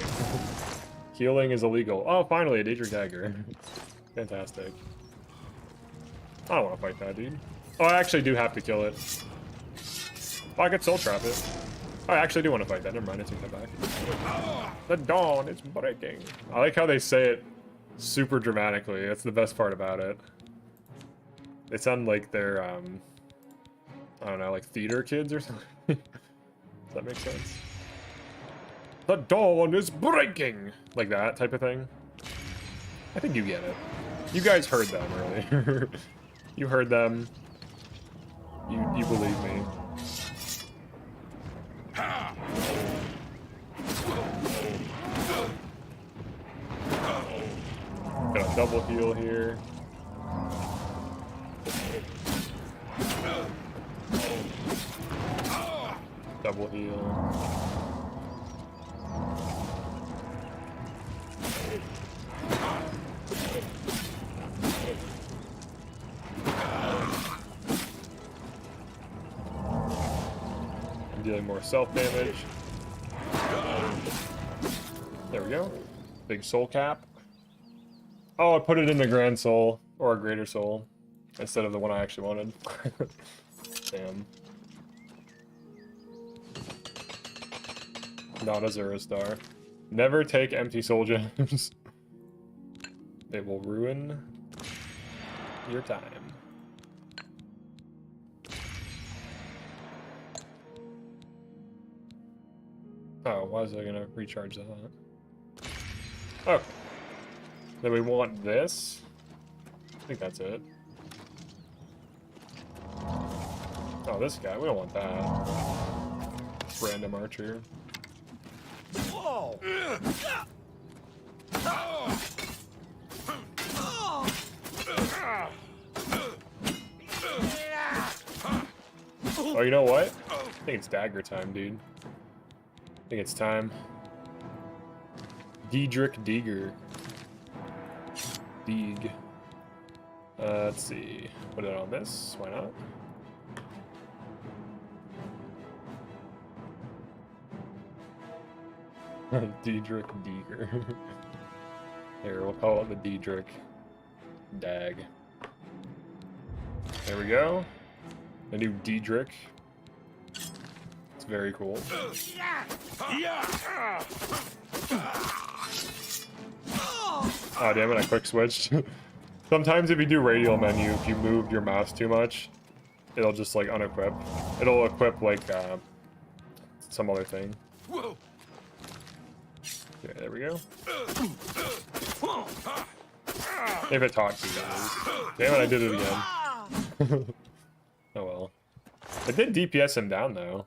Healing is illegal. Oh, finally, a daedric dagger. Fantastic. I don't want to fight that, dude. Oh, I actually do have to kill it. Oh, I could soul trap it. Oh, I actually do want to fight that. Never mind, I take that back. The dawn is breaking. I like how they say it super dramatically. That's the best part about it. They sound like they're, I don't know, like theater kids or something. Does that make sense? The dawn is breaking! Like that type of thing. I think you get it. You guys heard them earlier. You heard them. You believe me. Got a double heal here. Double heal. I'm dealing more self damage. There we go. Big soul cap. Oh, I put it in the grand soul or a greater soul instead of the one I actually wanted. Damn. Not a Zero Star. Never take empty soul gems. They will ruin your time. Oh, why is I gonna recharge that? Oh. Then we want this. I think that's it. Oh, this guy. We don't want that. Random archer. Whoa! Oh, you know what? I think it's dagger time, dude. I think it's time. Daedric Deager. Deeg. Let's see. Put it on this. Why not? Daedric Deager. Here, we'll call it the Daedric Dag. There we go. A new Daedric. It's very cool. Oh damn it, I quick switched. Sometimes if you do radial menu, if you move your mouse too much, it'll just like unequip. It'll equip like some other thing. Okay, there we go. If it talks you guys. Damn it, I did it again. Oh well. I did DPS him down though.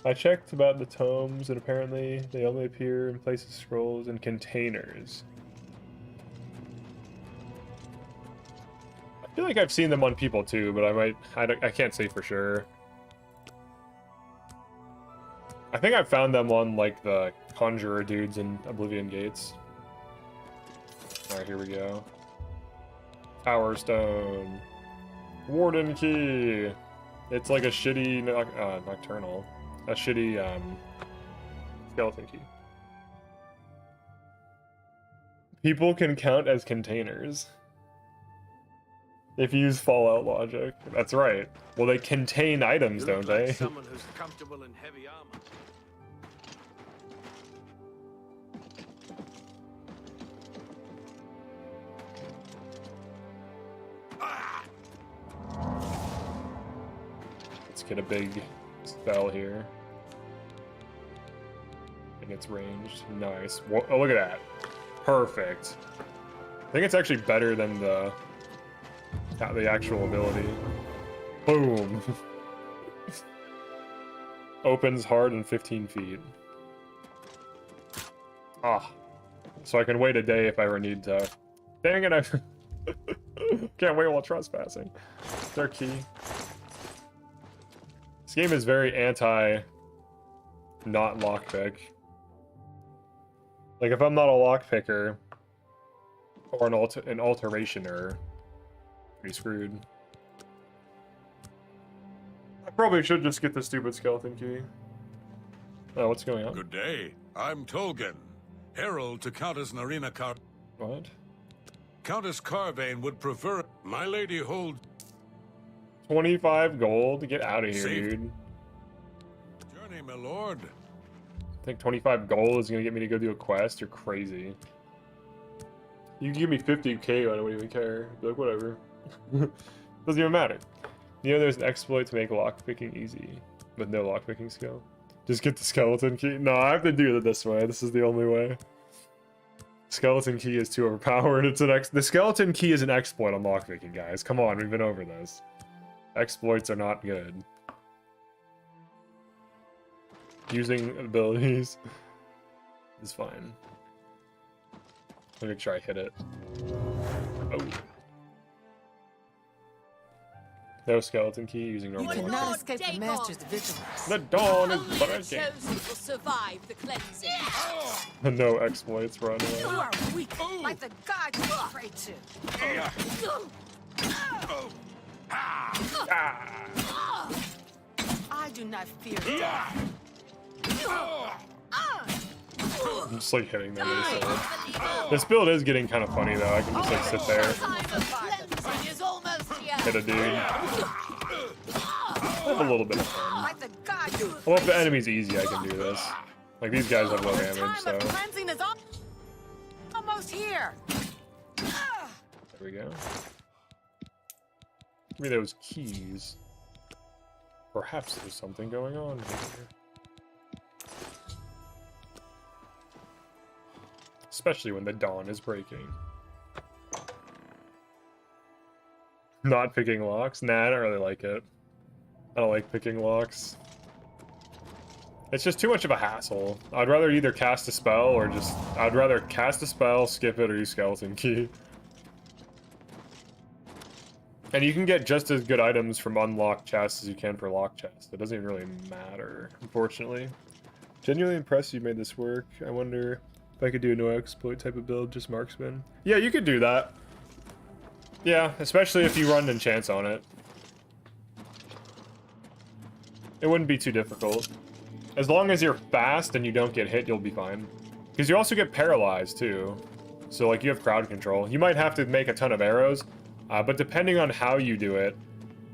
I checked about the tomes and apparently they only appear in places scrolls and containers. I feel like I've seen them on people too, but I can't say for sure. I think I found them on like the conjurer dudes in Oblivion Gates. Alright, here we go. Power Stone. Warden Key. It's like a shitty nocturnal. A shitty skeleton key. People can count as containers. If you use Fallout logic. That's right. Well, they contain items, You don't look like they? someone who's comfortable in heavy armor. Let's get a big spell here. And it's ranged. Nice. Oh, look at that. Perfect. I think it's actually better than the actual ability. Boom. Opens hard in 15 feet. Ah. So I can wait a day if I ever need to. Dang it, I can't wait while trespassing. Their key. This game is very anti not lockpick. Like if I'm not a lockpicker or an alterationer, pretty screwed. I probably should just get the stupid skeleton key. Oh, what's going on? Good day. I'm Tolgan, herald to Countess Narina What? Countess Carvane would prefer my lady hold 25 gold? Get out of here, Safe. dude. journey, my lord. I think 25 gold is gonna get me to go do a quest? You're crazy. You can give me 50k, I don't even care. Be like, whatever. Doesn't even matter. You know there's an exploit to make lockpicking easy, with no lockpicking skill. Just get the skeleton key. No, I have to do it this way. This is the only way. Skeleton key is too overpowered. It's an the skeleton key is an exploit on lockpicking, guys. Come on, we've been over this. Exploits are not good. Using abilities is fine. Let me try to hit it. Oh. No skeleton key using normal. You cannot escape the master's vigilance. The dawn is Only the breaking. chosen will survive the cleansing. No exploits run away. You are weak, like the god you pray to. I do not fear death. I'm just like hitting them really silly. This build is getting kind of funny though. I can just like sit there, Time of cleansing is almost here. hit a dude. Have a little bit of fun. Like the god you Well, if the enemy's easy, I can do this. Like these guys have low The damage, time so of cleansing is almost here. there we go. Give me those keys. Perhaps there's something going on here. Especially when the dawn is breaking. Not picking locks? Nah, I don't really like it. I don't like picking locks. It's just too much of a hassle. I'd rather either cast a spell or just... I'd rather cast a spell, skip it, or use skeleton key. And you can get just as good items from unlocked chests as you can for locked chests. It doesn't even really matter, unfortunately. Genuinely impressed you made this work. I wonder if I could do a no exploit type of build, just marksman. Yeah, you could do that. Yeah, especially if you run enchants on it. It wouldn't be too difficult. As long as you're fast and you don't get hit, you'll be fine. Because you also get paralyzed too. So like you have crowd control. You might have to make a ton of arrows, but depending on how you do it,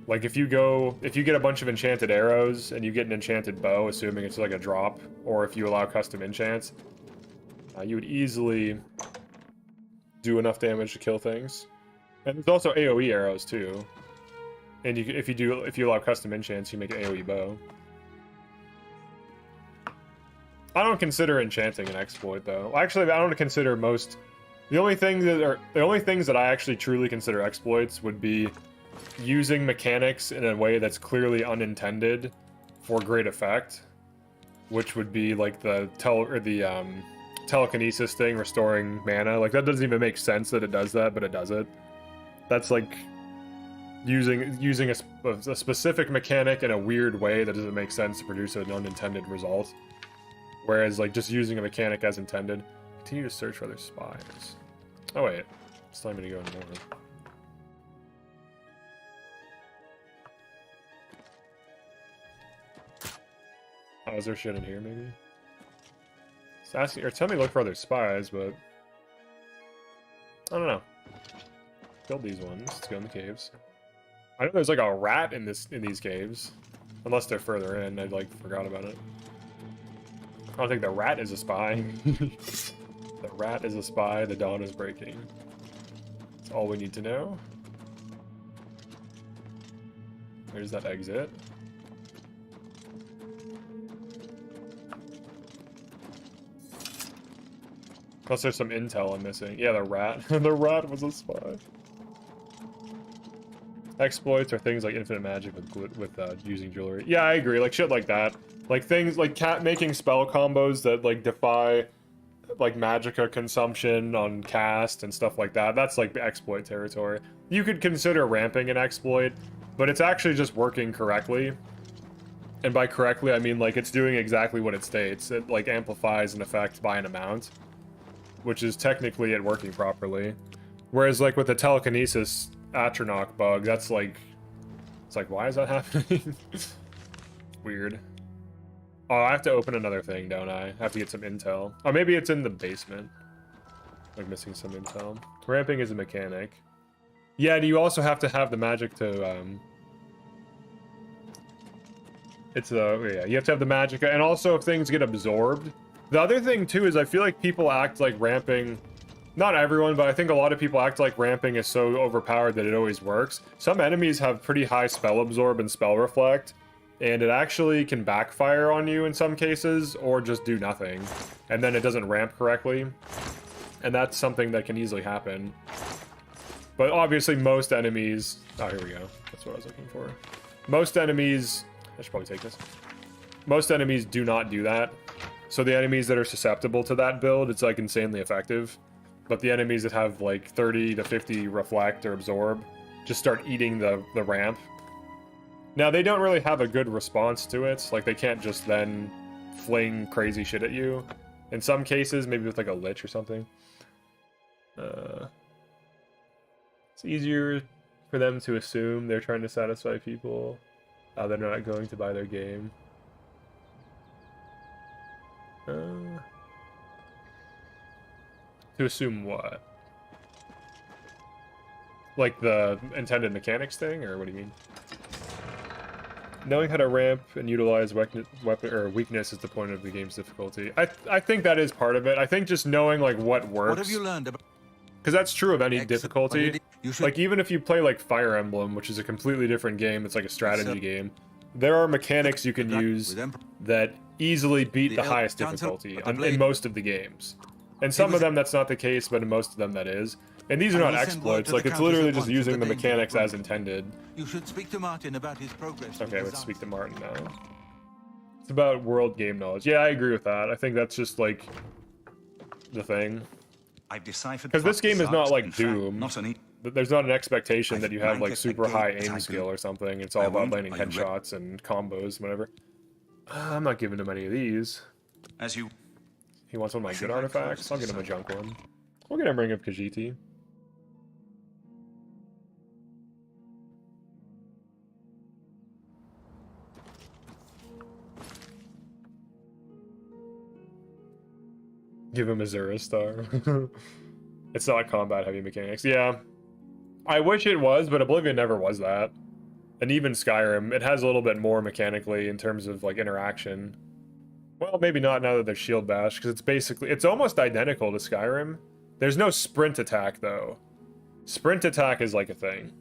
like if you get a bunch of enchanted arrows and you get an enchanted bow, assuming it's like a drop, or if you allow custom enchants, you would easily do enough damage to kill things. And there's also AoE arrows too. And if you allow custom enchants, you make an AoE bow. I don't consider enchanting an exploit though. Actually, I don't consider most. The only things that I actually truly consider exploits would be using mechanics in a way that's clearly unintended for great effect, which would be like the telekinesis thing, restoring mana. Like that doesn't even make sense that it does that, but it does it. That's like using a specific mechanic in a weird way that doesn't make sense to produce an unintended result. Whereas like just using a mechanic as intended. Continue to search for other spies. Oh wait, it's time me to go anymore. Oh, is there shit in here maybe? It's asking, or tell me to look for other spies, but I don't know. Build these ones. Let's go in the caves. I know there's like a rat in these caves. Unless they're further in. I like forgot about it. I don't think the rat is a spy. The rat is a spy. The dawn is breaking. That's all we need to know. Where's that exit? Plus there's some intel I'm missing. Yeah, the rat. The rat was a spy. Exploits are things like infinite magic with using jewelry. Yeah, I agree. Like shit like that. Like things like making spell combos that like defy like magicka consumption on cast and stuff like that. That's like exploit territory. You could consider ramping an exploit, but it's actually just working correctly. And by correctly, I mean like it's doing exactly what it states. It like amplifies an effect by an amount, which is technically it working properly. Whereas like with the telekinesis Atronach bug, that's like, it's like, why is that happening? Weird. Oh, I have to open another thing, don't I? I have to get some intel. Oh, maybe it's in the basement. Like missing some intel. Ramping is a mechanic. Yeah, do you also have to have the magic to, yeah, you have to have the magic, and also if things get absorbed. The other thing too is I feel like people act like ramping, not everyone, but I think a lot of people act like ramping is so overpowered that it always works. Some enemies have pretty high spell absorb and spell reflect, and it actually can backfire on you in some cases, or just do nothing, and then it doesn't ramp correctly, and that's something that can easily happen. But obviously most enemies, oh here we go, that's what I was looking for. Most enemies, I should probably take this. Most enemies do not do that. So the enemies that are susceptible to that build, it's like insanely effective. But the enemies that have like 30 to 50 reflect or absorb just start eating the ramp. Now they don't really have a good response to it. Like they can't just then fling crazy shit at you. In some cases, maybe with like a lich or something. It's easier for them to assume they're trying to satisfy people. They're not going to buy their game. To assume what? Like the intended mechanics thing, or what do you mean? Knowing how to ramp and utilize weapon or weakness is the point of the game's difficulty. I think that is part of it. I think just knowing like what works. What have you learned about? Because that's true of any difficulty. Like even if you play like Fire Emblem, which is a completely different game, it's like a strategy game. There are mechanics you can use that easily beat the highest difficulty in most of the games. And some of them that's not the case, but in most of them that is. And these are not exploits, like it's literally just using the mechanics as intended. You should speak to Martin about his progress. Okay, let's speak to Martin now. It's about world game knowledge. Yeah, I agree with that. I think that's just like the thing. I've deciphered because this game is not like Doom. There's not an expectation that you have like super high aim skill or something. It's all about landing headshots and combos, whatever. I'm not giving him any of these. As you. He wants one of my good artifacts. I'll get him a junk one. We're gonna bring up Khajiit. Give him a Zura star. It's not combat heavy mechanics. Yeah. I wish it was, but Oblivion never was that. And even Skyrim, it has a little bit more mechanically in terms of like interaction. Well, maybe not now that there's Shield Bash, because it's almost identical to Skyrim. There's no sprint attack though. Sprint attack is like a thing.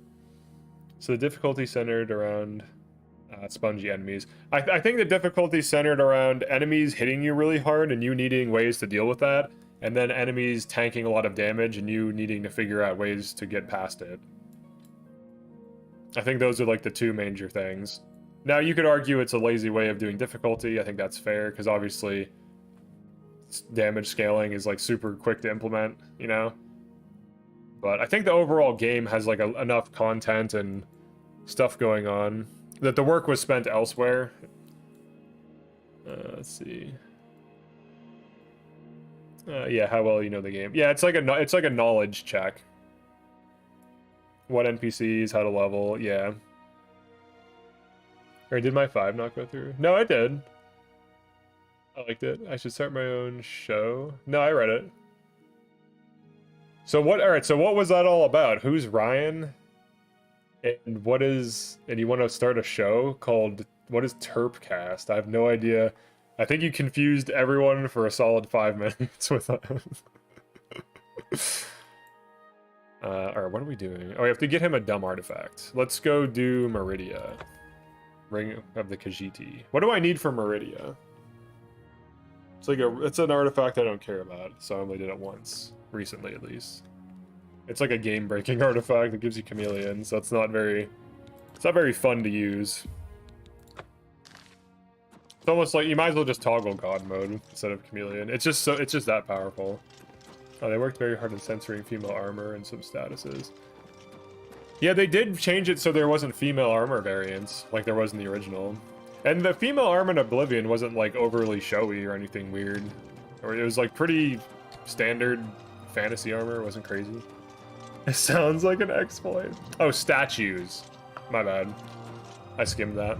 So the difficulty centered around spongy enemies. I think the difficulty centered around enemies hitting you really hard and you needing ways to deal with that, and then enemies tanking a lot of damage and you needing to figure out ways to get past it. I think those are like the two major things. Now you could argue it's a lazy way of doing difficulty. I think that's fair because obviously damage scaling is like super quick to implement, you know? But I think the overall game has like enough content and stuff going on that the work was spent elsewhere. Let's see. Yeah, how well you know the game. Yeah, it's like a knowledge check. What NPCs, how to level, yeah. Or did my 5 not go through? No, I did. I liked it. I should start my own show. No, I read it. So what? All right. So what was that all about? Who's Ryan? And what is? And you want to start a show called what is Terpcast? I have no idea. I think you confused everyone for a solid 5 minutes with that. All right. What are we doing? Oh, we have to get him a dumb artifact. Let's go do Meridia. Ring of the Khajiit. What do I need for Meridia? It's an artifact I don't care about, so I only did it once. Recently, at least. It's like a game-breaking artifact that gives you chameleon, so it's not very fun to use. It's almost like you might as well just toggle god mode instead of chameleon. It's just that powerful. Oh, they worked very hard on censoring female armor and some statuses. Yeah, they did change it so there wasn't female armor variants like there was in the original. And the female armor in Oblivion wasn't like overly showy or anything weird. Or it was like pretty standard fantasy armor, it wasn't crazy. It sounds like an exploit. Oh, statues. My bad. I skimmed that.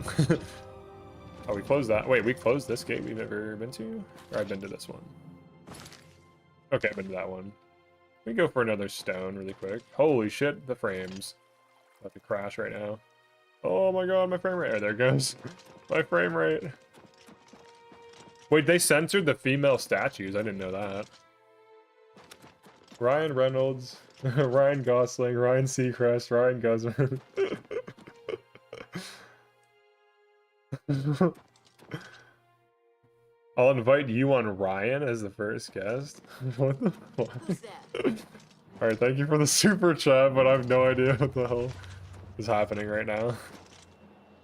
Oh, we closed that. Wait, we closed this gate we've never been to? Or I've been to this one. Okay, I've been to that one. We can go for another stone really quick. Holy shit, the frames. About to crash right now. Oh my god, my frame rate. Oh, there it goes. My frame rate. Wait, they censored the female statues. I didn't know that. Ryan Reynolds, Ryan Gosling, Ryan Seacrest, Ryan Guzman. I'll invite you on Ryan as the first guest. What the fuck? Alright, thank you for the super chat, but I have no idea what the hell is happening right now.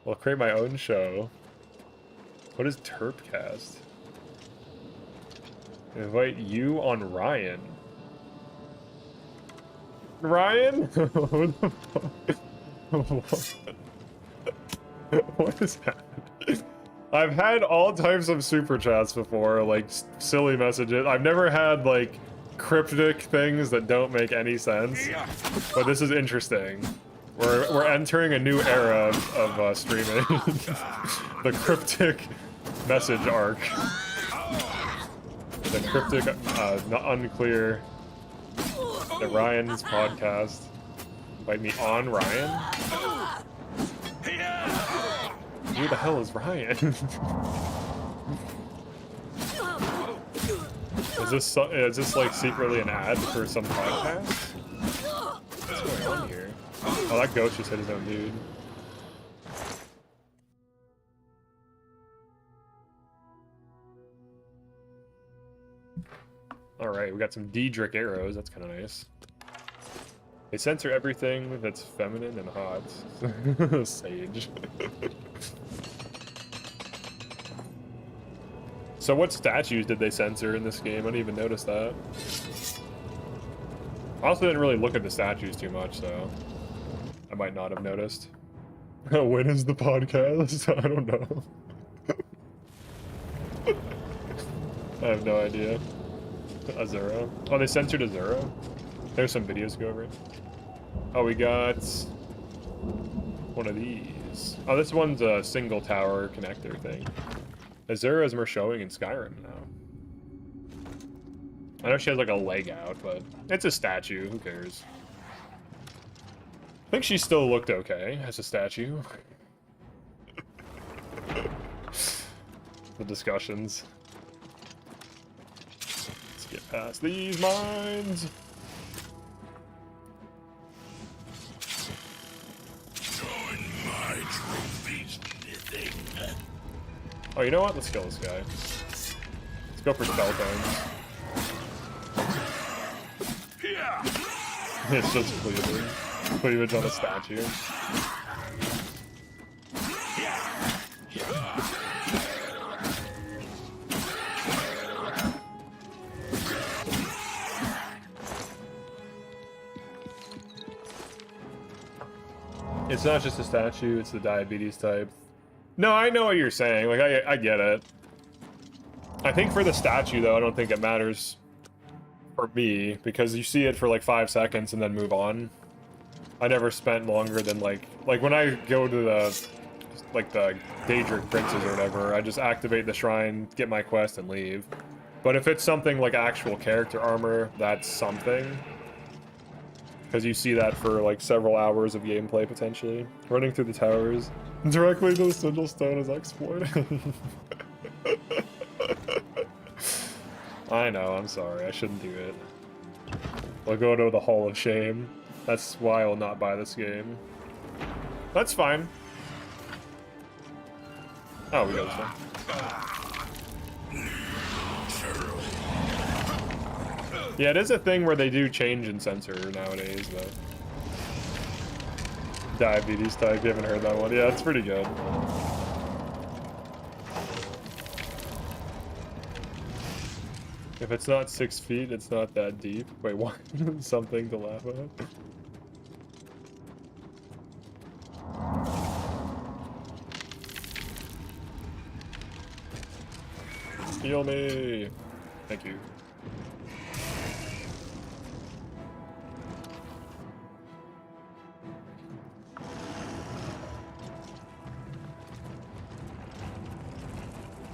I'll create my own show. What is Terpcast? Invite you on Ryan. Ryan? What the fuck? What is happening? I've had all types of super chats before, like silly messages. I've never had like cryptic things that don't make any sense, but this is interesting. We're entering a new era of streaming. The cryptic message arc. The cryptic, unclear. The Ryan's podcast. Invite me on Ryan? Who the hell is Ryan? Is this like secretly an ad for some podcast? What's going on here? Oh, that ghost just hit his own dude. Alright, we got some daedric arrows, that's kind of nice. They censor everything that's feminine and hot. Sage. So what statues did they censor in this game? I didn't even notice that. I also didn't really look at the statues too much, so I might not have noticed. When is the podcast? I don't know. I have no idea. Azura. Oh, they censored Azura? There's some videos to go over it. Oh, we got one of these. Oh, this one's a single tower connector thing. Azura's more showing in Skyrim now. I know she has like a leg out, but it's a statue. Who cares? I think she still looked okay as a statue. The discussions. Let's get past these mines. Oh, you know what? Let's kill this guy. Let's go for spell tones. It's just cleavage. Cleavage on a statue. It's not just a statue, it's the diabetes type. No, I know what you're saying. Like, I get it. I think for the statue, though, I don't think it matters for me, because you see it for like 5 seconds and then move on. I never spent longer than like when I go to the daedric princes or whatever, I just activate the shrine, get my quest, and leave. But if it's something like actual character armor, that's something. Because you see that for like several hours of gameplay potentially. Running through the towers directly to the sigil stone is exploited. I know, I'm sorry, I shouldn't do it. I'll go to the Hall of Shame. That's why I will not buy this game. That's fine. Oh, we got this one. Yeah, it is a thing where they do change in censor nowadays, though. Diabetes type, you haven't heard that one? Yeah, it's pretty good. If it's not 6 feet, it's not that deep. Wait, what? Something to laugh at. Heal me! Thank you.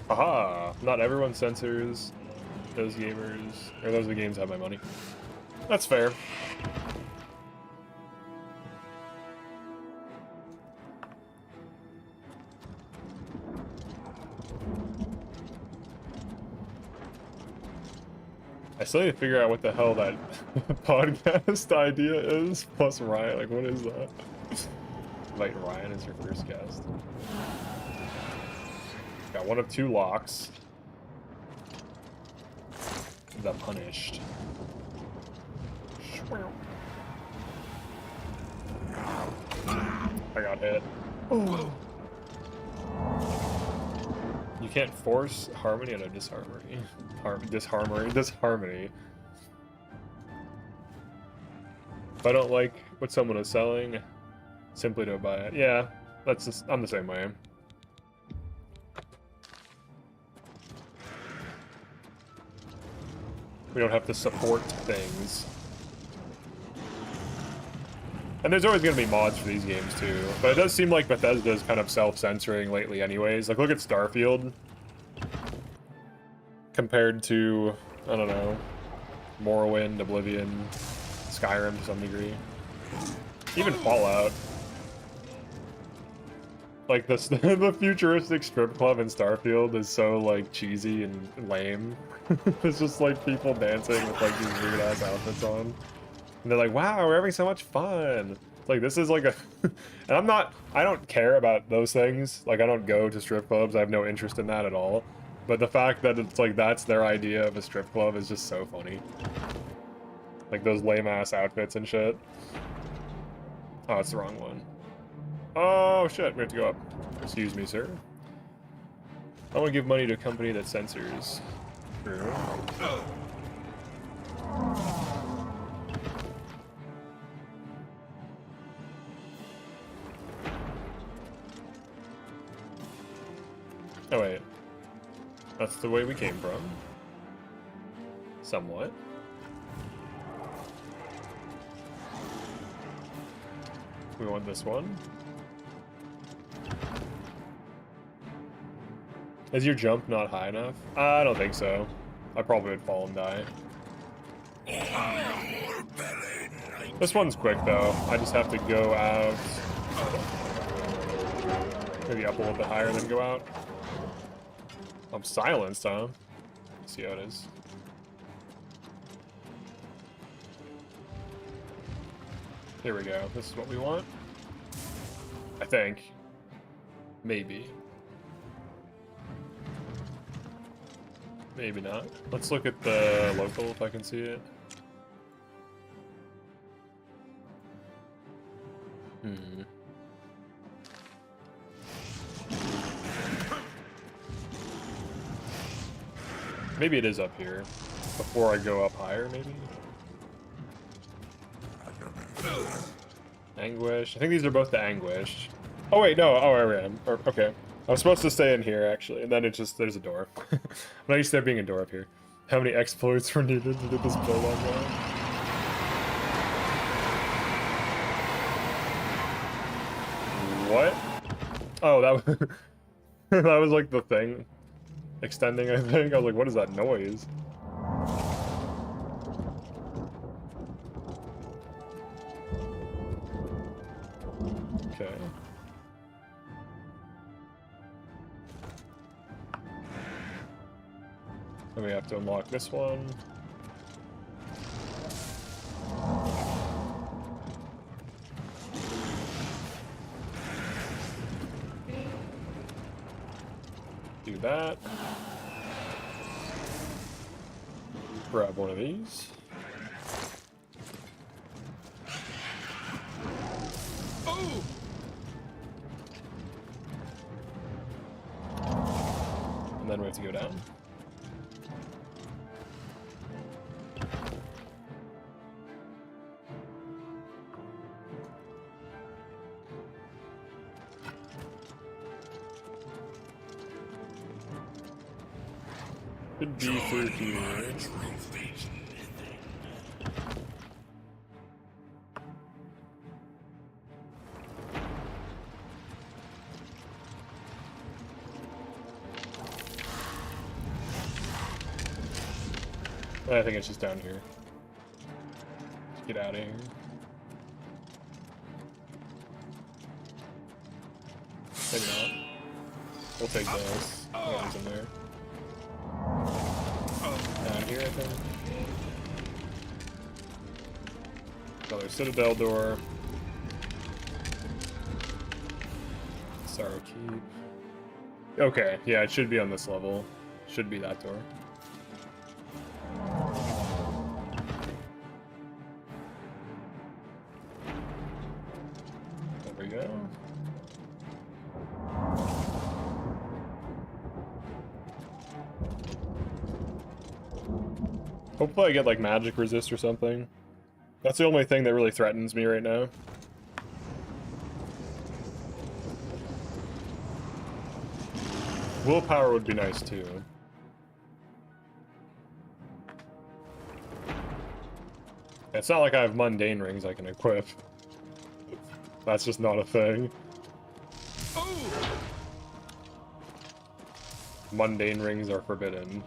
Aha! Not everyone censors those gamers, or those are the games that have my money. That's fair. I still need to figure out what the hell that podcast idea is, plus Ryan, like what is that? Invite Ryan as your first guest. Got one of 2 locks. The Punished. I got hit. Ooh. You can't force harmony and a disharmony. Disharmony. If I don't like what someone is selling, simply don't buy it. Yeah, that's just, I'm the same way. We don't have to support things. And there's always going to be mods for these games too. But it does seem like Bethesda is kind of self-censoring lately anyways. Like, look at Starfield. Compared to, I don't know, Morrowind, Oblivion, Skyrim to some degree. Even Fallout. Like, the futuristic strip club in Starfield is so, like, cheesy and lame. It's just, like, people dancing with, like, these weird-ass outfits on. And they're like, wow, we're having so much fun. It's like, this is, like, a... And I don't care about those things. Like, I don't go to strip clubs. I have no interest in that at all. But the fact that it's, like, that's their idea of a strip club is just so funny. Like, those lame-ass outfits and shit. Oh, it's the wrong one. Oh, shit, we have to go up. Excuse me, sir. I want to give money to a company that censors. True. Oh, wait. That's the way we came from. Somewhat. We want this one. Is your jump not high enough? I don't think so. I probably would fall and die. This one's quick though. I just have to go out. Maybe up a little bit higher than go out. I'm silenced, huh? Let's see how it is. Here we go. This is what we want. I think. Maybe. Maybe not. Let's look at the local if I can see it. Maybe it is up here. Before I go up higher, maybe? Anguish. I think these are both the Anguish. Oh wait, no. Oh, I am. Okay. I was supposed to stay in here, actually, and then it just, there's a door. I'm not used to there being a door up here. How many exploits were needed to get this build online? What? Oh, that was, that was like the thing. Extending, I think. I was like, what is that noise? Okay. Then we have to unlock this one. Do that. Grab one of these. Oh! And then we have to go down. Could be through here. I think it's just down here. Let's get out of here. Maybe not. We'll take those. Whatever's in there. Down here, I think. Another Citadel door. Sorrow Keep. Okay, yeah, it should be on this level. Should be that door. There we go. Hopefully I get like magic resist or something. That's the only thing that really threatens me right now. Willpower would be nice too. It's not like I have mundane rings I can equip. That's just not a thing. Mundane rings are forbidden.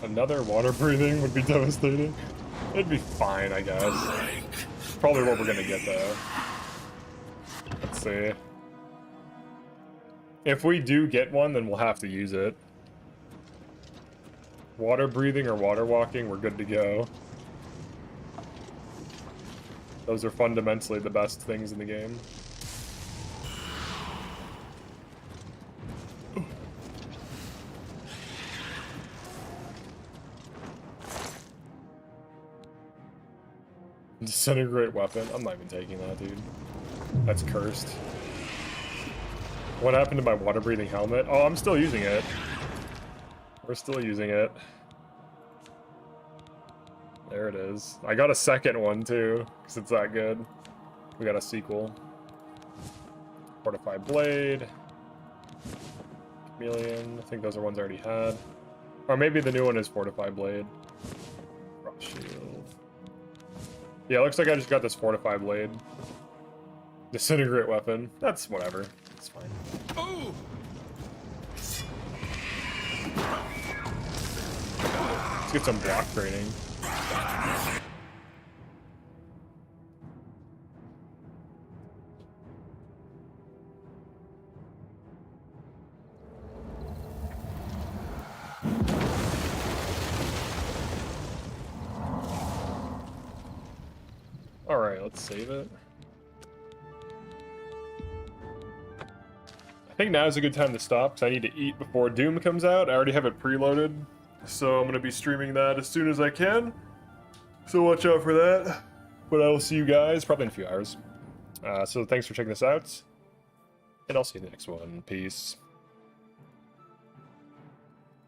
Another water breathing would be devastating. It'd be fine, I guess. Probably what we're gonna get though. Let's see. If we do get one, then we'll have to use it. Water breathing or water walking, we're good to go. Those are fundamentally the best things in the game. Disintegrate weapon. I'm not even taking that, dude. That's cursed. What happened to my water breathing helmet? Oh, I'm still using it. We're still using it. There it is. I got a second one too, because it's that good. We got a sequel. Fortified Blade. Chameleon. I think those are ones I already had. Or maybe the new one is Fortified Blade. Frost Shield. Yeah, it looks like I just got this Fortified Blade. Disintegrate weapon. That's whatever. It's fine. Oh! Let's get some block training. Alright, let's save it. I think now is a good time to stop, because I need to eat before Doom comes out. I already have it preloaded, so I'm going to be streaming that as soon as I can. So watch out for that. But I will see you guys probably in a few hours. So thanks for checking this out, and I'll see you in the next one. Peace.